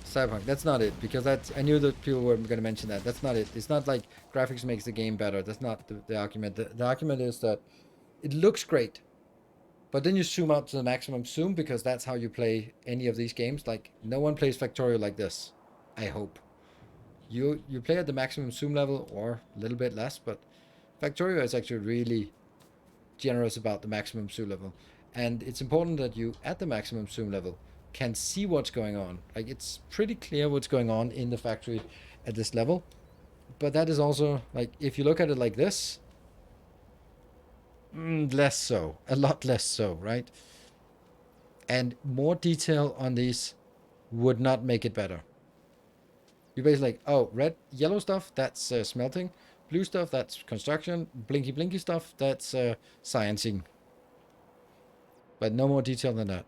Cyberpunk, that's not it, because I knew that people were going to mention that. That's not it. It's not like graphics makes the game better. That's not the argument. The argument is that it looks great, but then you zoom out to the maximum zoom, because that's how you play any of these games. Like, no one plays Factorio like this, I hope. You play at the maximum zoom level, or a little bit less, but Factorio is actually really generous about the maximum zoom level. And it's important that you, at the maximum zoom level, can see what's going on. Like, it's pretty clear what's going on in the factory at this level. But that is also, like, if you look at it like this, less so. A lot less so, right? And more detail on these would not make it better. You're basically like, oh, red, yellow stuff, that's smelting. Blue stuff, that's construction. Blinky stuff, that's sciencing. But no more detail than that.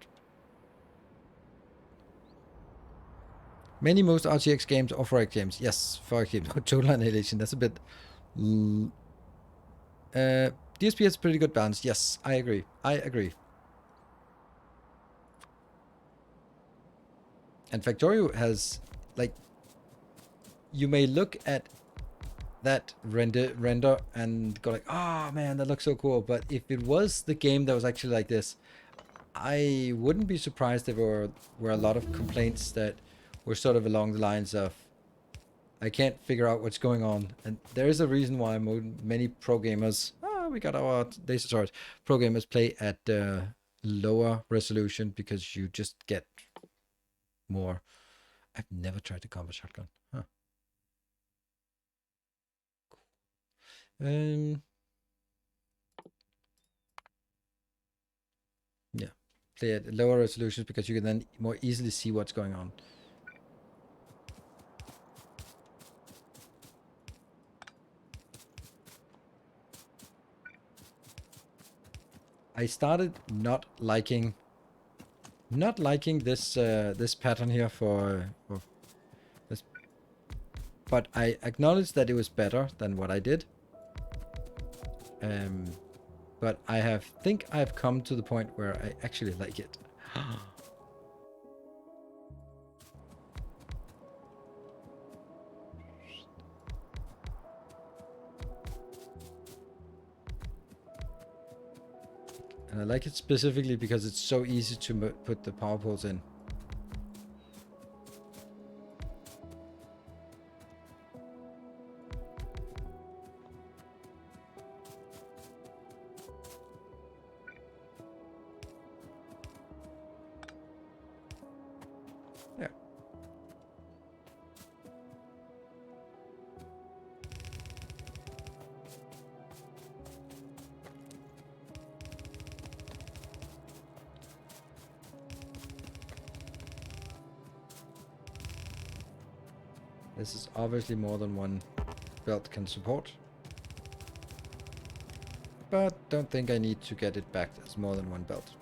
Many most RTX games or Forex games. Yes, Forex games. Total annihilation. That's a bit. DSP has pretty good balance. Yes, I agree. I agree. And Factorio has, like, you may look at that render and go like, oh man, that looks so cool. But if it was the game that was actually like this, I wouldn't be surprised if there were a lot of complaints that were sort of along the lines of, I can't figure out what's going on. And there is a reason why many pro gamers, we got our data source, pro gamers play at lower resolution because you just get more. I've never tried the combat shotgun. Huh. Yeah, play at lower resolutions because you can then more easily see what's going on. I started not liking this this pattern here for this, but I acknowledge that it was better than what I did. But I think I've come to the point where I actually like it. And I like it specifically because it's so easy to put the power poles in. Yeah. This is obviously more than one belt can support. But don't think I need to get it back as more than one belt.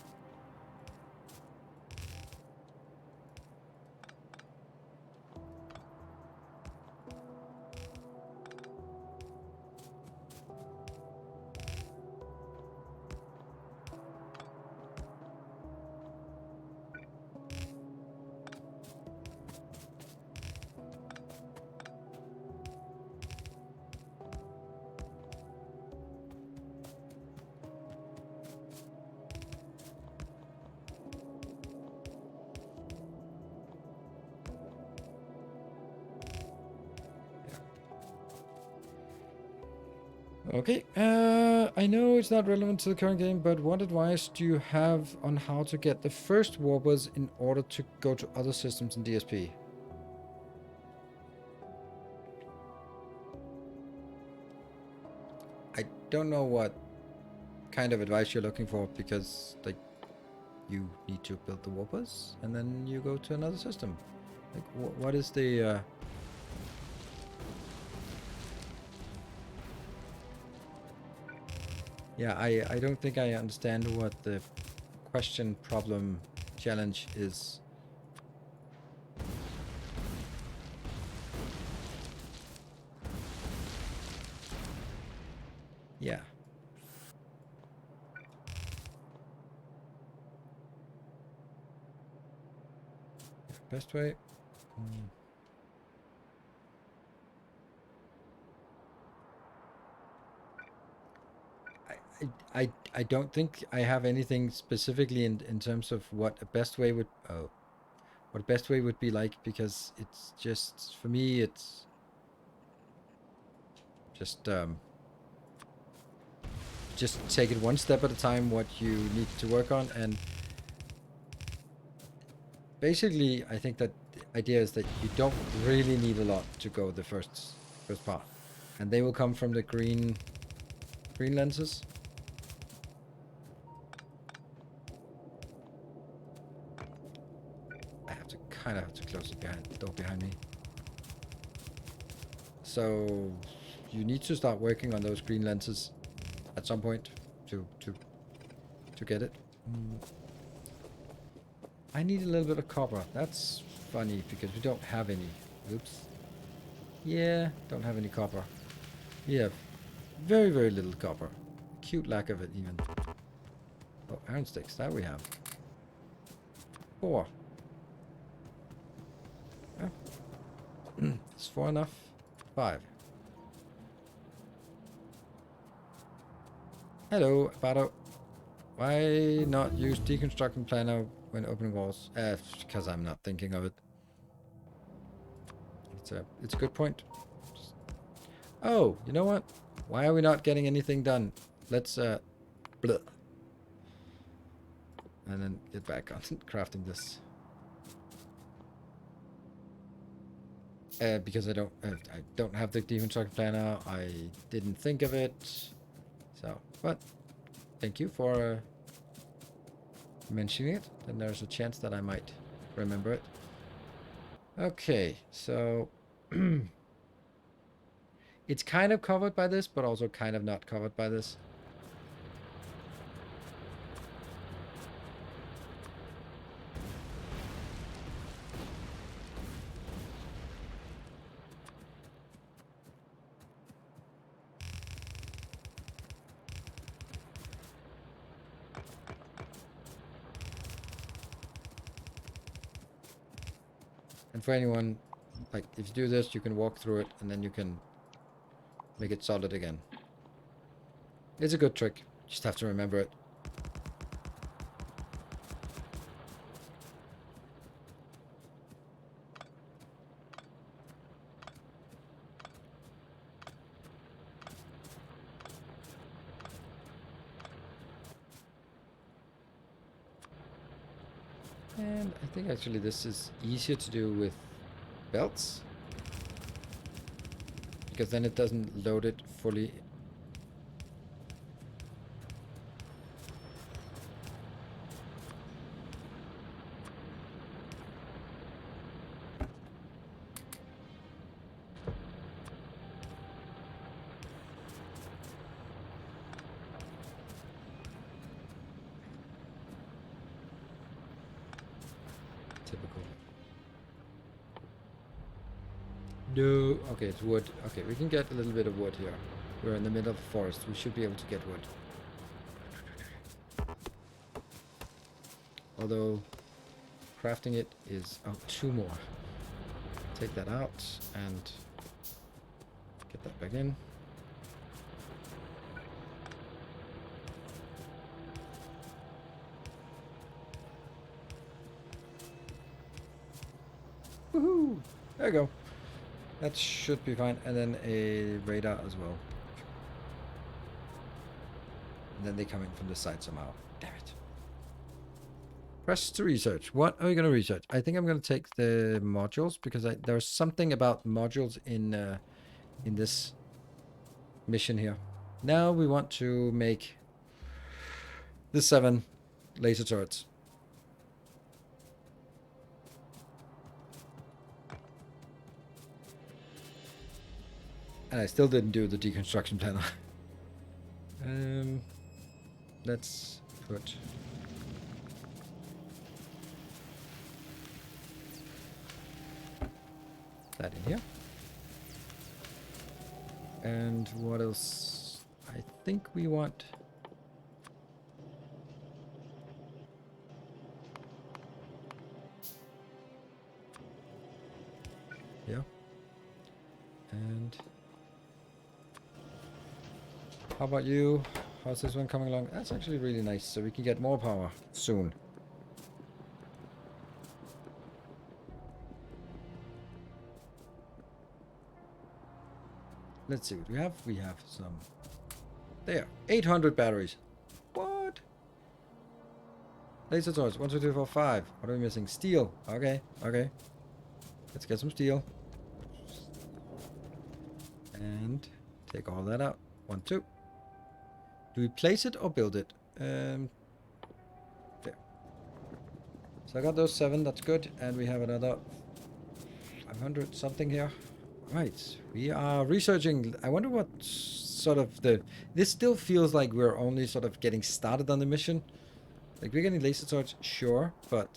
Okay, I know it's not relevant to the current game, but what advice do you have on how to get the first warpers in order to go to other systems in DSP? I don't know what kind of advice you're looking for, because like you need to build the warpers and then you go to another system. Like what is the yeah, I don't think I understand what the question, problem, challenge is. Yeah. Best way. I don't think I have anything specifically in terms of what a best way would what a best way would be like, because it's just, for me, it's just take it one step at a time, what you need to work on. And basically I think that the idea is that you don't really need a lot to go the first part, and they will come from the green lenses. I have to kind of close the door behind me. So you need to start working on those green lenses at some point to get it. I need a little bit of copper. That's funny because we don't have any. Oops. Yeah, don't have any copper. We have very, very little copper. Cute lack of it even. Oh, iron sticks. That we have. 4. Yeah. Is 4 enough? 5. Hello, Bado. Why not use deconstructing planner when opening walls? Because I'm not thinking of it. It's a good point. Oh, you know what? Why are we not getting anything done? Let's bleh. And then get back on crafting this. Because I don't have the deconstructing planner. I didn't think of it. So, but thank you for mentioning it. Then there's a chance that I might remember it. Okay, so it's kind of covered by this, but also kind of not covered by this. And for anyone, like, if you do this, you can walk through it, and then you can make it solid again. It's a good trick. Just have to remember it. And I think actually this is easier to do with belts. Because then it doesn't load it fully. Typical. No. Okay, it's wood. Okay, we can get a little bit of wood here. We're in the middle of the forest. We should be able to get wood. Although, crafting it is... Oh, 2 more. Take that out and get that back in. Woohoo! There you go. That should be fine. And then a radar as well. And then they come in from the side somehow. Damn it. Press to research. What are we going to research? I think I'm going to take the modules because there's something about modules in this mission here. Now we want to make the 7 laser turrets. And I still didn't do the deconstruction planner. Let's put... that in here. And what else? I think we want... yeah. And... how about you? How's this one coming along? That's actually really nice, so we can get more power soon. Let's see what we have. We have some... there. 800 batteries. What? Laser torch. 1, 2, 3, 4, 5. What are we missing? Steel. Okay. Okay. Let's get some steel. And take all that out. 1, 2. Do we place it or build it? There. So I got those 7. That's good. And we have another 500 something here. Right, we are researching. I wonder what sort of this still feels like we're only sort of getting started on the mission. Like, we're getting laser swords, sure, but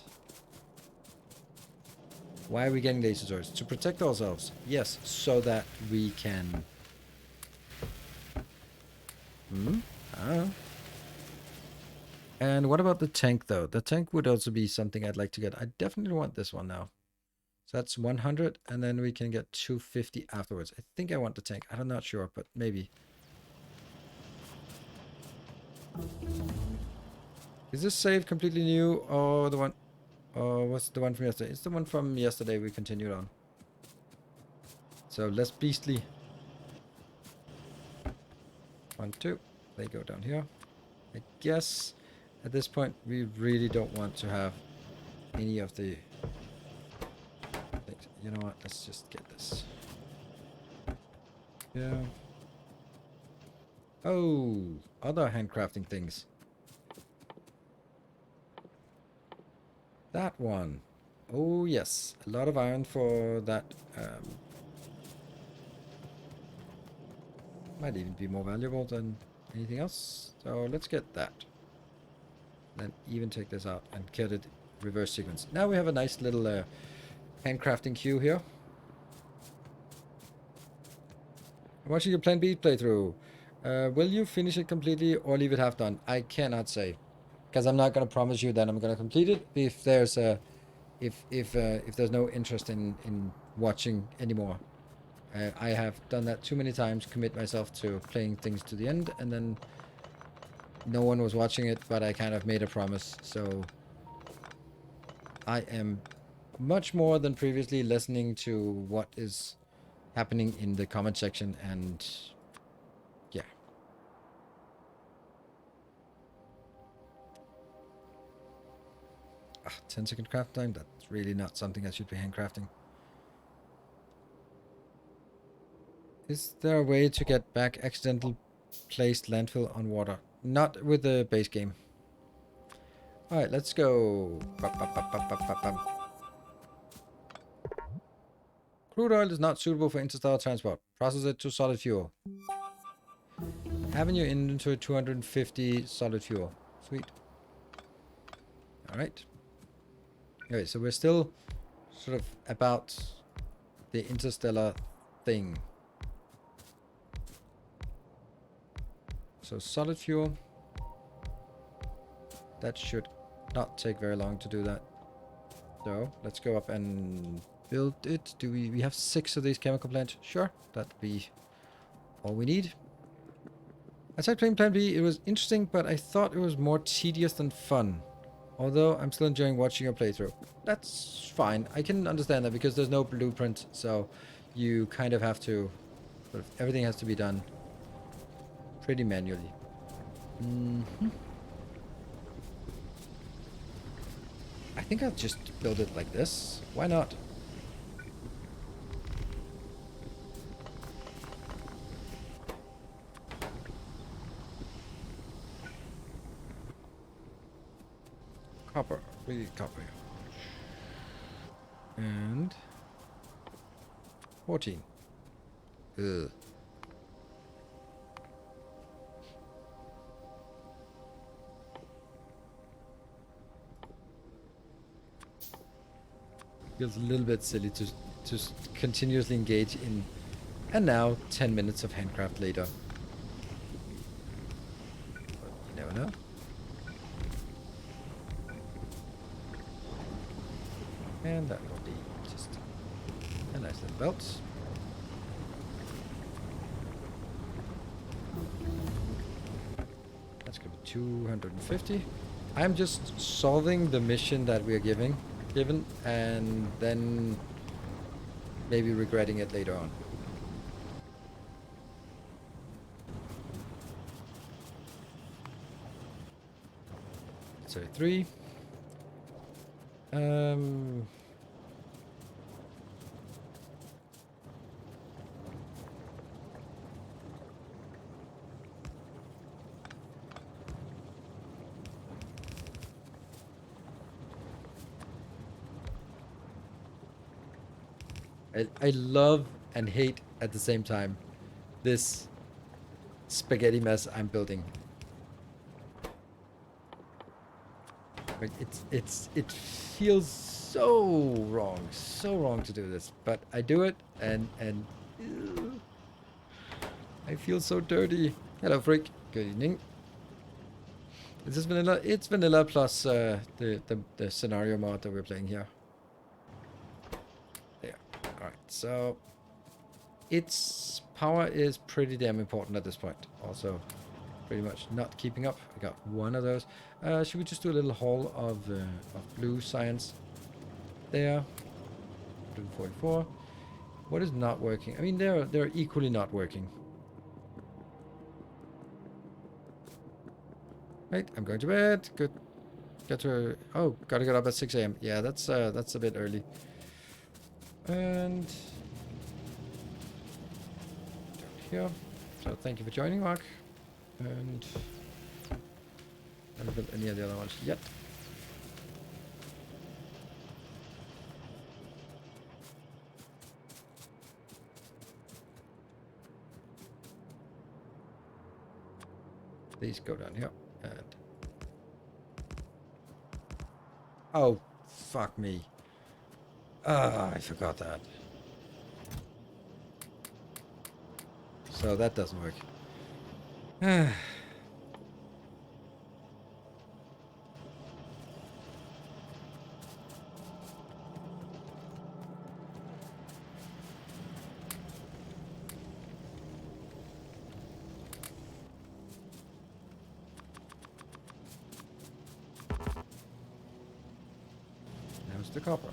why are we getting laser swords? To protect ourselves, yes, so that we can... I don't know. And what about the tank, though? The tank would also be something I'd like to get. I definitely want this one now. So that's 100, and then we can get 250 afterwards. I think I want the tank. I'm not sure, but maybe. Is this save completely new, or the one... or what's the one from yesterday? It's the one from yesterday we continued on. So less beastly. 1, 2. They go down here. I guess at this point we really don't want to have any of the things. You know what? Let's just get this. Yeah. Oh, other handcrafting things. That one. Oh yes, a lot of iron for that. Might even be more valuable than anything else. So let's get that. Then even take this out and get it reverse sequence. Now we have a nice little handcrafting queue here. I'm watching your Plan B playthrough. Will you finish it completely or leave it half done? I cannot say, because I'm not going to promise you that I'm going to complete it if there's a if there's no interest in watching anymore. I have done that too many times, commit myself to playing things to the end, and then no one was watching it, but I kind of made a promise. So I am much more than previously listening to what is happening in the comment section, and yeah. 10-second craft time? That's really not something I should be handcrafting. Is there a way to get back accidental placed landfill on water? Not with the base game. Alright, let's go. Crude oil is not suitable for interstellar transport. Process it to solid fuel. Have in your inventory 250 solid fuel. Sweet. Alright. Okay, so we're still sort of about the interstellar thing. So solid fuel. That should not take very long to do that. So let's go up and build it. Do we have 6 of these chemical plants? Sure, that'd be all we need. I tried playing Plan B. It was interesting, but I thought it was more tedious than fun. Although I'm still enjoying watching your playthrough. That's fine. I can understand that because there's no blueprint, so you kind of have to... sort of everything has to be done pretty manually. I think I'll just build it like this. Why not? Copper. We need copper. And 14. Ugh. Feels a little bit silly to continuously engage in. And now 10 minutes of handcraft later. But you never know. And that will be just a nice little belt. That's going to be 250. I'm just solving the mission that we are given, and then maybe regretting it later on. So 3. I love and hate at the same time this spaghetti mess I'm building. Like it feels so wrong to do this, but I do it, and ew, I feel so dirty. Hello, Frick. Good evening. Is this vanilla? It's vanilla plus the scenario mod that we're playing here. There. All right. So its power is pretty damn important at this point. Also, pretty much not keeping up. I got one of those. Should we just do a little haul of blue science there? Blue 44. What is not working? I mean, they're equally not working. Right, I'm going to bed. Good. Get to. Oh, gotta get up at 6 a.m. Yeah, that's a bit early. And down here. So thank you for joining, Mark. And I haven't built any of the other ones yet. These go down here. And oh, fuck me. Ah, I forgot that. So that doesn't work. Now's the copper.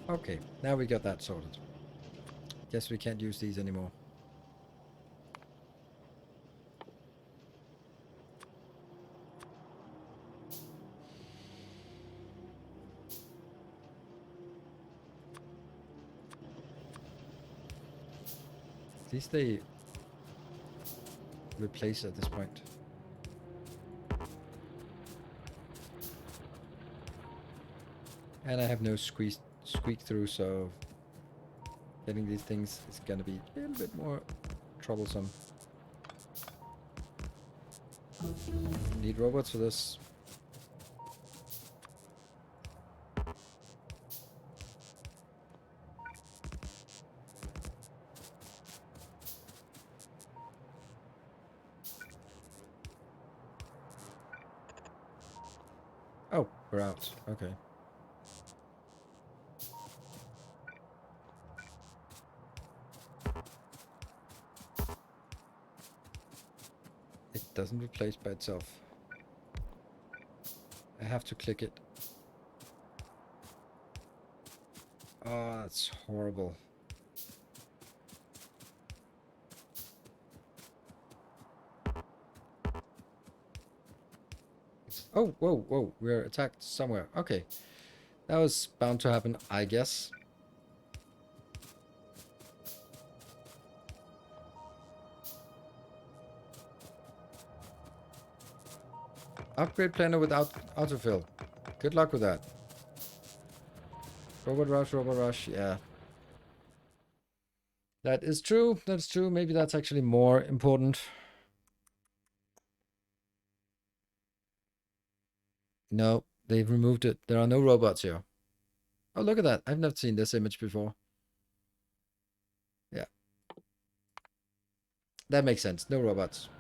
Okay, now we got that sorted. Guess we can't use these anymore. At least they replace at this point. And I have no squeak through, so getting these things is gonna be a little bit more troublesome. Need robots for this. Oh, we're out. Okay. It doesn't replace by itself. I have to click it. Oh, that's horrible. Oh, whoa, whoa. We're attacked somewhere. Okay. That was bound to happen, I guess. Upgrade planner without autofill. Good luck with that. Robot rush, yeah. That is true, that's true. Maybe that's actually more important. No, they've removed it. There are no robots here. Oh, look at that. I've never seen this image before. Yeah. That makes sense. No robots.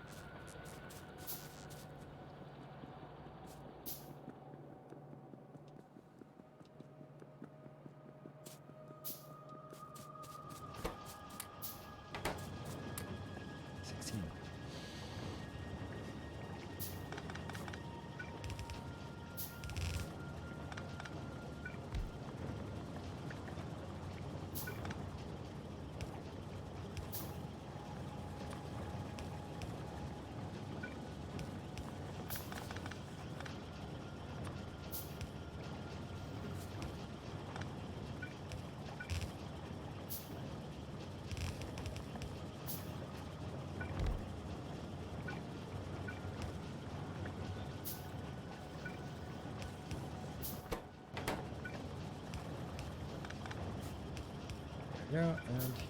There we go, and here.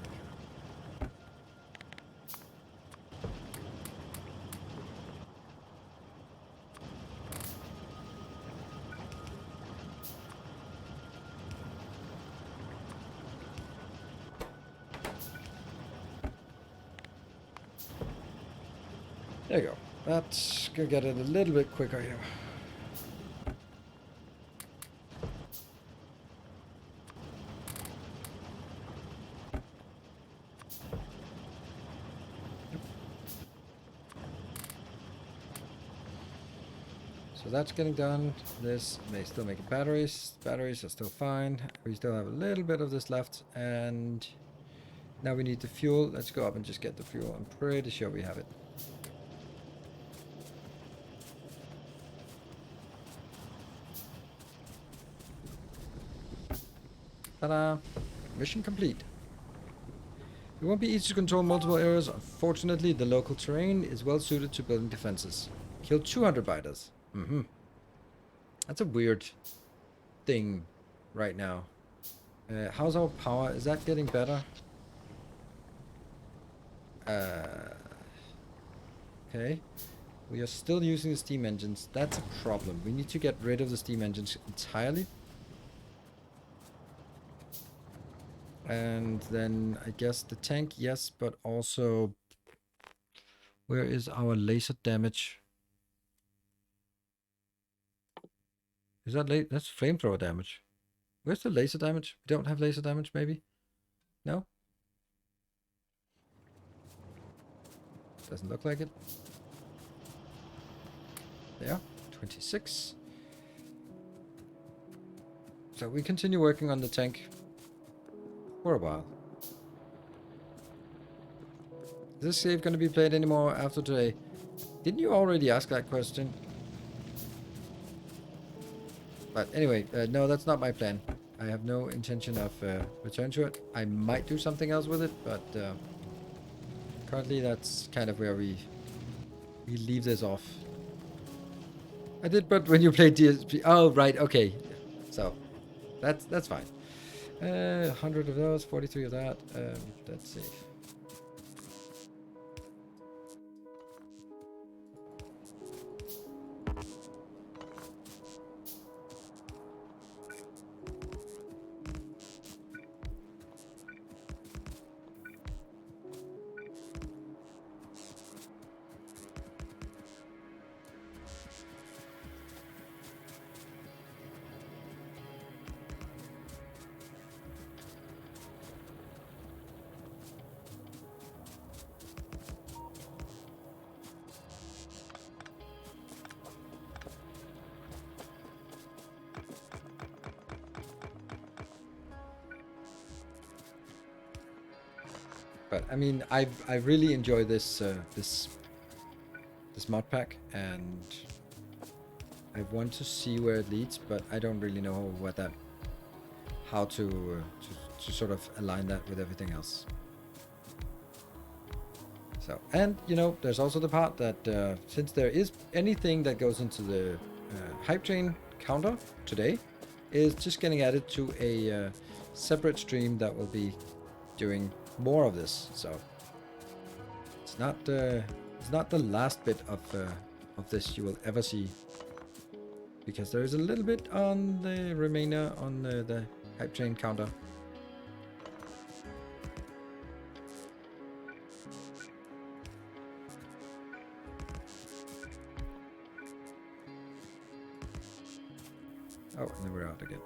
There you go. That's gonna get it a little bit quicker here. So that's getting done. This may still make it batteries. Batteries are still fine. We still have a little bit of this left. And now we need the fuel. Let's go up and just get the fuel. I'm pretty sure we have it. Ta-da! Mission complete. It won't be easy to control multiple areas. Unfortunately, the local terrain is well suited to building defenses. Kill 200 biters. That's a weird thing right now. How's our power? Is that getting better? Okay. We are still using the steam engines. That's a problem. We need to get rid of the steam engines entirely. And then I guess the tank, yes, but also where is our laser damage? Is that that's flamethrower damage? Where's the laser damage? We don't have laser damage, maybe? No? Doesn't look like it. There, 26. So we continue working on the tank for a while. Is this save going to be played anymore after today? Didn't you already ask that question? But anyway, no, that's not my plan. I have no intention of return to it. I might do something else with it, but currently that's kind of where we leave this off. I did, but when you played DSP, oh right, okay. So that's fine. 100 of those, 43 of that. That's safe. But I mean, I really enjoy this this mod pack, and I want to see where it leads, but I don't really know how to sort of align that with everything else. So, and you know, there's also the part that since there is anything that goes into the hype train counter today, is just getting added to a separate stream that will be doing more of this. So it's not the last bit of this you will ever see, because there is a little bit on the remainder on the hype train counter. Oh, and then we're out again.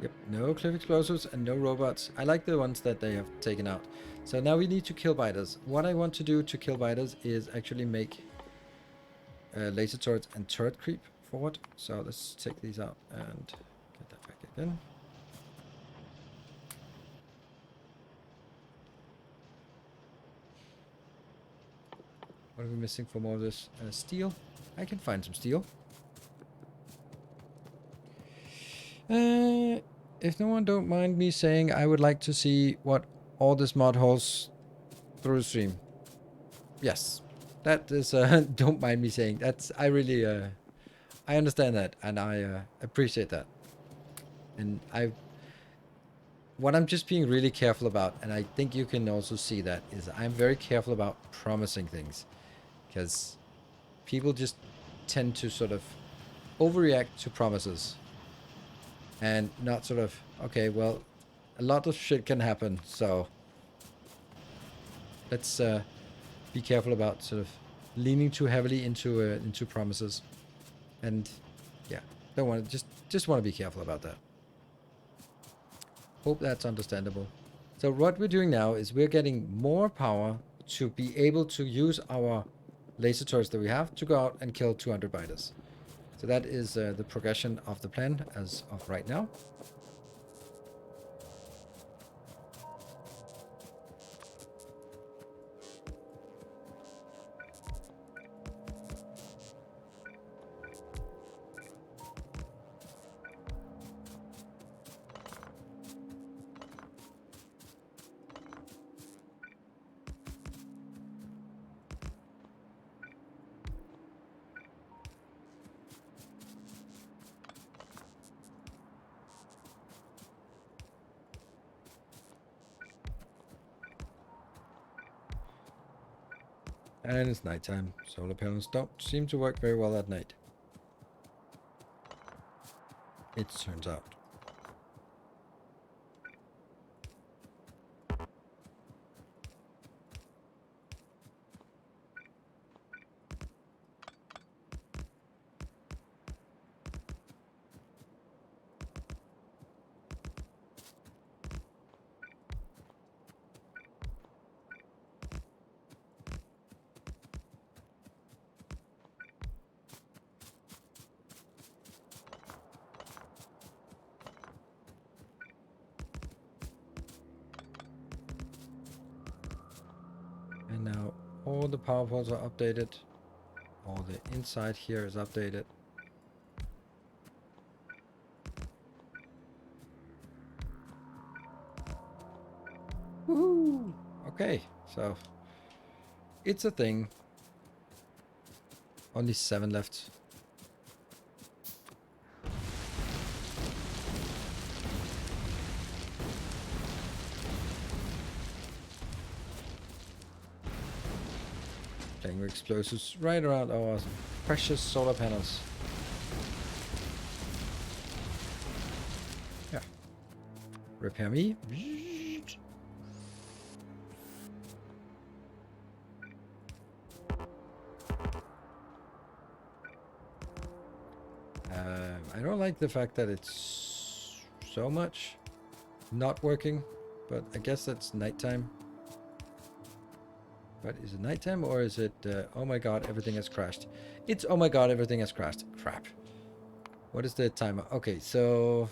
Yep, no cliff explosives and no robots. I like the ones that they have taken out. So now we need to kill biters. What I want to do to kill biters is actually make laser turrets and turret creep forward. So let's take these out and get that back again. What are we missing for more of this? Steel. I can find some steel. If no one don't mind me saying, I would like to see what all this mod holds through the stream. Yes, that is. Don't mind me saying that's. I really. I understand that, and I appreciate that. And I. What I'm just being really careful about, and I think you can also see that, is I'm very careful about promising things, because people just tend to sort of overreact to promises, and not sort of, okay, well, a lot of shit can happen, so let's be careful about sort of leaning too heavily into promises. And yeah, don't want to just want to be careful about that. Hope that's understandable. So what we're doing now is we're getting more power to be able to use our laser turrets that we have to go out and kill 200 biters. So that is the progression of the plan as of right now. And it's nighttime. Solar panels don't seem to work very well at night, it turns out. And now all the power poles are updated. All the inside here is updated. Woohoo! Okay, so it's a thing. Only 7 left. Playing with explosives right around our precious solar panels. Yeah. Repair me. I don't like the fact that it's so much not working, but I guess that's nighttime. But is it nighttime or is it, oh my god, everything has crashed? It's, oh my god, everything has crashed. Crap. What is the timer? Okay, so...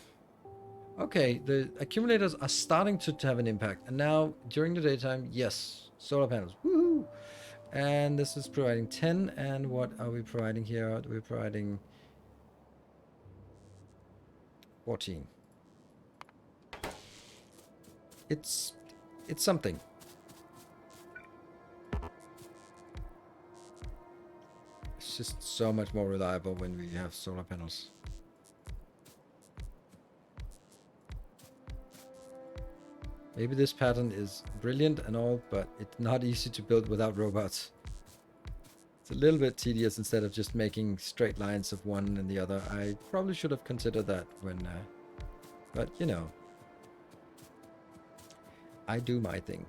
Okay, the accumulators are starting to have an impact. And now, during the daytime, yes, solar panels. Woohoo! And this is providing 10. And what are we providing here? We're providing 14. It's something. It's just so much more reliable when we have solar panels. Maybe this pattern is brilliant and all, but it's not easy to build without robots. It's a little bit tedious instead of just making straight lines of one and the other. I probably should have considered that when... but, you know. I do my thing.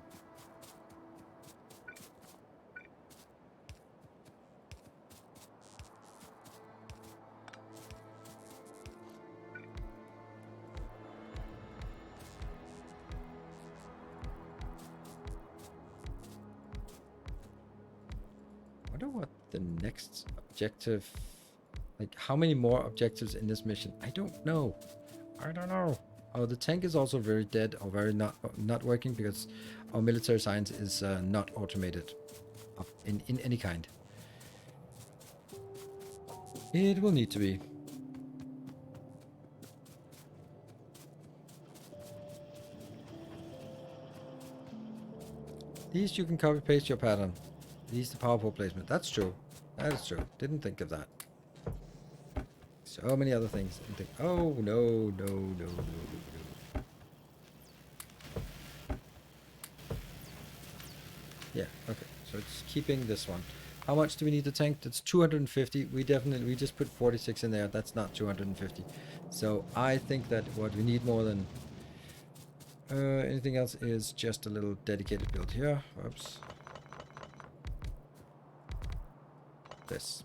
I wonder what the next objective... Like, how many more objectives in this mission? I don't know. I don't know. Oh, the tank is also very dead or very not working because our military science is not automated in any kind. It will need to be. At least you can copy paste your pattern. Needs the power pole placement. That's true. That is true. Didn't think of that. So many other things. Didn't think. Oh no, no, no, no, no. Yeah. Okay. So it's keeping this one. How much do we need to tank? That's 250. We just put 46 in there. That's not 250. So I think that what we need more than anything else is just a little dedicated build here. Oops. This.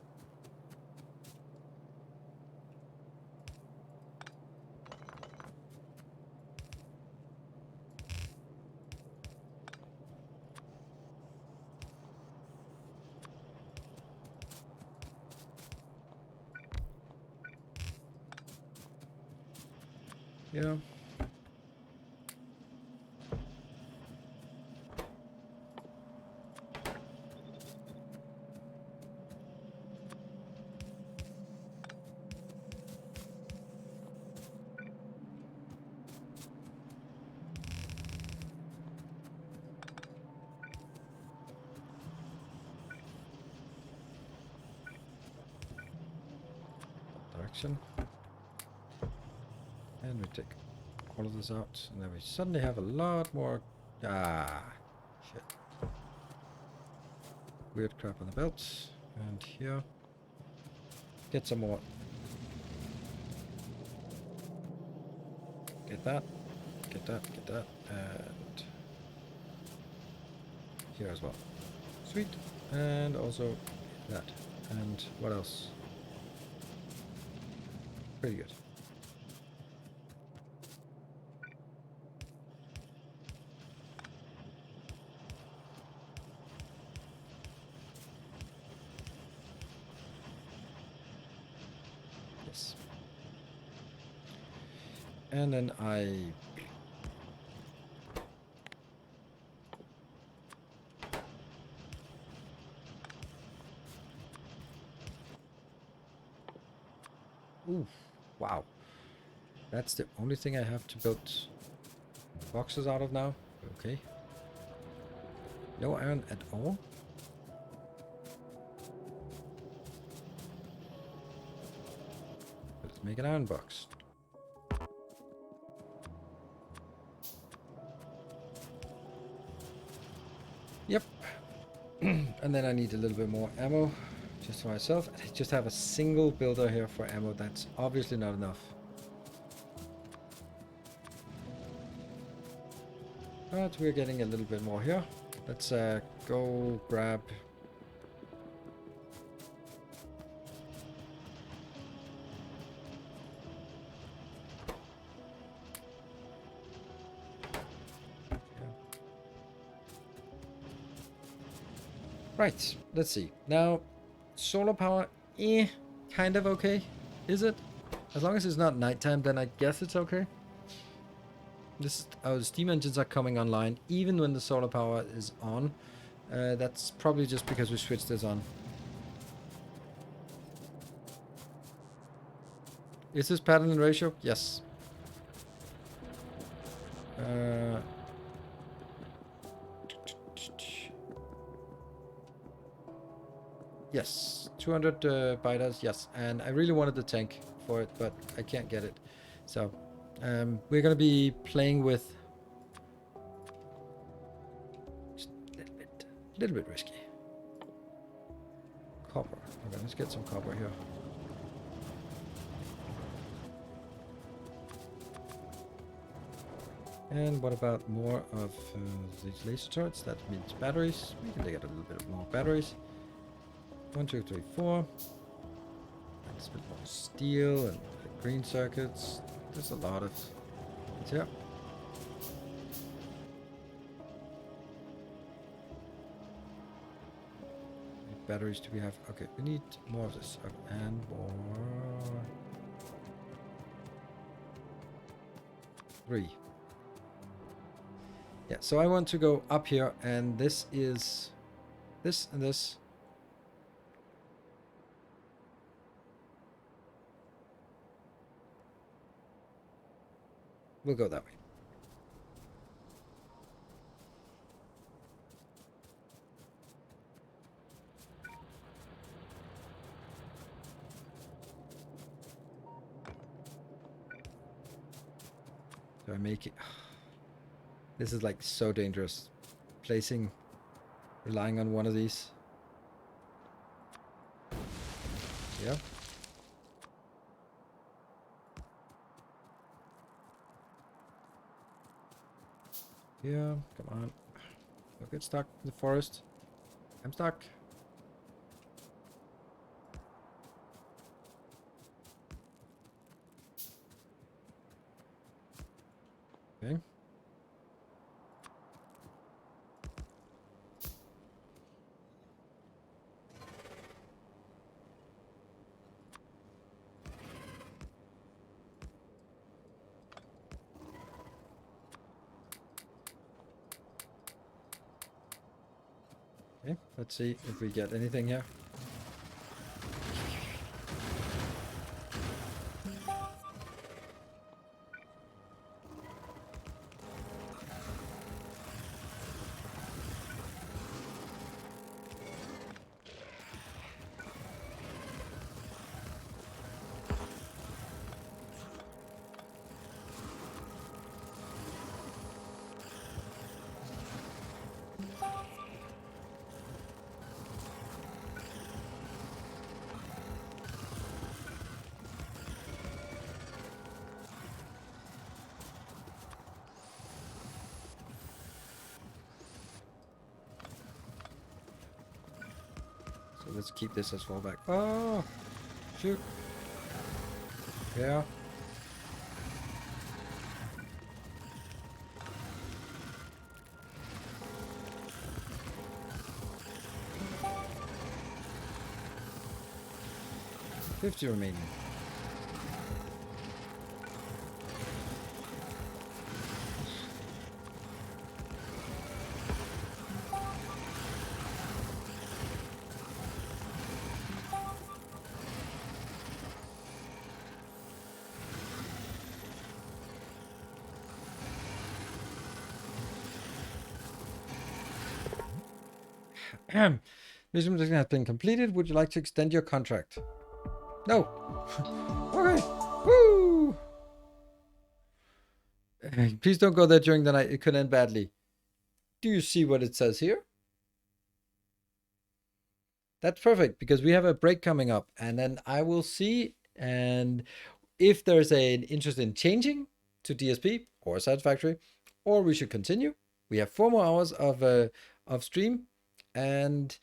Yeah. Direction. And we take all of this out, and then we suddenly have a lot more. Ah, shit. Weird crap on the belt. And here. Get some more. Get that. Get that. Get that. And here as well. Sweet. And also that. And what else? Pretty good. Yes. And then ooh, wow. That's the only thing I have to build boxes out of now. Okay. No iron at all. Let's make an iron box. Yep. And then I need a little bit more ammo just for myself. I just have a single builder here for ammo. That's obviously not enough. But we're getting a little bit more here. Let's go grab. Right, let's see. Now, solar power, kind of okay. Is it? As long as it's not nighttime, then I guess it's okay. This, the steam engines are coming online even when the solar power is on. That's probably just because we switched this on. Is this pattern and ratio? Yes. Yes, 200 biters, yes. And I really wanted the tank for it, but I can't get it. So, we're going to be playing with... Just a little bit risky. Copper. Okay, let's get some copper here. And what about more of these laser turrets? That means batteries. We can get a little bit more batteries. 1, 2, 3, 4. Let's put more steel and green circuits. There's a lot of it here. What batteries do we have? Okay, we need more of this. Okay, and more. 3. Yeah, so I want to go up here, and this is this and this. We'll go that way. Do I make it? This is like so dangerous. Placing, relying on one of these. Yeah. Yeah, come on. Don't get stuck in the forest. I'm stuck. Okay. Okay, let's see if we get anything here. So let's keep this as fallback. Oh, shoot. Yeah. $50 remaining. Mission has been completed. Would you like to extend your contract? No. Okay. Woo! Please don't go there during the night. It could end badly. Do you see what it says here? That's perfect because we have a break coming up, and then I will see. And if there's an interest in changing to DSP or Satisfactory, or we should continue. We have 4 more hours of stream, and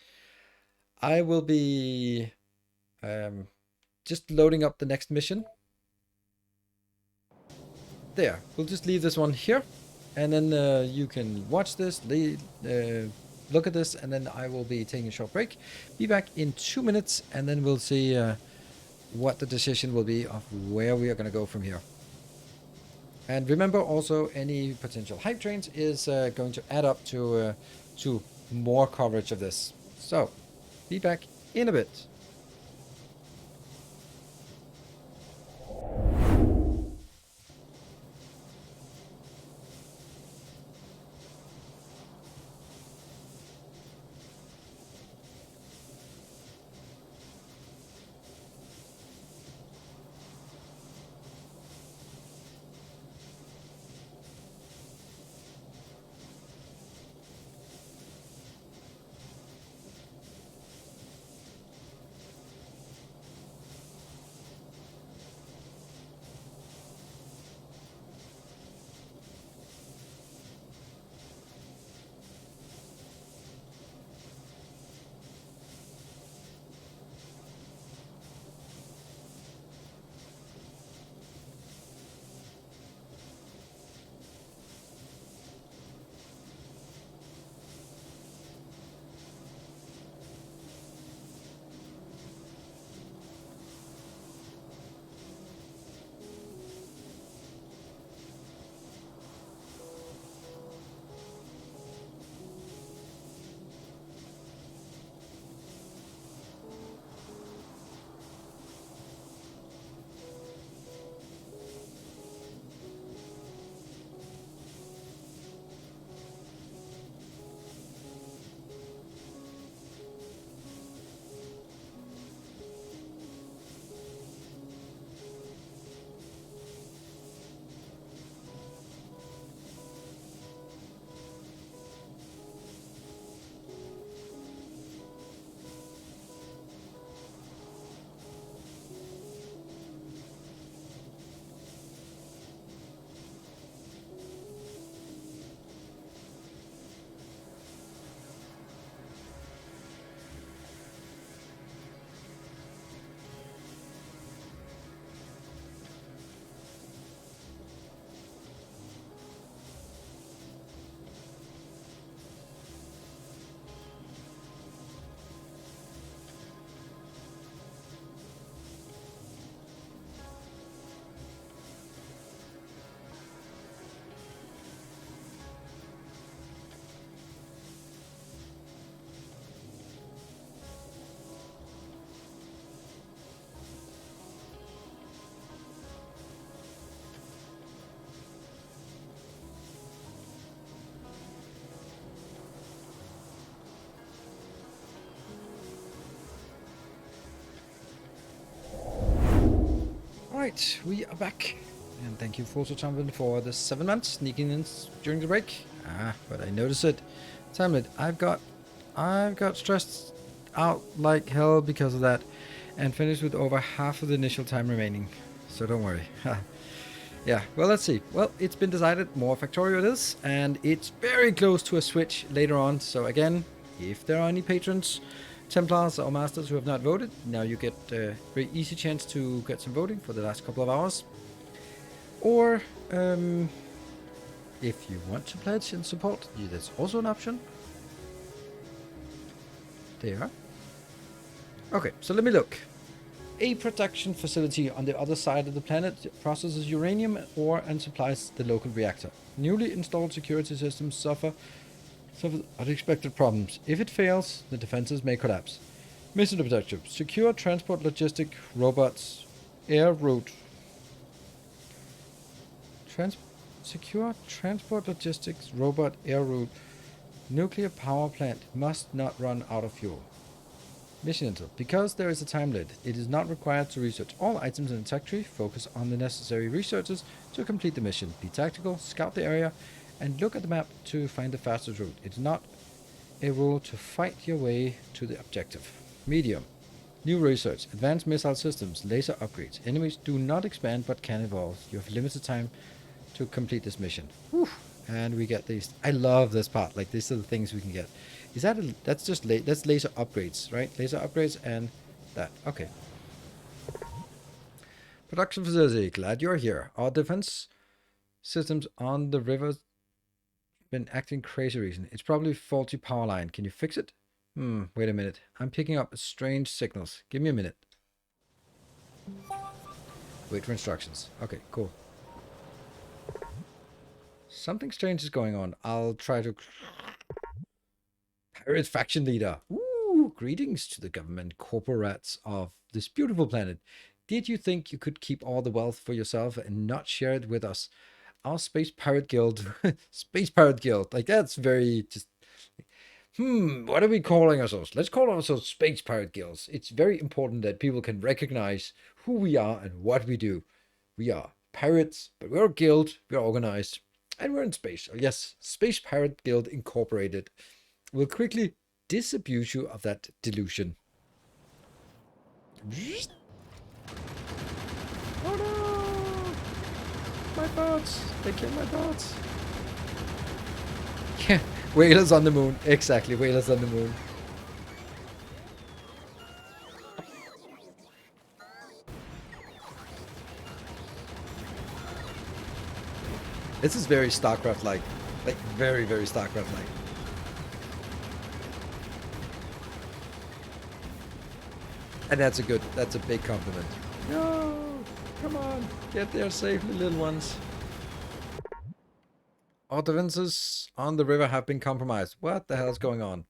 I will be just loading up the next mission. There, we'll just leave this one here, and then you can watch this, look at this, and then I will be taking a short break. Be back in 2 minutes, and then we'll see what the decision will be of where we are going to go from here. And remember also, any potential hype trains is going to add up to more coverage of this. So, be back in a bit. Alright, we are back. And thank you for jumping for the 7 months sneaking in during the break. But I noticed it. Time limit. I've got stressed out like hell because of that. And finished with over half of the initial time remaining. So don't worry. Yeah, well, let's see. Well, it's been decided more Factorio it is. And it's very close to a switch later on. So again, if there are any patrons, Templars or Masters who have not voted, now you get a very easy chance to get some voting for the last couple of hours. Or, if you want to pledge and support, that's also an option. There. Okay, so let me look. A production facility on the other side of the planet processes uranium ore and supplies the local reactor. Newly installed security systems suffer unexpected problems. If it fails, the defenses may collapse. Mission objective: secure transport logistic robots air route. Secure transport logistics robot air route. Nuclear power plant must not run out of fuel. Mission intel. Because there is a time limit, it is not required to research all items in the tech tree. Focus on the necessary researches to complete the mission. Be tactical, scout the area, and look at the map to find the fastest route. It's not a rule to fight your way to the objective. Medium. New research. Advanced missile systems. Laser upgrades. Enemies do not expand but can evolve. You have limited time to complete this mission. Whew. And we get these. I love this part. Like, these are the things we can get. Is that that's just that's laser upgrades, right? Laser upgrades and that. Okay. Production facility. Glad you're here. Our defense systems on the river been acting crazy recently. It's probably faulty power line. Can you fix it? Wait a minute. I'm picking up strange signals. Give me a minute. Wait for instructions. Okay, cool. Something strange is going on. I'll try to... Pirate faction leader. Ooh, greetings to the government corporates of this beautiful planet. Did you think you could keep all the wealth for yourself and not share it with us? Our Space Pirate Guild. Space Pirate Guild. Like, that's very just... what are we calling ourselves? Let's call ourselves Space Pirate Guilds. It's very important that people can recognize who we are and what we do. We are pirates, but we're a guild, we're organized, and we're in space. Yes, Space Pirate Guild Incorporated will quickly disabuse you of that delusion. Oh no! My boats! They killed my boats! Yeah, whalers on the moon. Exactly, whalers on the moon. This is very StarCraft-like. Like, very, very StarCraft-like. And that's a big compliment. No! Come on! Get there safely, little ones. Our defenses on the river have been compromised. What the hell is going on?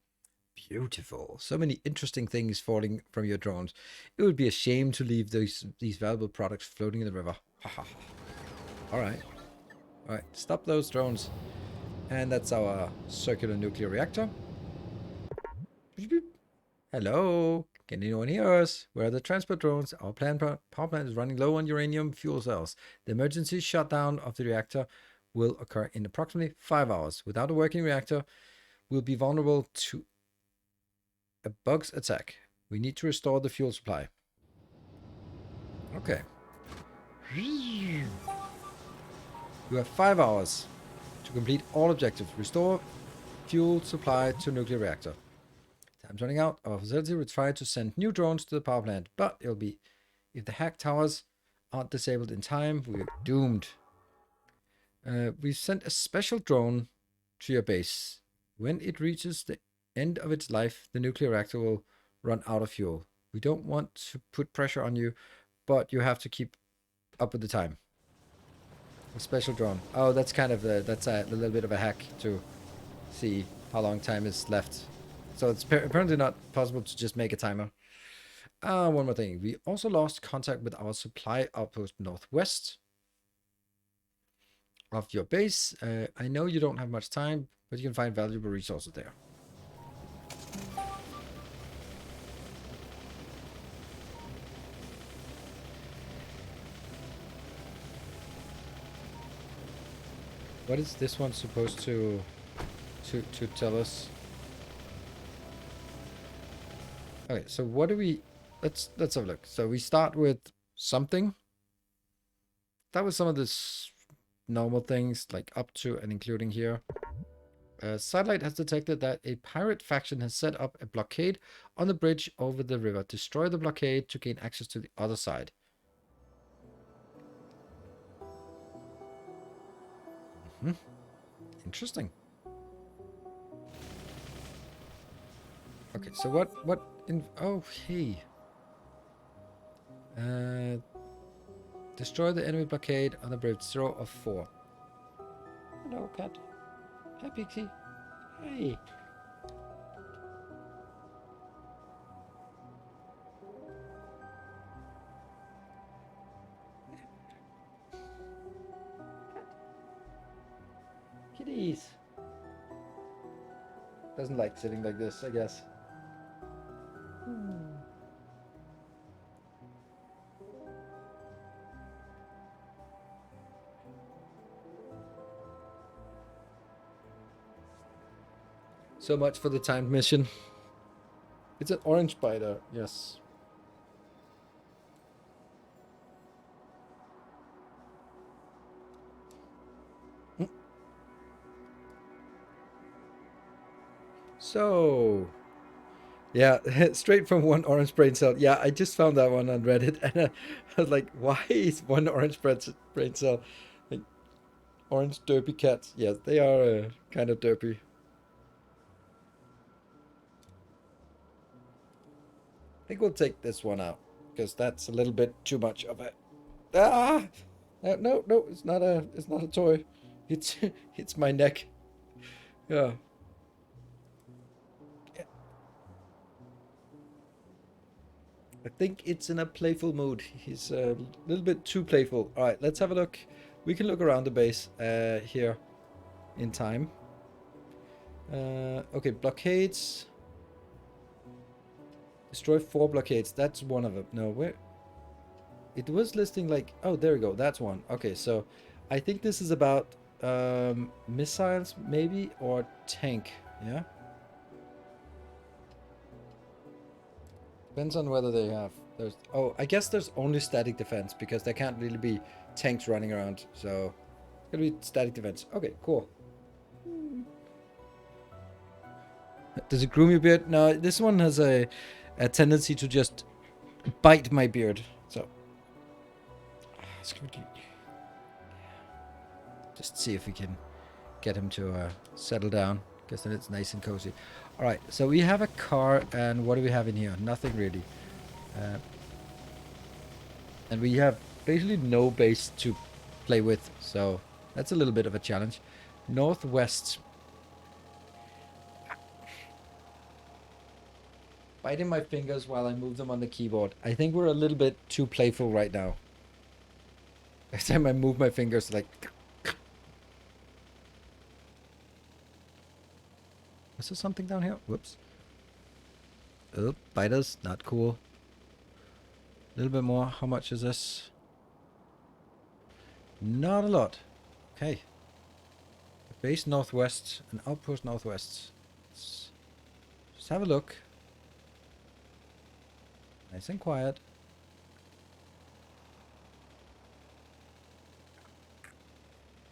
Beautiful. So many interesting things falling from your drones. It would be a shame to leave these valuable products floating in the river. Alright. Alright, stop those drones. And that's our circular nuclear reactor. Hello? Can anyone hear us? Where are the transport drones? Our power plant is running low on uranium fuel cells. The emergency shutdown of the reactor will occur in approximately 5 hours. Without a working reactor, we'll be vulnerable to a bug's attack. We need to restore the fuel supply. Okay. You have 5 hours to complete all objectives. Restore fuel supply to nuclear reactor. Time's running out. Our facility will try to send new drones to the power plant, but it'll be... If the hack towers aren't disabled in time, we're doomed. We've sent a special drone to your base. When it reaches the end of its life, the nuclear reactor will run out of fuel. We don't want to put pressure on you, but you have to keep up with the time. A special drone. Oh, that's kind of that's a little bit of a hack to see how long time is left. So it's apparently not possible to just make a timer. One more thing. We also lost contact with our supply outpost northwest of your base. I know you don't have much time, but you can find valuable resources there. What is this one supposed to tell us? Okay, so what do we... Let's have a look. So we start with something. That was some of the normal things, like up to and including here. Satellite has detected that a pirate faction has set up a blockade on the bridge over the river. Destroy the blockade to gain access to the other side. Interesting. Okay, so what in... Oh, hey. Destroy the enemy blockade on the bridge. 0 of 4. Hello, cat. Hi, Pixie. Hey. Kitties. Doesn't like sitting like this, I guess. So much for the timed mission. It's an orange spider, yes. So, yeah, straight from one orange brain cell. Yeah, I just found that one on Reddit, and I was like, why is one orange brain cell? Like, orange derpy cats. Yes, they are kind of derpy. I think we'll take this one out, because that's a little bit too much of it. Ah! No, it's not a toy. It's it's my neck. Yeah. I think it's in a playful mood. He's a little bit too playful. All right, let's have a look. We can look around the base here in time. Okay, blockades. Destroy 4 blockades. That's one of them. No, where? It was listing like... Oh, there we go. That's one. Okay, so I think this is about missiles, maybe, or tank. Yeah? Depends on whether they have... There's... Oh, I guess there's only static defense, because there can't really be tanks running around. So, it'll be static defense. Okay, cool. Does it groom your beard? No, this one has a tendency to just bite my beard. So, just see if we can get him to settle down. Guess then it's nice and cozy. All right, so we have a car, and what do we have in here? Nothing really. And we have basically no base to play with, so that's a little bit of a challenge. Northwest. Biting my fingers while I move them on the keyboard. I think we're a little bit too playful right now. Every time I move my fingers, like... Is there something down here? Whoops. Oh, biters. Not cool. A little bit more. How much is this? Not a lot. Okay. Base northwest and outpost northwest. Let's just have a look. Nice and quiet.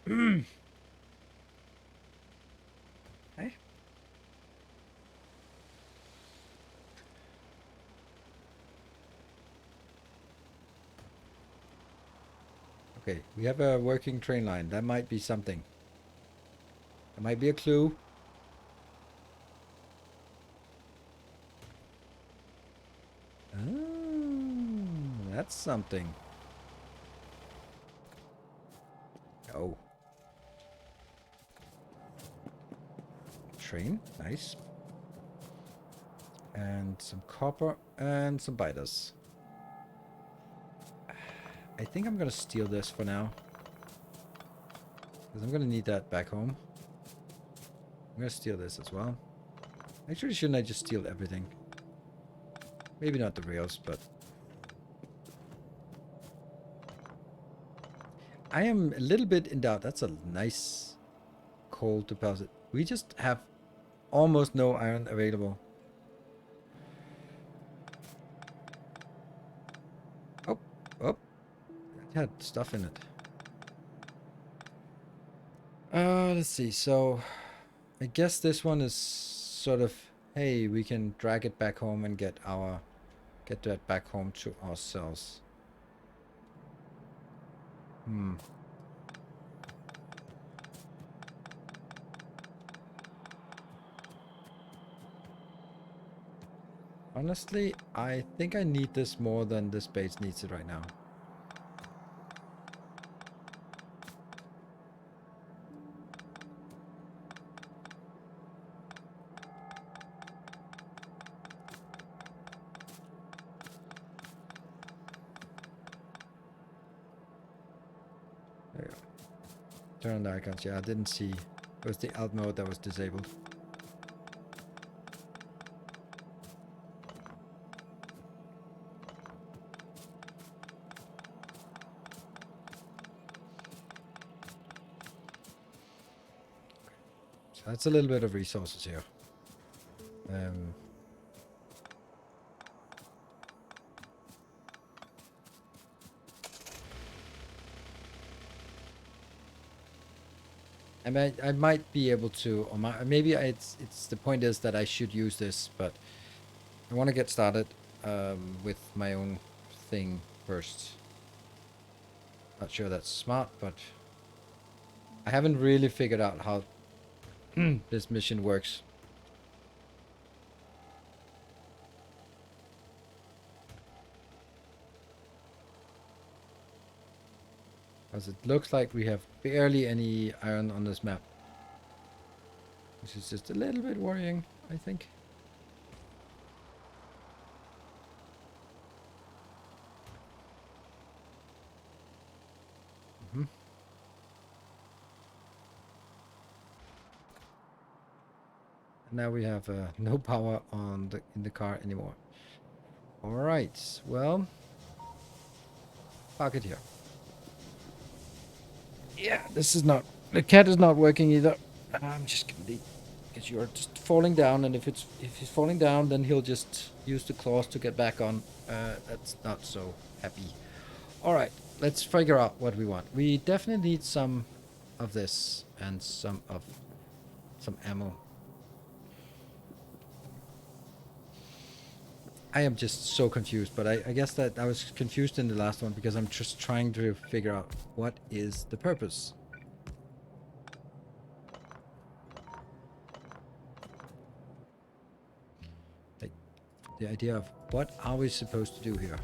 Hey. Okay, we have a working train line. That might be something. That might be a clue. Oh, that's something. Oh. Train, nice. And some copper and some biters. I think I'm gonna steal this for now, because I'm gonna need that back home. I'm gonna steal this as well. Actually, shouldn't I just steal everything? Maybe not the rails, but... I am a little bit in doubt. That's a nice coal deposit. We just have almost no iron available. Oh, oh, it had stuff in it. Let's see. So, I guess this one is sort of, hey, we can drag it back home and get that back home to ourselves. Honestly, I think I need this more than this base needs it right now. There you go. Turn on the icons. Yeah, I didn't see. It was the alt mode that was disabled. So that's a little bit of resources here. I might be able to, or maybe it's the point is that I should use this, but I want to get started with my own thing first. Not sure that's smart, but I haven't really figured out how this mission works. Because it looks like we have barely any iron on this map. Which is just a little bit worrying, I think. Now we have no power on in the car anymore. All right, well, park it here. Yeah, this is not, the cat is not working either. I'm just gonna leave because you're just falling down, and if he's falling down, then he'll just use the claws to get back on. That's not so happy. All right, let's figure out what we want. We definitely need some of this and some ammo. I am just so confused, but I guess that I was confused in the last one because I'm just trying to figure out what is the purpose. Like, the idea of what are we supposed to do here?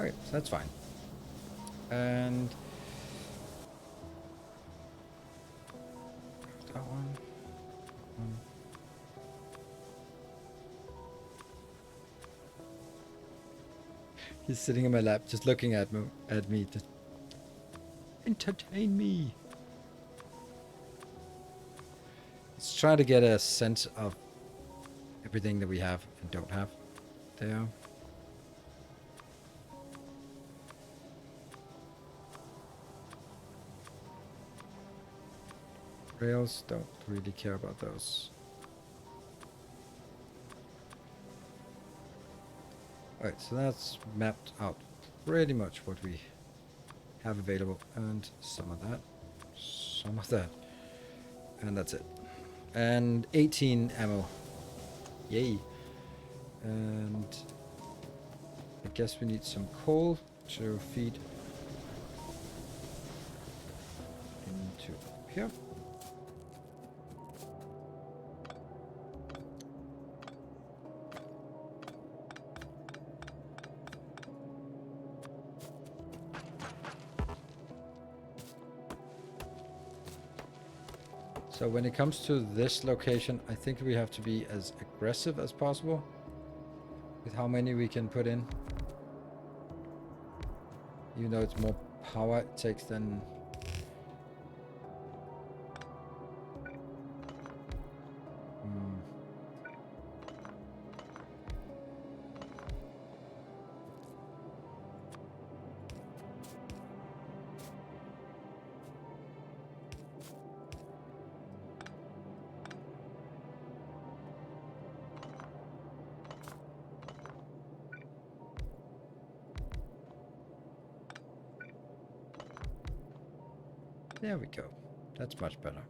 Okay, so that's fine. And that one. He's sitting in my lap, just looking at me. Just entertain me. Let's try to get a sense of everything that we have and don't have there. Rails, don't really care about those. Alright, so that's mapped out pretty much what we have available, and some of that, and that's it. And 18 ammo. Yay. And I guess we need some coal to feed into here. So when it comes to this location, I think we have to be as aggressive as possible with how many we can put in. Even though it's more power it takes then. Hmm. There we go. That's much better.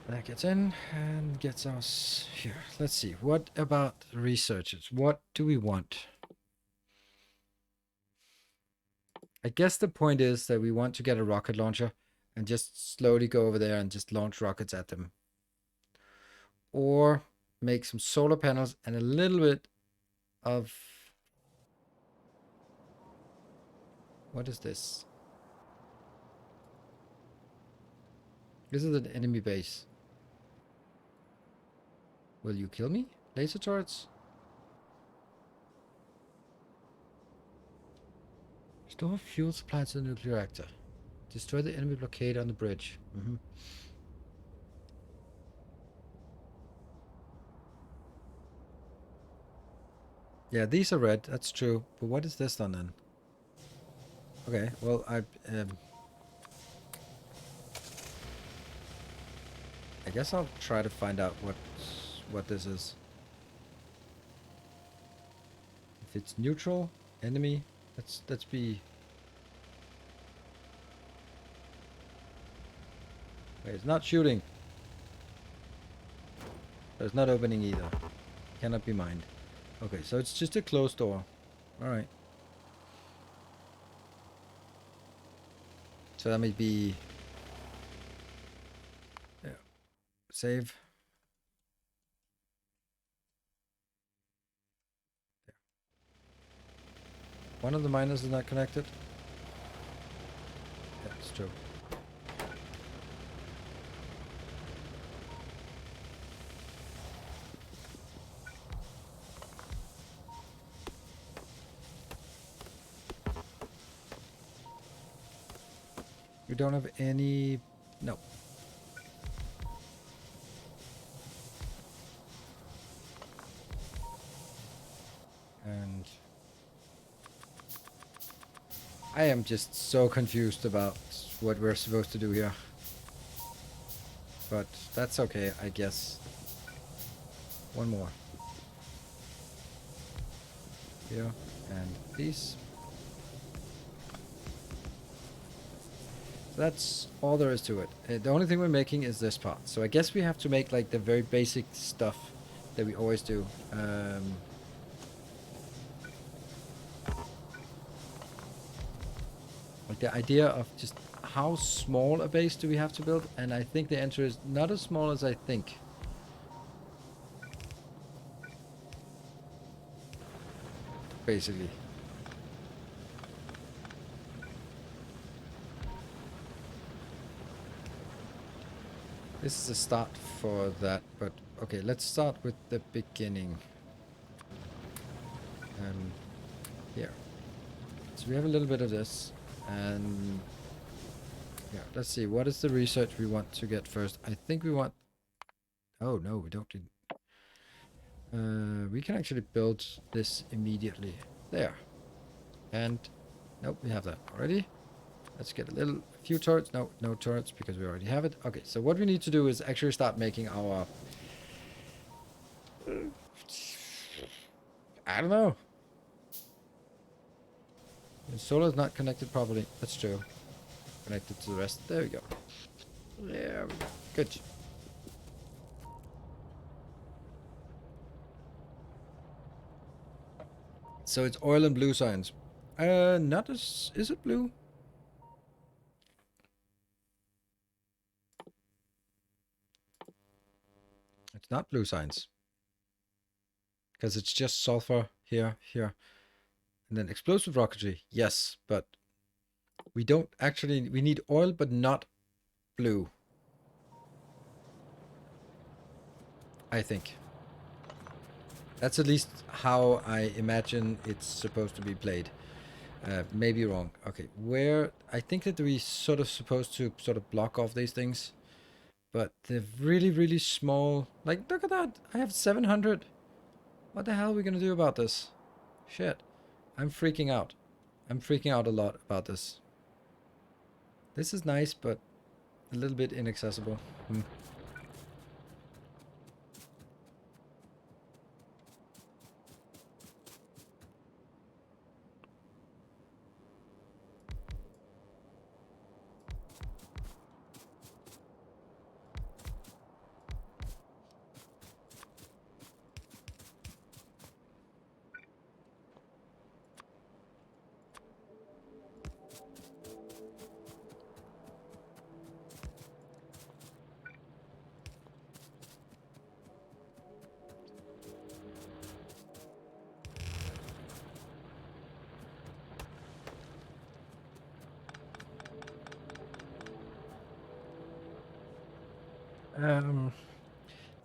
That gets in and gets us here. Let's see. What about researchers? What do we want? I guess the point is that we want to get a rocket launcher and just slowly go over there and just launch rockets at them. Or make some solar panels and a little bit of... What is this? This is an enemy base. Will you kill me? Laser turrets? Store fuel supply to the nuclear reactor. Destroy the enemy blockade on the bridge. Yeah, these are red. That's true. But what is this then? Okay, well, I guess I'll try to find out what this is. If it's neutral, enemy, let's be... Wait, it's not shooting. But it's not opening either. Cannot be mined. Okay, so it's just a closed door. Alright. So that may be... Yeah. Save. There. One of the miners is not connected. Yeah, it's true. We don't have any... No. And... I am just so confused about what we're supposed to do here. But that's okay, I guess. One more. Here. And these. That's all there is to it. The only thing we're making is this part. So I guess we have to make like the very basic stuff that we always do. Like the idea of just how small a base do we have to build? And I think the answer is not as small as I think. Basically. This is a start for that, but okay, let's start with the beginning. Here. So we have a little bit of this, and yeah, let's see, what is the research we want to get first? I think we want... Oh no, we don't need... we can actually build this immediately. There. And... Nope, we have that already. Let's get a few turrets. No, no turrets because we already have it. Okay, so what we need to do is actually start making our... I don't know. The solar is not connected properly. That's true. Connected to the rest. There we go. There we go. Good. So it's oil and blue signs. Not as... Is it blue? It's not blue signs. Because it's just sulfur here, here. And then explosive rocketry. Yes, but We don't actually, we need oil, but not blue. I think. That's at least how I imagine it's supposed to be played. Maybe wrong. Okay, where I think that we sort of supposed to sort of block off these things, but they're really, really small. Like, look at that! I have 700. What the hell are we gonna do about this? Shit, I'm freaking out. I'm freaking out a lot about this. This is nice, but a little bit inaccessible.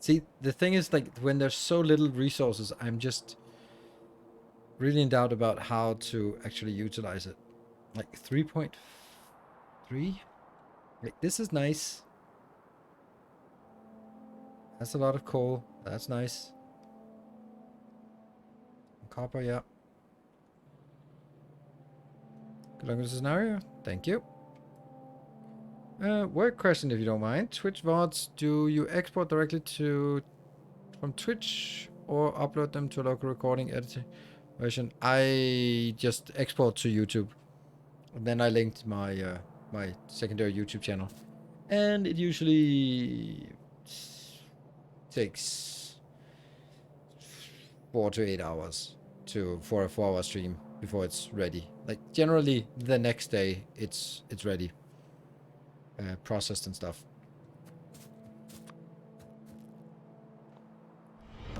See, the thing is, like, when there's so little resources, I'm just really in doubt about how to actually utilize it. Like 3.3? Like, this is nice. That's a lot of coal. That's nice. Copper, yeah. Good luck with the scenario. Thank you. Work question, if you don't mind. Twitch VODs, do you export directly from Twitch or upload them to a local recording editing version? I just export to YouTube. And then I linked my my secondary YouTube channel. And it usually takes 4 to 8 hours for a 4-hour stream before it's ready. Like, generally the next day it's ready. Processed and stuff.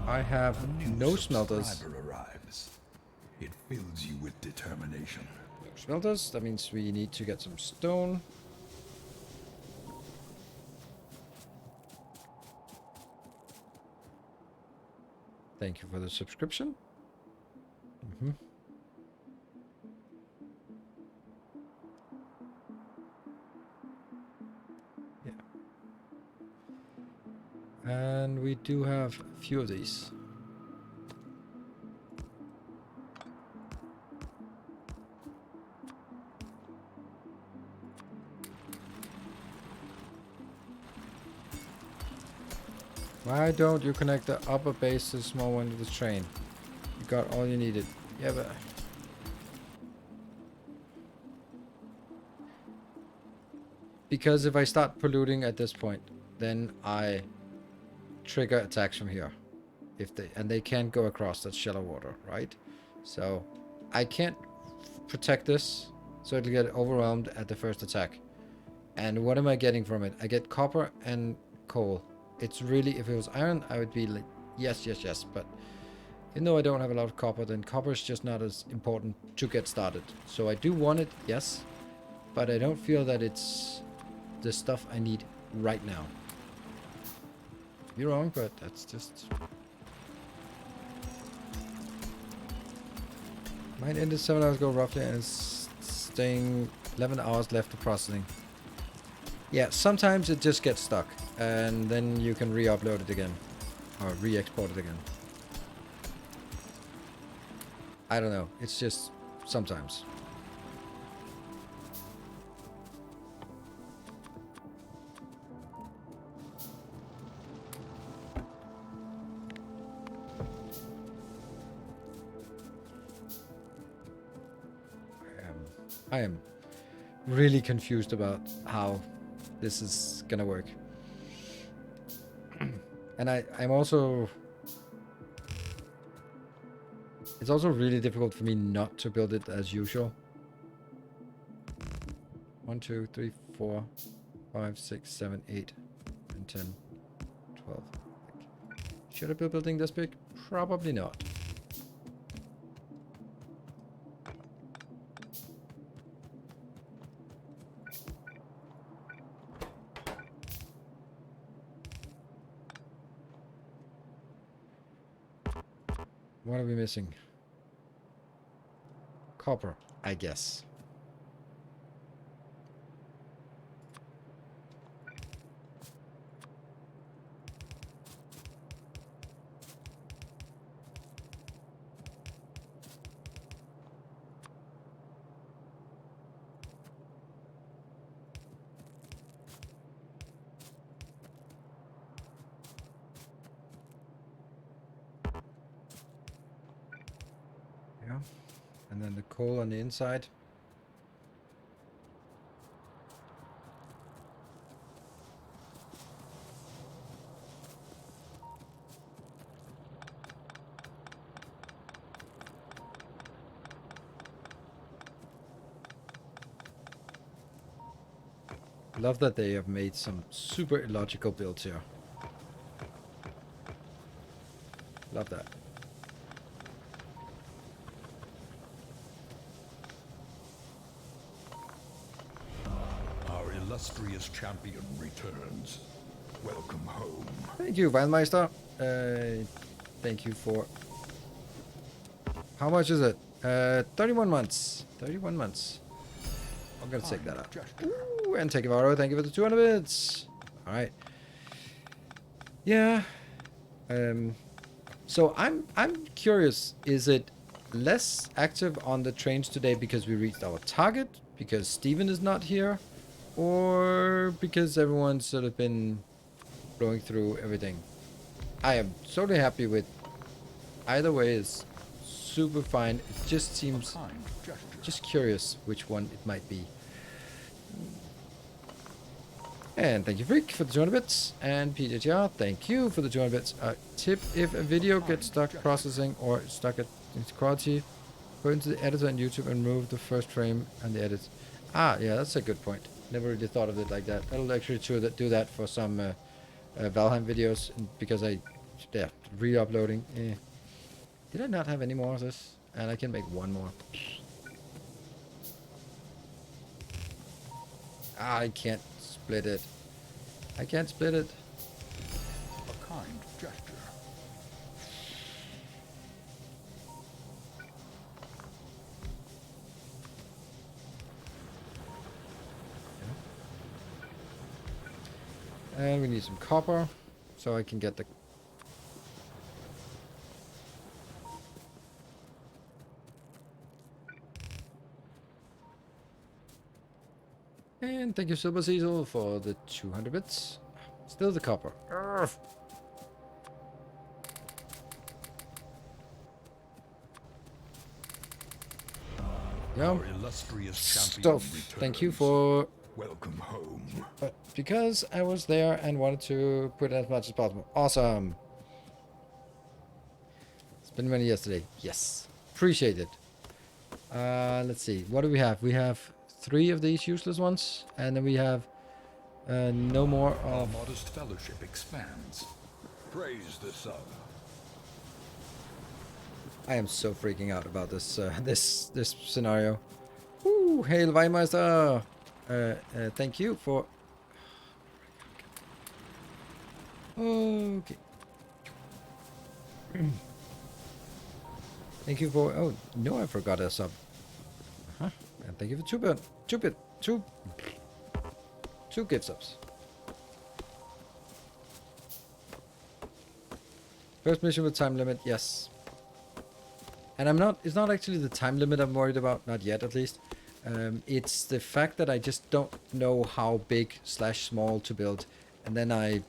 I have no smelters. Arrives. It fills you with determination. No smelters. That means we need to get some stone. Thank you for the subscription. Yeah. And we do have a few of these. Why don't you connect the upper base to the small one to the train? You got all you needed. Yeah, but... Because if I start polluting at this point, then I trigger attacks from here. And they can't go across that shallow water, right? So I can't protect this, so it'll get overwhelmed at the first attack. And what am I getting from it? I get copper and coal. It's really, if it was iron, I would be like, yes, yes, yes. But even though I don't have a lot of copper, then copper is just not as important to get started. So I do want it, yes. But I don't feel that it's the stuff I need right now. You're wrong, but that's just... Mine ended 7 hours ago roughly, and it's staying 11 hours left of processing. Yeah, sometimes it just gets stuck, and then you can re-upload it again, or re-export it again. I don't know, it's just sometimes. I am really confused about how this is gonna work. And I'm also... It's also really difficult for me not to build it as usual. 1, 2, 3, 4, 5, 6, 7, 8, and 10, 12. Should I be building this big? Probably not. What are we missing? Copper, I guess. Yeah. And then the coal on the inside. Love that they have made some super illogical builds here. Love that. Our illustrious champion returns. Welcome home. Thank you, Wildmeister. Thank you for... How much is it? 31 months. 31 months. I'm gonna take that out. Ooh, and take Varo, thank you for the 200 bits. Alright. Yeah. So I'm curious, is it less active on the trains today because we reached our target? Because Steven is not here? Or because everyone's sort of been blowing through everything? I am totally happy with either way is super fine. It just seems just curious which one it might be. And thank you, Freak, for the 200 bits. And PJTR, thank you for the 200 bits. Tip, if a video gets stuck processing or stuck at its quality, go into the editor on YouTube and remove the first frame and the edit. Ah, yeah, that's a good point. Never really thought of it like that. I'll actually do that for some Valheim videos because yeah, re-uploading. Did I not have any more of this? And I can make one more. Ah, I can't split it. I can't split it. A kind gesture. And we need some copper so I can get the... And thank you, Silver Cecil, for the 200 bits. Still the copper. Urgh. Yeah. Our illustrious champion Stuff. returns. Thank you for... Welcome home. because I was there and wanted to put as much as possible. Awesome. It's been many yesterday. Yes. Appreciate it. Let's see. What do we have? We have 3 of these useless ones. And then we have no more Our of... modest fellowship expands. Praise the sun. I am so freaking out about this this scenario. Woo! Hail Weimeister! Thank you for... Okay. Thank you for... Oh, no, I forgot a sub. And thank you for 2 gift subs. First mission with time limit, yes. And it's not actually the time limit I'm worried about, not yet at least. It's the fact that I just don't know how big / small to build. And then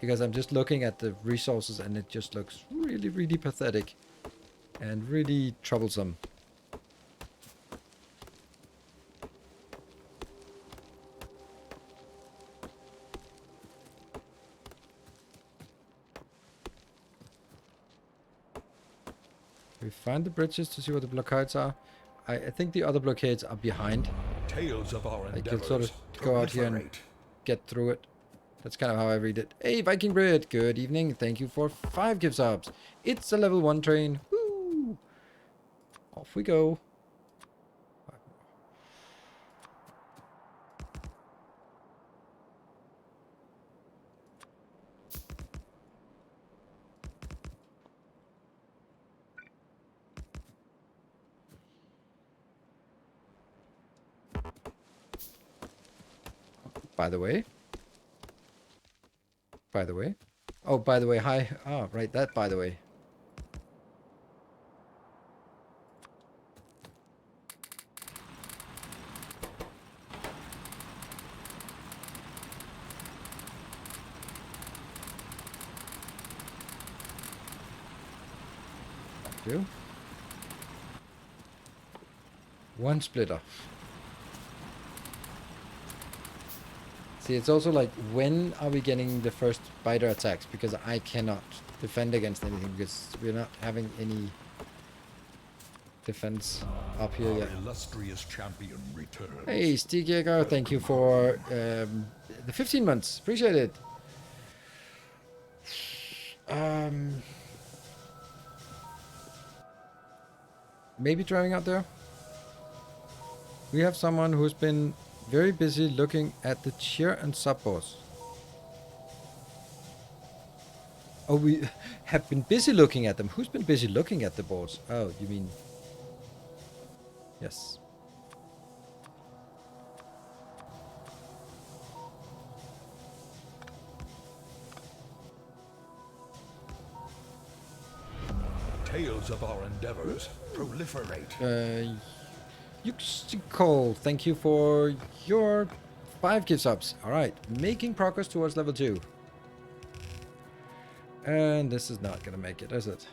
because I'm just looking at the resources and it just looks really, really pathetic. And really troublesome. We find the bridges to see what the blockades are. I think the other blockades are behind. Tales of our I can endeavors sort of go out here and proliferate. get through it. That's kind of how I read it. Hey, Viking Bread, good evening. Thank you for 5 gift subs. It's a level 1 train. Woo! Off we go. by the way. By the way. Oh, by the way, hi. Oh, right, that by the way. Thank you. One splitter. See, it's also like, when are we getting the first biter attacks? Because I cannot defend against anything, because we're not having any defense up here yet. Our illustrious champion returns. Hey, Stiegjager, thank you for the 15 months. Appreciate it. Maybe driving out there. We have someone who's been very busy looking at the cheer and sub boards. Oh, we have been busy looking at them. Who's been busy looking at the boards? Oh, you mean... Yes. Tales of our endeavors proliferate. Yuxicol, thank you for your 5 gift subs. Alright, making progress towards level 2. And this is not gonna make it, is it?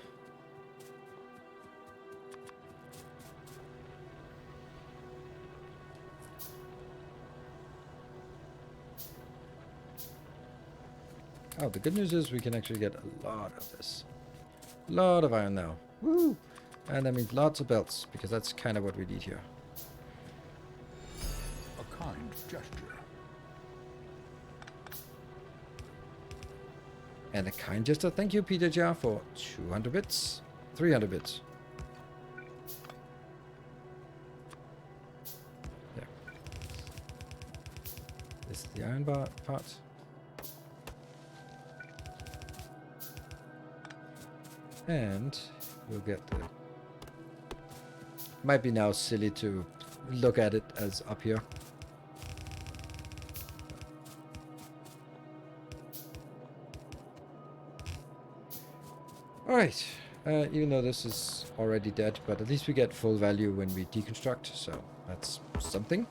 Oh, the good news is we can actually get a lot of this. A lot of iron now. Woo! And that means lots of belts, because that's kind of what we need here. A kind gesture. And a kind gesture. Thank you, Peter Jar, for 200 bits. 300 bits. There. This is the iron bar part. And we'll get the... Might be now silly to look at it as up here. Alright, even though this is already dead, but at least we get full value when we deconstruct, so that's something.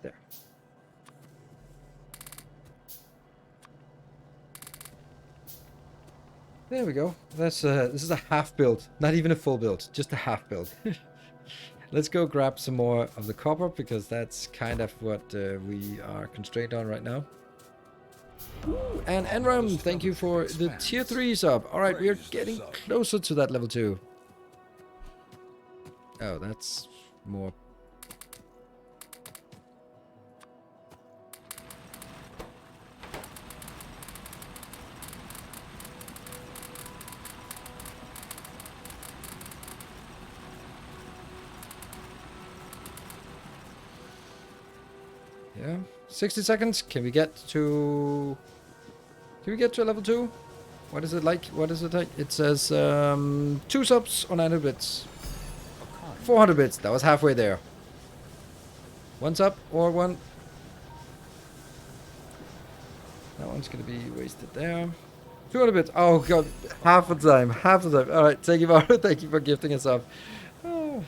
There. There we go. That's this is a half build, not even a full build, just a half build. Let's go grab some more of the copper, because that's kind of what we are constrained on right now. And Enram, thank you for the tier 3 sub. Alright, we are getting closer to that level 2. Oh, that's more. Yeah, 60 seconds. Can we get to level 2? What is it like? What is it like? It says 2 subs on 900 bits. 400 bits. That was halfway there. 1 sub or 1. That one's gonna be wasted there. 200 bits. Oh god, half the time. Half the time. Alright, thank you for gifting us up. Oh.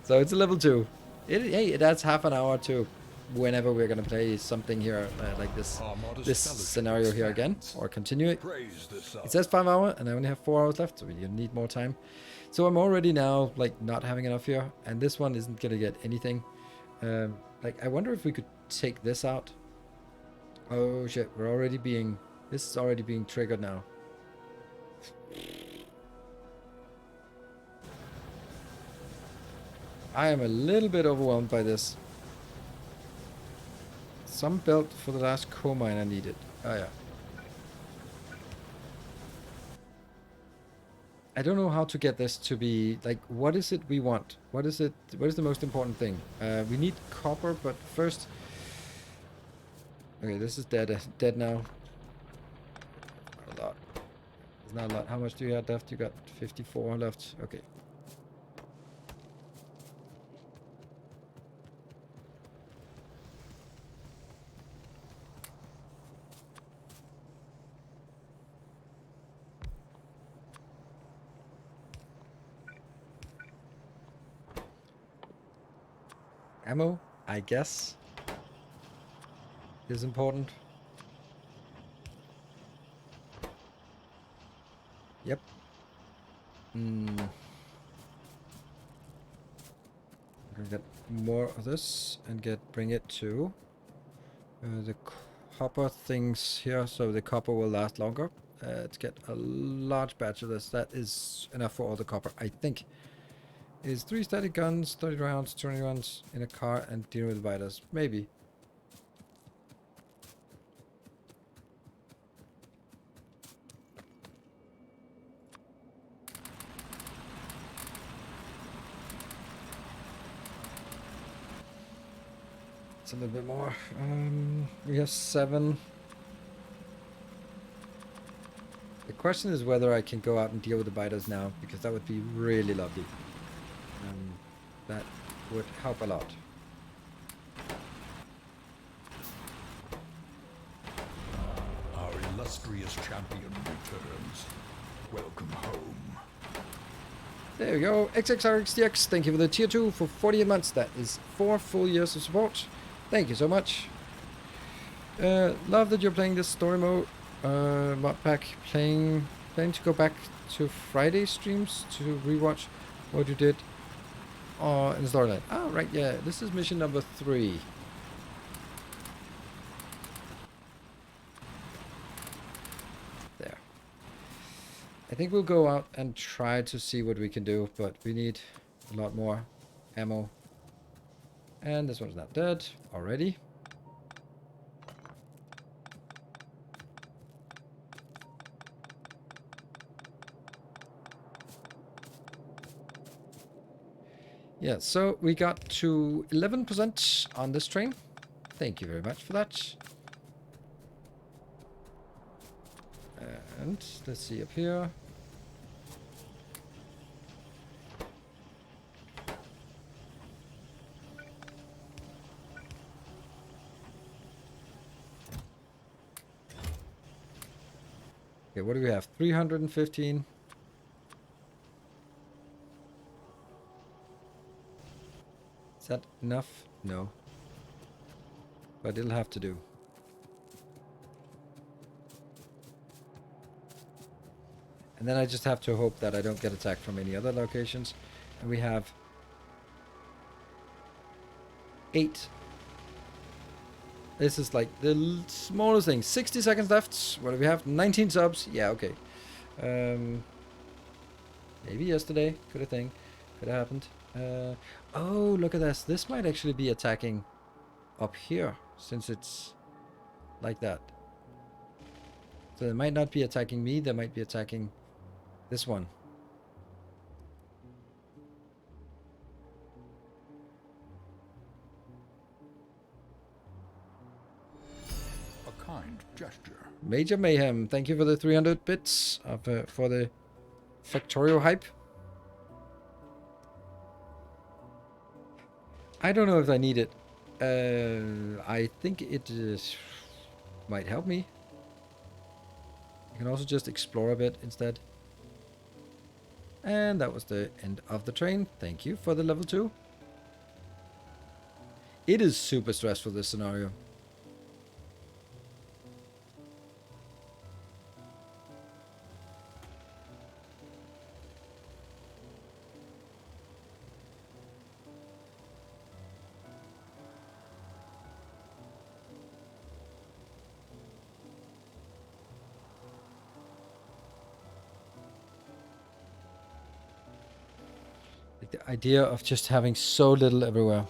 So it's a level 2. Hey, it adds half an hour to whenever we're gonna play something here like this scenario here again, or continue it. It says 5 hours, and I only have 4 hours left, so we need more time. So I'm already now like not having enough here, and this one isn't gonna get anything. Like I wonder if we could take this out. Oh shit, this is already being triggered now. I am a little bit overwhelmed by this. Some belt for the last coal mine I needed. Oh yeah. I don't know how to get this to be like, what is it we want? What is it? What is the most important thing? We need copper, but first. Okay, this is dead now. Not a lot. It's not a lot. How much do you have left? You got 54 left. Okay. Ammo, I guess, is important. Yep. I'm gonna get more of this and bring it to the copper things here, so the copper will last longer. Let's get a large batch of this. That is enough for all the copper, I think. Is 3 static guns, 30 rounds, 20 rounds in a car, and dealing with vitals. Maybe. It's a little bit more. We have 7. The question is whether I can go out and deal with the biters now, because that would be really lovely. That would help a lot. Our illustrious champion returns. Welcome home. There we go. XXRXDX, thank you for the tier 2 for 48 months. That is 4 full years of support. Thank you so much. Love that you're playing this story mode. Mod pack. Planning to go back to Friday streams to rewatch what you did in the storyline. Oh, right, yeah. This is mission number 3. There. I think we'll go out and try to see what we can do, but we need a lot more ammo. And this one's not dead already. Yeah, so we got to 11% on this train. Thank you very much for that. And let's see up here. Okay, what do we have? 315. Is that enough? No. But it'll have to do. And then I just have to hope that I don't get attacked from any other locations. And we have 8. This is like the smallest thing. 60 seconds left. What do we have? 19 subs. Yeah, okay. Maybe yesterday. Could have thing. Could have happened. Oh, look at this. This might actually be attacking up here, since it's like that. So they might not be attacking me. They might be attacking this one. A kind gesture. Major Mayhem, thank you for the 300 bits of, for the Factorio hype. I don't know if I need it. I think it might help me. You can also just explore a bit instead. And that was the end of the train. Thank you for the level 2. It is super stressful, this scenario. The idea of just having so little everywhere.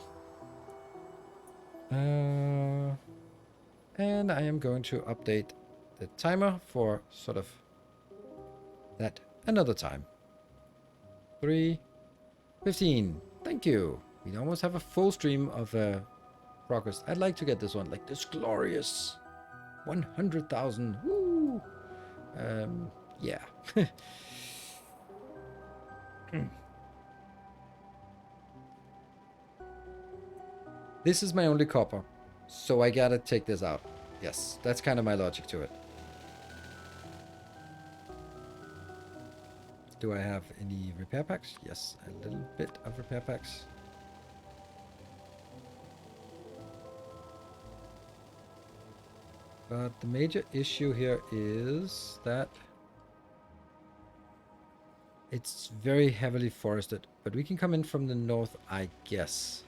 And I am going to update the timer for sort of that another time. 3, 15. Thank you. We almost have a full stream of progress. I'd like to get this one, like this glorious 100,000. Woo! Yeah. This is my only copper, so I gotta take this out. Yes, that's kind of my logic to it. Do I have any repair packs? Yes, a little bit of repair packs. But the major issue here is that it's very heavily forested. But we can come in from the north, I guess.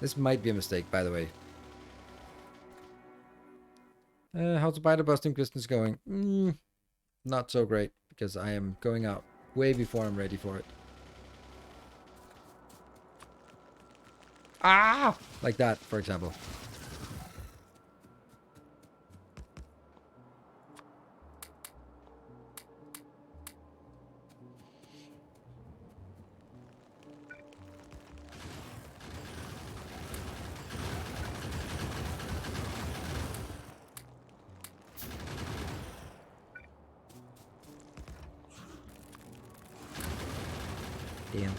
This might be a mistake, by the way. How's the biter busting business going? Not so great, because I am going out way before I'm ready for it. Ah! Like that, for example. Damn.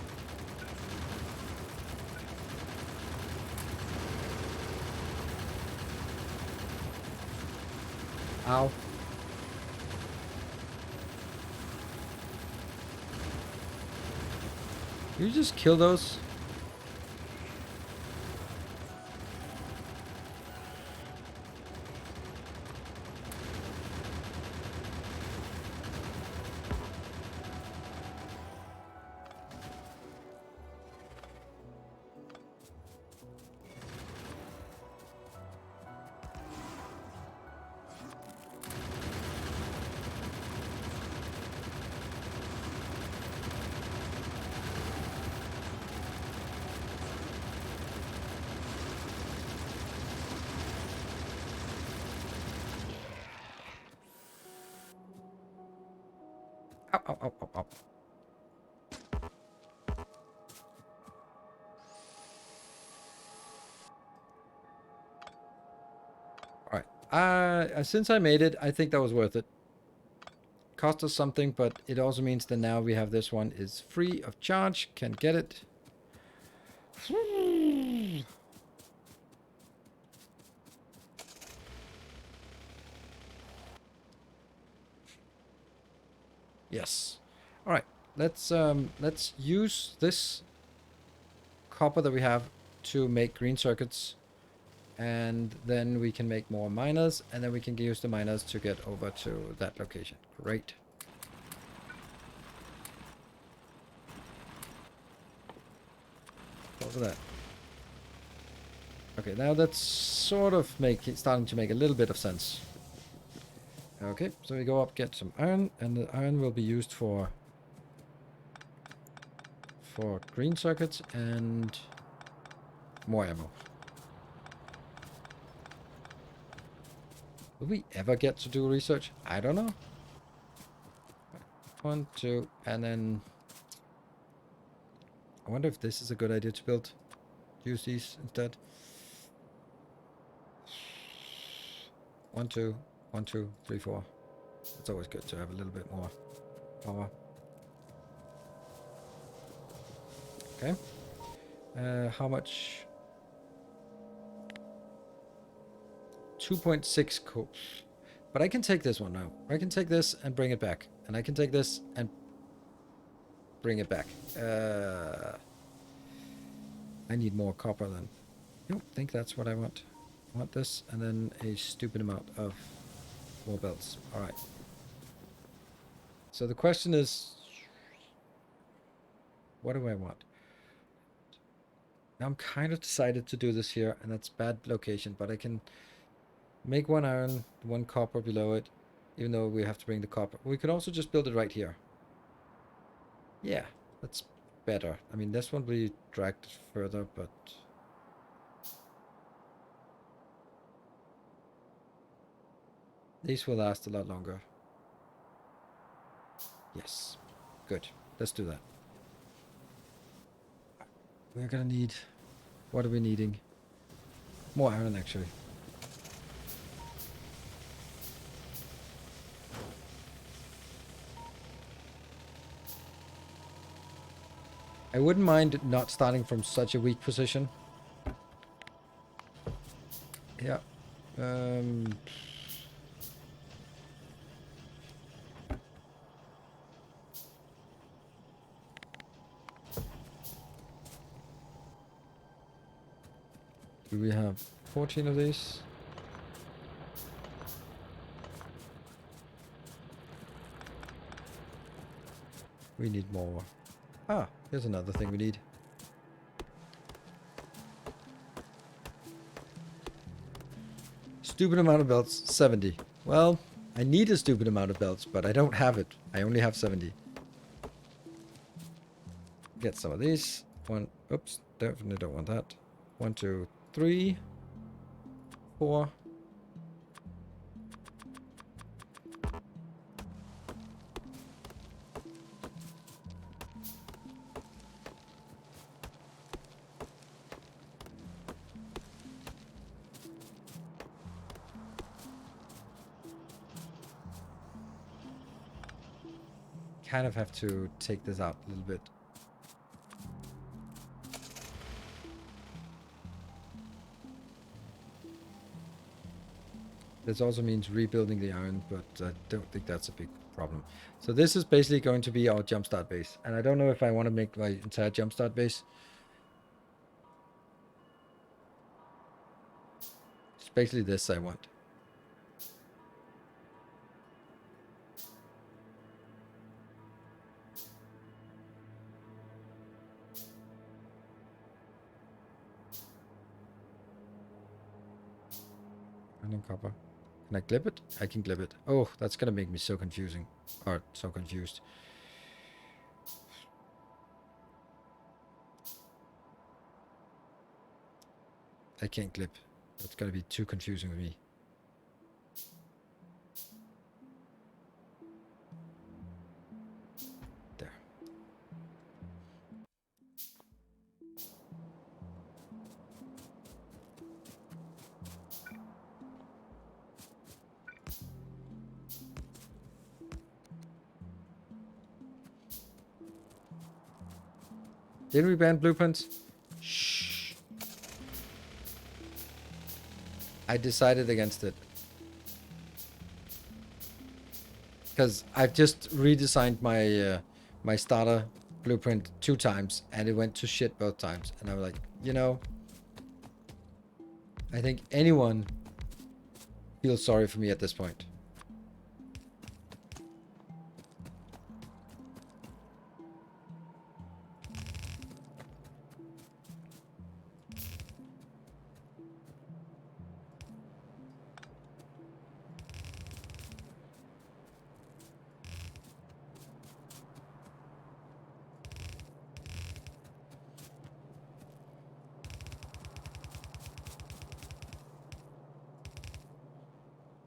Ow. You just kill those? Ow, ow, ow, ow, ow. Alright. Since I made it, I think that was worth it. Cost us something, but it also means that now we have this one is free of charge. Can get it. Yes. All right. Let's use this copper that we have to make green circuits, and then we can make more miners, and then we can use the miners to get over to that location. Great. Over that. Okay, now that's sort of starting to make a little bit of sense. Okay, so we go up, get some iron, and the iron will be used for green circuits and more ammo. Will we ever get to do research? I don't know. 1, 2, and then I wonder if this is a good idea to build. Use these instead. 1, 2, 1, 2, 3, 4. It's always good to have a little bit more power. Okay. How much? 2.6 cool. But I can take this one now. I can take this and bring it back. And I can take this and bring it back. I need more copper then. I don't think that's what I want. I want this and then a stupid amount of more belts. Alright. So the question is, what do I want? Now I'm kind of decided to do this here, and that's bad location, but I can make 1 iron, 1 copper below it, even though we have to bring the copper. We could also just build it right here. Yeah, that's better. I mean, this one will be dragged further, but these will last a lot longer. Yes. Good. Let's do that. We're gonna need... What are we needing? More iron, actually. I wouldn't mind not starting from such a weak position. Yeah. Do we have 14 of these? We need more. Ah, here's another thing we need. Stupid amount of belts, 70. Well, I need a stupid amount of belts, but I don't have it. I only have 70. Get some of these. One, oops, definitely don't want that. 1, 2, 3, 4. Kind of have to take this out a little bit. This also means rebuilding the iron, but I don't think that's a big problem. So this is basically going to be our jumpstart base. And I don't know if I want to make my entire jumpstart base. It's basically this I want. And then copper. Can I clip it? I can clip it. Oh, that's gonna make me so confusing. Or so confused. I can't clip. That's gonna be too confusing for me. There. Did we ban blueprints? Shh. I decided against it. Because I've just redesigned my my starter blueprint 2 times, and it went to shit both times. And I was like, you know, I think anyone feels sorry for me at this point.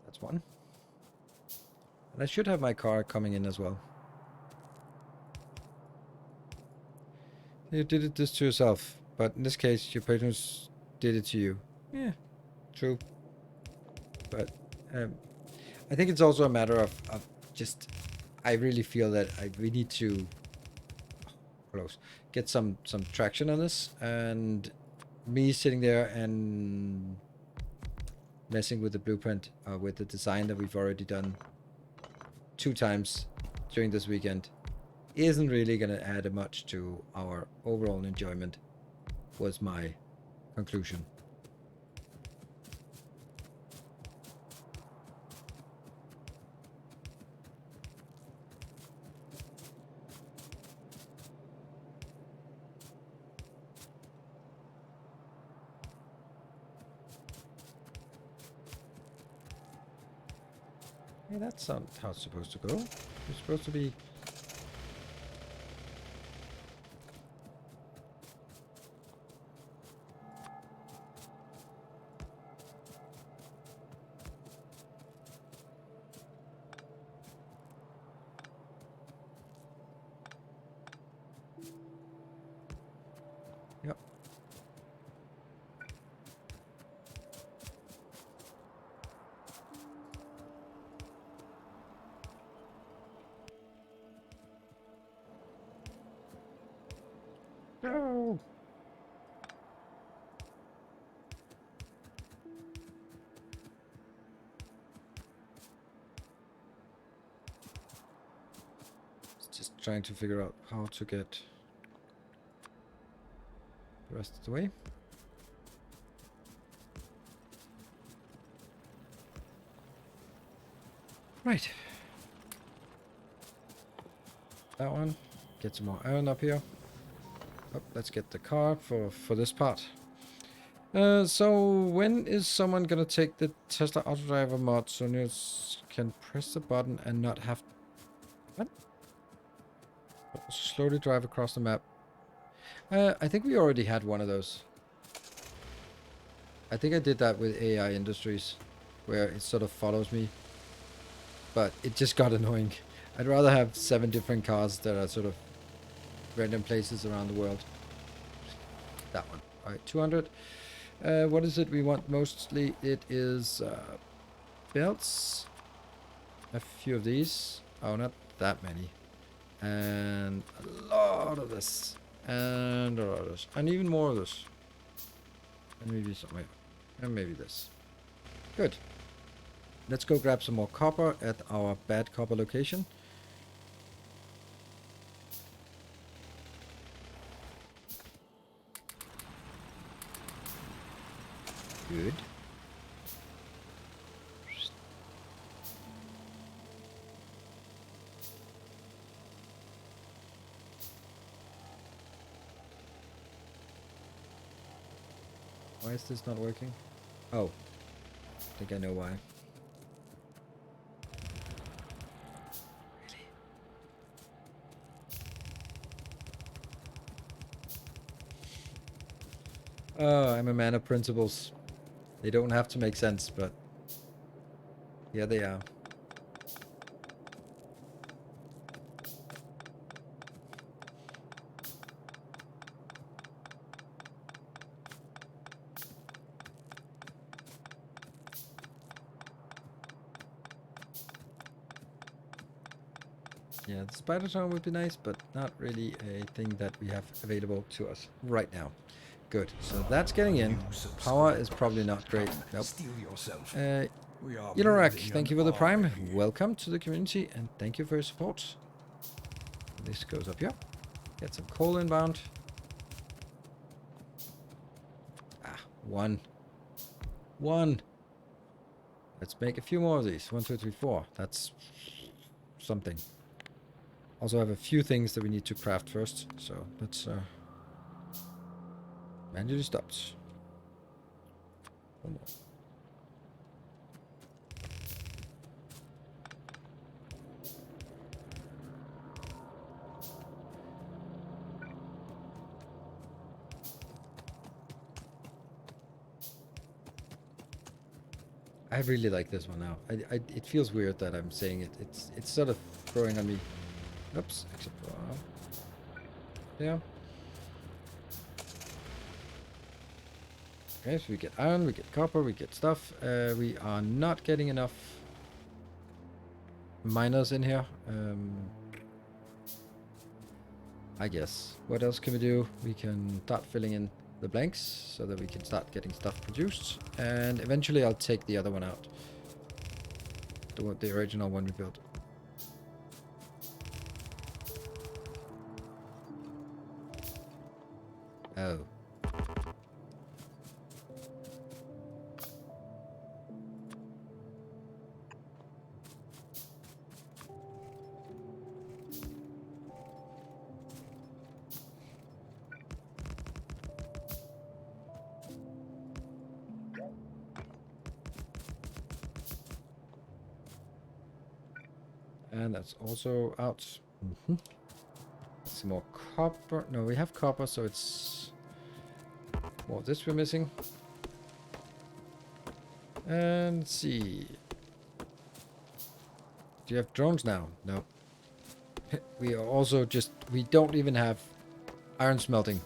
That's one. And I should have my car coming in as well. You did this to yourself, but in this case, your patrons did it to you. Yeah, true. But I think it's also a matter of just, I really feel that we need to get some traction on this, and me sitting there and messing with the blueprint, with the design that we've already done 2 times during this weekend, isn't really going to add much to our overall enjoyment, was my conclusion. Yeah, that's not how it's supposed to go. It's supposed to be... trying to figure out how to get the rest of the way. Right. That one. Get some more iron up here. Oh, let's get the card for this part. So when is someone gonna take the Tesla Autodriver mod so you can press the button and not have... What? Slowly drive across the map. I think we already had one of those. I think I did that with AI Industries, where it sort of follows me. But it just got annoying. I'd rather have 7 different cars that are sort of random places around the world. That one. Alright, 200. What is it we want mostly? It is belts. A few of these. Oh, not that many. And a lot of this. And a lot of this. And even more of this. And maybe somewhere. And maybe this. Good. Let's go grab some more copper at our bad copper location. Good. Why is this not working? Oh. I think I know why. Oh, I'm a man of principles. They don't have to make sense, but yeah, they are. Yeah, the spider town would be nice, but not really a thing that we have available to us right now. Good, so that's getting in. Power is probably not great. Nope. Ilarak, thank you for the prime. Welcome to the community, and thank you for your support. This goes up here. Get some coal inbound. Ah, one. Let's make a few more of these. 1, 2, 3, 4. That's something. Also have a few things that we need to craft first, so let's manually stopped. One more. I really like this one now. It feels weird that I'm saying it. It's sort of growing on me. Oops, except for yeah. Okay, so we get iron, we get copper, we get stuff. We are not getting enough miners in here. I guess. What else can we do? We can start filling in the blanks so that we can start getting stuff produced. And eventually I'll take the other one out. The original one we built. Oh. And that's also out. Mm-hmm. Some more copper. No, we have copper, so it's more of this we're missing. And let's see. Do you have drones now? No. We are also just... We don't even have iron smelting.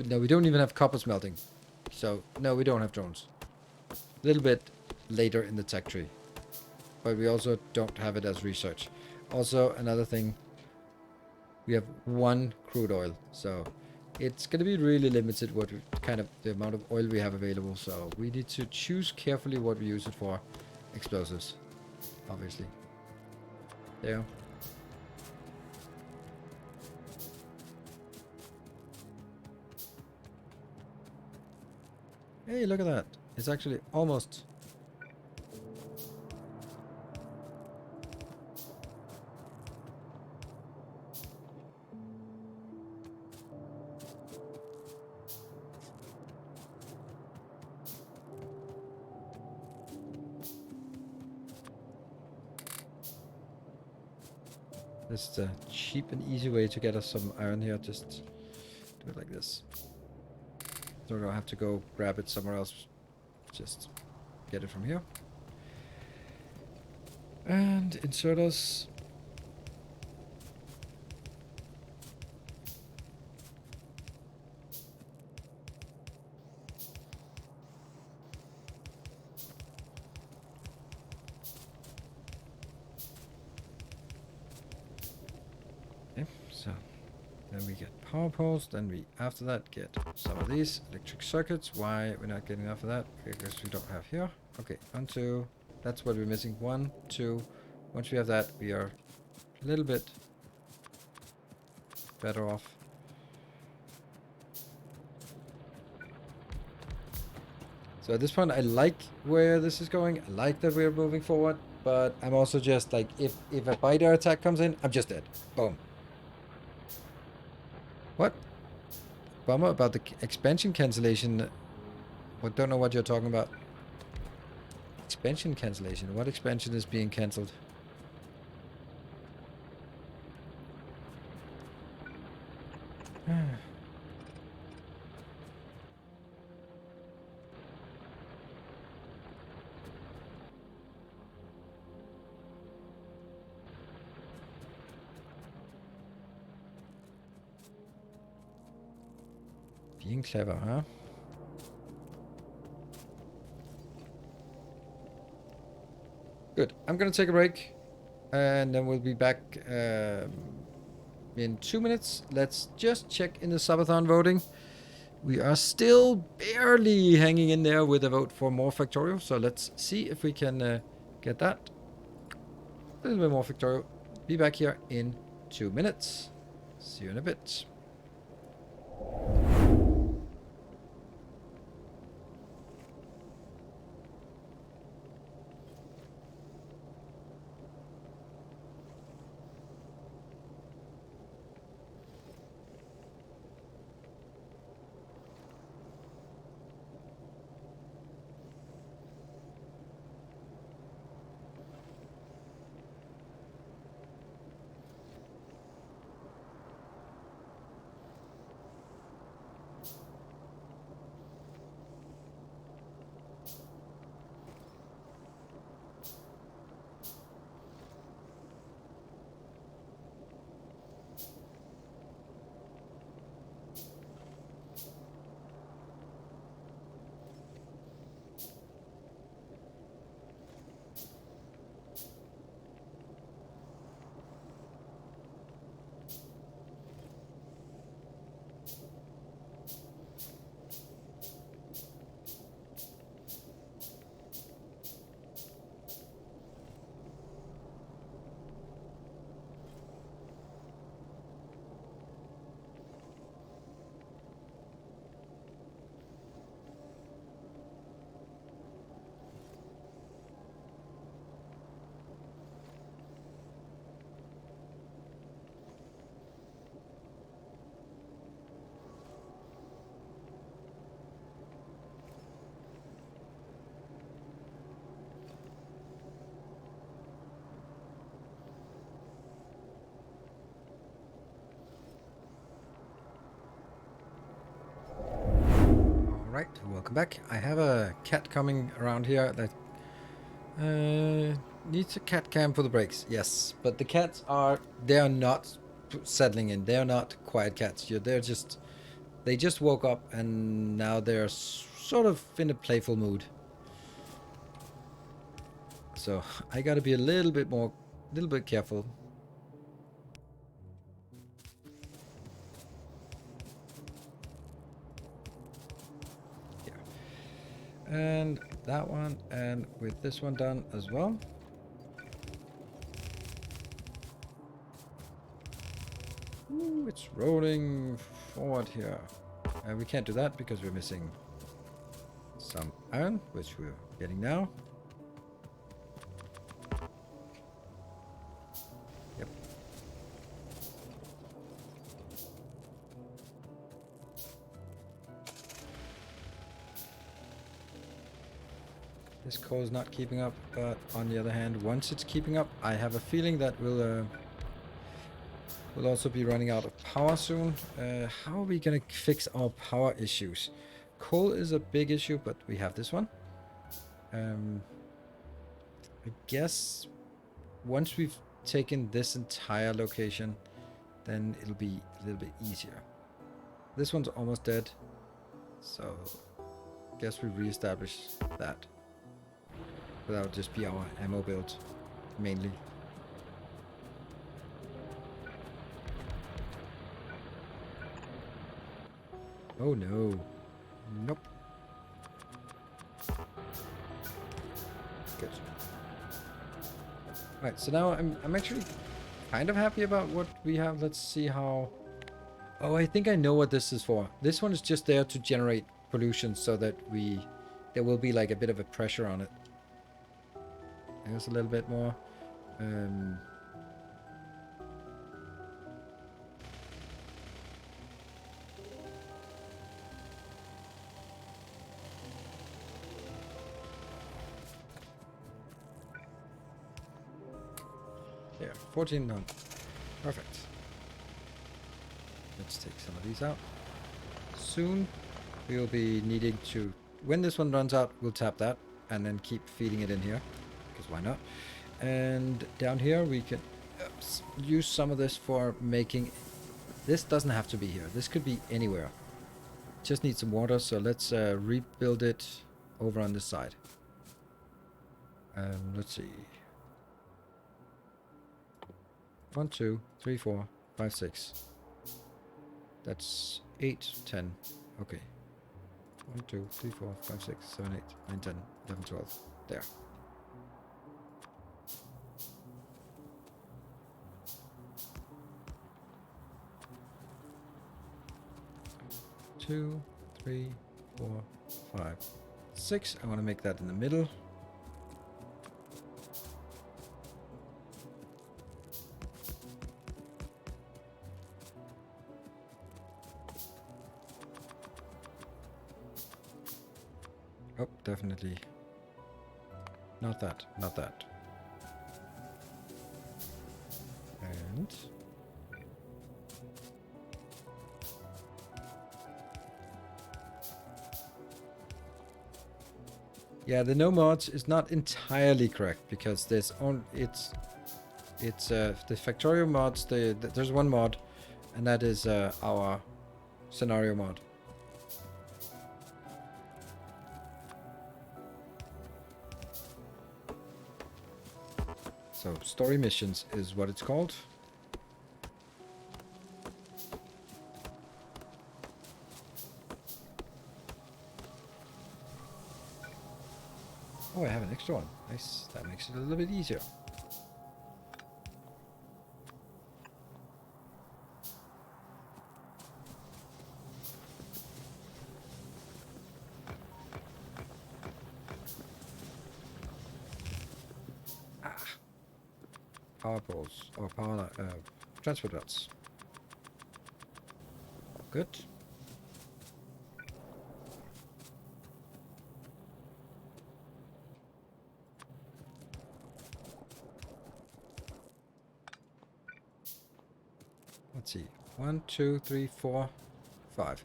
No, we don't even have copper smelting. So, no, we don't have drones. A little bit later in the tech tree. But we also don't have it as research. Also, another thing. We have 1 crude oil. So, it's going to be really limited what we, kind of the amount of oil we have available. So, we need to choose carefully what we use it for. Explosives. Obviously. There. Hey, look at that. It's actually almost... This is a cheap and easy way to get us some iron here. Just do it like this. So we don't have to go grab it somewhere else. Just get it from here. And insert us. Okay, so then we get power poles, then we after that get some of these electric circuits. Why we're not getting enough of that? Because we don't have here. Okay, 1, 2. That's what we're missing. 1, 2. Once we have that, we are a little bit better off. So at this point, I like where this is going. I like that we're moving forward, but I'm also just like, if a biter attack comes in, I'm just dead. Boom. What? Bummer about the expansion cancellation. I don't know what you're talking about. Expansion cancellation. What expansion is being cancelled? Being clever, huh? Good. I'm gonna take a break, and then we'll be back in 2 minutes. Let's just check in the subathon voting. We are still barely hanging in there with a vote for more Factorio, so let's see if we can get that. A little bit more Factorio. Be back here in 2 minutes. See you in a bit. Alright, welcome back. I have a cat coming around here that needs a cat cam for the brakes. Yes, but the cats they are not settling in. They are not quiet cats. They just woke up and now they're sort of in a playful mood. So I gotta be a little bit careful. And that one, and with this one done as well. Ooh, it's rolling forward here. We can't do that because we're missing some iron, which we're getting now. Yep. This coal is not keeping up, but on the other hand, once it's keeping up, I have a feeling that we'll also be running out of power soon. How are we gonna fix our power issues? Coal is a big issue, but we have this one. I guess once we've taken this entire location, then it'll be a little bit easier. This one's almost dead, so guess we reestablish that. That'll just be our ammo build, mainly. Oh no. Nope. Good. Right, so now I'm actually kind of happy about what we have. Let's see how... Oh, I think I know what this is for. This one is just there to generate pollution so that there will be like a bit of a pressure on it. There's a little bit more. There, 14 done. Perfect. Let's take some of these out. Soon we'll be needing to... When this one runs out, we'll tap that and then keep feeding it in here. Because why not? And down here we can use some of this for making... This doesn't have to be here. This could be anywhere. Just need some water, so let's rebuild it over on this side. Let's see. 1, 2, 3, 4, 5, 6. That's 8, 10. Okay. 1, 2, 3, 4, 5, 6, 7, 8, 9, 10, 11, 12. There. Two, 3, 4, 5, 6. I want to make that in the middle. Oh, definitely. Not that, not that. And... yeah, the no mods is not entirely correct because there's on the Factorio mods. There's one mod, and that is our scenario mod. So story missions is what it's called. Oh, I have an extra one. Nice. That makes it a little bit easier. Power poles or power transport belts. Good. Let's see. 1, 2, 3, 4, 5.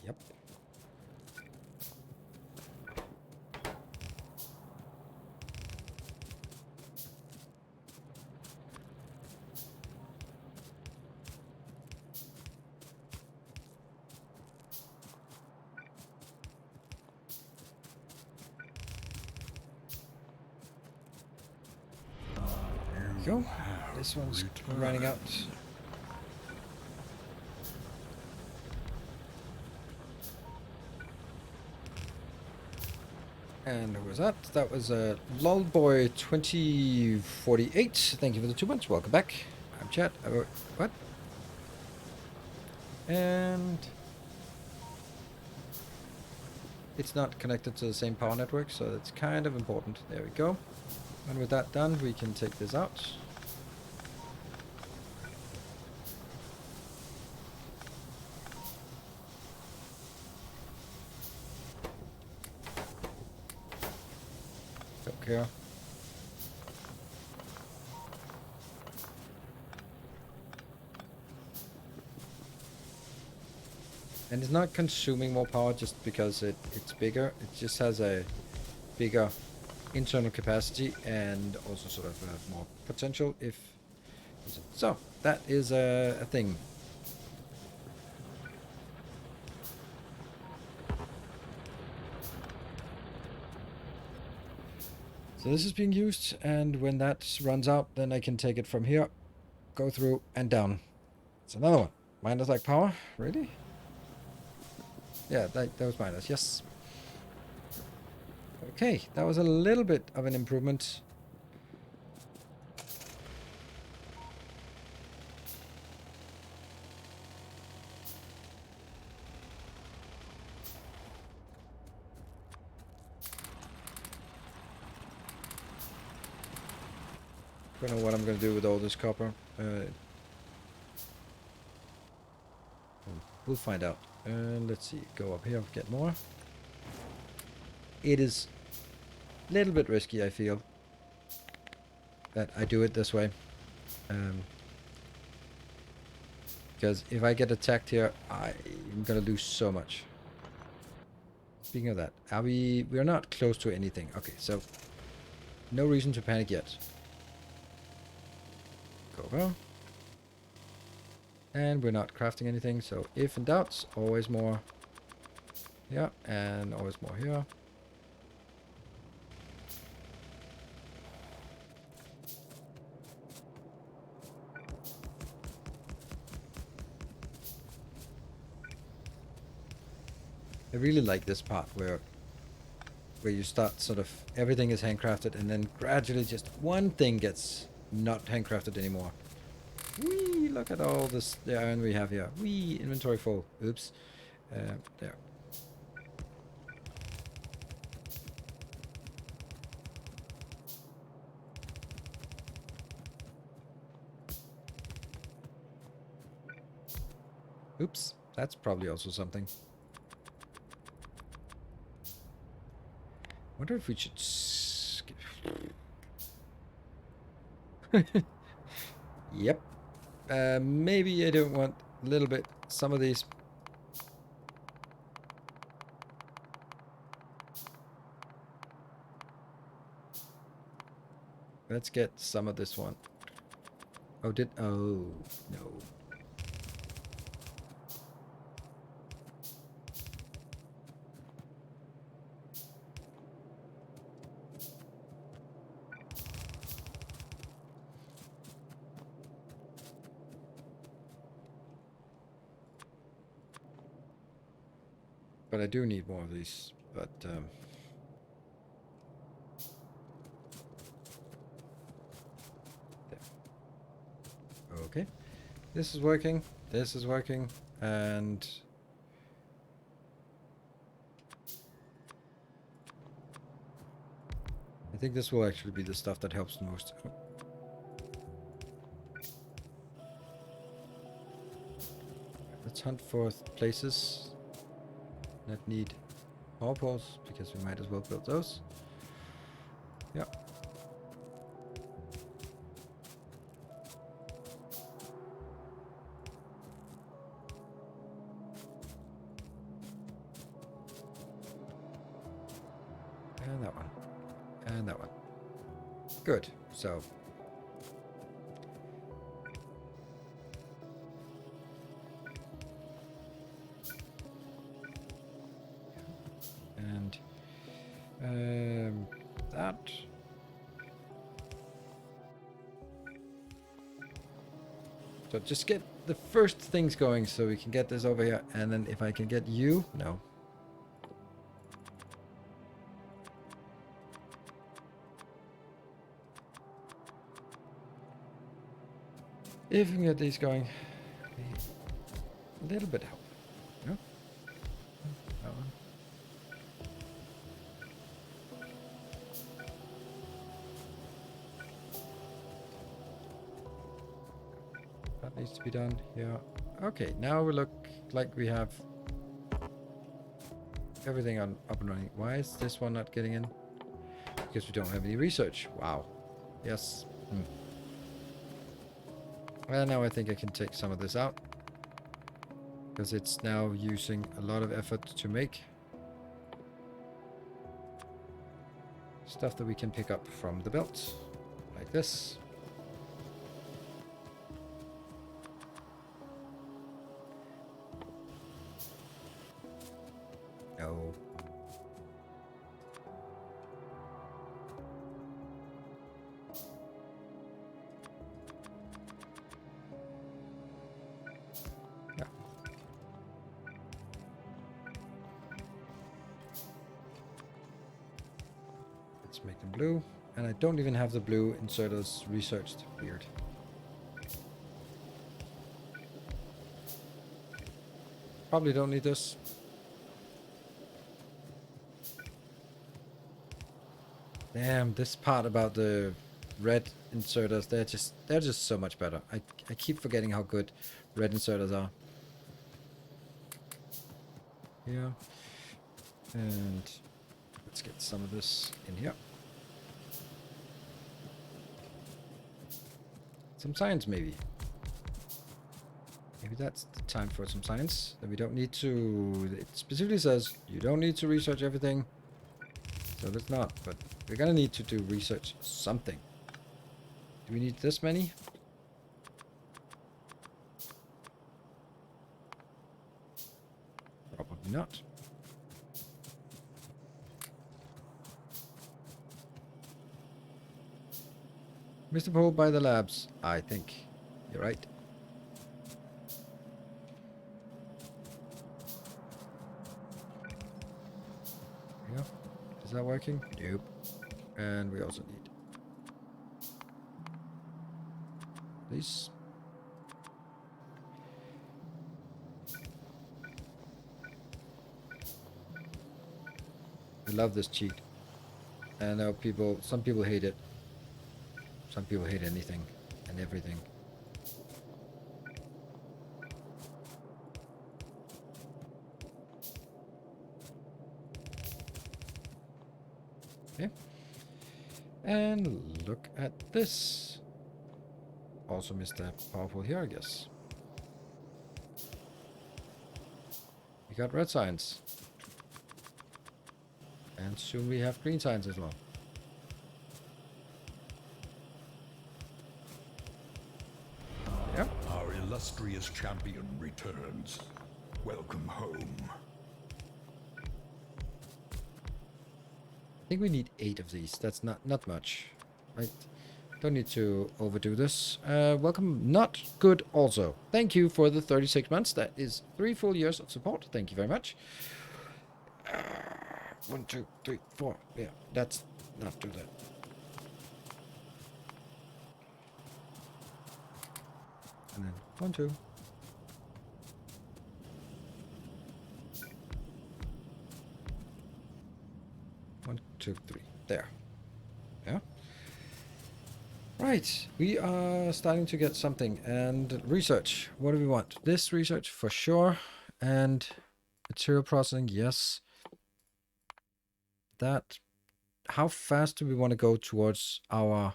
Yep. Go. This one's running out. And who was that? That was Lolboy 2048. Thank you for the 2 months. Welcome back. I'm Chad. What? And it's not connected to the same power network, so that's kind of important. There we go. And with that done, we can take this out. Don't care. And it's not consuming more power just because it's bigger. It just has a bigger internal capacity and also sort of more potential if... So, that is a thing. So this is being used, and when that runs out, then I can take it from here, go through, and down. It's another one. Minus like power? Really? Yeah, that was minus, yes. Okay, that was a little bit of an improvement. Don't know what I'm going to do with all this copper. We'll find out. Let's see, go up here, get more. It is a little bit risky, I feel, that I do it this way. Because if I get attacked here, I'm gonna lose so much. Speaking of that, we're not close to anything. Okay, so no reason to panic yet. Go over. And we're not crafting anything, so if in doubt, always more here, and always more here. I really like this part where you start sort of, everything is handcrafted, and then gradually just one thing gets not handcrafted anymore. Whee! Look at all this the iron we have here. Whee! Inventory full. Oops. There. Oops. That's probably also something. Wonder if we should skip. Yep. Maybe I don't want a little bit, some of these. Let's get some of this one. Oh, no. But I do need more of these, but there. Okay. This is working, and I think this will actually be the stuff that helps the most. Oh. Let's hunt for places that need power poles, because we might as well build those. Yeah. And that one. And that one. Good. So. And that. So just get the first things going so we can get this over here, and then if I can get you, no. If we can get these going, a little bit help. No? That one. needs to be done here. Okay, now we look like we have everything on up and running. Why is this one not getting in? Because we don't have any research. Wow. Yes. Well, now I think I can take some of this out. Because it's now using a lot of effort to make. Stuff that we can pick up from the belt. Like this. No. Yeah. Let's make them blue. And I don't even have the blue inserters researched. Weird. Probably don't need this. Damn, this part about the red inserters, they're just so much better. I keep forgetting how good red inserters are. Yeah. And let's get some of this in here. Some science maybe. Maybe that's the time for some science. That we don't need to... It specifically says you don't need to research everything. So let's not, but we're gonna need to do research something. Do we need this many? Probably not. Mr. Poe by the labs. I think you're right. Yeah. Is that working? Nope. And we also need these. I love this cheat. I know some people hate it. Some people hate anything and everything. Okay. And look at this. Also Mr. Powerful here, I guess. We got red signs. And soon we have green signs as well. Yep. Our illustrious champion returns. Welcome home. I think we need 8 of these. That's not much. Right? Don't need to overdo this. Welcome, not good also. Thank you for the 36 months. That is 3 full years of support. Thank you very much. 1, 2, 3, 4. Yeah, that's not do that. And then 1, 2. One, two, three. There. Yeah. Right. We are starting to get something. And research. What do we want? This research for sure. And material processing, yes. That. How fast do we want to go towards our...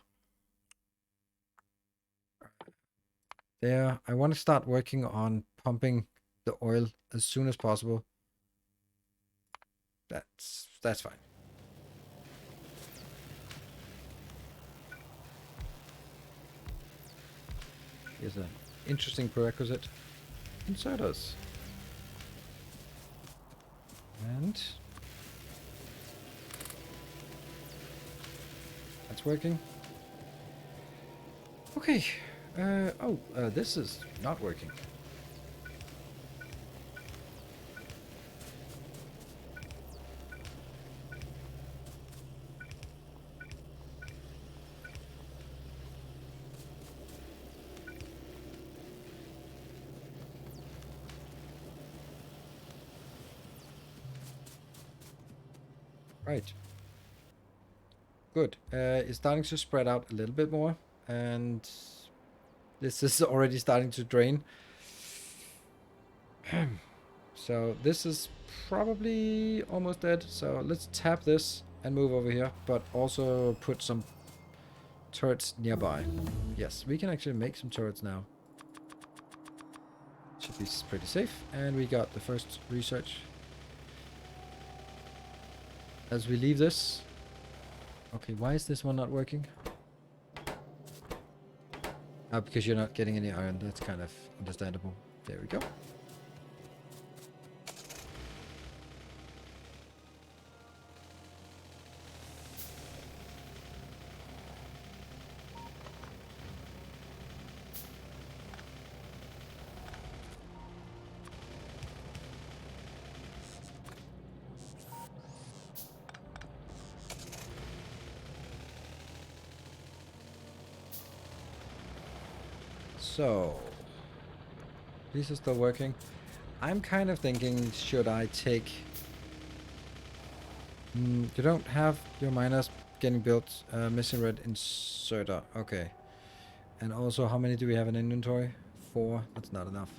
There. I want to start working on pumping the oil as soon as possible. That's fine. Here's an interesting prerequisite. Inserters. And that's working. Okay. This is not working. Right. Good. It's starting to spread out a little bit more, and This is already starting to drain. So this is probably almost dead. So let's tap this and move over here, but also put some turrets nearby. Yes, we can actually make some turrets now. Should be pretty safe. And we got the first research. As we leave this. Okay, why is this one not working? Oh, because you're not getting any iron. That's kind of understandable. There we go. So, these are still working. I'm kind of thinking, should I take... you don't have your miners getting built. Missing red inserter. Okay. And also, how many do we have in inventory? 4. That's not enough.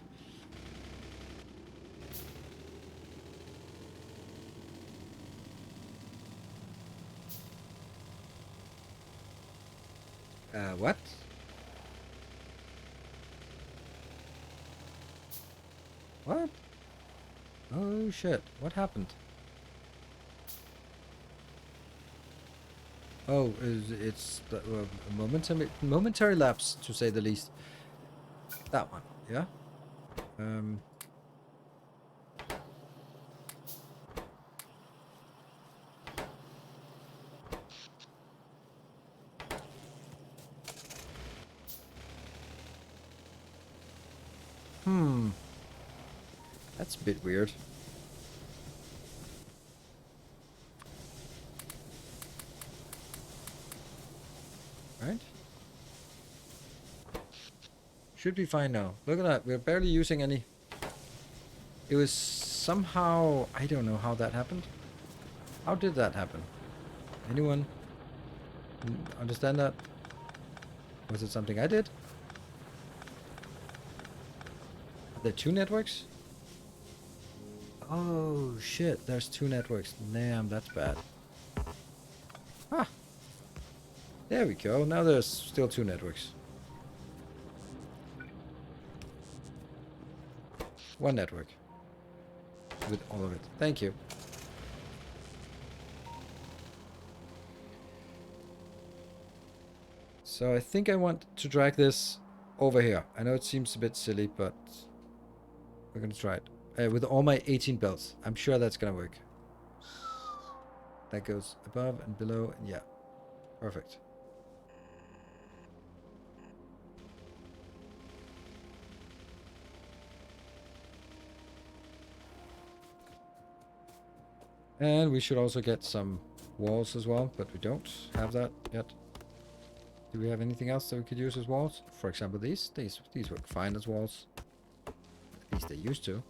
What? What? Oh shit, what happened? Oh, it's the, momentary lapse, to say the least. That one, yeah? That's a bit weird. Right? Should be fine now. Look at that, we're barely using any. It was somehow... I don't know how that happened. How did that happen? Anyone understand that? Was it something I did? Are there 2 networks? Oh shit, there's 2 networks. Damn, that's bad. Ah! There we go, now there's still 2 networks. 1 network. With all of it. Thank you. So I think I want to drag this over here. I know it seems a bit silly, but we're gonna try it. With all my 18 belts. I'm sure that's gonna work. That goes above and below, and yeah. Perfect. And we should also get some walls as well, but we don't have that yet. Do we have anything else that we could use as walls? For example, these work fine as walls. At least they used to.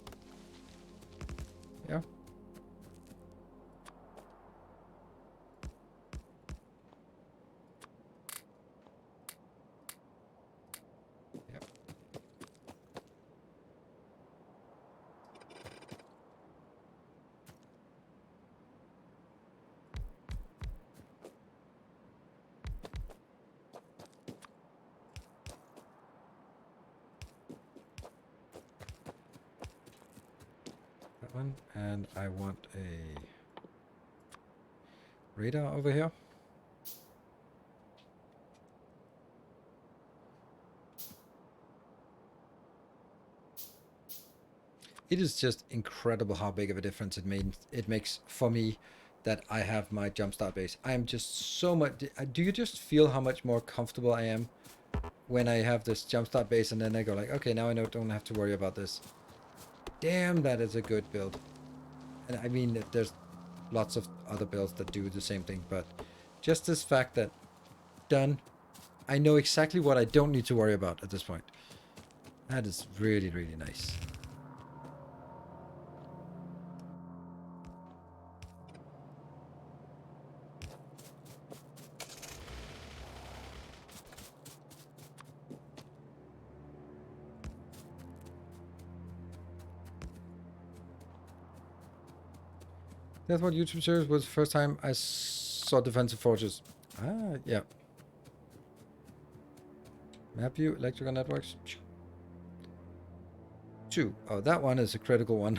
Yeah. Yep. That one, and I want a radar over here. It is just incredible how big of a difference it makes for me that I have my jumpstart base. I am just so much... Do you just feel how much more comfortable I am when I have this jumpstart base and then I go like, okay, now I don't have to worry about this. Damn, that is a good build. And I mean, there's lots of other builds that do the same thing, but just this fact that done, I know exactly what I don't need to worry about at this point. That is really, really nice. That's what YouTube series was the first time I saw Defensive Fortress. Ah, yeah. Map view, electrical networks. 2. Oh, that one is a critical one.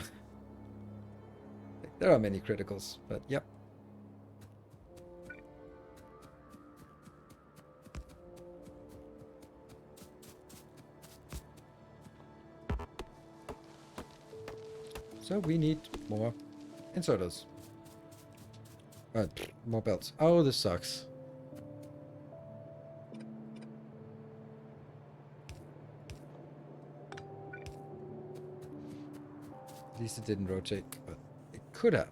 There are many criticals, but yep. So we need more inserters. More belts. Oh, this sucks. At least it didn't rotate, but it could have.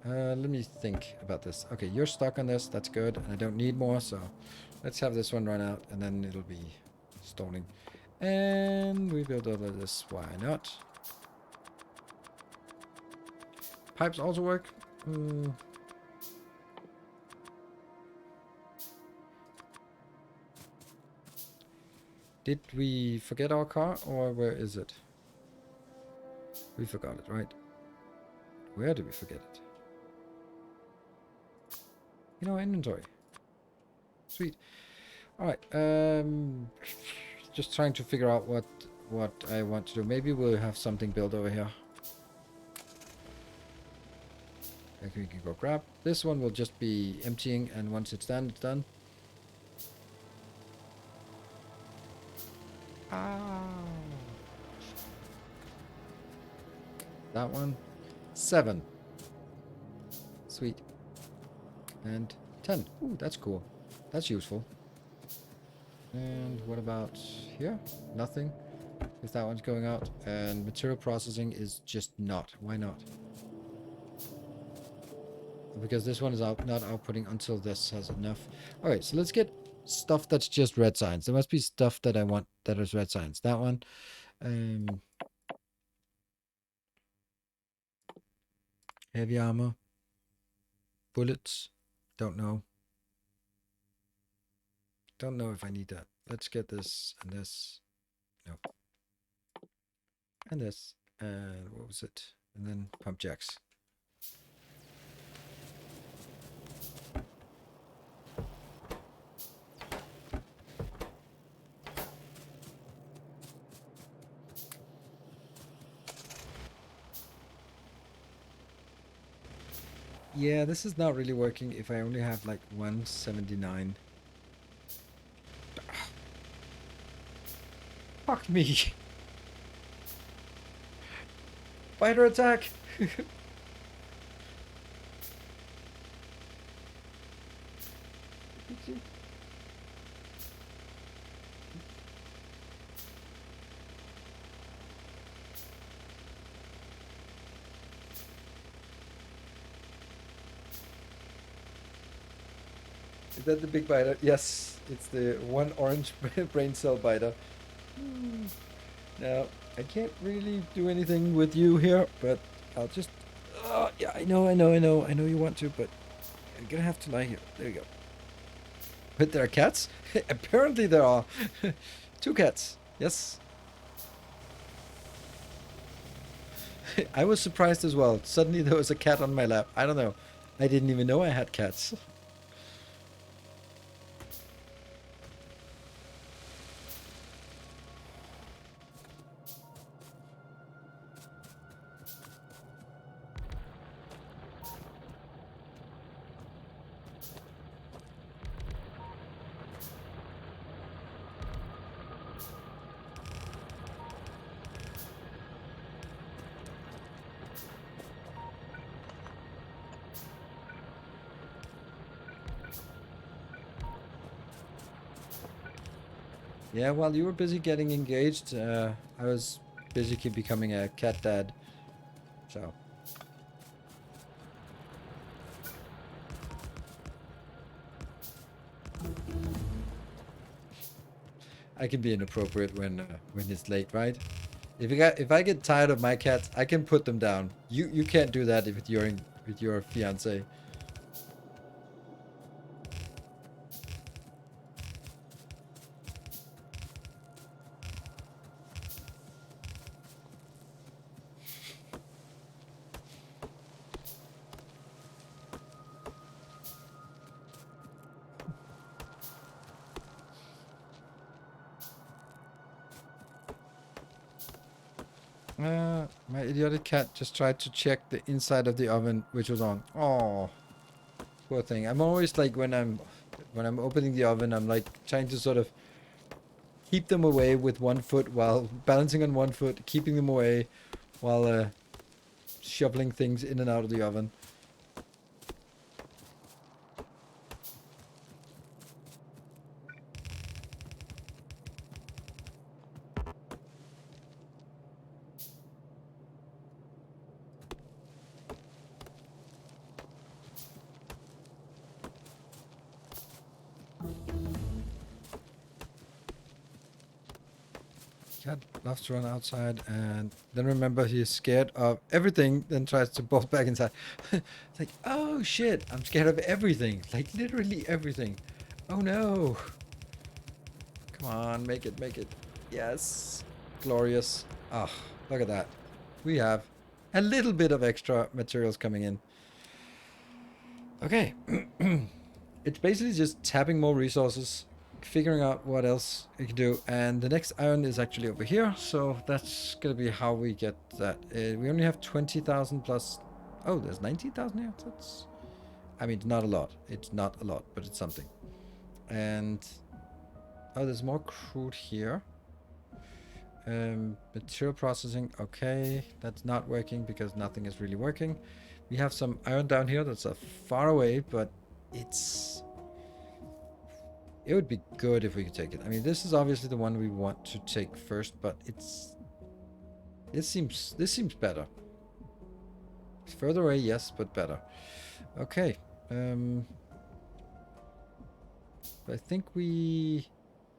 Let me think about this. Okay, you're stuck on this. That's good. And I don't need more, so let's have this one run out, and then it'll be stalling. And we build all of this. Why not? Pipes also work. Did we forget our car, or where is it? We forgot it, right? Where did we forget it? In our inventory. Sweet. Alright, just trying to figure out what I want to do. Maybe we'll have something built over here. Like we can go grab. This one will just be emptying, and once it's done, it's done. Ah. That one. 7. Sweet. And 10. Ooh, that's cool. That's useful. And what about here? Nothing. If that one's going out. And material processing is just not. Why not? Because this one is not outputting until this has enough. Alright, so let's get stuff that's just red signs. There must be stuff that I want that is red signs. That one. Heavy armor. Bullets. Don't know. Don't know if I need that. Let's get this and this. No. And this. And what was it? And then pump jacks. Yeah, this is not really working if I only have like 179. Fuck me. Spider attack. Is that the big biter? Yes, it's the one orange brain cell biter. Now, I can't really do anything with you here, but I'll just... yeah, I know you want to, but you're gonna have to lie here. There you go. But there are cats? Apparently there are. 2 cats. Yes. I was surprised as well. Suddenly there was a cat on my lap. I don't know. I didn't even know I had cats. Yeah, while you were busy getting engaged, I was busy becoming a cat dad. So. I can be inappropriate when it's late, right? If I get tired of my cats, I can put them down. You can't do that with your fiance. My idiotic cat just tried to check the inside of the oven, which was on. Oh, poor thing. I'm always like when I'm opening the oven, I'm like trying to sort of keep them away with one foot while balancing on one foot, keeping them away while shoveling things in and out of the oven. Cat loves to run outside, and then remember he is scared of everything, then tries to bolt back inside. It's like, oh shit, I'm scared of everything. Like literally everything. Oh no. Come on, make it, make it. Yes. Glorious. Ah, look at that. We have a little bit of extra materials coming in. Okay. It's basically just tapping more resources, figuring out what else we can do, and the next iron is actually over here, so that's gonna be how we get that. We only have 20,000 plus. Oh, there's 19,000 here. That's, I mean, not a lot. It's not a lot, but it's something. And oh, there's more crude here. Material processing. Okay, that's not working because nothing is really working. We have some iron down here that's far away, but it's. It would be good if we could take it. I mean, this is obviously the one we want to take first, but it's. This seems better. It's further away, yes, but better. Okay. I think we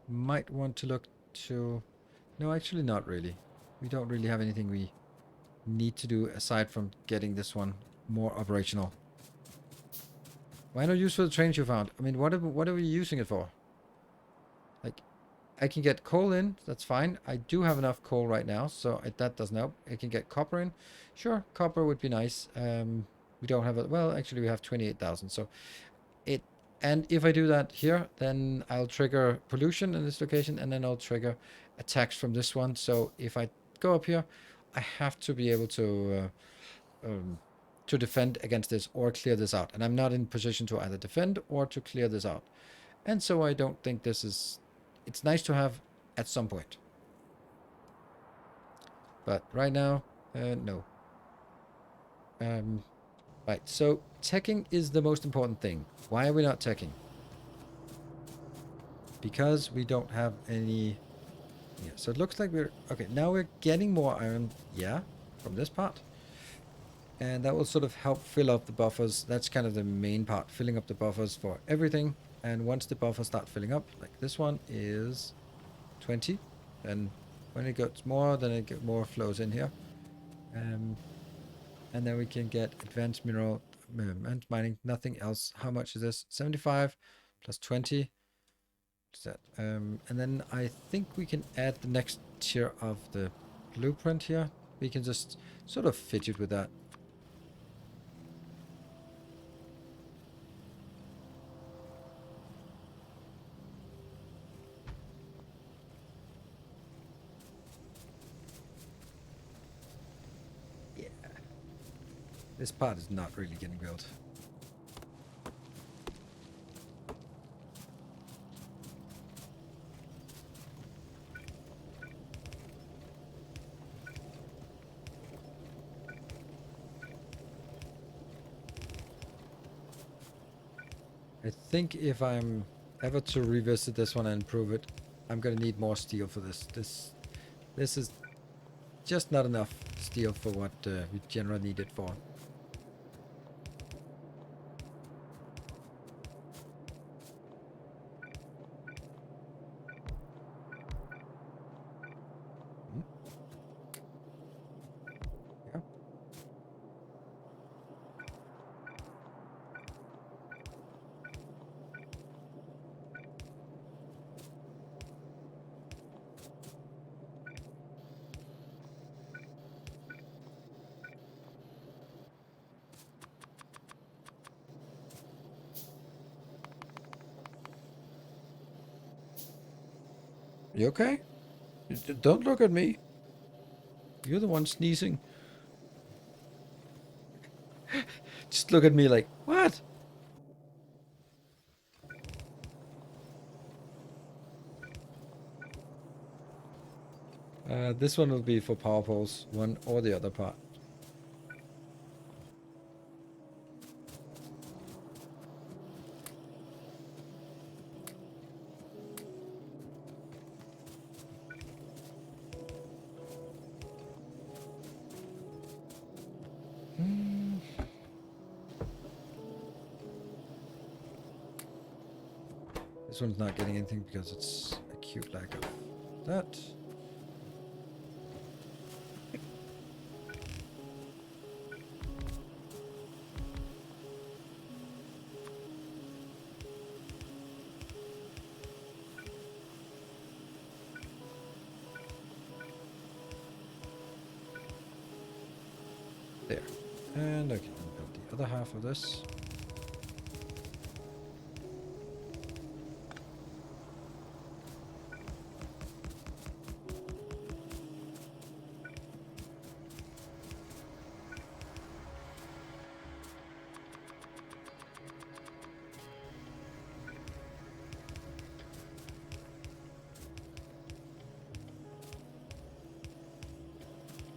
might want to look to. No, actually, not really. We don't really have anything we need to do aside from getting this one more operational. Why not use for the trains you found? I mean, what are we using it for? Like, I can get coal in, that's fine. I do have enough coal right now, so that doesn't help. I can get copper in. Sure, copper would be nice. We don't have well, actually we have 28,000, so it, and if I do that here, then I'll trigger pollution in this location, and then I'll trigger attacks from this one. So if I go up here, I have to be able to defend against this or clear this out. And I'm not in position to either defend or to clear this out. And so I don't think this is... It's nice to have at some point. But right now, no. Right, so teching is the most important thing. Why are we not teching? Because we don't have any... Yeah, so it looks like we're... Okay, now we're getting more iron, yeah, from this part. And that will sort of help fill up the buffers. That's kind of the main part, filling up the buffers for everything. And once the buffers start filling up, like this one is 20. And when it gets more, then it get more flows in here. And then we can get advanced mineral and mining, nothing else. How much is this? 75 plus 20. What's that? And then I think we can add the next tier of the blueprint here. We can just sort of fidget with that. This part is not really getting built. I think if I'm ever to revisit this one and improve it, I'm gonna need more steel for this. This is just not enough steel for what we generally need it for. Yeah. You okay? Don't look at me. You're the one sneezing. Just look at me like, what? This one will be for power poles, one or the other part. This one's not getting anything because it's acute lack of that. There. And I can build the other half of this.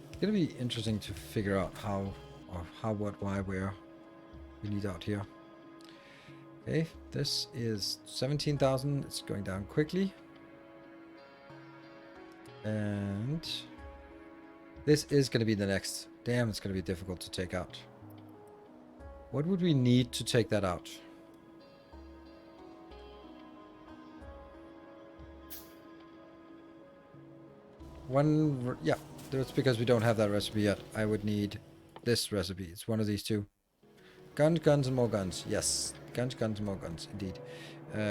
It's gonna be interesting to figure out how, what, why, where we need out here. Okay, this is 17,000. It's going down quickly. And this is gonna be the next. Damn, it's gonna be difficult to take out. What would we need to take that out? Yeah, that's because we don't have that recipe yet. I would need this recipe. It's one of these two. Guns, guns, and more guns. Yes, guns, guns, and more guns, indeed.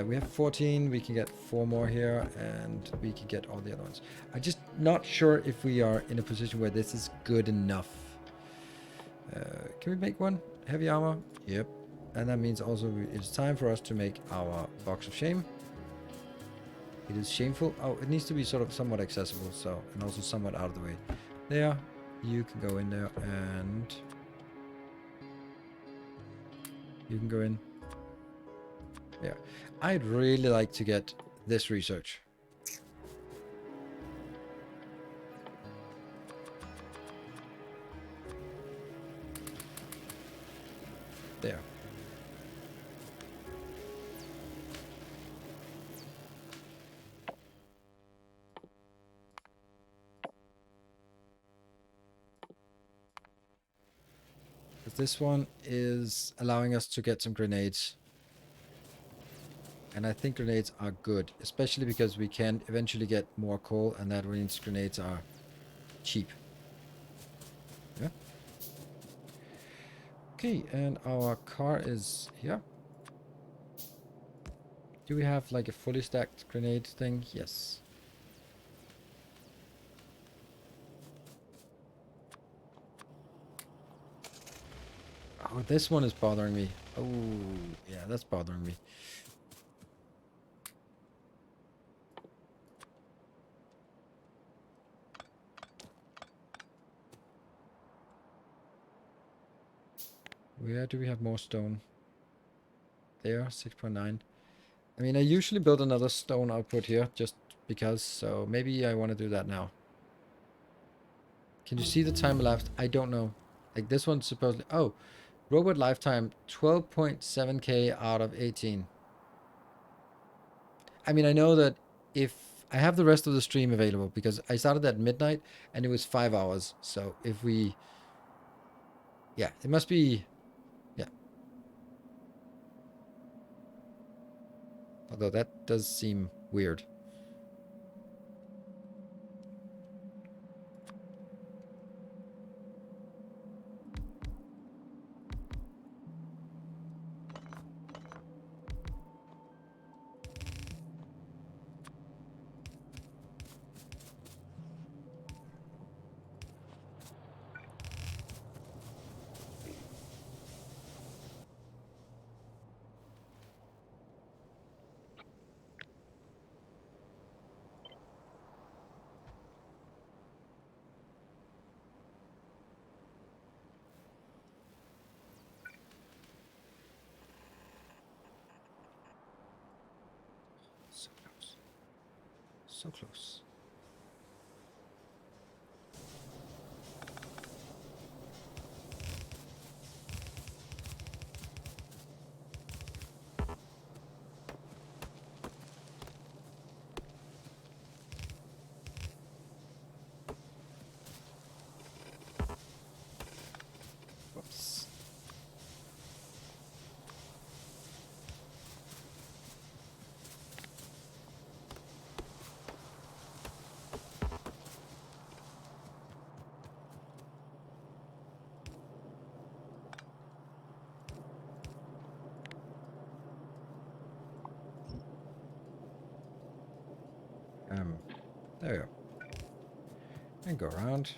We have 14. We can get 4 more here, and we can get all the other ones. I'm just not sure if we are in a position where this is good enough. Can we make one? Heavy armor? Yep. And that means also it's time for us to make our box of shame. It is shameful. Oh, it needs to be sort of somewhat accessible, so, and also somewhat out of the way. There, you can go in there, and you can go in. Yeah, I'd really like to get this research. There. This one is allowing us to get some grenades. And I think grenades are good, especially because we can eventually get more coal, and that means grenades are cheap. Yeah. Okay, and our car is here. Do we have like a fully stacked grenade thing? Yes. Oh, this one is bothering me. Oh, yeah, that's bothering me. Where do we have more stone? There, 6.9. I mean, I usually build another stone output here just because, so maybe I want to do that now. Can you see the time elapsed? I don't know. Like this one's supposedly... Oh, robot lifetime 12.7k out of 18. I mean, I know that if I have the rest of the stream available because I started at midnight and it was 5 hours. So if we... Yeah, it must be... Yeah. Although that does seem weird. So close. Whoops. There we go. And go around.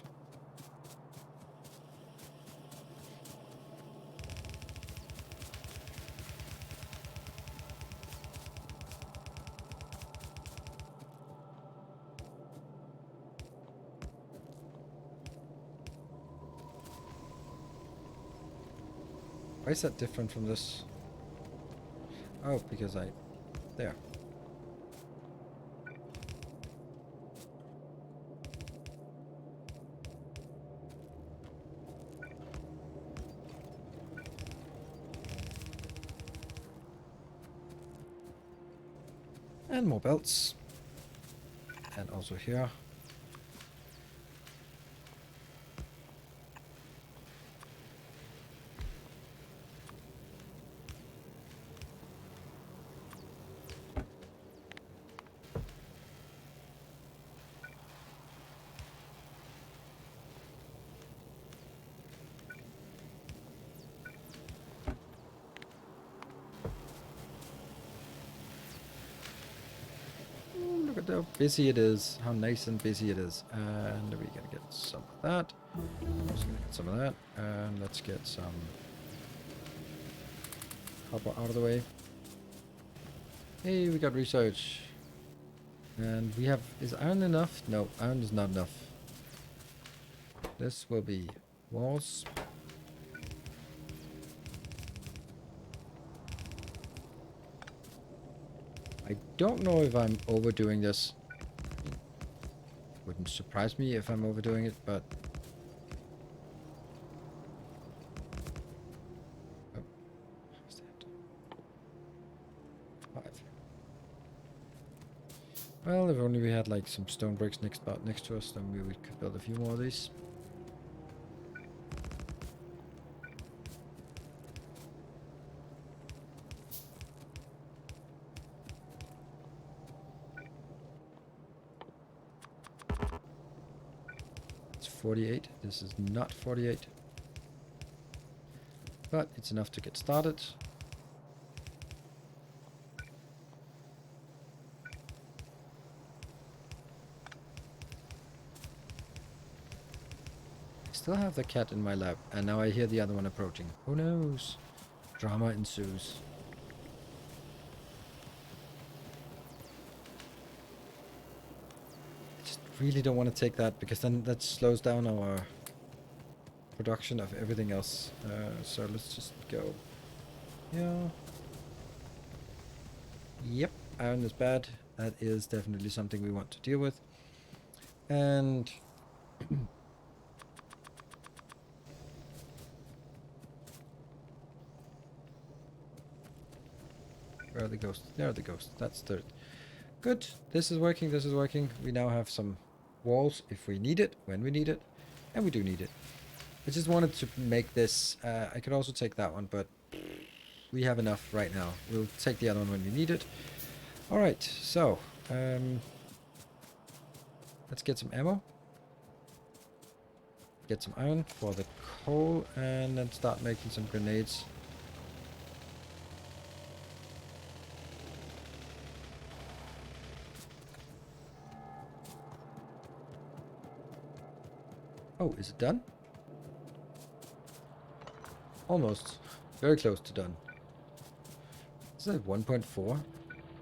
Why is that different from this? Oh, because there. And more belts. And also here. Look at how busy it is. How nice and busy it is. And we're gonna get some of that. Also gonna get some of that. And let's get some copper out of the way. Hey, we got research. And we have... Is iron enough? No, iron is not enough. This will be walls. I don't know if I'm overdoing this. Wouldn't surprise me if I'm overdoing it, but... Oh. What's that? 5. Well, if only we had like some stone bricks next to us, then we could build a few more of these. It's 48. This is not 48. But it's enough to get started. Still have the cat in my lap, and now I hear the other one approaching. Who knows? Drama ensues. I just really don't want to take that, because then that slows down our production of everything else. So let's just go. Yeah. Yep, iron is bad. That is definitely something we want to deal with. And... Where are the ghosts? There are the ghosts. That's the... Good. This is working. This is working. We now have some walls if we need it, when we need it. And we do need it. I just wanted to make this... I could also take that one, but we have enough right now. We'll take the other one when we need it. Alright, so... let's get some ammo. Get some iron for the coal, and then start making some grenades. Oh, is it done? Almost. Very close to done. Is that 1.4?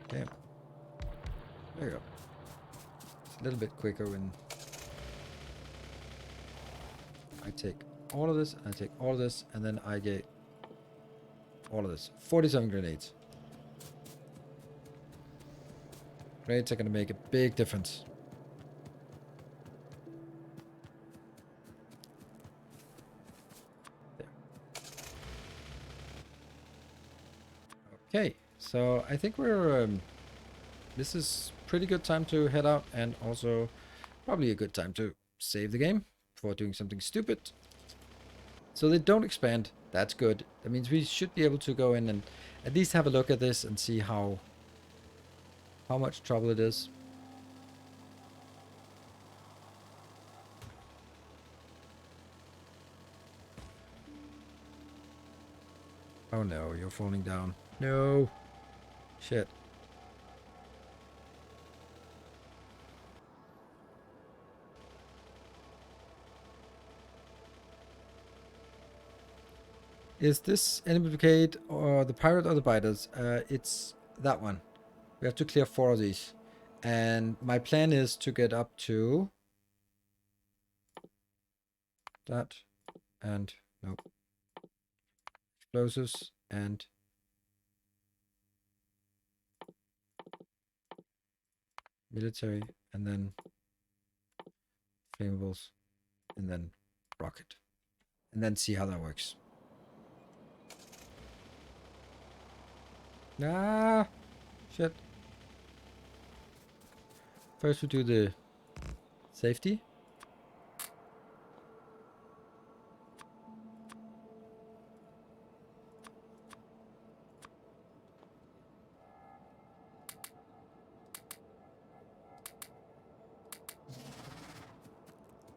Damn. There you go. It's a little bit quicker when I take all of this, I take all of this, and then I get all of this. 47 grenades. Grenades are going to make a big difference. There. Okay, so I think we're... this is pretty good time to head out, and also probably a good time to save the game before doing something stupid. So they don't expand. That's good. That means we should be able to go in and at least have a look at this and see how much trouble it is. Oh no, you're falling down. No. Shit. Is this enemy blockade or the pirate or the biters? It's that one. We have to clear 4 of these. And my plan is to get up to that and nope. Explosives and military and then flammables and then rocket. And then see how that works. Ah, shit. First we do the safety.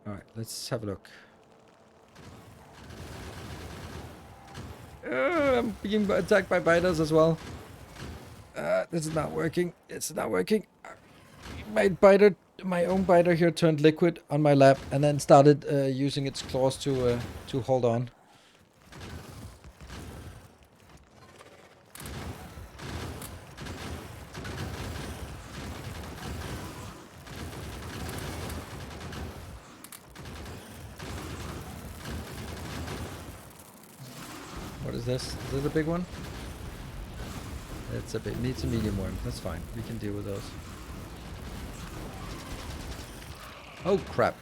Alright, let's have a look. I'm being attacked by biters as well. This is not working. It's not working. My own biter here turned liquid on my lap and then started using its claws to hold on. What is this? Is this a big one? It's a bit. Needs a medium worm. That's fine. We can deal with those. Oh crap!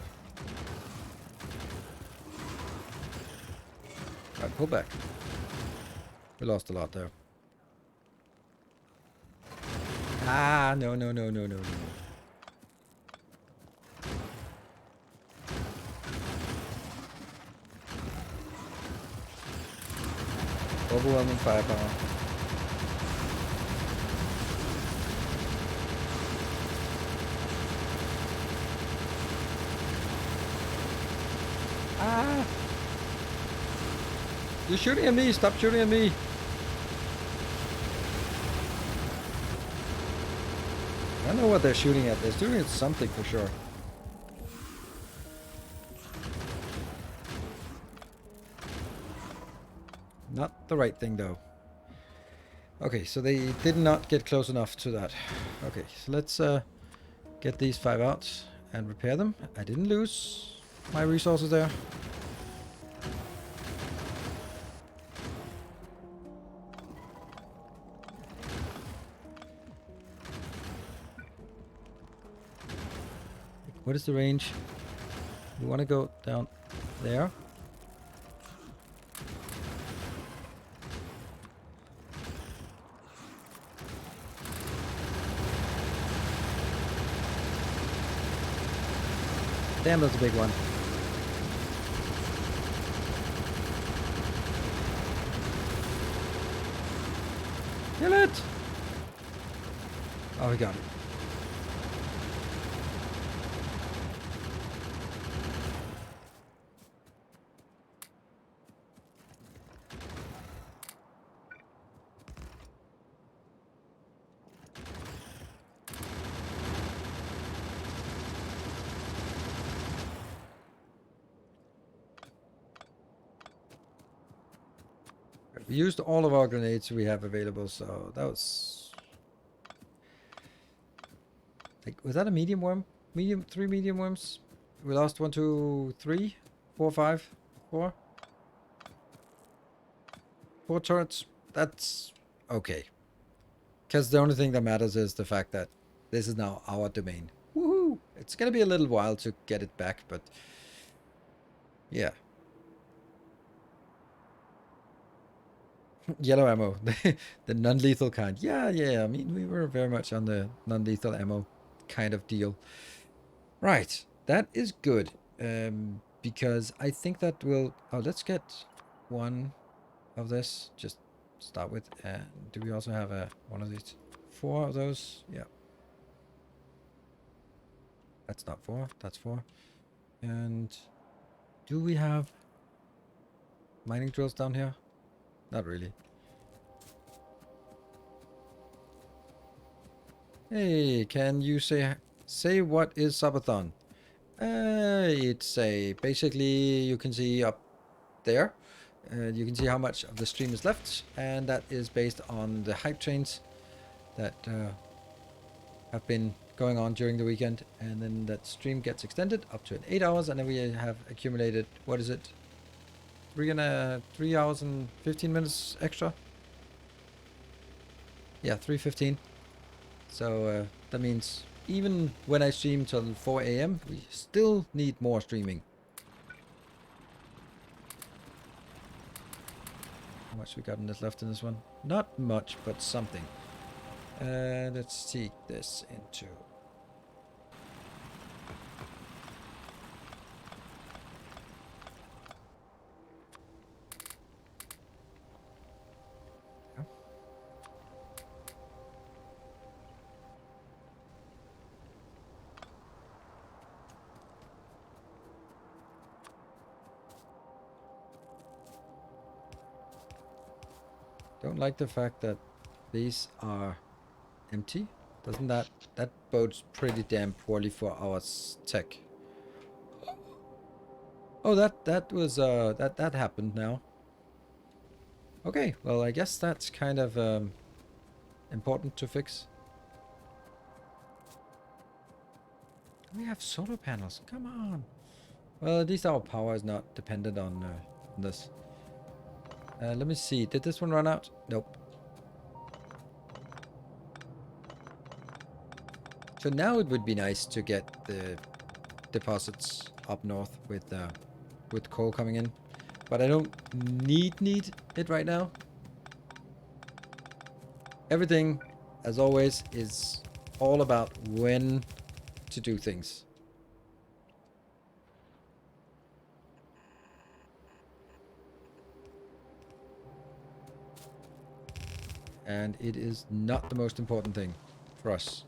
Alright, pull back. We lost a lot there. Ah, no. Overwhelming firepower. Ah! You're shooting at me! Stop shooting at me! I don't know what they're shooting at. They're shooting at something for sure. Not the right thing though. Okay, so they did not get close enough to that. Okay, so let's get these 5 out and repair them. I didn't lose my resources there. What is the range? We want to go down there. Damn, that's a big one. Kill it! Oh, we got it. We used all of our grenades we have available, so that was... Like, was that a medium worm? 3 medium worms? We lost 1, 2, 3, 4, 5, 4. 4 turrets. That's okay. Because the only thing that matters is the fact that This is now our domain. Woohoo! It's gonna be a little while to get it back, but yeah. Yellow ammo, the non-lethal kind. Yeah, I mean, we were very much on the non-lethal ammo kind of deal. Right, that is good. Because I think that will... Oh, let's get one of this. Just start with. And do we also have one of these? 4 of those? Yeah. That's not 4. That's 4. And do we have mining drills down here? Not really. Hey, can you say what is subathon? It's basically you can see up there. You can see how much of the stream is left, and that is based on the hype trains that have been going on during the weekend, and then that stream gets extended up to 8 hours, and then we have accumulated, what is it, 3 hours and 15 minutes extra. Yeah, 3:15. So that means even when I stream till 4 a.m., we still need more streaming. How much we got in this left in this one? Not much, but something. Let's take this into... Don't like the fact that these are empty. Doesn't that bodes pretty damn poorly for our tech? Oh, that was that happened now. Okay, well, I guess that's kind of important to fix. We have solar panels. Come on. Well, at least our power is not dependent on this. Let me see. Did this one run out? Nope. So now it would be nice to get the deposits up north with coal coming in, but I don't need it right now. Everything, as always, is all about when to do things. And it is not the most important thing for us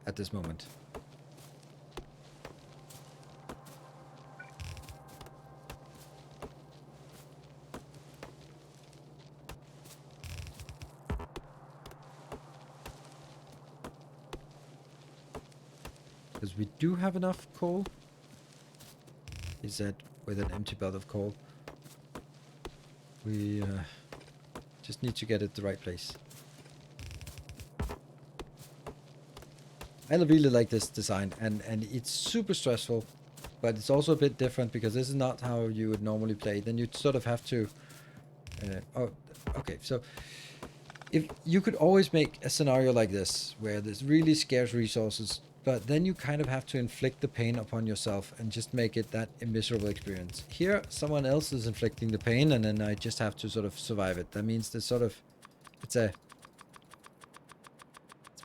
at this moment. Because we do have enough coal. Is that with an empty belt of coal? We just need to get it the right place. I really like this design, and it's super stressful, but it's also a bit different because this is not how you would normally play. Then you sort of have to... oh, okay, so if you could always make a scenario like this, where there's really scarce resources, but then you kind of have to inflict the pain upon yourself and just make it that a miserable experience. Here, someone else is inflicting the pain, and then I just have to sort of survive it. That means there's sort of... It's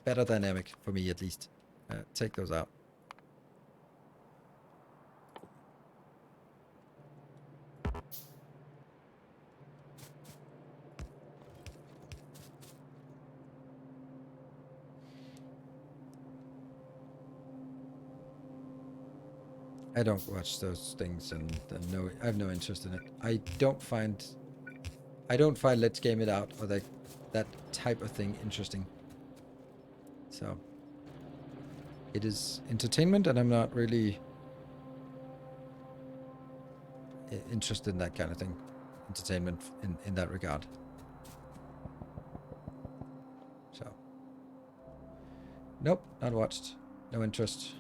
better dynamic for me, at least. Take those out. I don't watch those things, and no, I have no interest in it. I don't find Let's Game It Out or that type of thing interesting. So it is entertainment, and I'm not really interested in that kind of thing. Entertainment in that regard. So nope, not watched. No interest.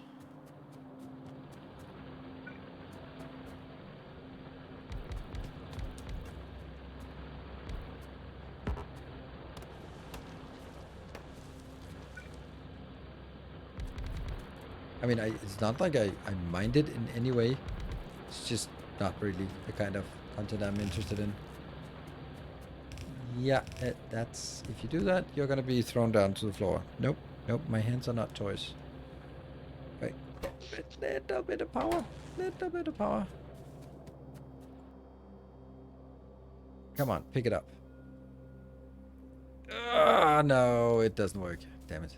I mean, it's not like I mind it in any way. It's just not really the kind of content I'm interested in. Yeah, that's... If you do that, you're gonna be thrown down to the floor. Nope, nope, my hands are not toys. Wait, little bit of power. Little bit of power. Come on, pick it up. Ah, no, it doesn't work. Damn it.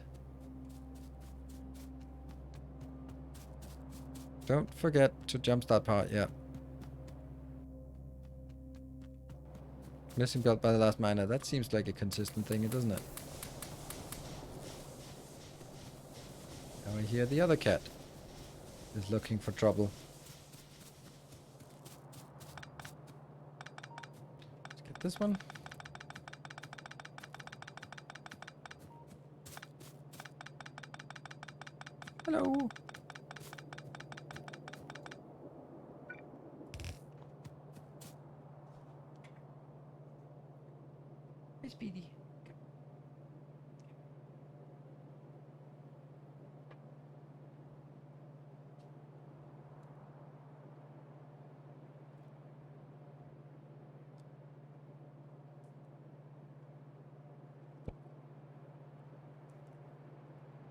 Don't forget to jumpstart power. Yeah. Missing belt by the last miner. That seems like a consistent thing, doesn't it? Now I hear the other cat is looking for trouble. Let's get this one. Hello. Hey, Speedy.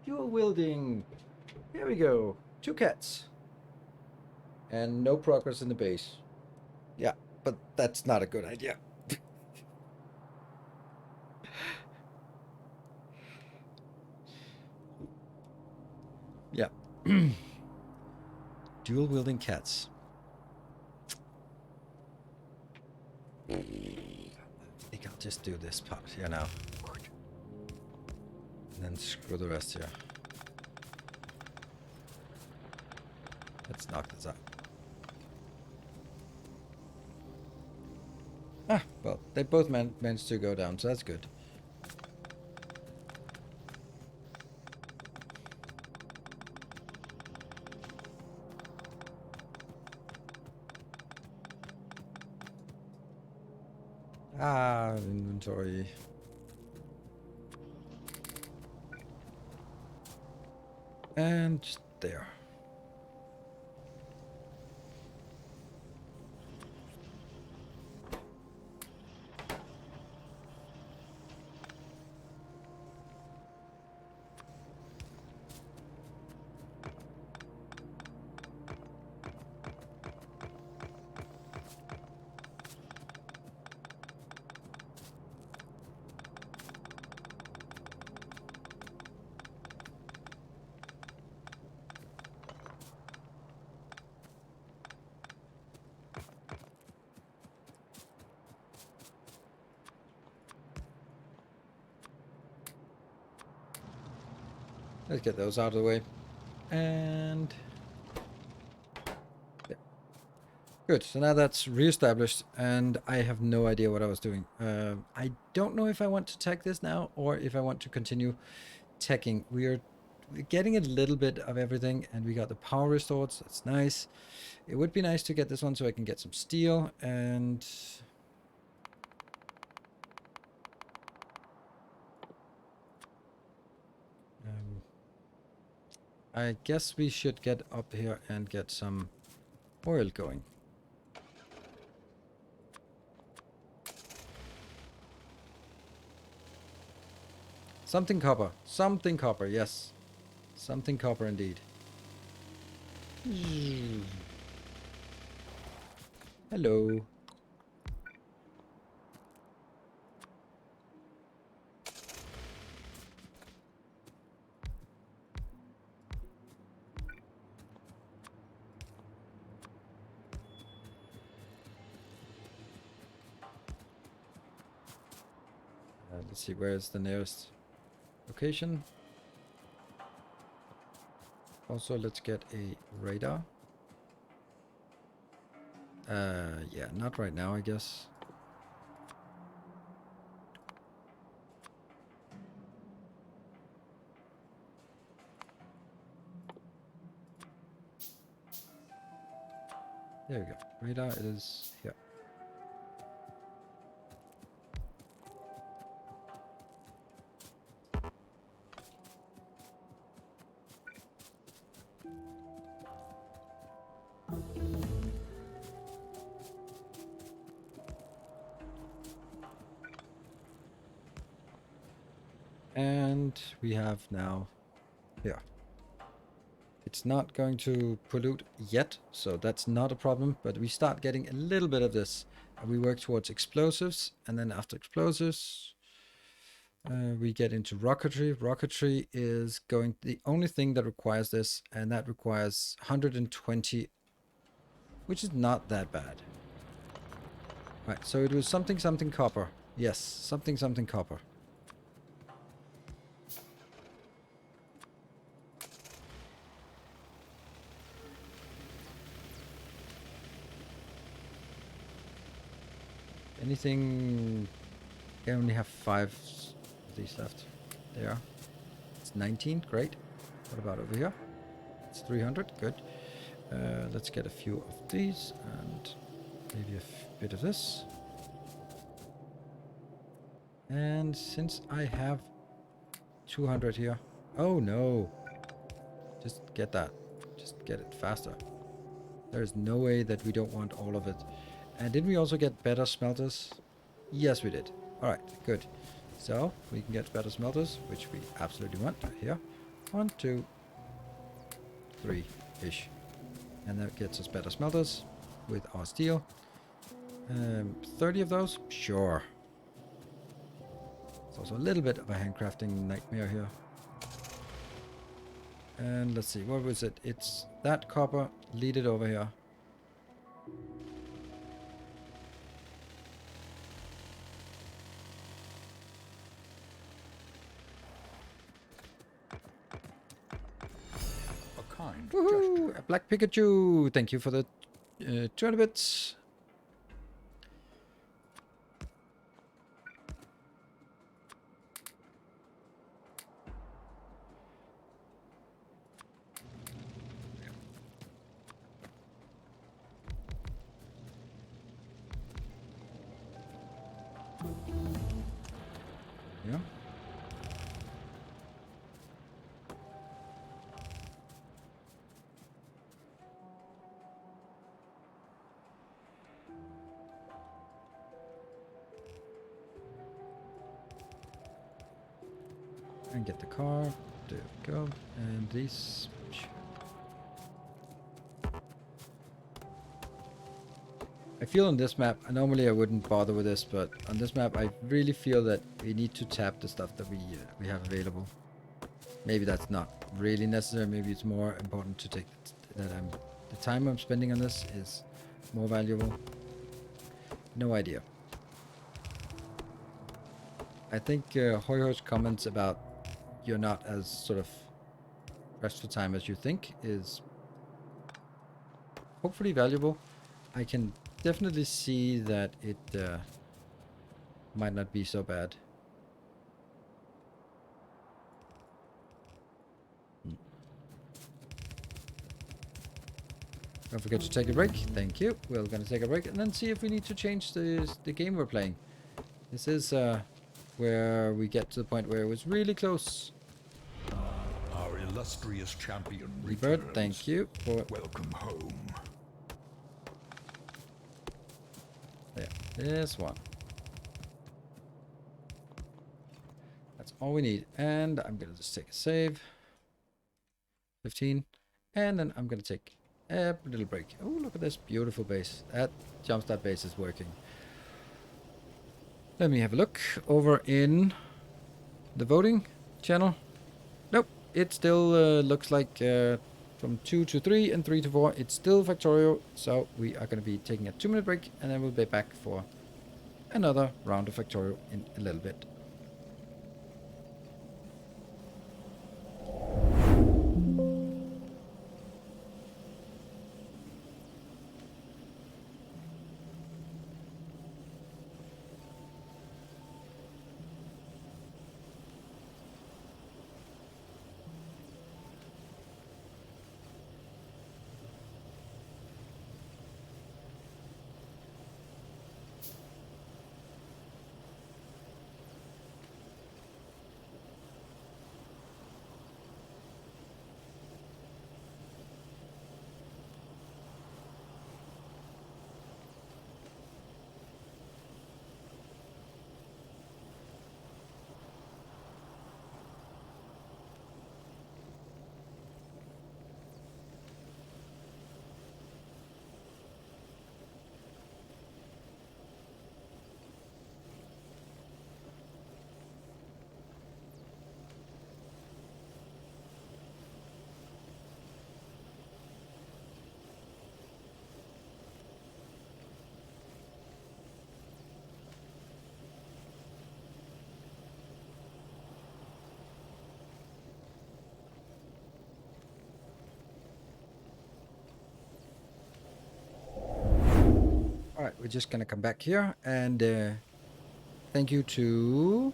Dual wielding. Here we go. 2 cats. And no progress in the base. Yeah, but that's not a good idea. Yeah. Dual wielding cats. I think I'll just do this part here now. And then screw the rest here. Let's knock this out. Ah, well, they both managed to go down, so that's good. Ah, inventory. And just there. Let's get those out of the way. And... yeah. Good, so now that's reestablished, and I have no idea what I was doing. I don't know if I want to tech this now, or if I want to continue teching. We're getting a little bit of everything, and we got the power restored, so that's nice. It would be nice to get this one so I can get some steel, and... I guess we should get up here and get some oil going. Something copper, yes. Something copper indeed. Hello. Let's see, where is the nearest location? Also, let's get a radar. Yeah, not right now, I guess. There we go. Radar is here. And we have now here. It's not going to pollute yet, so that's not a problem, but we start getting a little bit of this. And we work towards explosives, and then after explosives, we get into rocketry. Rocketry is going the only thing that requires this, and that requires 120, which is not that bad. Right, so it was something something copper. Yes, something something copper. Anything? I only have 5 of these left. There. It's 19. Great. What about over here? It's 300. Good. Let's get a few of these and maybe a bit of this. And since I have 200 here. Oh no. Just get that. Just get it faster. There's no way that we don't want all of it. And didn't we also get better smelters? Yes, we did. Alright, good. So, we can get better smelters, which we absolutely want. Here. 1, 2, 3-ish. And that gets us better smelters with our steel. 30 of those? Sure. It's also a little bit of a handcrafting nightmare here. And let's see, what was it? It's that copper. Lead it over here. A kind Woohoo! gesture. A black Pikachu! Thank you for the 200 bits. Yeah. And get the car. There we go. And these. I feel on this map, normally I wouldn't bother with this, but on this map I really feel that we need to tap the stuff that we have available. Maybe that's not really necessary. Maybe it's more important to take that the time I'm spending on this is more valuable. No idea. I think Hoyho's comments about you're not as sort of pressed for time as you think is hopefully valuable. I can definitely see that it might not be so bad. Don't forget to take a break. Thank you. We're gonna take a break and then see if we need to change the game we're playing. This is where we get to the point where it was really close. Our illustrious champion Rebirth, returns. thank you for Welcome home. there. This one. That's all we need. And I'm gonna just take a save. 15. And then I'm gonna take a little break. Oh, look at this beautiful base. That jumpstart base is working. Let me have a look over in the voting channel. Nope, it still looks like from 2 to 3 and 3 to 4, it's still Factorio. So we are going to be taking a 2-minute break and then we'll be back for another round of Factorio in a little bit. we're just gonna come back here and thank you to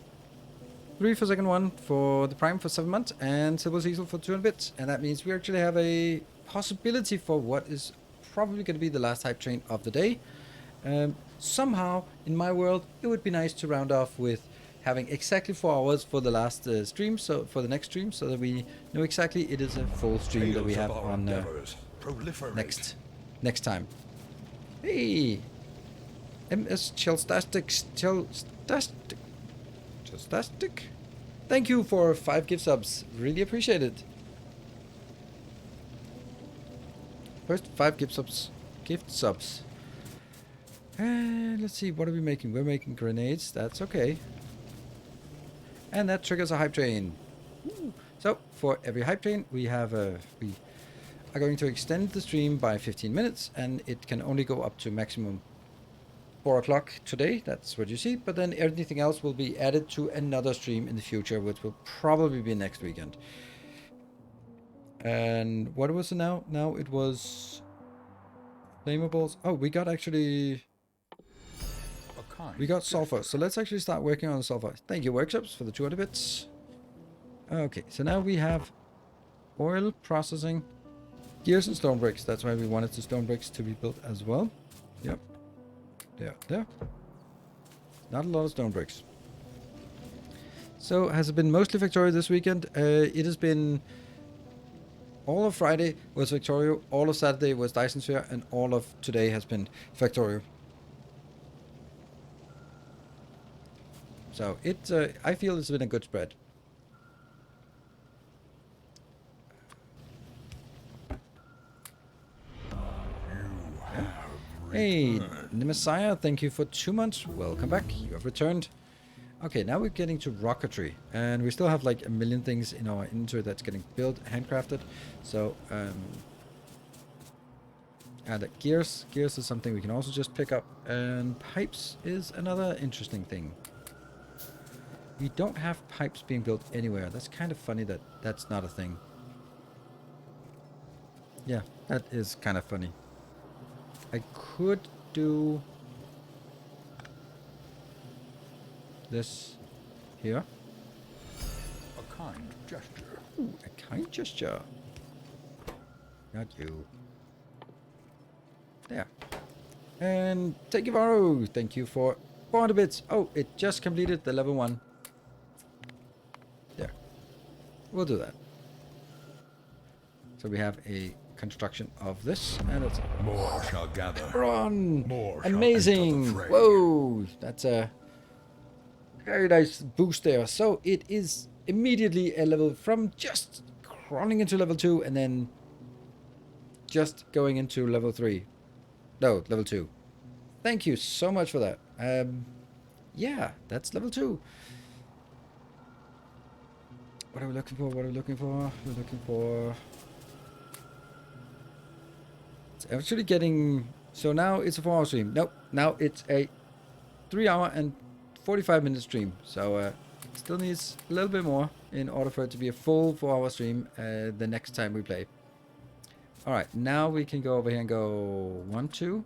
3 for second one for the Prime for 7 months and Silver Cecil for 200 bits. And that means we actually have a possibility for what is probably going to be the last hype train of the day. Somehow, in my world, it would be nice to round off with having exactly 4 hours for the last stream, so for the next stream, so that we know exactly it is a full stream that we have on next time. Hey, MS Chelstastic. Thank you for 5 gift subs. Really appreciate it. First 5 gift subs. And let's see, what are we making? We're making grenades. That's okay. And that triggers a hype train. Ooh. So for every hype train, we have we are going to extend the stream by 15 minutes, and it can only go up to maximum 4 o'clock today. That's what you see. But then everything else will be added to another stream in the future, which will probably be next weekend. And what was it now? Now it was flammables. Oh, we got actually... We got sulfur, so let's actually start working on the sulfur. Thank you, workshops, for the 200 bits. Okay, so now we have oil processing, gears and stone bricks. That's why we wanted the stone bricks to be built as well. Yep. There. Not a lot of stone bricks. So, has it been mostly Factorio this weekend? It has been... All of Friday was Factorio, all of Saturday was Dyson Sphere, and all of today has been Factorio. So it's I feel it's been a good spread. Hey, Messiah, thank you for 2 months. Welcome back. You have returned. Okay, now we're getting to rocketry, and we still have like a million things in our inventory that's getting built, handcrafted. So and gears is something we can also just pick up, and pipes is another interesting thing. We don't have pipes being built anywhere. That's kind of funny that that's not a thing. Yeah, that is kind of funny. I could do this here. A kind gesture. Ooh, a kind gesture. Not you. There. And thank you, Varo. Thank you for 400 bits. Oh, it just completed the level 1. There. We'll do that. So we have a construction of this, and it's More shall gather. run. More shall Amazing. enter the fray. Whoa, that's a very nice boost there. So it is immediately a level from just crawling into level 2 and then just going into level 3. No, level 2. Thank you so much for that. Yeah, that's level 2. What are we looking for? What are we looking for? We're looking for... It's actually getting... So now it's a 4-hour stream. Nope. Now it's a 3-hour and 45-minute stream. So still needs a little bit more in order for it to be a full 4-hour stream the next time we play. Alright, now we can go over here and go 1, 2.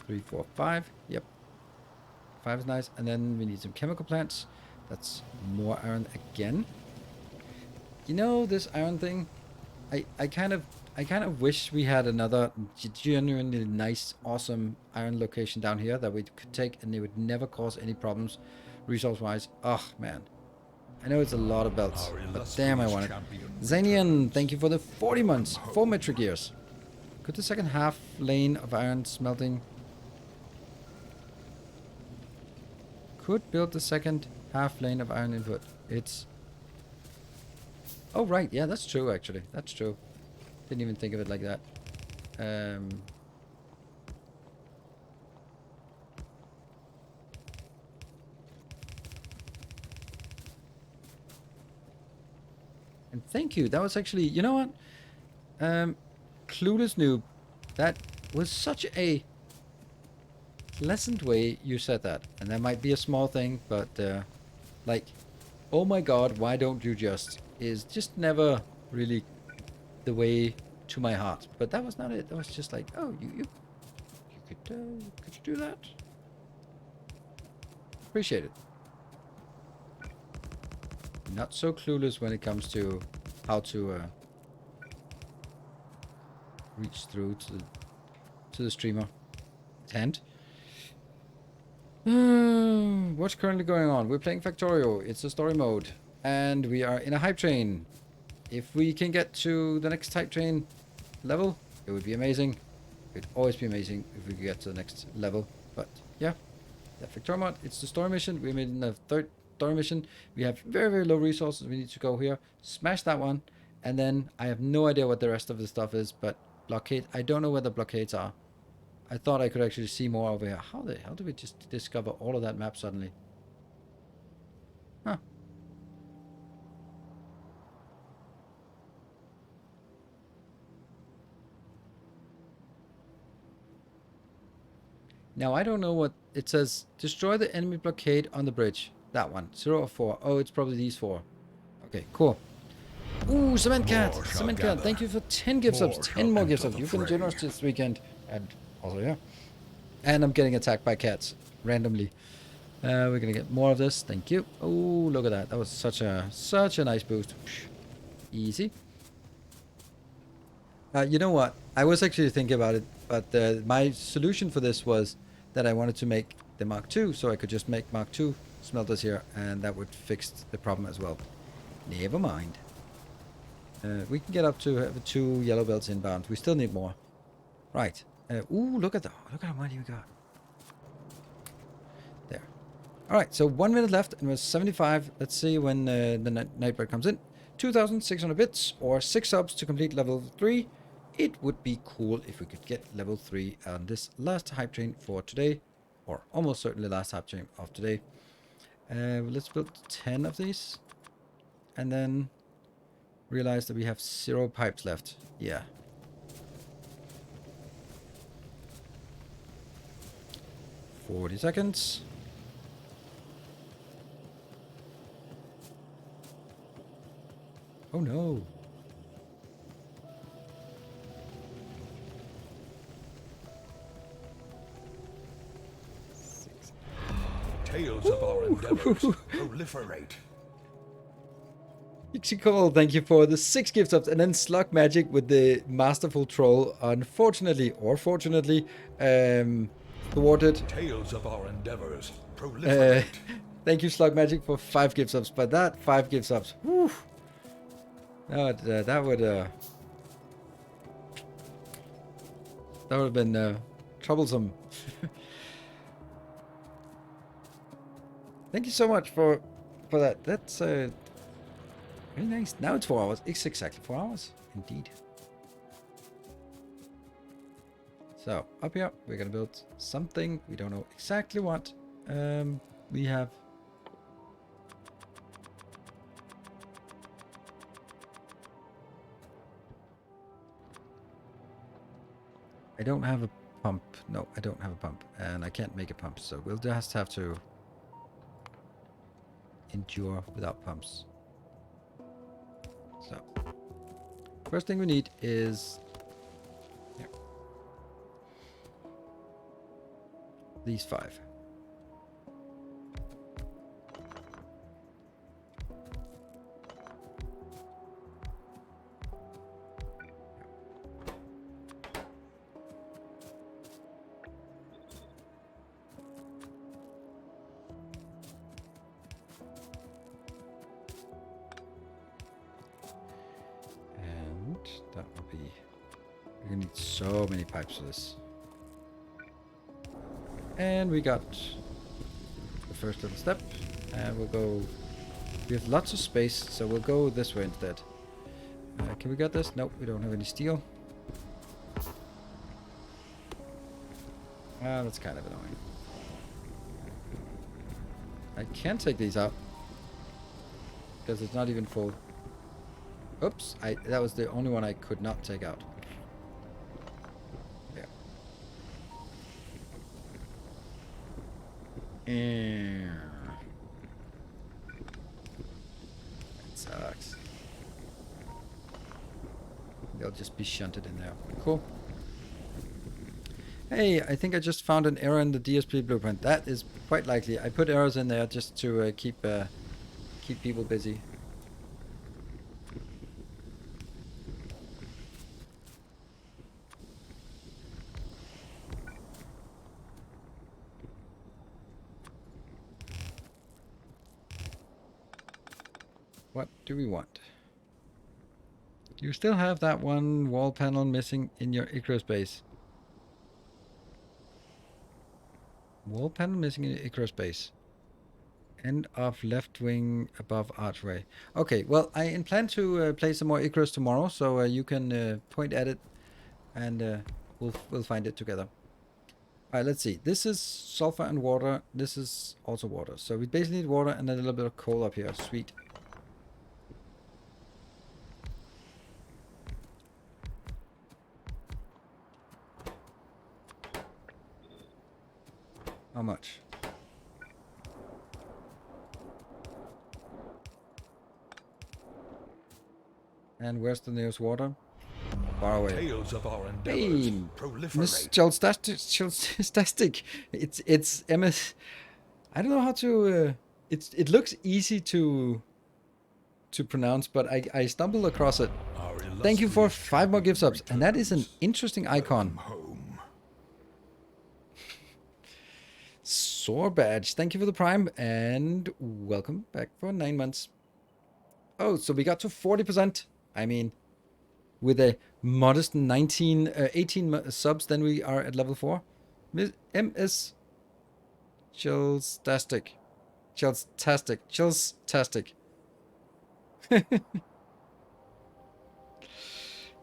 3, 4, 5. Yep. 5 is nice. And then we need some chemical plants. That's more iron again. You know, this iron thing, I kind of wish we had another genuinely nice, awesome iron location down here that we could take and it would never cause any problems resource-wise. Oh, man. I know it's a lot of belts, but damn, I want it. Zanian, thank you for the 40 months. 4 metric years. Could the second half lane of iron smelting... Could build the second half lane of iron input. It's... Oh, right. Yeah, that's true, actually. That's true. Didn't even think of it like that. And thank you. That was actually... You know what? Clueless Noob. That was such a pleasant way you said that. And that might be a small thing, but... like... Oh my god, why don't you just is just never really the way to my heart. But that was not it. That was just like, oh, you could you do that? Appreciate it. Not so clueless when it comes to how to reach through to the streamer tent. What's currently going on? We're playing Factorio. It's a story mode, and we are in a hype train. If we can get to the next hype train level, it would be amazing. It'd always be amazing if we could get to the next level. But yeah, the Factorio mod. It's the story mission. We're in the third story mission. We have very, very low resources. We need to go here, smash that one, and then I have no idea what the rest of the stuff is. But blockade. I don't know where the blockades are. I thought I could actually see more over here. How the hell did we just discover all of that map suddenly? Huh. Now, I don't know what it says. Destroy the enemy blockade on the bridge. That one. 0 or 4. Oh, it's probably these 4. Okay, cool. Ooh, Cement Cat. Cement Cat, thank you for 10 gift subs. 10 more gift subs. You've been generous this weekend. And also, yeah. And I'm getting attacked by cats randomly. We're gonna get more of this. Thank you. Oh, look at that. That was such a nice boost. Easy. You know what? I was actually thinking about it, but my solution for this was that I wanted to make the Mark II, so I could just make Mark II smelters here, and that would fix the problem as well. Never mind. We can get up to have 2 yellow belts inbound. We still need more. Right. Ooh, look at how many we got. There. All right, so 1 minute left, and we're 75. Let's see when the Nightbird comes in. 2,600 bits or 6 subs to complete level 3. It would be cool if we could get level 3 on this last hype train for today, or almost certainly last hype train of today. Let's build 10 of these, and then realize that we have 0 pipes left. Yeah. $40 seconds. Oh no. Tales of our endeavors proliferate. Ixicol, thank you for the 6 gift subs, and then Slug Magic with the masterful troll. Unfortunately, or fortunately, thwarted. Tales of our endeavors proliferate. Thank you, Slug Magic, for 5 gift subs. But that 5 gift subs, whew, that would have been troublesome. Thank you so much for that. That's very nice. Now it's 4 hours. It's exactly 4 hours, indeed. So up here, we're gonna build something. We don't know exactly what. We have. I don't have a pump. No, I don't have a pump, and I can't make a pump. So we'll just have to endure without pumps. So first thing we need is these 5. That will be. We're gonna need so many pipes for this. And we got the first little step, and we'll go. We have lots of space, so we'll go this way instead. Can we get this? Nope, we don't have any steel. That's kind of annoying. I can take these out because it's not even full. Oops, that was the only one I could not take out. There. That sucks. they'll just be shunted in there. Cool. Hey, I think I just found an error in the DSP blueprint. That is quite likely. I put errors in there just to keep people busy. What do we want? You still have that one wall panel missing in your Icarus base. Wall panel missing in your Icarus base. End of left wing above archway. Okay, well, I plan to play some more Icarus tomorrow, so you can point at it, and we'll find it together. All right, let's see. This is sulfur and water. This is also water. So we basically need water and a little bit of coal up here. Sweet. How much? And where's the nearest water? Far away. Tales of our endeavors Bam! proliferate. Stastic. It's MS. I don't know how to. It looks easy to pronounce, but I stumbled across it. Our Thank you for illustrious 5 more gift subs, and that is an returns. interesting icon. Home. Sore badge. Thank you for the prime, and welcome back for 9 months. Oh, so we got to 40%. I mean, with a modest 18 subs, then we are at level 4. MS Chillstastic. Chillstastic.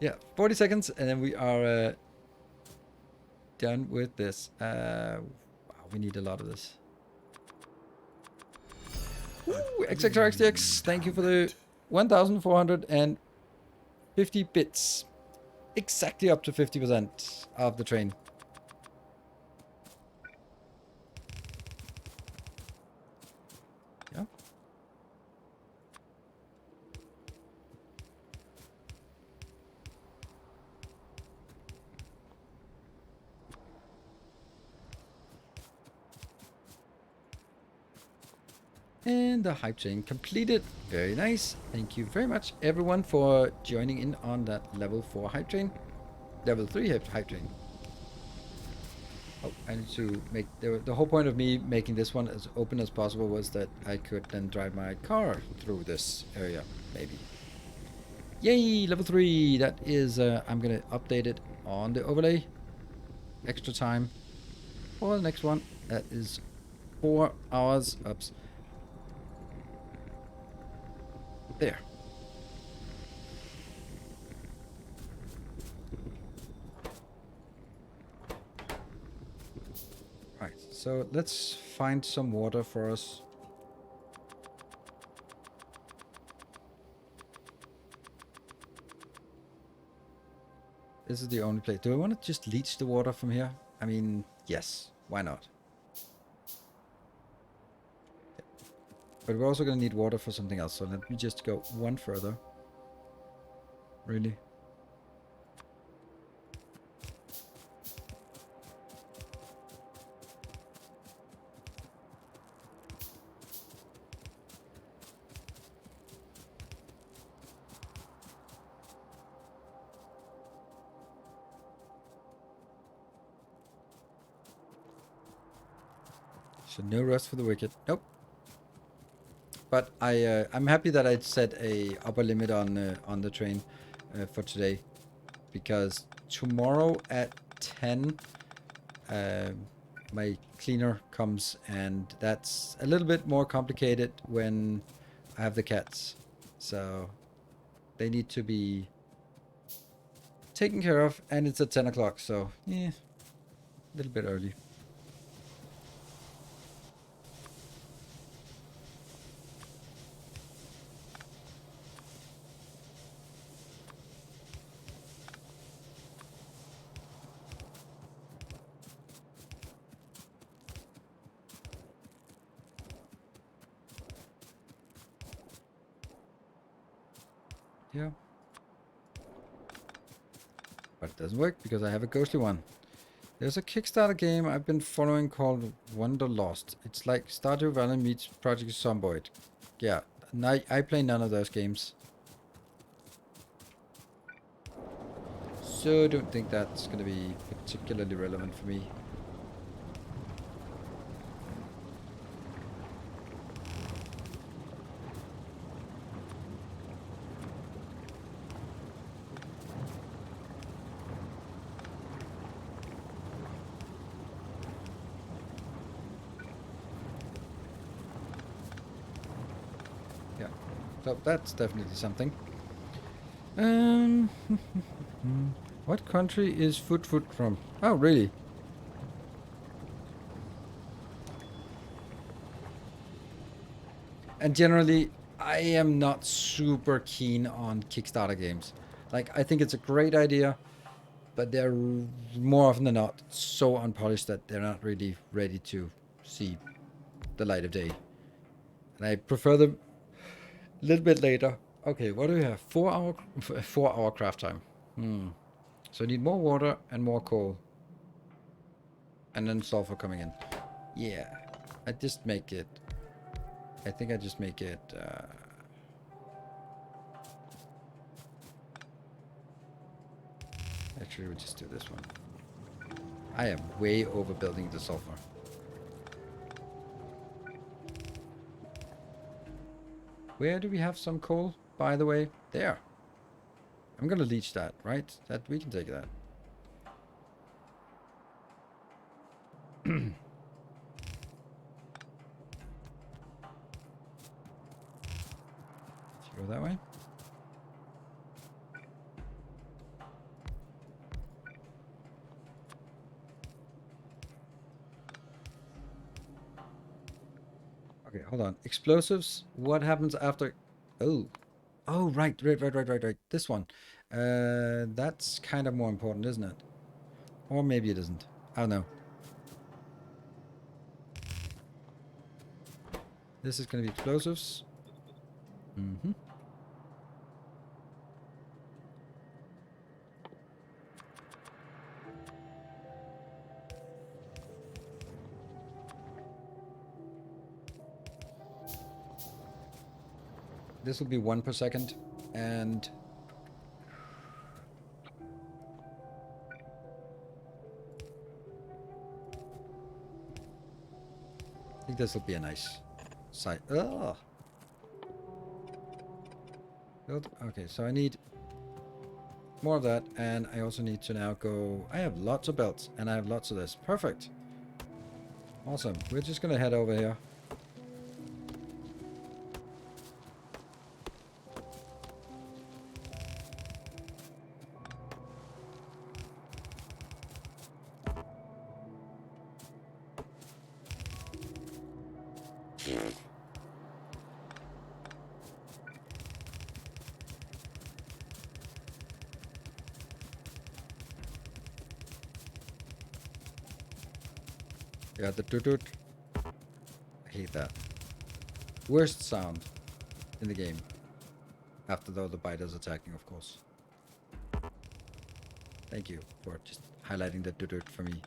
Yeah, 40 seconds, and then we are done with this. Wow, we need a lot of this. Ooh, XXRXDX, thank you for the 1,450 bits. Exactly up to 50% of the train. Yeah. And the hype train completed. Very nice. Thank you very much, everyone, for joining in on that level 4 hype train. Level 3 hype train. Oh, I need to make... The whole point of me making this one as open as possible was that I could then drive my car through this area, maybe. Yay, level 3. That is... I'm going to update it on the overlay. Extra time for the next one. That is 4 hours. Oops. There. Right, so let's find some water for us. This is the only place. Do I want to just leach the water from here? I mean, yes. Why not? But we're also going to need water for something else, so let me just go one further. Really? So no rest for the wicked. Nope. But I'm happy that I set a upper limit on the train for today, because tomorrow at 10 my cleaner comes, and that's a little bit more complicated when I have the cats. So they need to be taken care of, and it's at 10 o'clock, so yeah, a little bit early. Yeah. Doesn't work because I have a ghostly one. There's a Kickstarter game I've been following called Wanderlost. It's like Stardew Valley meets Project Zomboid. Yeah, I play none of those games. So I don't think that's going to be particularly relevant for me. Yeah, so that's definitely something. What country is Foot from? Oh, really? And generally, I am not super keen on Kickstarter games. Like, I think it's a great idea, but they're more often than not so unpolished that they're not really ready to see the light of day. And I prefer them a little bit later. Okay, what do we have? 4 hour craft time. So I need more water and more coal. And then sulfur coming in. Yeah. I just make it. I think I just make it. Actually, we'll just do this one. I am way overbuilding the sulfur. Where do we have some coal, by the way? There. I'm gonna leach that, right? That we can take that. Go that way. Okay, hold on. Explosives. What happens after? Oh, oh, right. This one. That's kind of more important, isn't it? Or maybe it isn't. I don't know. This is gonna be explosives. Mm-hmm. This will be 1 per second, and I think this will be a nice site. Oh. Okay, so I need more of that, and I also need to now go. I have lots of belts, and I have lots of this. Perfect. Awesome. We're just gonna head over here. Yeah, the doot. I hate that. Worst sound in the game. After though the biter's attacking, of course. Thank you for just highlighting the doot for me.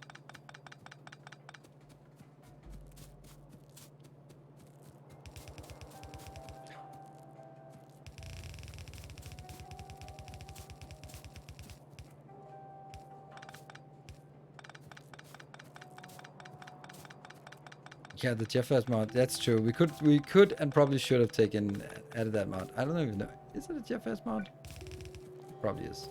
Yeah, the JFS mod. That's true. We could and probably should have added that mod. I don't even know. Is it a JFS mod? Probably is.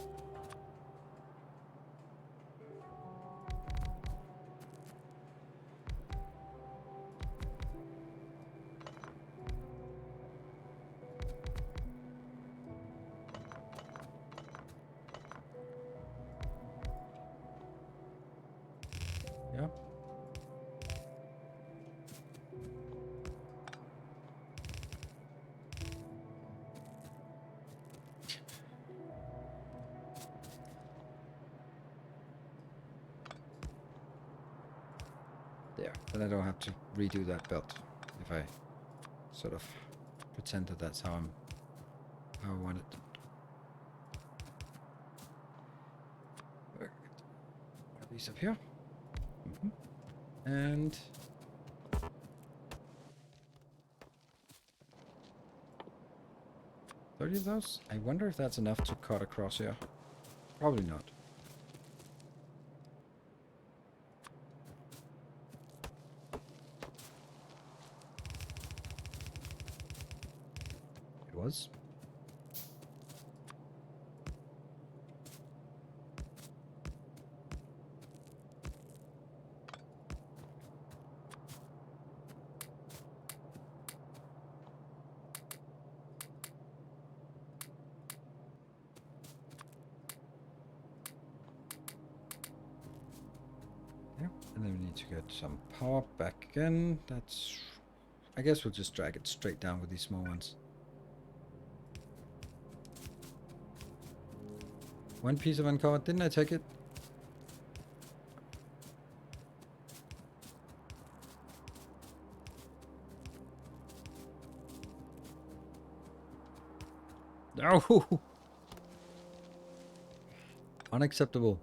Yeah. There. Then I don't have to redo that belt if I sort of pretend that that's how I want it. These up here. And 30 of those. I wonder if that's enough to cut across here. Probably not. It was. And then we need to get some power back again. That's... I guess we'll just drag it straight down with these small ones. One piece of uncovered. Didn't I take it? No! Unacceptable.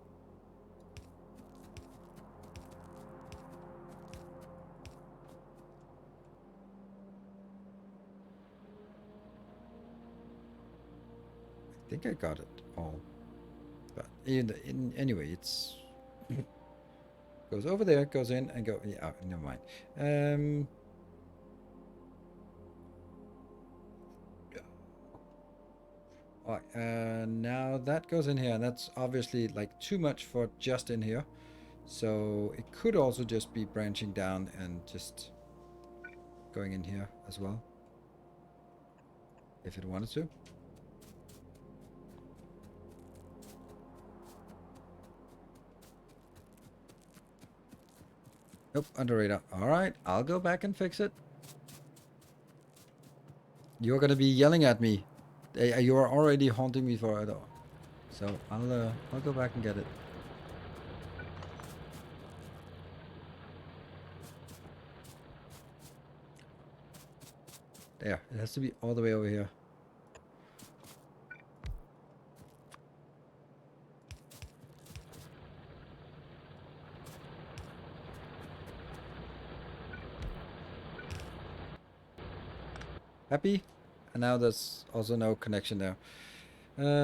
I think I got it all, but anyway, it's goes over there, goes in, and go. Yeah, never mind. Alright, now that goes in here, and that's obviously like too much for just in here. So it could also just be branching down and just going in here as well, if it wanted to. Nope, under radar. Alright, I'll go back and fix it. You're gonna be yelling at me. You are already haunting me for it all. So I'll go back and get it. There, it has to be all the way over here. Happy? And now there's also no connection there.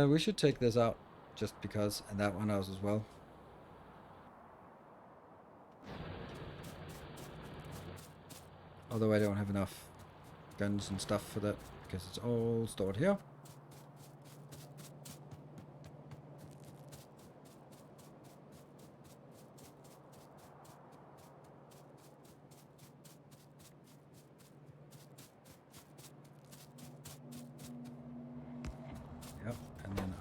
We should take this out just because, and that one out as well. Although I don't have enough guns and stuff for that because it's all stored here. Yep, and then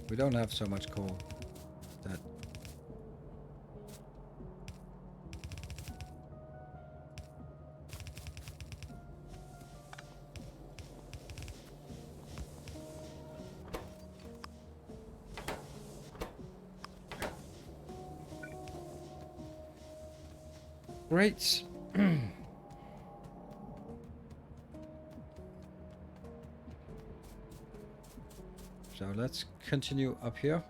we don't have so much coal that great. So let's continue up here.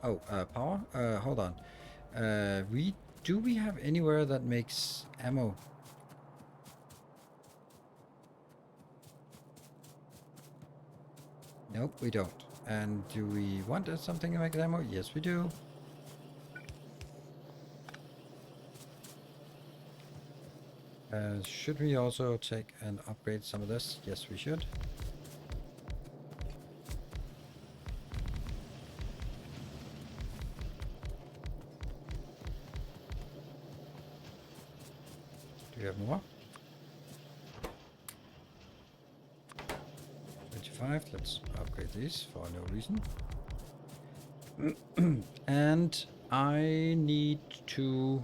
Oh, power? Hold on. Do we have anywhere that makes ammo? Nope, we don't. And do we want something to make ammo? Yes, we do. Should we also take and upgrade some of this? Yes, we should. Do we have more? 25. Let's upgrade these for no reason. And I need to...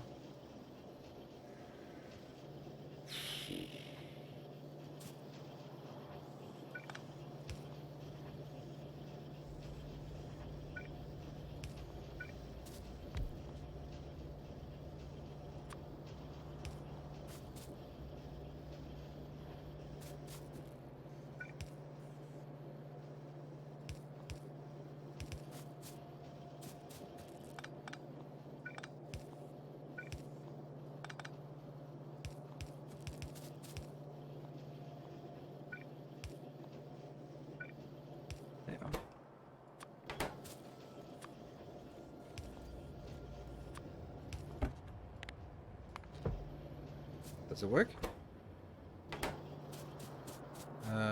Does it work?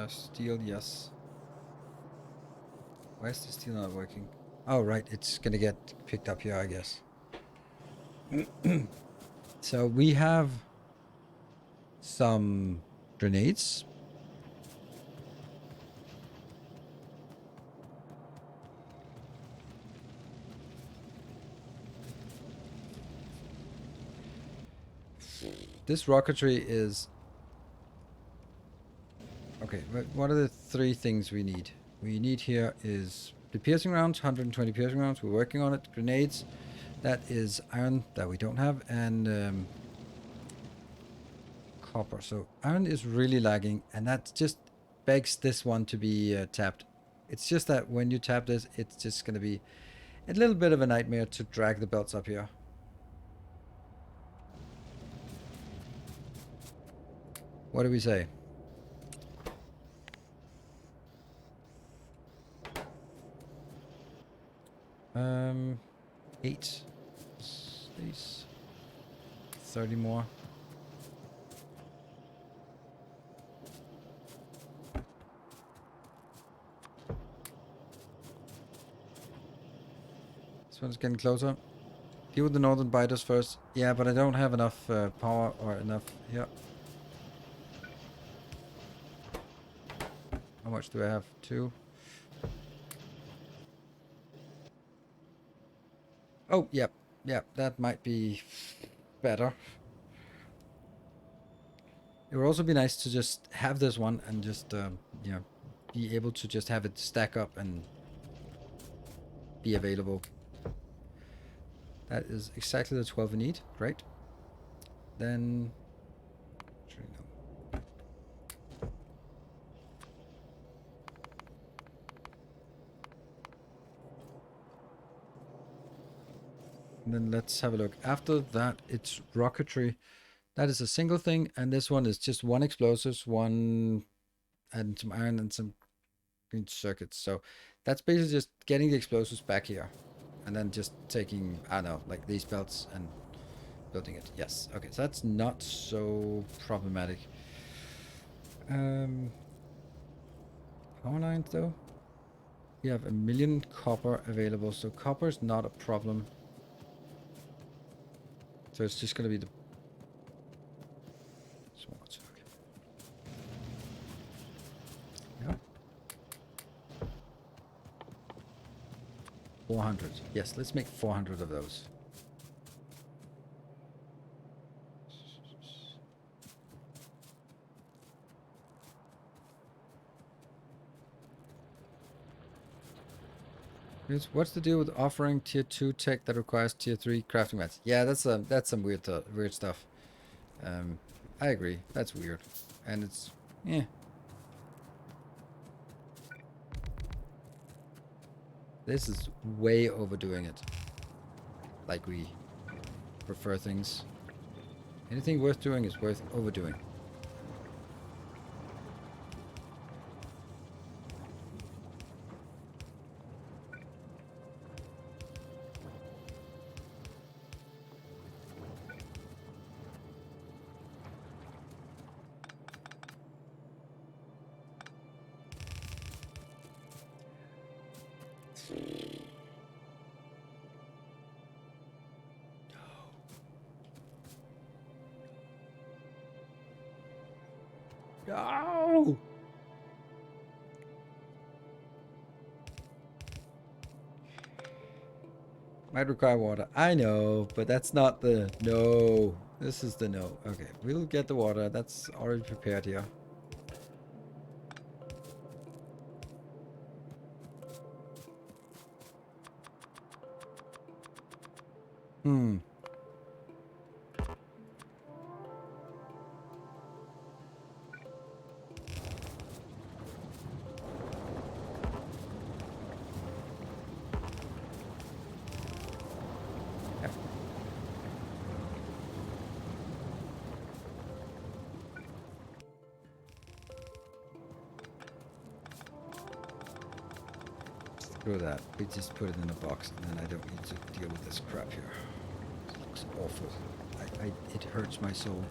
Steel, yes. Why is the steel not working? Oh, right. It's gonna get picked up here, I guess. So we have some grenades. This rocketry is... Okay, what are the 3 things we need? We need here is the piercing rounds, 120 piercing rounds. We're working on it. Grenades. That is iron that we don't have. And copper. So iron is really lagging. And that just begs this one to be tapped. It's just that when you tap this, it's just going to be a little bit of a nightmare to drag the belts up here. What do we say? Um, 8 space, 30 more. This one's getting closer. Deal with the northern biters first. Yeah, but I don't have enough power or enough. Yeah. How much do I have? 2. Oh, yep. Yep, that might be better. It would also be nice to just have this one and just, you know, be able to just have it stack up and be available. That is exactly the 12 we need. Great. Then... Actually, no. And then let's have a look. After that, it's rocketry. That is a single thing, and this one is just 1 explosives, 1 and some iron and some green circuits. So that's basically just getting the explosives back here, and then just taking, I don't know, like these belts and building it. Yes. Okay, so that's not so problematic. Power lines though. We have 1 million copper available, so copper is not a problem. So it's just gonna be the small ones. Okay. Yeah. 400. Yes, let's make 400 of those. What's the deal with offering tier 2 tech that requires tier 3 crafting mats? Yeah, that's some weird stuff. I agree. That's weird, and it's This is way overdoing it. Like we prefer things. Anything worth doing is worth overdoing. No! Might require water. I know, but that's not the no. This is the no. Okay, we'll get the water. That's already prepared here. Hmm. Screw that. We just put it in a box, and then I don't need to deal with this crap here. It looks awful. It hurts my soul.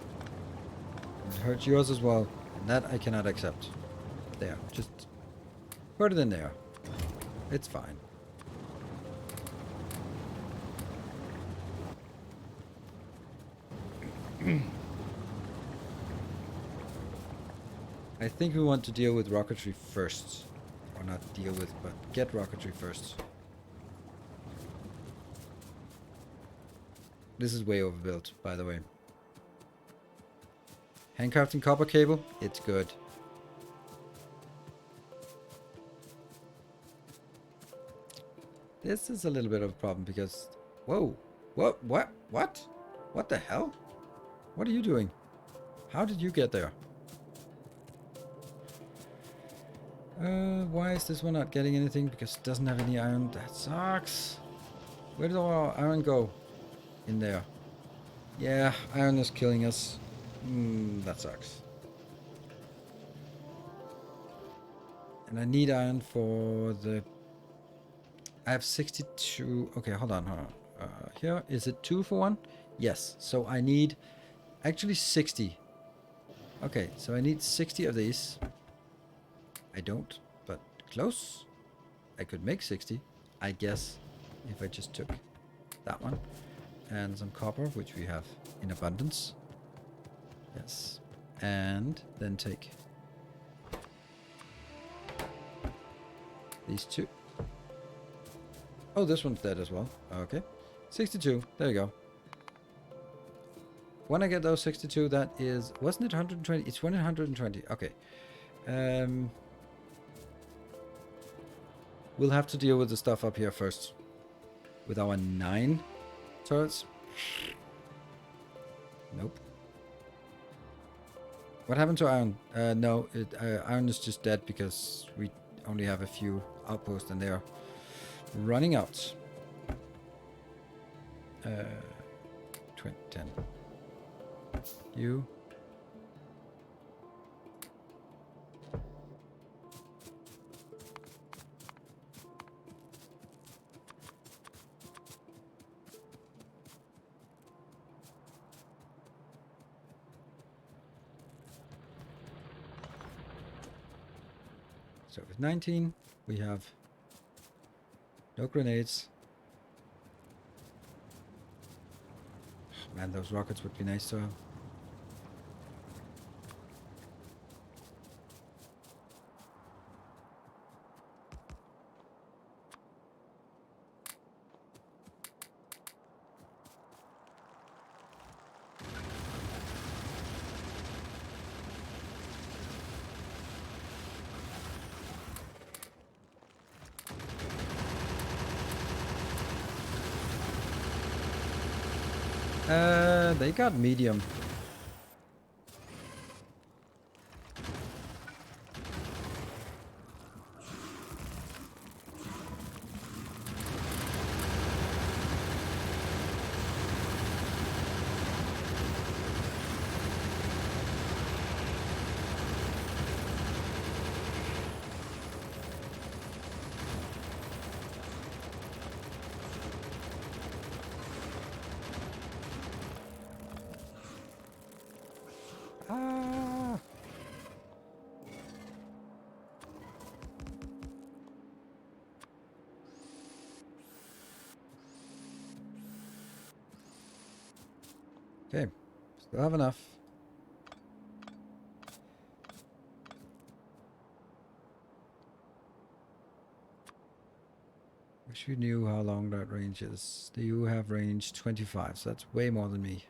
It hurts yours as well. And that I cannot accept. There. Just put it in there. It's fine. I think we want to deal with rocketry first. Or not deal with, but get rocketry first. This is way overbuilt, by the way. Handcrafting copper cable, it's good. This is a little bit of a problem because... Whoa! What? What the hell? What are you doing? How did you get there? Why is this one not getting anything? Because it doesn't have any iron. That sucks. Where did all our iron go? In there. Yeah, iron is killing us. That sucks. And I need iron for the... I have 62... Okay, hold on. Here, is it 2 for 1? Yes, so I need actually 60. Okay, so I need 60 of these. I don't, but close. I could make 60, I guess, if I just took that one. And some copper, which we have in abundance. Yes. And then take these 2. Oh, this one's dead as well. Okay. 62. There you go. When I get those 62, that is... Wasn't it 120? It's 120. Okay. We'll have to deal with the stuff up here first. With our 9 turrets. Nope. What happened to iron? No, iron is just dead because we only have a few outposts and they're running out. 10. You. So with 19, we have no grenades. Man, those rockets would be nice to have. They got medium. Okay, still have enough. Wish we knew how long that range is. You have range 25, so that's way more than me.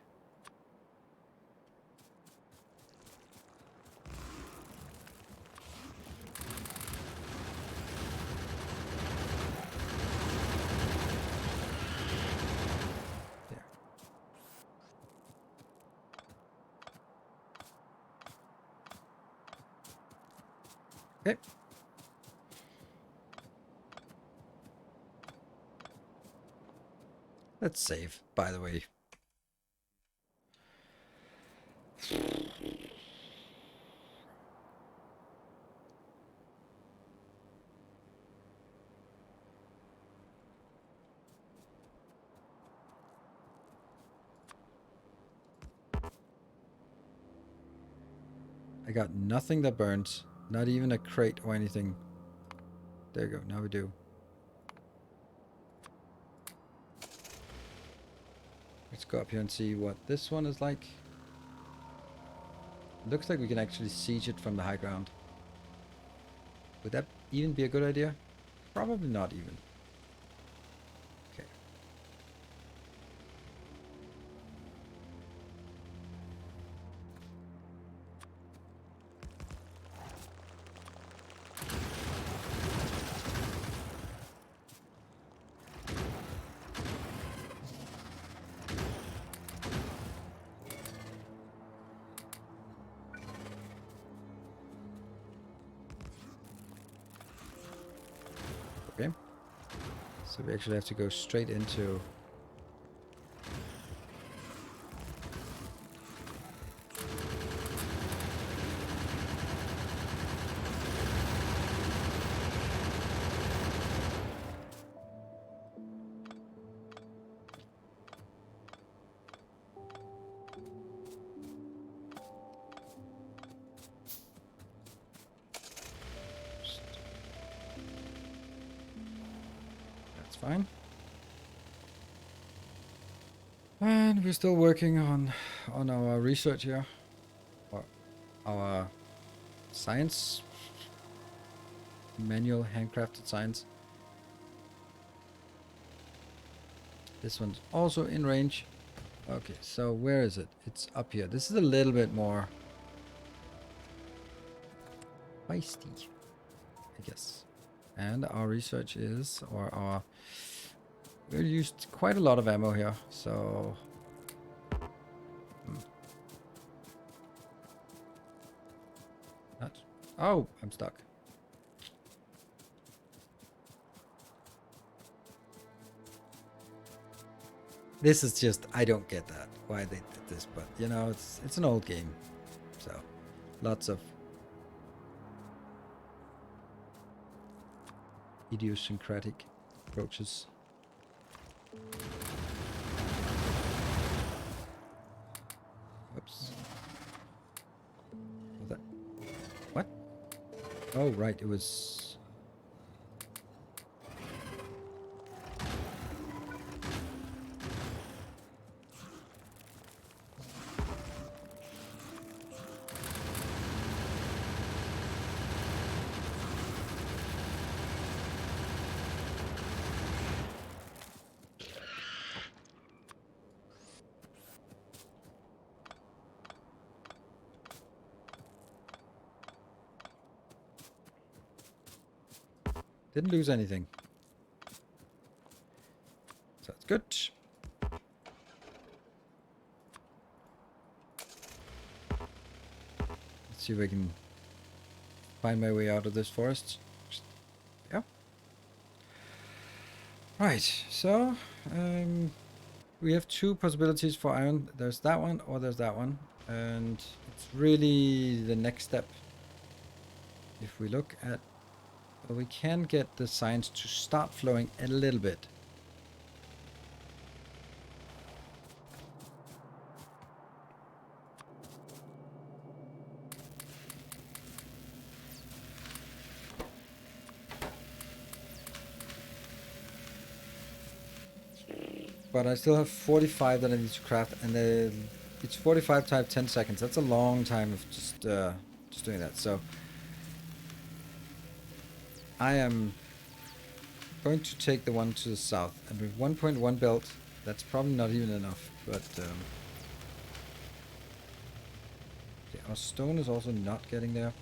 Okay. Let's save, by the way. I got nothing that burns. Not even a crate or anything. There you go. Now we do. Let's go up here and see what this one is like. Looks like we can actually siege it from the high ground. Would that even be a good idea? Probably not even. Okay. Okay. So we actually have to go straight into... That's fine. And we're still working on our research here. Or our science. Manual handcrafted science. This one's also in range. Okay, so where is it? It's up here. This is a little bit more feisty, I guess. And our research is, or our... We used quite a lot of ammo here, so... Not... Oh, I'm stuck. This is just... I don't get that, why they did this, but, you know, it's an old game. So, lots of... idiosyncratic approaches. Whoops. What? Oh, right, it was... Didn't lose anything. So that's good. Let's see if I can find my way out of this forest. Yeah. Right, so we have two possibilities for iron. There's that one or there's that one. And it's really the next step. If we look at... Well, we can get the science to start flowing a little bit. But I still have 45 that I need to craft, and it's 45 times 10 seconds. That's a long time of just doing that. So I am going to take the one to the south, and with 1.1 built, that's probably not even enough. But okay, our stone is also not getting there.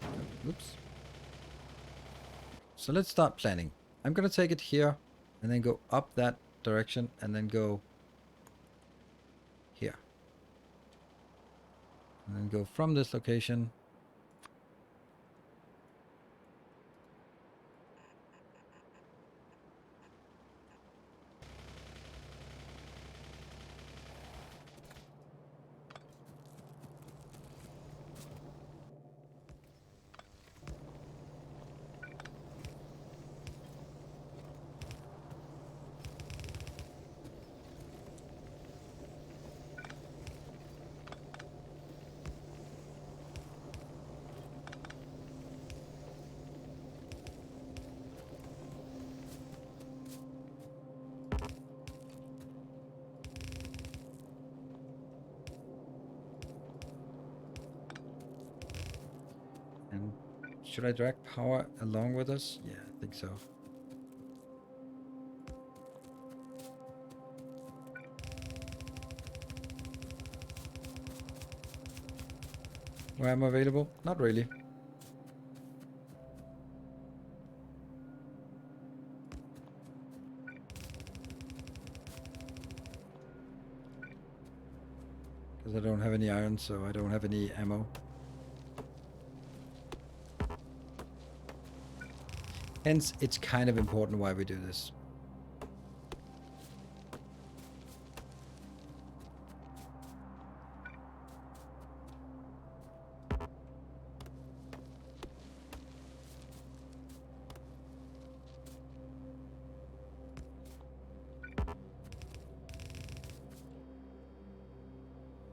But, oops. So let's start planning. I'm gonna take it here and then go up that direction and then go here. And then go from this location. Should I drag power along with us? Yeah, I think so. Where am I available? Not really. Because I don't have any iron, so I don't have any ammo. Hence, it's kind of important why we do this.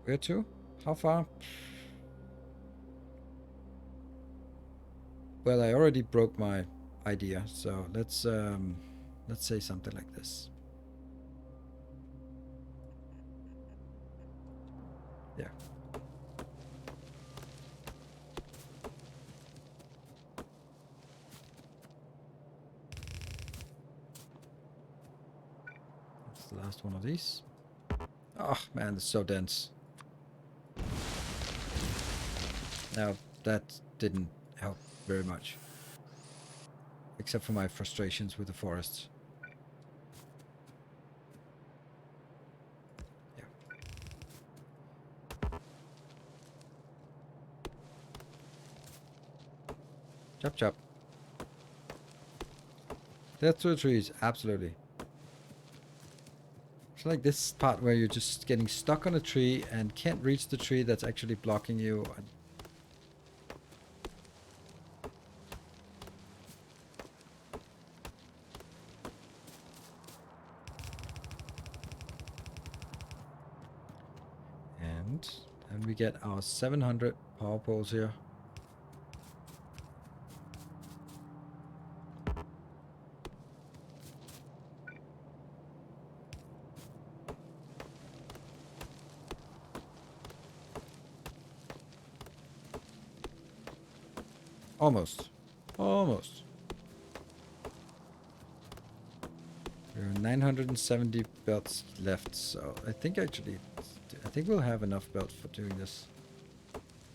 Where to? How far? Well, I already broke my idea, so let's say something like this. Yeah. That's the last one of these. Oh man, it's so dense. Now that didn't help very much. Except for my frustrations with the forests. Yeah. Chop chop. Death to the trees, absolutely. It's like this part where you're just getting stuck on a tree and can't reach the tree that's actually blocking you. And we get our 700 power poles here. Almost. Almost. There are 970 belts left, so I think we'll have enough belts for doing this.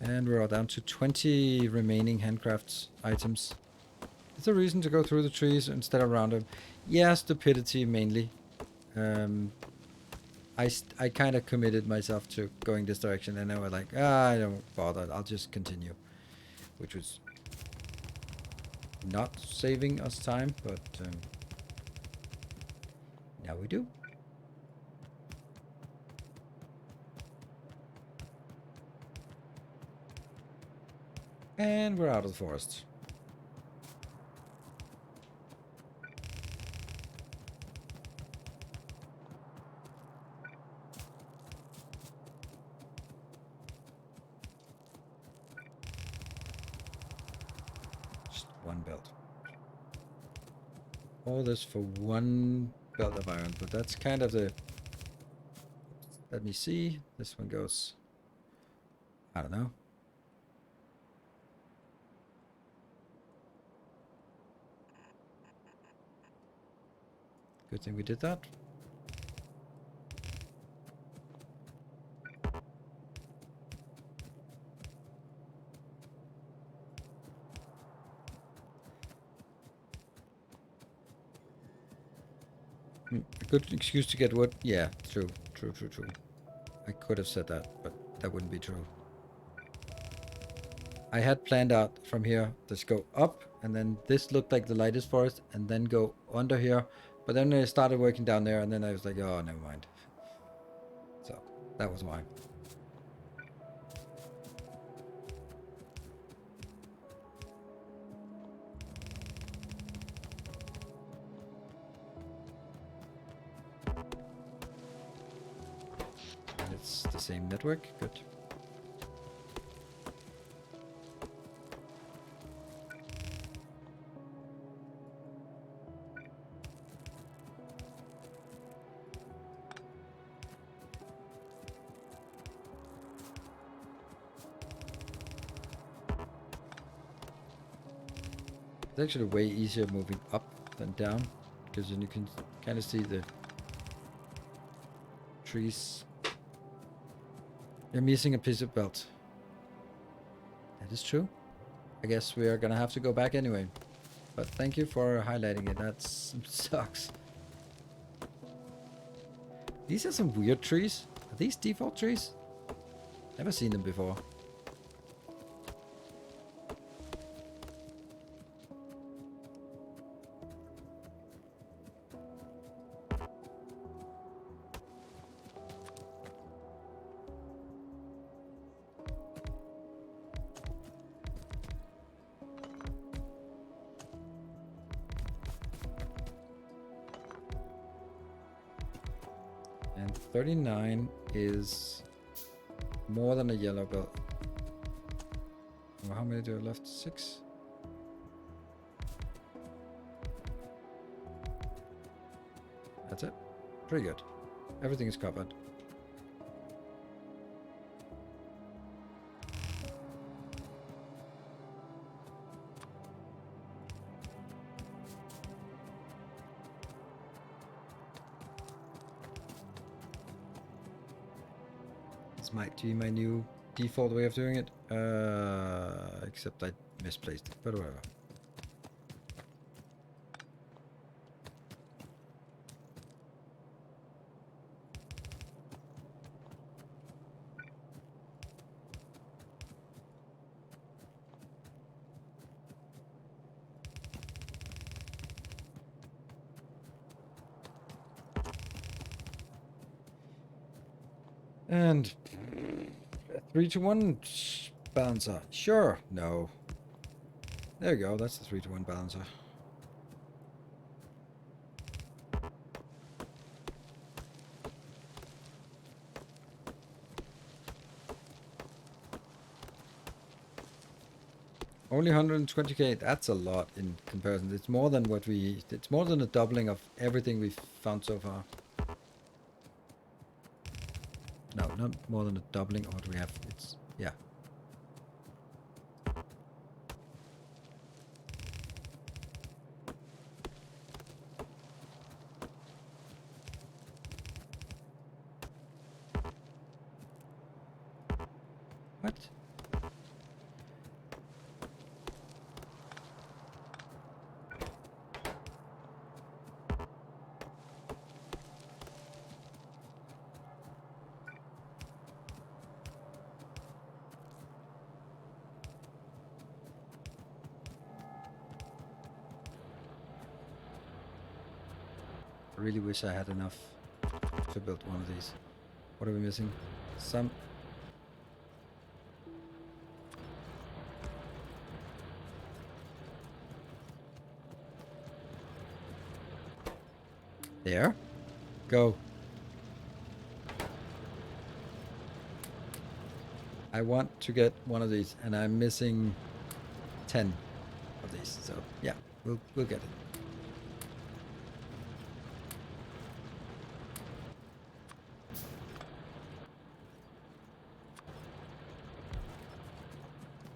And we're all down to 20 remaining handcrafts items. Is there a reason to go through the trees instead of around them? Yeah, stupidity mainly. I kind of committed myself to going this direction, and I was like, I don't bother, I'll just continue. Which was not saving us time, but now we do. And we're out of the forest. Just one belt. All this for one belt of iron, but that's kind of the... Let me see. This one goes... I don't know. Good thing we did that. A good excuse to get wood? Yeah, true. I could have said that, but that wouldn't be true. I had planned out from here, just go up, and then this looked like the lightest forest, and then go under here. But then I started working down there, and then I was like, oh, never mind. So, that was why. And it's the same network, good. It's actually way easier moving up than down, because then you can kind of see the trees. You're missing a piece of belt. That is true. I guess we are gonna have to go back anyway. But thank you for highlighting it. That sucks. These are some weird trees. Are these default trees? Never seen them before. And 39 is more than a yellow belt. Well, how many do I have left? 6? That's it. Pretty good. Everything is covered. This might be my new default way of doing it. Except I misplaced it, but whatever. And 3-to-1 balancer. Sure. No. There you go. That's the 3-to-1 balancer. Only 120k. That's a lot in comparison. It's more than what we. It's more than a doubling of everything we've found so far. No, not more than a doubling of what we have. It's yeah. What? I really wish I had enough to build one of these. What are we missing? Some. There. Go. I want to get one of these, and I'm missing 10 of these. So yeah, we'll get it.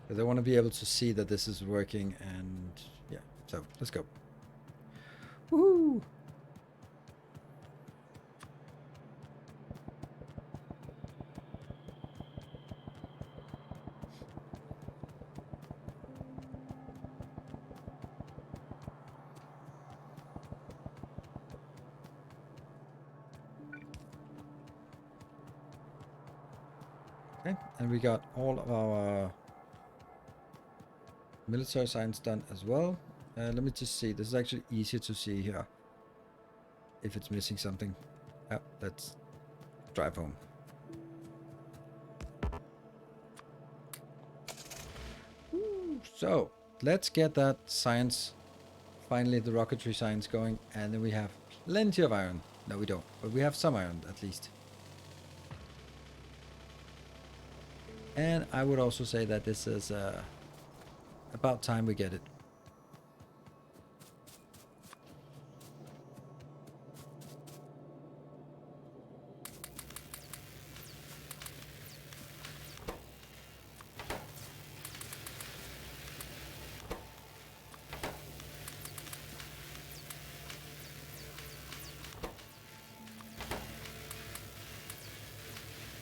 Because I want to be able to see that this is working, and yeah. So let's go. Woohoo! Okay, and we got all of our military science done as well. Let me just see. This is actually easier to see here. If it's missing something. Let's drive home. So, let's get that science, finally the rocketry science going, and then we have plenty of iron. No, we don't, but we have some iron at least. And I would also say that this is about time we get it.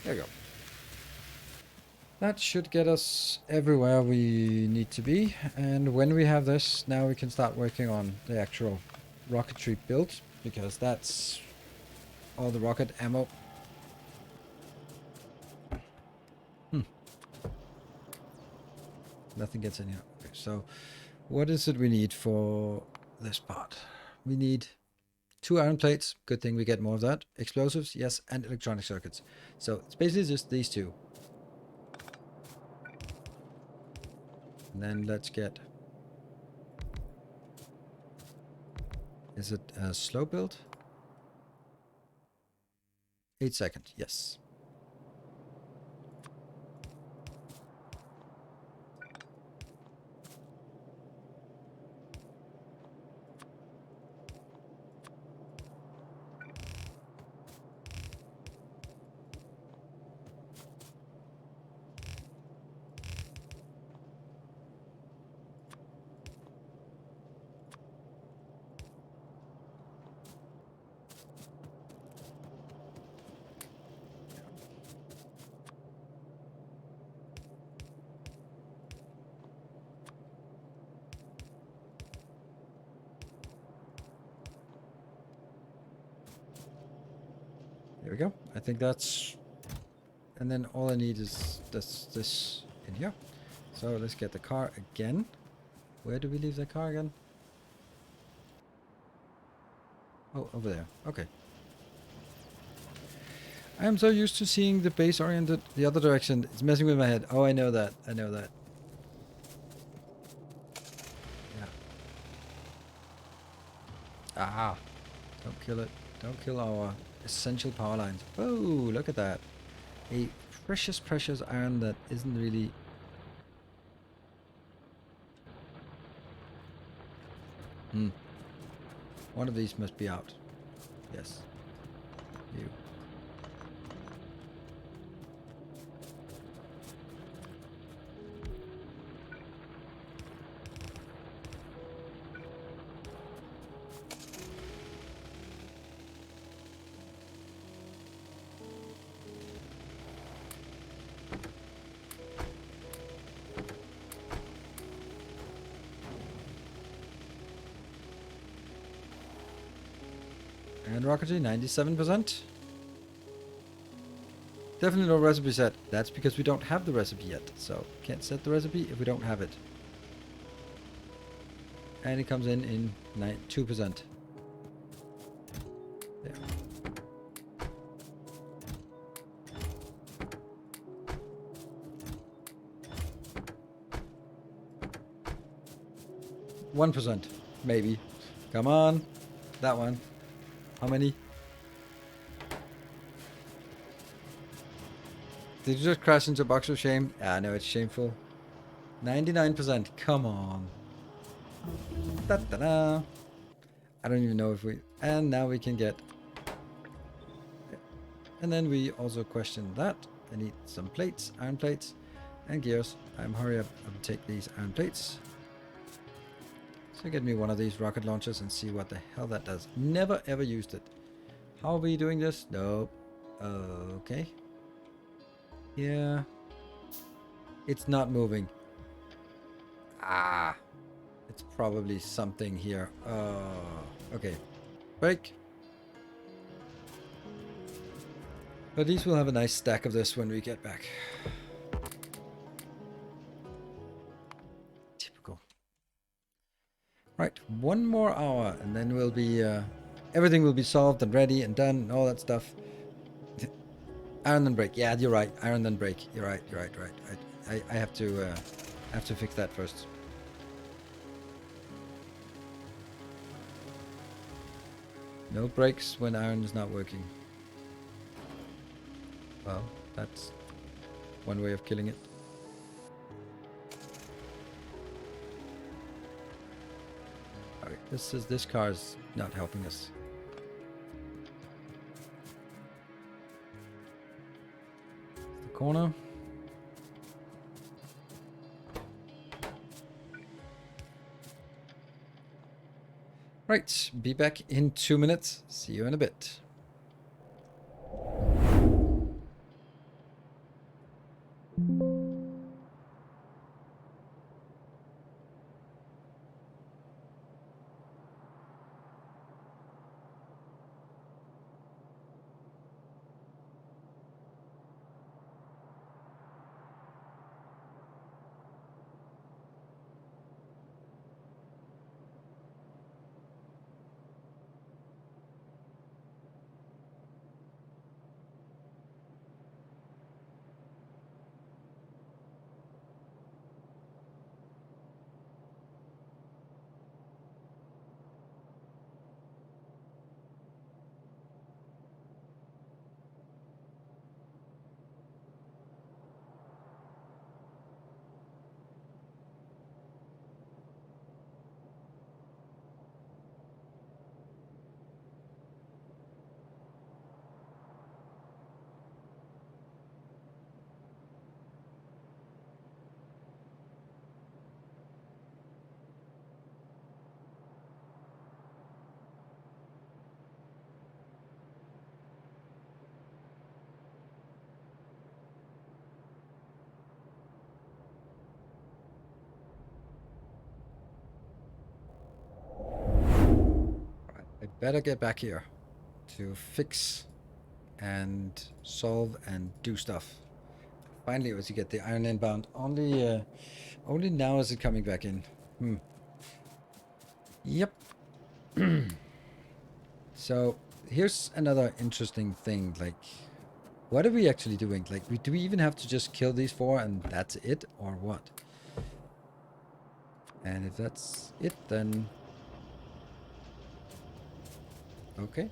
There we go. That should get us everywhere we need to be. And when we have this, now we can start working on the actual rocketry build, because that's all the rocket ammo. Nothing gets in here. Okay, so what is it we need for this part? We need 2 iron plates. Good thing we get more of that. Explosives, yes, and electronic circuits. So it's basically just these 2. And then let's get... Is it a slow build? 8 seconds, yes. There we go. I think that's... And then all I need is this in here. So let's get the car again. Where do we leave the car again? Oh, over there. Okay. I am so used to seeing the base oriented the other direction. It's messing with my head. Oh, I know that. I know that. Yeah. Ah. Don't kill it. Don't kill our essential power lines. Oh, look at that. A precious, precious iron that isn't really... One of these must be out. Yes. You. And rocketry, 97%. Definitely no recipe set. That's because we don't have the recipe yet. So, can't set the recipe if we don't have it. And it comes in 2%. There. %, maybe. Come on. That one. How many? Did you just crash into a box of shame? Ah, no, it's shameful. 99%. Come on. Da-da-da. I don't even know if we... And now we can get... And then we also question that. I need some plates, iron plates, and gears. I'm hurry up and take these iron plates. So get me one of these rocket launchers and see what the hell that does. Never ever used it. How are we doing this? Nope. Okay. Yeah. It's not moving. Ah. It's probably something here. Okay. Break. But at least we'll have a nice stack of this when we get back. Typical. Right. 1 more hour and then we'll be... everything will be solved and ready and done and all that stuff. Iron then break. Yeah, you're right. Iron then break. You're right. You're right. Right. I have to fix that first. No breaks when iron is not working. Well, that's one way of killing it. Okay, this car is not helping us. The corner. Right, be back in 2 minutes. See you in a bit. better get back here to fix and solve and do stuff. Finally, as you get the iron inbound, only now is it coming back in. Yep. So here's another interesting thing. Like, what are we actually doing? Like, do we even have to just kill these 4 and that's it, or what? And if that's it, then okay.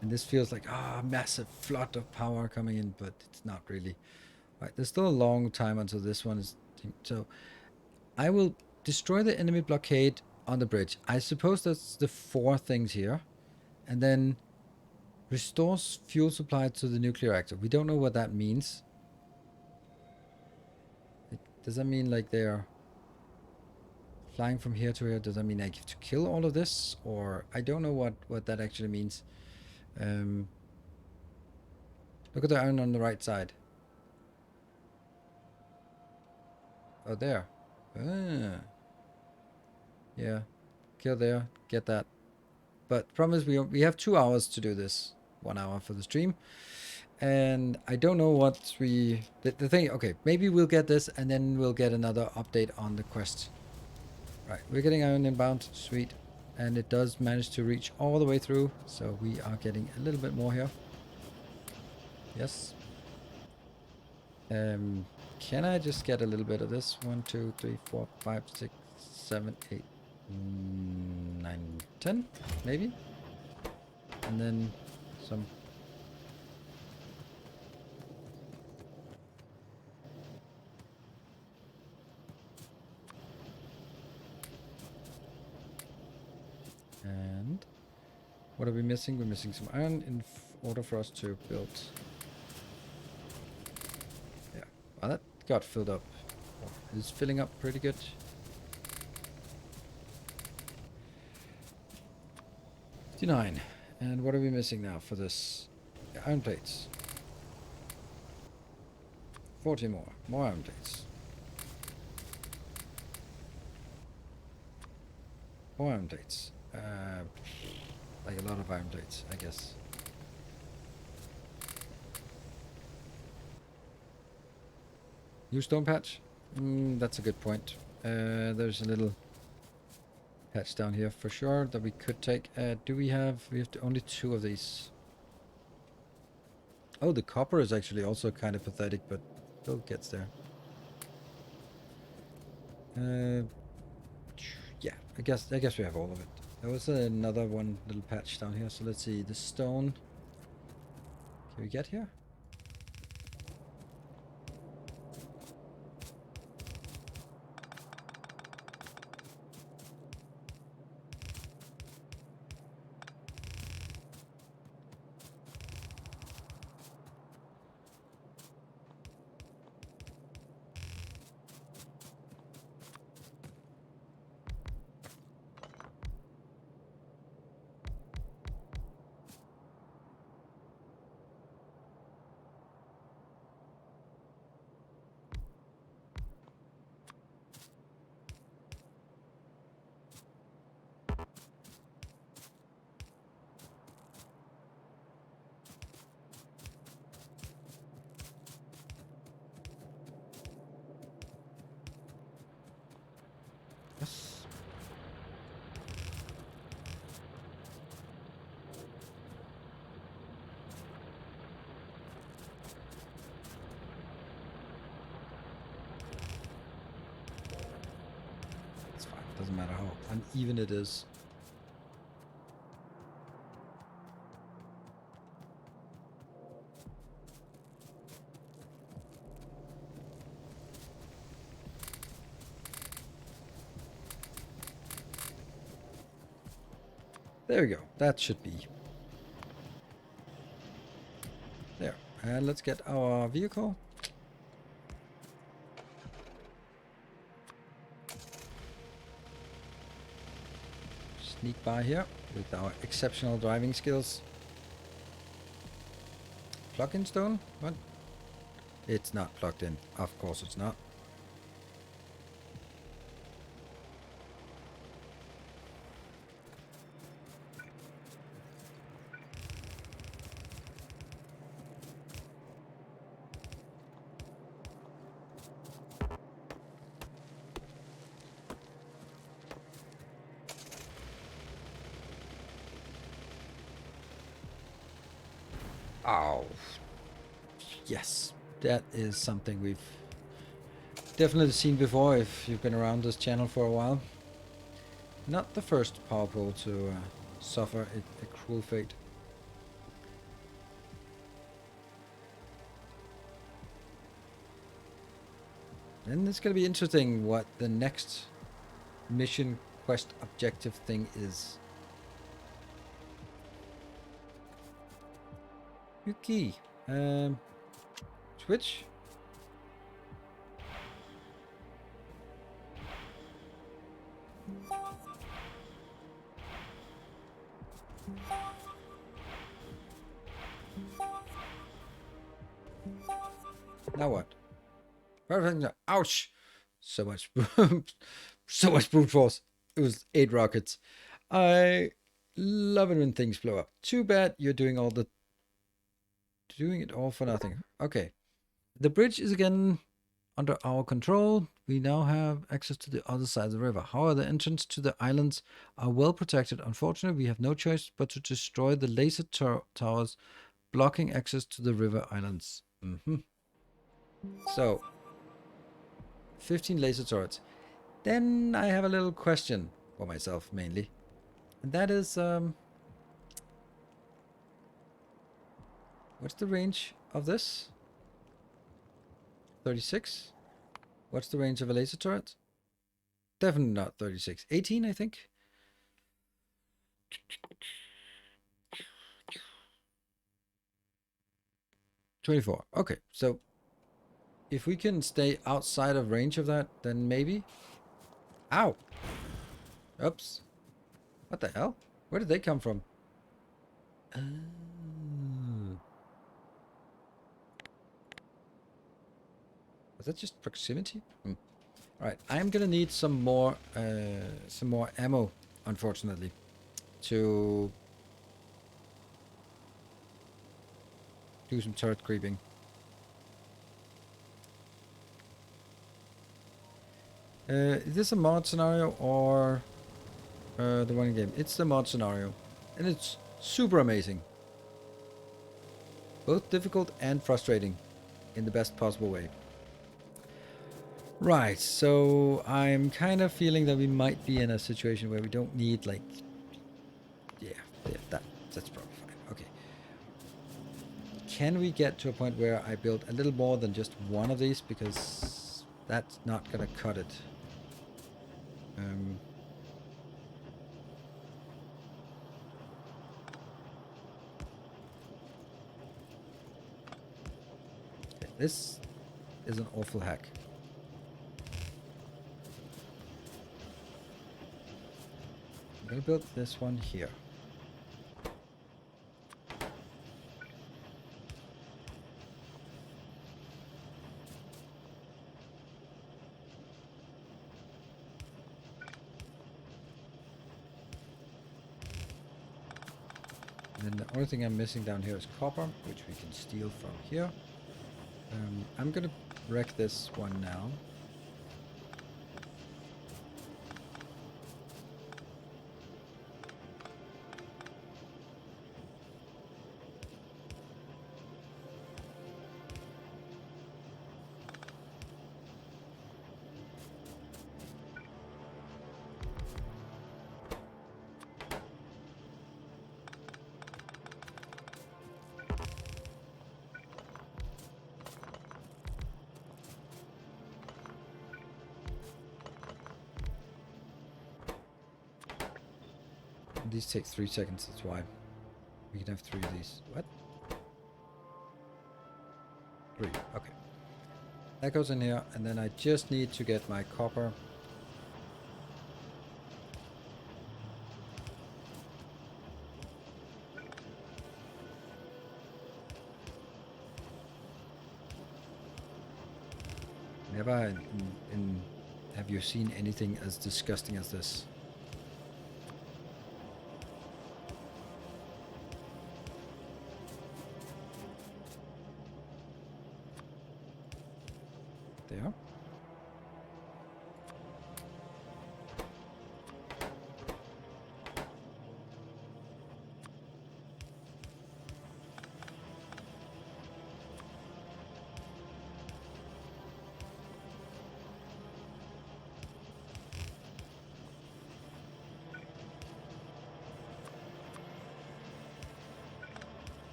And this feels like a massive flood of power coming in, but it's not really. Right, there's still a long time until this one is. So I will destroy the enemy blockade on the bridge. I suppose that's the 4 things here, and then restores fuel supply to the nuclear reactor. We don't know what that means. Does that mean like they're flying from here to here? Does that mean I have to kill all of this, or I don't know what that actually means. Look at the iron on the right side. Oh, there. Ah. Yeah. Kill there. Get that. But promise we have 2 hours to do this. 1 hour for the stream. And I don't know what we... The thing... Okay, maybe we'll get this and then we'll get another update on the quest. Right, we're getting iron inbound. Sweet. And it does manage to reach all the way through. So we are getting a little bit more here. Yes. Can I just get a little bit of this? 1, 2, 3, 4, 5, 6, 7, 8, 9, 10, maybe? And then some. And what are we missing? We're missing some iron in order for us to build. Yeah, well, that got filled up. It's filling up pretty good. $59. And what are we missing now for this? Iron plates. 40 more. More iron plates. More iron plates. Like a lot of iron plates, I guess. New stone patch? That's a good point. There's a little patch down here for sure that we could take. Do we have... We have only 2 of these. Oh, the copper is actually also kind of pathetic, but still gets there. Yeah, I guess we have all of it. There was another one little patch down here, so let's see. The stone. Can we get here? Yes. It's fine. Doesn't matter how uneven it is. There we go. That should be. There. And let's get our vehicle. Sneak by here with our exceptional driving skills. Plug-in stone? What? It's not plugged in. Of course it's not. Oh, yes. That is something we've definitely seen before if you've been around this channel for a while. Not the first power pole to suffer a cruel fate. And it's going to be interesting what the next mission quest objective thing is. Yuki. Switch. Now what? Perfect. Ouch! So much, so much brute force. It was 8 rockets. I love it when things blow up. Too bad you're doing it all for nothing. Okay, the bridge is again under our control. We now have access to the other side of the river. However, the entrance to the islands are well protected. Unfortunately, we have no choice but to destroy the laser towers blocking access to the river islands. So, 15 laser turrets. Then I have a little question for myself mainly. And that is, what's the range of this? 36? What's the range of a laser turret? Definitely not 36. 18, I think. $24. Okay, so if we can stay outside of range of that, then maybe. Ow! Oops. What the hell? Where did they come from? Was that just proximity? Alright, I'm gonna need some more ammo, unfortunately, to do some turret creeping. Is this a mod scenario or the one in game? It's the mod scenario, and it's super amazing. Both difficult and frustrating in the best possible way. Right, so I'm kind of feeling that we might be in a situation where we don't need, like, yeah, that's probably fine. Okay. Can we get to a point where I build a little more than just one of these? Because that's not gonna cut it. Okay, this is an awful hack. I'm gonna build this one here. And then the only thing I'm missing down here is copper, which we can steal from here. I'm gonna wreck this one now. These take 3 seconds, that's why. We can have 3 of these. What? 3, okay. That goes in here, and then I just need to get my copper. Never have you seen anything as disgusting as this. There.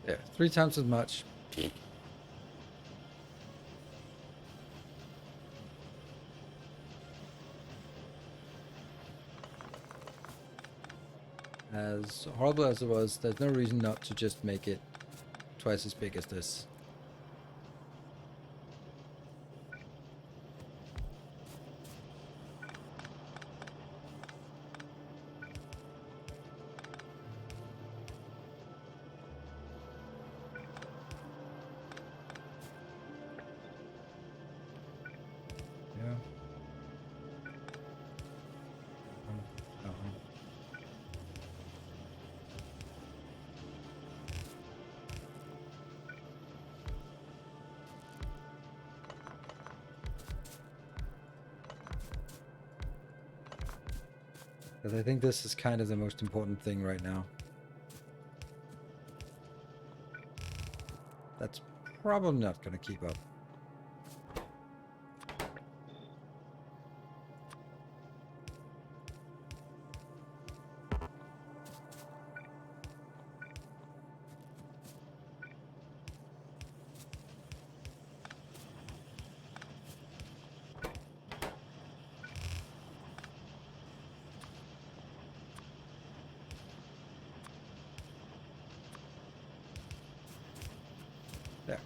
Yeah, 3 times as much. As horrible as it was, there's no reason not to just make it twice as big as this. Yeah. Oh. Because I think this is kind of the most important thing right now. That's probably not going to keep up. There.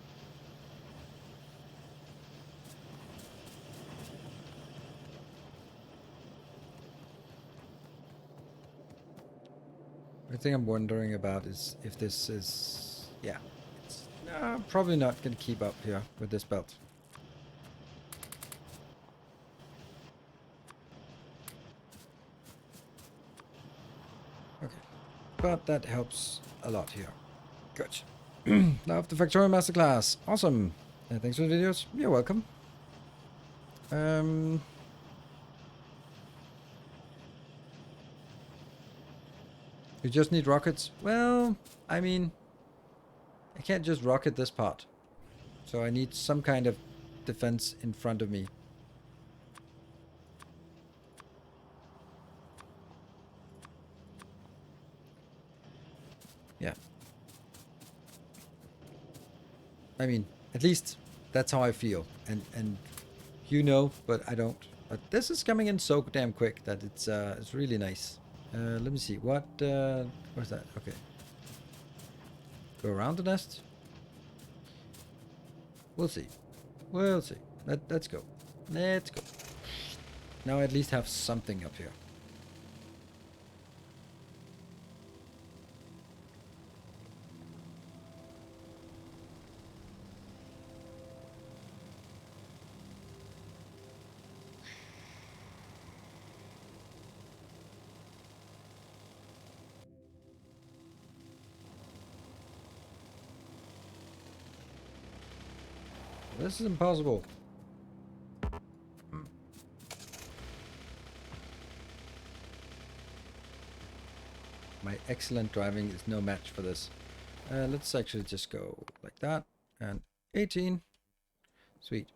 The thing I'm wondering about is if this is... Yeah. It's probably not going to keep up here with this belt. Okay. But that helps a lot here. Good. Love the Factorio Masterclass. Awesome. Thanks for the videos. You're welcome. You just need rockets? Well, I mean, I can't just rocket this part. So I need some kind of defense in front of me. Yeah. I mean, at least that's how I feel. And you know, but I don't. But this is coming in so damn quick that it's really nice. Let me see. What's that? Okay. Go around the nest? We'll see. We'll see. Let's go. Let's go. Now I at least have something up here. This is impossible. My excellent driving is no match for this. Let's actually just go like that. And 18. Sweet.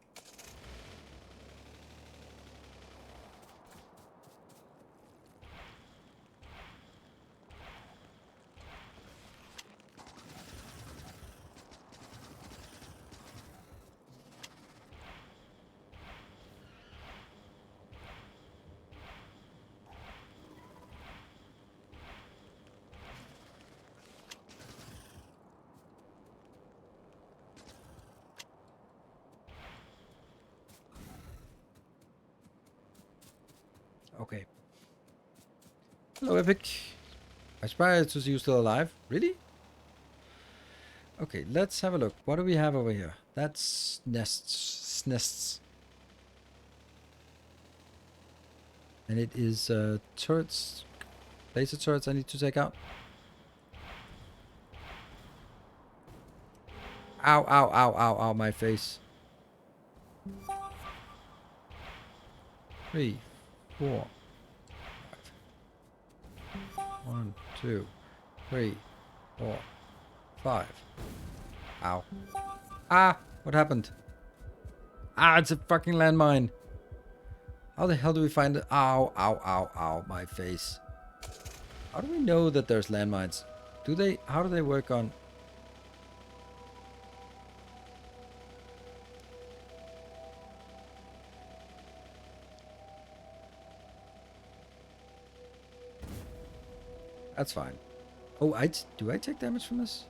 Okay. Hello, Epic. I surprised to see you still alive. Really? Okay, let's have a look. What do we have over here? That's nests. Nests. And it is turrets. Laser turrets I need to take out. Ow, ow, ow, ow, ow, my face. 3, 4, 5. 1, 2, 3, 4, 5. Ow. Ah! What happened? Ah, it's a fucking landmine. How the hell do we find it? Ow, ow, ow, ow, my face. How do we know that there's landmines? How do they work on... That's fine. Oh, do I take damage from this?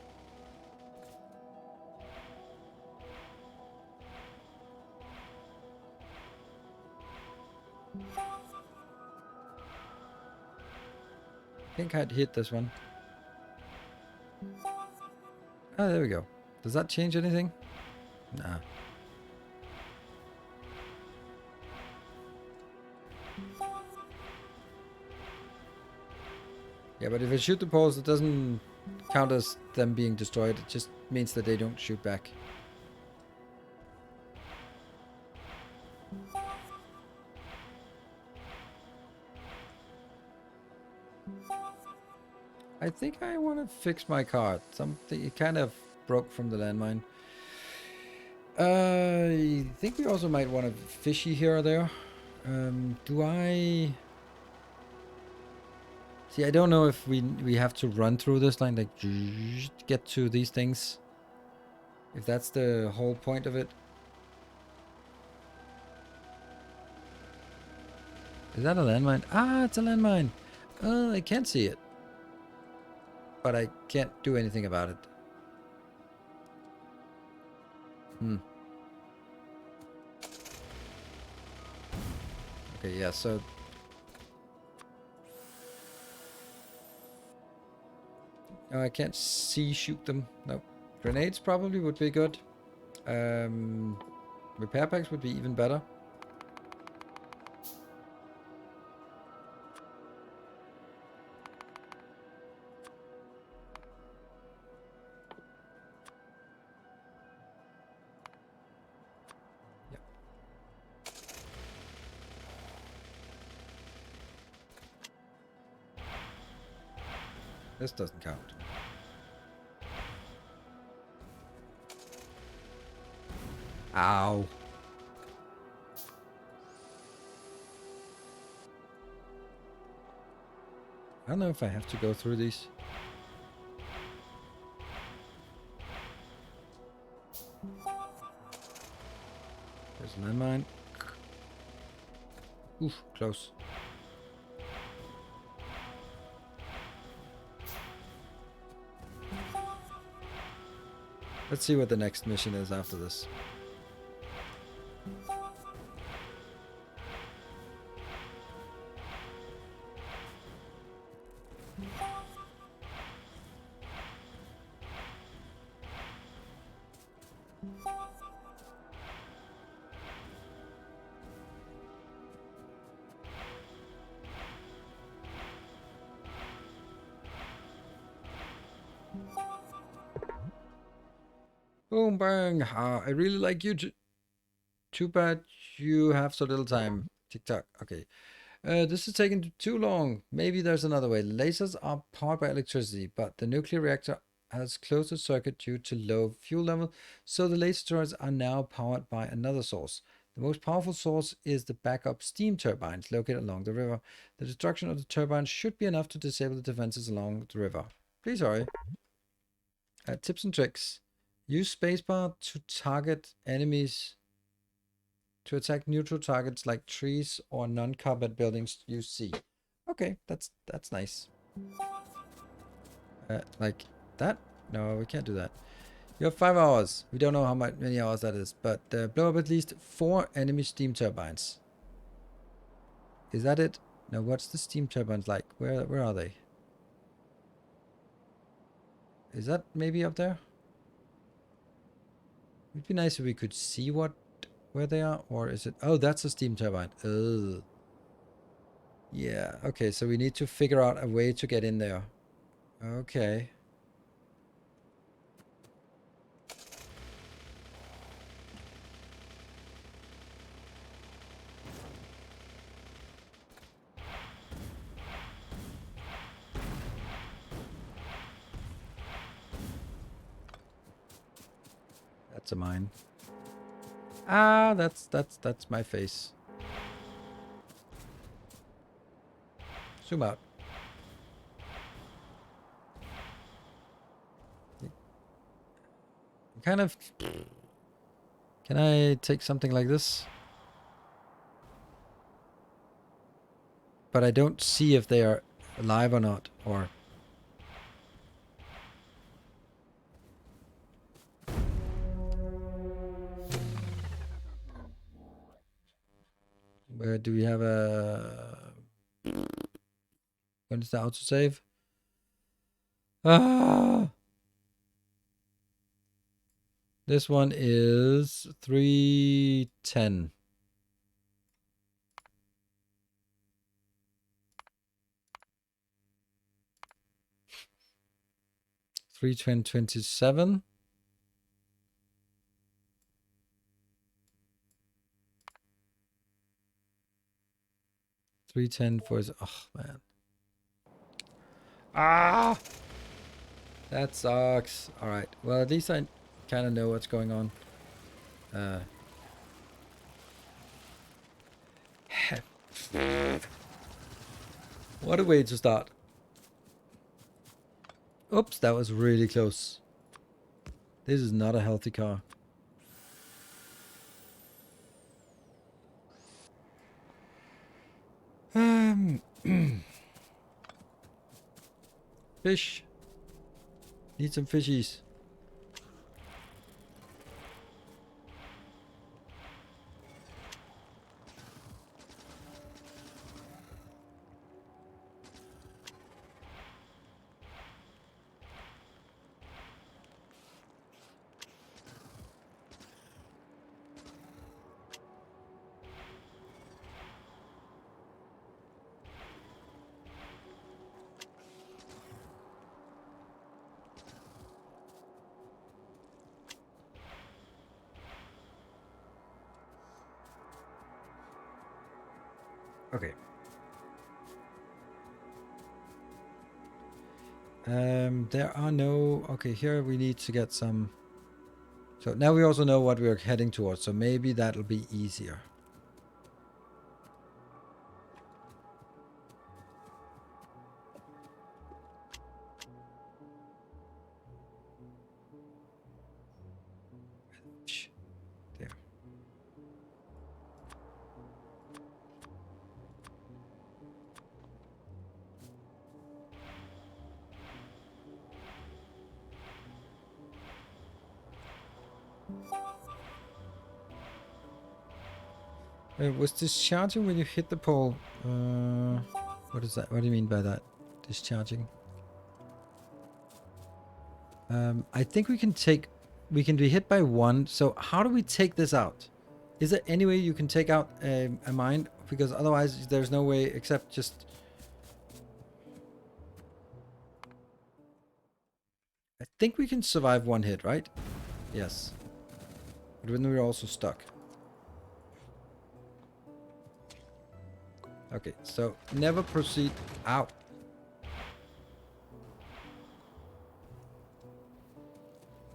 I think I'd hit this one. Oh, there we go. Does that change anything? Nah. Yeah, but if I shoot the poles, it doesn't count as them being destroyed. It just means that they don't shoot back. I think I want to fix my card. Something, it kind of broke from the landmine. I think we also might want to fishy here or there. Do I... See, I don't know if we have to run through this line, like, get to these things. If that's the whole point of it. Is that a landmine? Ah, it's a landmine. Oh, I can't see it. But I can't do anything about it. Okay, yeah, so... No, I can't shoot them. No. Grenades probably would be good. Repair packs would be even better. Yeah. This doesn't count. Ow. I don't know if I have to go through these. There's a landmine. Oof, close. Let's see what the next mission is after this. Boom, bang. I really like you. Too bad you have so little time. TikTok. Okay. This is taking too long. Maybe there's another way. Lasers are powered by electricity, but the nuclear reactor has closed the circuit due to low fuel level, so the laser turrets are now powered by another source. The most powerful source is the backup steam turbines located along the river. The destruction of the turbines should be enough to disable the defenses along the river. Please hurry. Tips and tricks. Use spacebar to target enemies. To attack neutral targets like trees or non-combat buildings, use C. Okay, that's nice. Like that? No, we can't do that. You have 5 hours. We don't know how many hours that is, but blow up at least 4 enemy steam turbines. Is that it? No, what's the steam turbines like? Where are they? Is that maybe up there? It'd be nice if we could see where they are, or is it? Oh, that's a steam turbine. Ugh. Yeah. Okay, so we need to figure out a way to get in there. Okay. That's a mine. Ah, that's my face. Zoom out. Kind of. Can I take something like this? But I don't see if they are alive or not, or Where do we have a... When is the autosave? Ah! This one is 310. 327. 310 for his... Oh, man. Ah! That sucks. Alright. Well, at least I kind of know what's going on. What a way to start. Oops, that was really close. This is not a healthy car. Fish. Need some fishies. Okay. There are no... Okay, here we need to get some... So now we also know what we're heading towards, so maybe that'll be easier. There. Was discharging when you hit the pole? What is that? What do you mean by that? Discharging? I think we can take... We can be hit by one. So how do we take this out? Is there any way you can take out a mine? Because otherwise there's no way except just... I think we can survive one hit, right? Yes. But then we're also stuck. Okay, so never proceed out.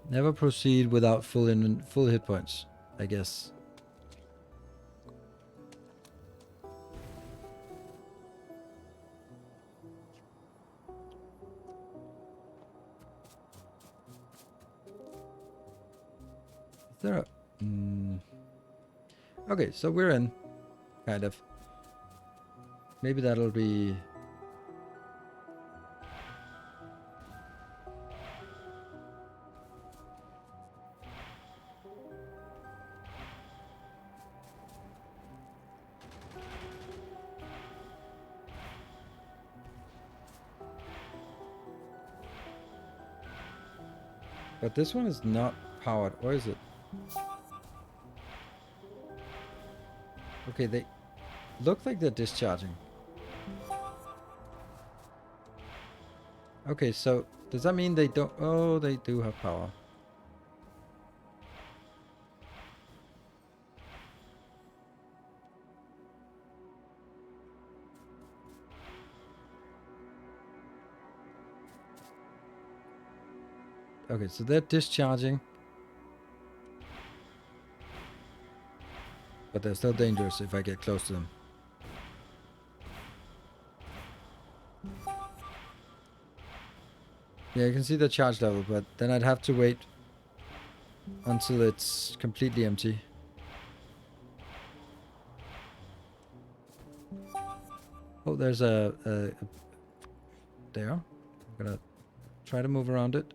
Never proceed without full hit points, I guess. Is there a... Okay, so we're in. Kind of. Maybe that'll be... But this one is not powered, or is it? Okay, they look like they're discharging. Okay, so does that mean they don't... Oh, they do have power. Okay, so they're discharging. But they're still dangerous if I get close to them. Yeah, you can see the charge level, but then I'd have to wait until it's completely empty. Oh, there's a there. I'm gonna try to move around it.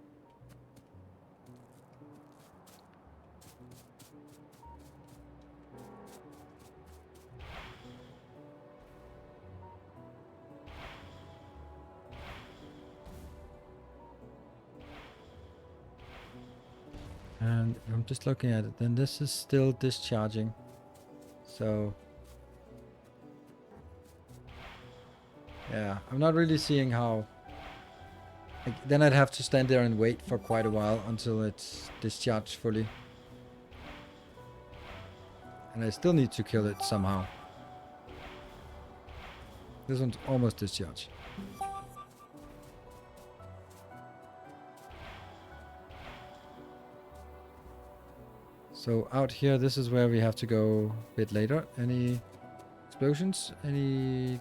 And I'm just looking at it, then this is still discharging. So yeah, I'm not really seeing how. Like, then I'd have to stand there and wait for quite a while until it's discharged fully. And I still need to kill it somehow. This one's almost discharged. So out here, this is where we have to go a bit later. Any explosions? Any...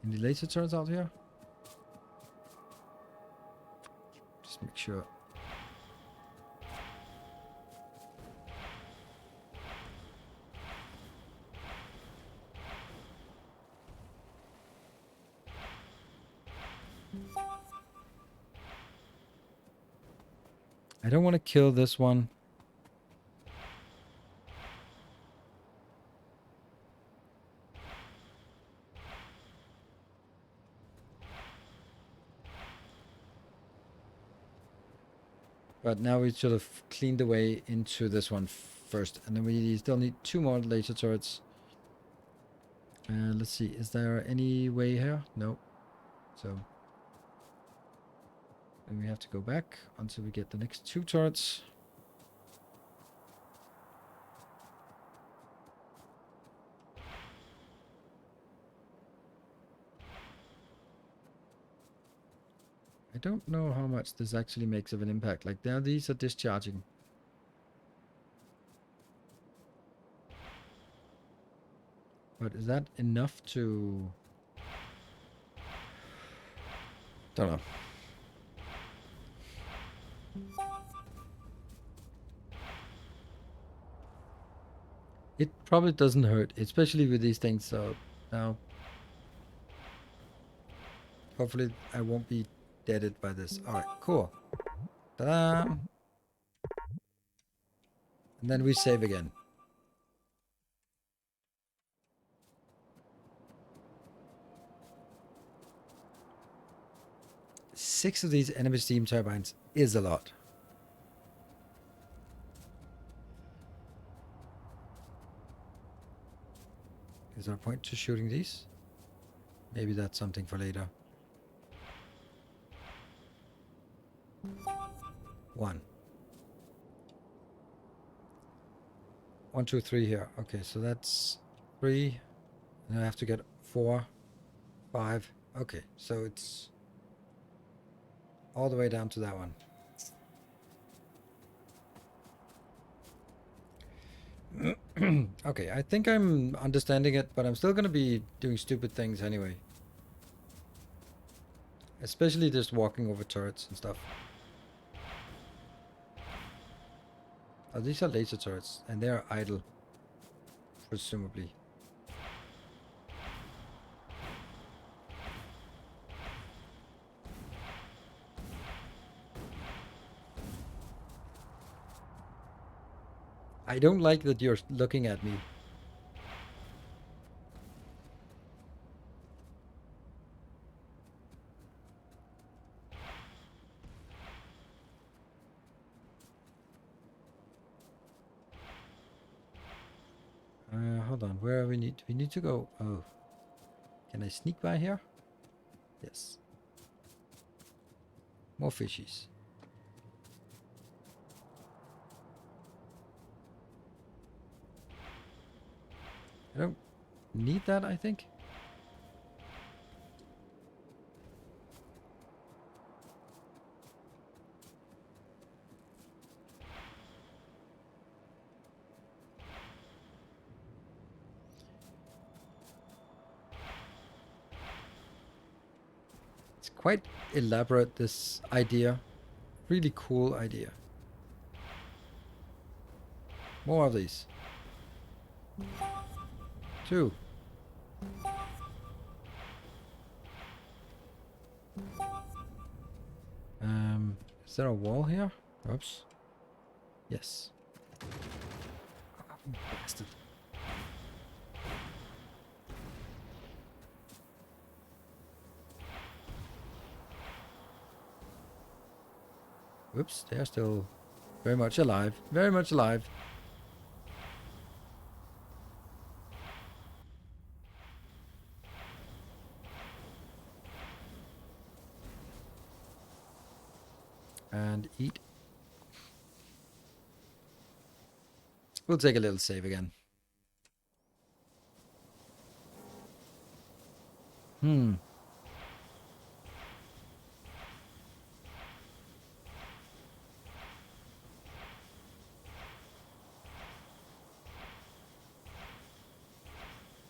Any laser turrets out here? Just make sure. I don't want to kill this one. But now we sort of cleaned the way into this one first. And then we still need 2 more laser turrets. Let's see, is there any way here? No. So then we have to go back until we get the next 2 turrets. I don't know how much this actually makes of an impact. Like, now these are discharging. But is that enough to... Don't know. It probably doesn't hurt, especially with these things, so now... Hopefully I won't be deaded by this. Alright, cool. Ta-da! And then we save again. Six of these enemy steam turbines is a lot. Is there a point to shooting these? Maybe that's something for later. 1. 1, 2, 3 here. Okay, so that's 3. And I have to get 4, 5. Okay, so it's all the way down to that one. Okay, I think I'm understanding it, but I'm still gonna be doing stupid things anyway. Especially just walking over turrets and stuff. Oh, these are laser turrets, and they are idle, presumably. I don't like that you're looking at me. Hold on, where we need to go? Oh, can I sneak by here? Yes. More fishies. I don't need that, I think. It's quite elaborate, this idea. Really cool idea. More of these. 2. Is there a wall here? Oops. Yes. Oh, bastard. Oops, they are still very much alive. Very much alive. And eat. We'll take a little save again. Hmm.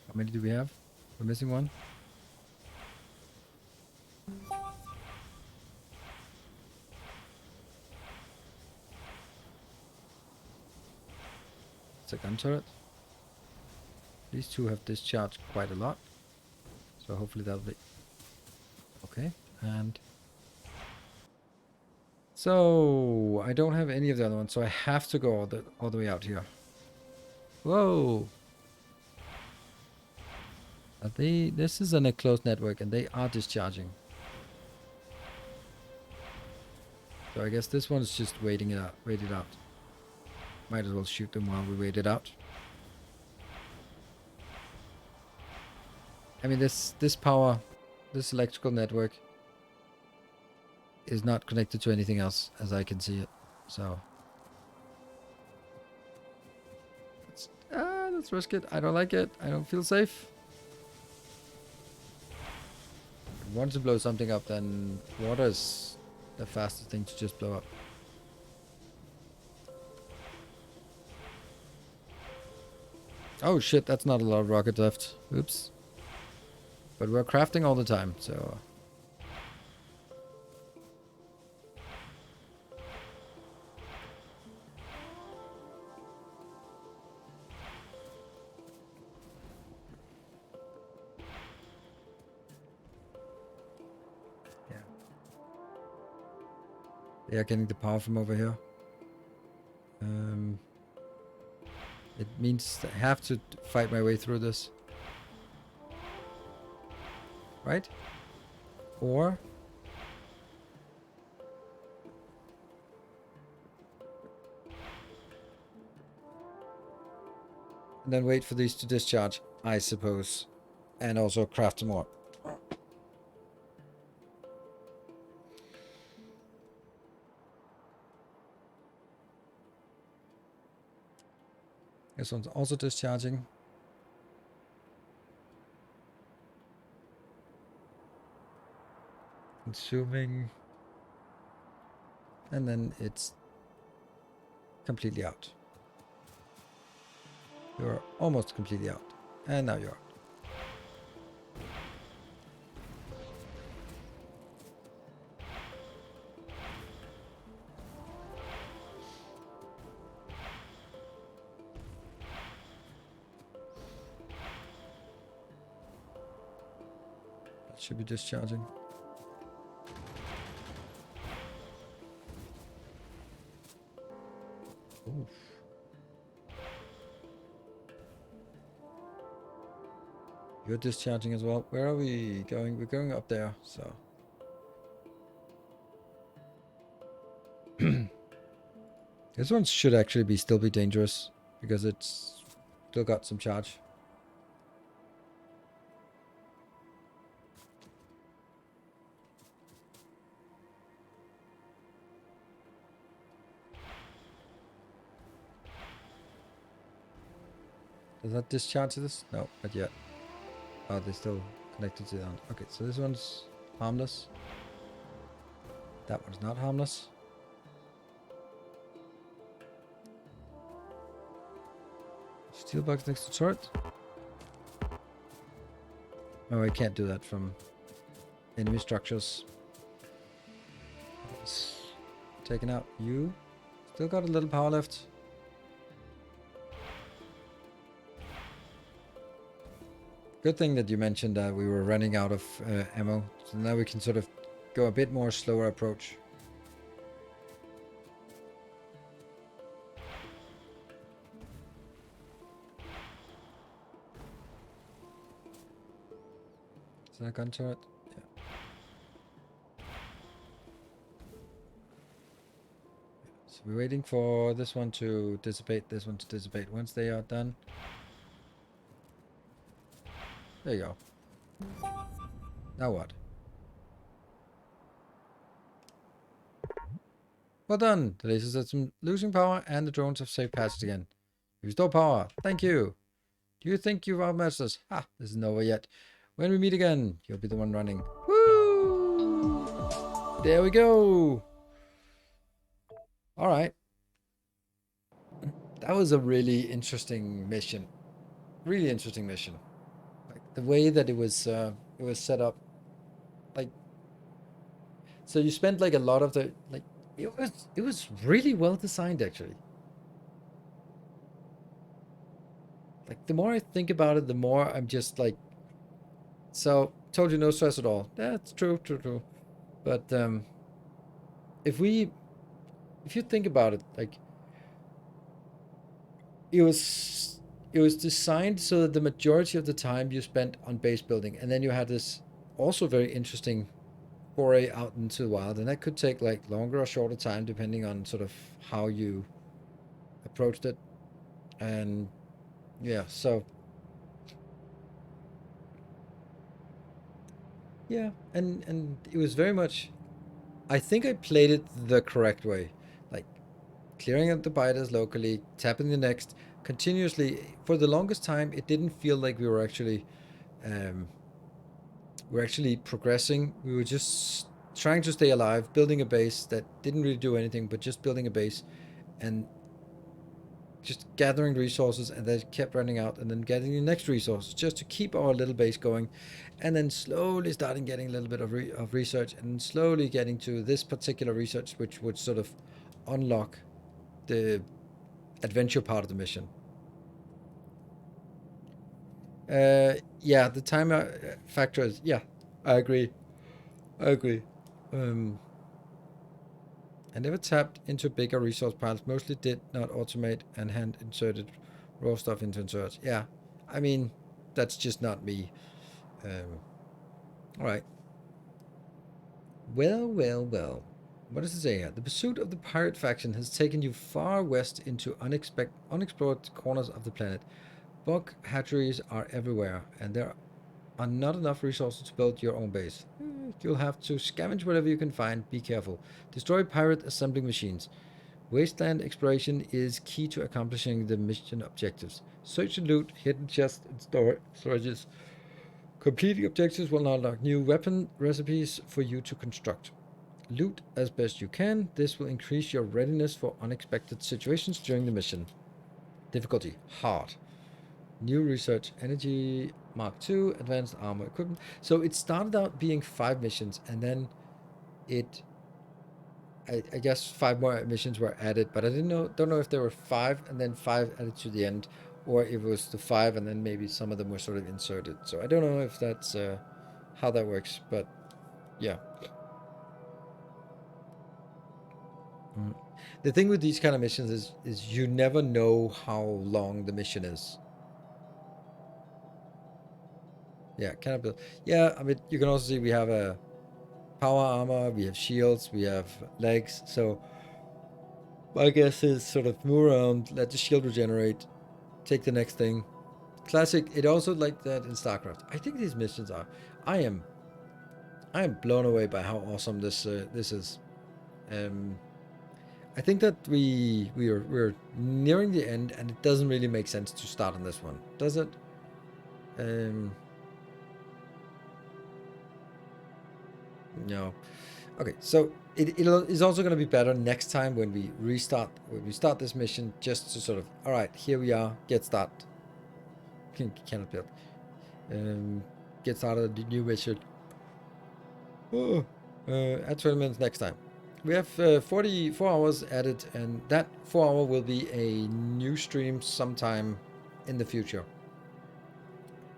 How many do we have? We're missing one. It's a gun turret. These two have discharged quite a lot. So hopefully that'll be... Okay, and... So, I don't have any of the other ones, so I have to go all the way out here. Whoa! This is in a closed network, and they are discharging. So I guess this one's just wait it out. Might as well shoot them while we wait it out. I mean, this electrical network is not connected to anything else, as I can see it. So let's risk it. I don't like it. I don't feel safe. Once you blow something up, then water is the fastest thing to just blow up. Oh shit, that's not a lot of rockets left. Oops. But we're crafting all the time, so... yeah. They are getting the power from over here. It means I have to fight my way through this. Right? Or... and then wait for these to discharge, I suppose. And also craft some more. This one's also discharging. Consuming. And then it's completely out. You're almost completely out. And now you're out. That should be discharging. Oof. You're discharging as well. Where are we going? We're going up there, so... This one should actually still be dangerous, because it's still got some charge. Does that discharge this? No, not yet. Oh, they're still connected to that. Okay, so this one's harmless. That one's not harmless. Steel box next to turret. Oh, I can't do that from enemy structures. It's taken out. You still got a little power left. Good thing that you mentioned that we were running out of ammo. So now we can sort of go a bit more slower approach. Is that a gun turret? Yeah. So we're waiting for this one to dissipate, this one to dissipate. Once they are done, there you go. Now what? Well done. The laser system losing power and the drones have saved passage again. Restore power. Thank you. Do you think you've outmatched us? Ha, this isn't over yet. When we meet again, you'll be the one running. Woo! There we go. All right. That was a really interesting mission. Really interesting mission. Like the way that it was set up. Like, so you spent like a lot of the like it was really well designed actually. Like the more I think about it, the more I'm just like, so told you no stress at all. That's true, true, true. But if you think about it, like it was it was designed so that the majority of the time you spent on base building, and then you had this also very interesting foray out into the wild, and that could take like longer or shorter time depending on sort of how you approached it. And yeah, so yeah, and it was very much, I think I played it the correct way. Like clearing out the biters locally, tapping the next continuously. For the longest time, it didn't feel like um, we were actually progressing. We were just trying to stay alive, building a base that didn't really do anything, but just building a base and just gathering resources, and they kept running out, and then getting the next resources just to keep our little base going, and then slowly starting getting a little bit of research, and slowly getting to this particular research, which would sort of unlock the adventure part of the mission. Yeah, the timer factor is, yeah, I agree. I agree. Um, I never tapped into bigger resource piles, mostly did not automate and hand inserted raw stuff into inserts. Yeah, I mean, that's just not me. All right. Well, well, well. What does it say here? The pursuit of the pirate faction has taken you far west into unexplored corners of the planet. Bug hatcheries are everywhere, and there are not enough resources to build your own base. You'll have to scavenge whatever you can find. Be careful. Destroy pirate assembling machines. Wasteland exploration is key to accomplishing the mission objectives. Search and loot hidden chests and storages. Completing objectives will unlock new weapon recipes for you to construct. Loot as best you can. This will increase your readiness for unexpected situations during the mission. Difficulty: hard. New research: energy Mark II, advanced armor equipment. So it started out being 5 missions, and then it, I guess 5 more missions were added, but I don't know if there were 5 and then 5 added to the end, or if it was the 5 and then maybe some of them were sort of inserted. So I don't know if that's how that works, but yeah. Mm. The thing with these kind of missions is you never know how long the mission is. Yeah, kind of build. Yeah, I mean, you can also see we have a power armor, we have shields, we have legs. So my guess is sort of move around, let the shield regenerate, take the next thing. Classic. It also like that in StarCraft. I think these missions are. I am. I am blown away by how awesome this is. Um, I think that we're nearing the end, and it doesn't really make sense to start on this one, does it? Um, no. Okay, so it is also going to be better next time when we start this mission, just to sort of, all right, here we are, get start. Cannot build. Get started the new mission. Oh, at 20 minutes next time. We have 44 hours added, and that 4 hour will be a new stream sometime in the future.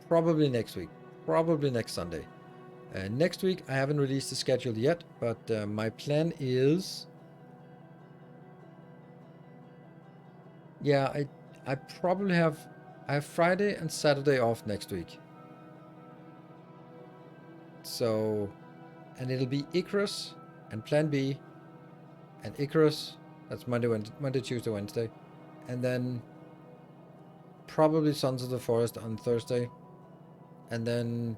Probably next week. Probably next Sunday. Next week, I haven't released the schedule yet, but my plan is... Yeah, I probably have... I have Friday and Saturday off next week. So... And it'll be Icarus and Plan B and Icarus That's Monday, Tuesday, Wednesday. And then probably Sons of the Forest on Thursday. And then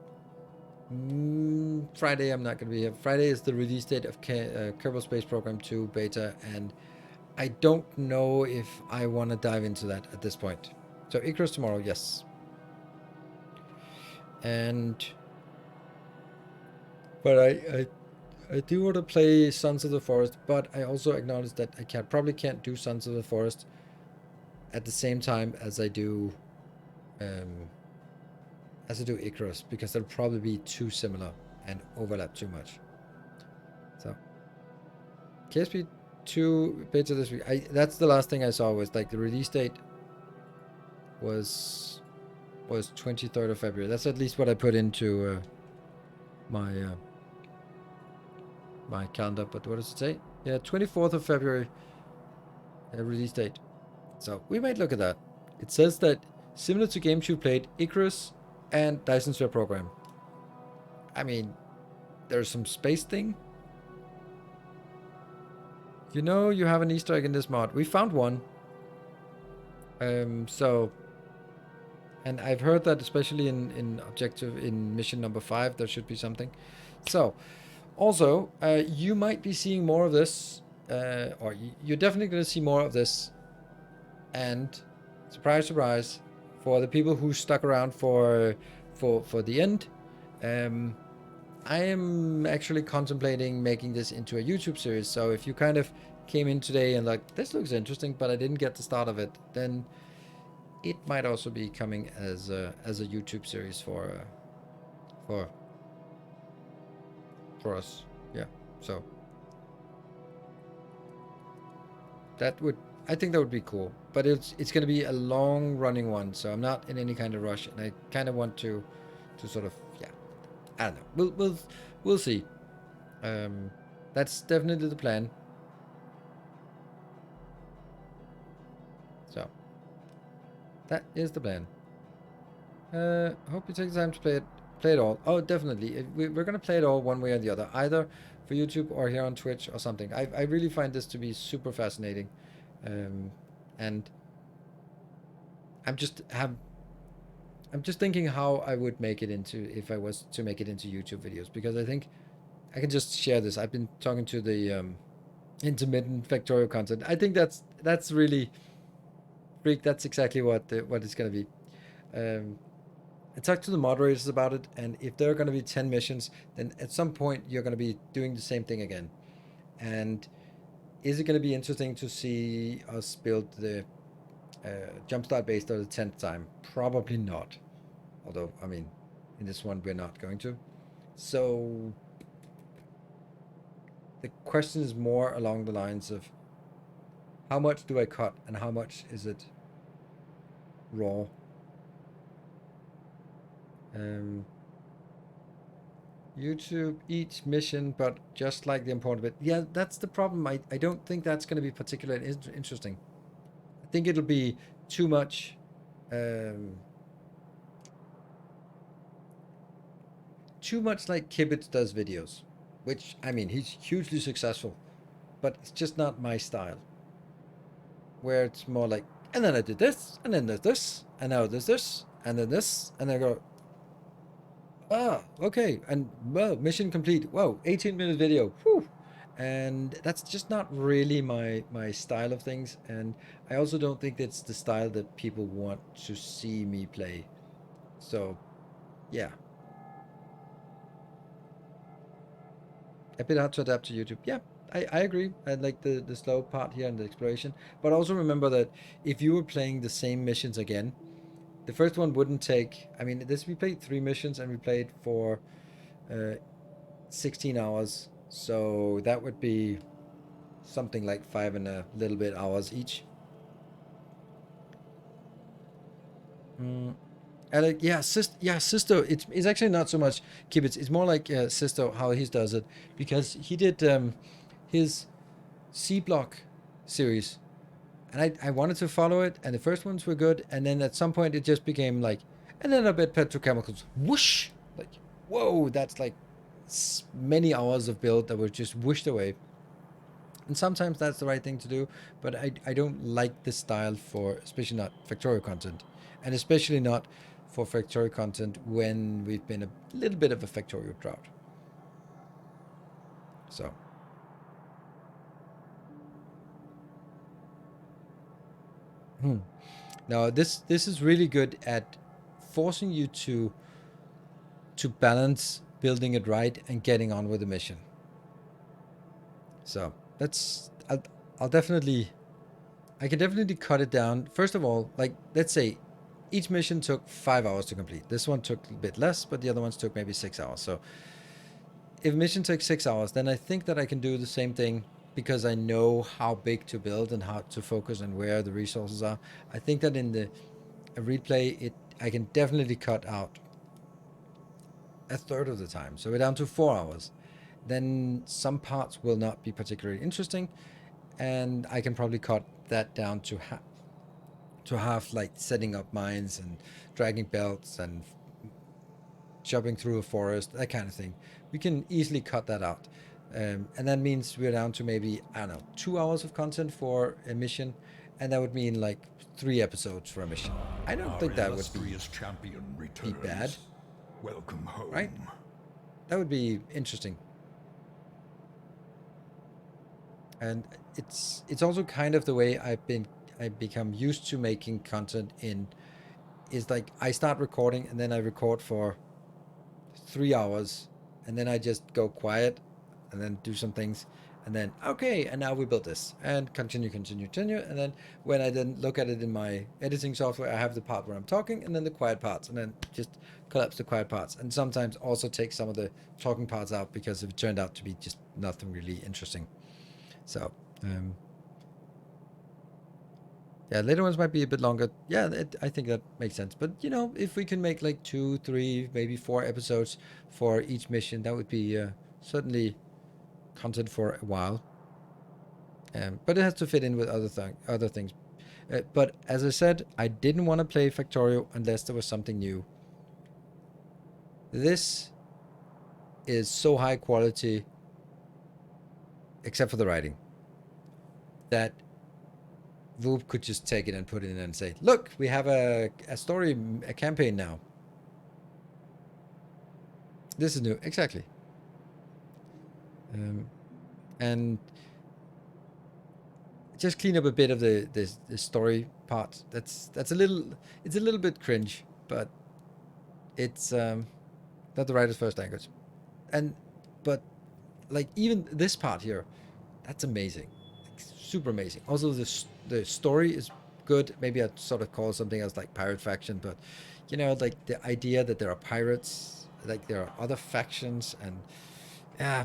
Friday I'm not going to be here. Friday is the release date of Kerbal Space Program 2 beta, and I don't know if I want to dive into that at this point. So Icarus tomorrow, yes. But I do want to play Sons of the Forest, but I also acknowledge that I probably can't do Sons of the Forest at the same time as I do Icarus, because they'll probably be too similar and overlap too much. So KSP 2 beta this week. That's the last thing I saw, was like the release date was 23rd of February. That's at least what I put into my my calendar. But what does it say? Yeah, 24th of February release date. So we might look at that. It says that similar to games you played, Icarus and Dyson Sphere Program. I mean, there's some space thing. You know, you have an Easter egg in this mod. We found one. So, and I've heard that especially in mission number 5, there should be something. So, also, you might be seeing more of this, or you're definitely going to see more of this. And surprise, surprise, for the people who stuck around for the end, I am actually contemplating making this into a YouTube series. So if you kind of came in today and like, this looks interesting, but I didn't get the start of it, then it might also be coming as a YouTube series for us. Yeah. So that would, I think that would be cool, but it's going to be a long running one, so I'm not in any kind of rush, and I kind of want to sort of, yeah, I don't know. We'll see. That's definitely the plan. So that is the plan. Hope you take the time to play it all. Oh, definitely. We're gonna play it all one way or the other, either for YouTube or here on Twitch or something. I really find this to be super fascinating, and I'm just thinking how I would make it into, if I was to make it into YouTube videos, because I think I can just share this. I've been talking to the intermittent Factorio content. I think that's really freak. That's exactly what it's gonna be. I talked to the moderators about it, and if there are going to be 10 missions, then at some point you're going to be doing the same thing again. And is it going to be interesting to see us build the jumpstart base for the 10th time? Probably not. Although, I mean, in this one we're not going to. So the question is more along the lines of, how much do I cut and how much is it raw? YouTube each mission, but just like the important bit. Yeah, that's the problem. I don't think that's going to be particularly interesting. I think it'll be too much. Too much like Kibitz does videos, which, I mean, he's hugely successful, but it's just not my style. Where it's more like, and then I did this, and then there's this, and now there's this, and then this, and I go, ah, okay, and well, mission complete. Whoa, 18-minute video. Whew. And that's just not really my style of things, and I also don't think that's the style that people want to see me play. So, yeah. A bit hard to adapt to YouTube. Yeah, I agree. I like the slow part here and the exploration. But also remember that if you were playing the same missions again, the first one wouldn't take, I mean, we played 3 missions and we played for 16 hours. So that would be something like 5 and a little bit hours each. Alec, yeah, Sisto. It's actually not so much Kibitz. It's more like Sisto, how he does it, because he did his C block series, and I wanted to follow it, and the first ones were good, and then at some point it just became like, and then a bit petrochemicals, whoosh, like, whoa, that's like many hours of build that were just whooshed away. And sometimes that's the right thing to do, but I don't like this style for, especially not Factorio content. And especially not for Factorio content when we've been a little bit of a Factorio drought. So. Now this is really good at forcing you to balance building it right and getting on with the mission. So that's I'll definitely I can definitely cut it down. First of all, like let's say each mission took 5 hours to complete. This one took a bit less, but the other ones took maybe 6 hours. So if a mission takes 6 hours, then I think that I can do the same thing because I know how big to build and how to focus and where the resources are. I think that in the a replay, I can definitely cut out a third of the time. So we're down to 4 hours. Then some parts will not be particularly interesting, and I can probably cut that down to half, like setting up mines and dragging belts and chopping through a forest, that kind of thing. We can easily cut that out. And that means we're down to maybe, I don't know, 2 hours of content for a mission, and that would mean like 3 episodes for a mission. I don't think that would be bad. Welcome home. Right? That would be interesting. And it's also kind of the way I've become used to making content is like I start recording and then I record for 3 hours and then I just go quiet and then do some things and then okay, and now we built this and continue, and then when I then look at it in my editing software, I have the part where I'm talking and then the quiet parts, and then just collapse the quiet parts, and sometimes also take some of the talking parts out because it turned out to be just nothing really interesting. So yeah, later ones might be a bit longer. Yeah, I think that makes sense. But you know, if we can make like 2, 3, maybe 4 episodes for each mission, that would be certainly content for a while. But it has to fit in with other things. But as I said, I didn't want to play Factorio unless there was something new. This is so high quality, except for the writing, that Voop could just take it and put it in and say, look, we have a story, a campaign now. This is new. Exactly. And just clean up a bit of the story part. It's a little bit cringe, but it's not the writer's first language. But like even this part here, that's amazing. Like, super amazing. Also the story is good. Maybe I'd sort of call something else like Pirate Faction, but you know, like the idea that there are pirates, like there are other factions, and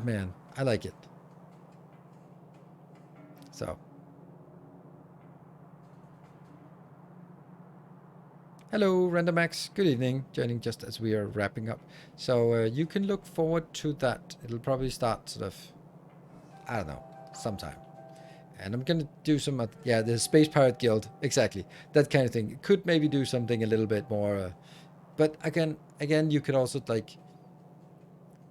man, I like it. So hello, Randomax. Good evening. Joining just as we are wrapping up. So you can look forward to that. It'll probably start sort of, I don't know, sometime. And I'm gonna do some, the Space Pirate Guild, exactly, that kind of thing. Could maybe do something a little bit more, but again, you could also like,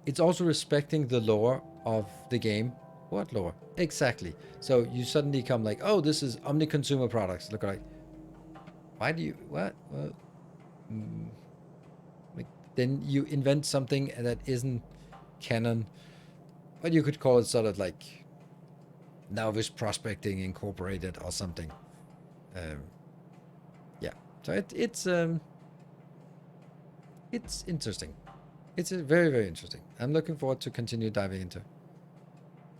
it's also respecting the lore of the game. What lore? Exactly. So you suddenly come like, oh, this is omni-consumer products. Look like, why do you what? Like, then you invent something that isn't canon, but you could call it sort of like novice prospecting incorporated or something. Yeah, so it's interesting. It's very, very interesting. I'm looking forward to continue diving into.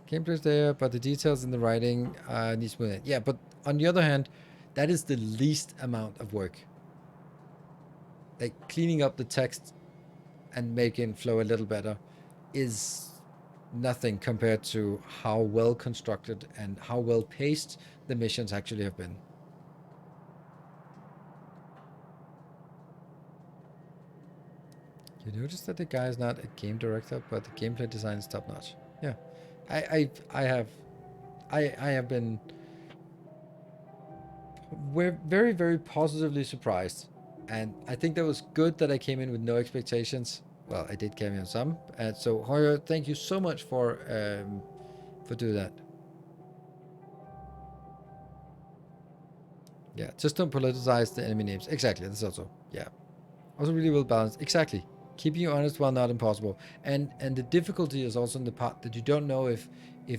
Gameplay's there, but the details in the writing needs more. Yeah, but on the other hand, that is the least amount of work. Like cleaning up the text and making flow a little better is nothing compared to how well constructed and how well paced the missions actually have been. You notice that the guy is not a game director, but the gameplay design is top notch. Yeah, I have been very, very positively surprised, and I think that was good that I came in with no expectations. Well, I did came in some, and so Hoyer, thank you so much for doing that. Yeah, just don't politicize the enemy names. Exactly, that's also, yeah. Also really well balanced. Exactly. Keeping you honest while not impossible. And the difficulty is also in the part that you don't know if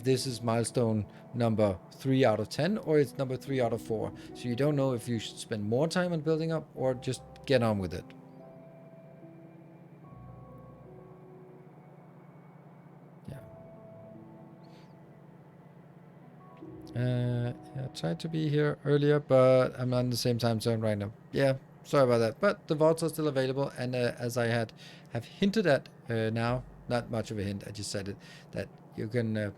this is milestone number 3 out of 10 or it's number 3 out of 4. So you don't know if you should spend more time on building up or just get on with it. Yeah. I tried to be here earlier, but I'm on the same time zone right now. Yeah, sorry about that. But the VODs are still available, and as I have hinted at now, not much of a hint, I just said it, that you can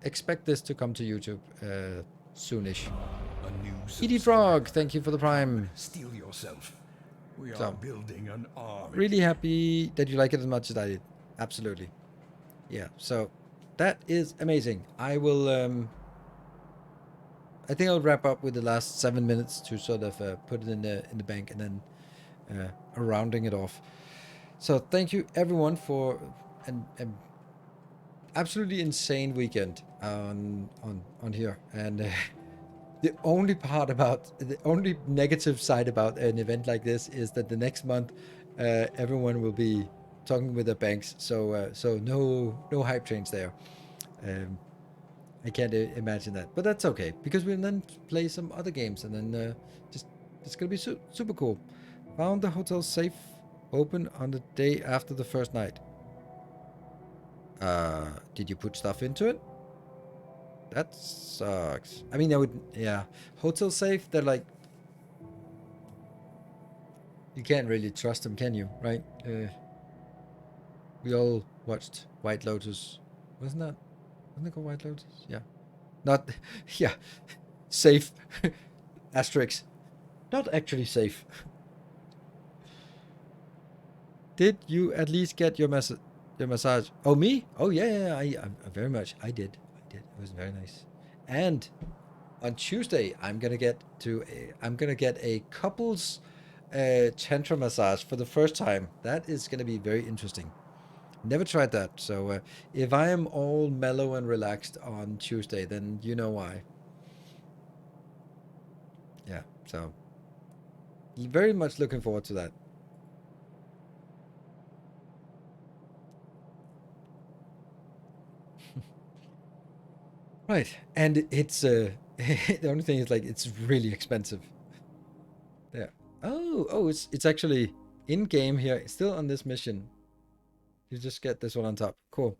expect this to come to YouTube soonish. Edie Frog, thank you for the Prime. Steel yourself. We are So, building an army. really happy that you like it as much as I did. Absolutely. Yeah, so that is amazing. I will... I think I'll wrap up with the last 7 minutes to sort of put it in the bank and then rounding it off. So thank you everyone for an absolutely insane weekend on here. And the only negative side about an event like this is that the next month everyone will be talking with their banks. So no hype trains there. I can't imagine that, but that's okay because we'll then play some other games and then just it's gonna be super cool. Found the hotel safe open on the day after the first night. Did you put stuff into it? That sucks. I mean, yeah. Hotel safe, they're like, you can't really trust them, can you? Right? We all watched White Lotus, wasn't it called White Lotus? Yeah. Not, yeah, safe, asterisk, not actually safe. Did you at least get your massage? Oh, me? Oh, yeah, I very much, I did, it was very nice. And on Tuesday, I'm gonna get a couples tantra massage for the first time. That is gonna be very interesting. Never tried that. So if I am all mellow and relaxed on Tuesday, then you know why. Yeah, so very much looking forward to that. Right, and it's the only thing is like it's really expensive. Yeah. Oh, it's actually in game here, still on this mission. You just get this one on top. Cool.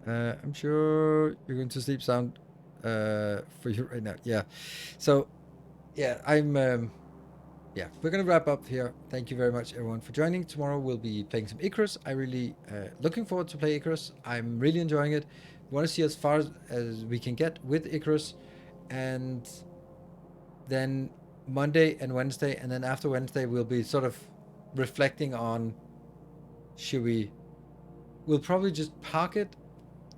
I'm sure you're going to sleep sound for you right now. Yeah. So, yeah, yeah, we're going to wrap up here. Thank you very much, everyone, for joining. Tomorrow we'll be playing some Icarus. I really looking forward to play Icarus. I'm really enjoying it. Want to see as far as we can get with Icarus. And then Monday and Wednesday, and then after Wednesday, we'll be sort of reflecting on we'll probably just park it,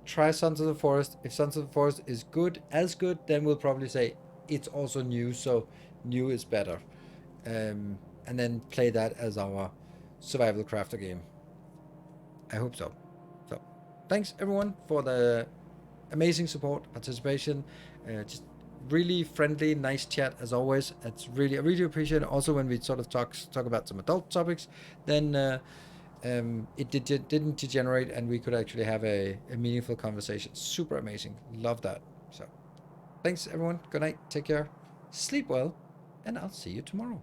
try Sons of the Forest. If Sons of the Forest is as good, then we'll probably say it's also new, so new is better. And then play that as our survival crafter game. I hope so. So, thanks everyone for the amazing support, participation, just really friendly, nice chat as always. I really appreciate it. Also, when we sort of talk about some adult topics, then it didn't degenerate, and we could actually have a meaningful conversation. Super amazing. Love that. So, thanks everyone. Good night. Take care. Sleep well, and I'll see you tomorrow.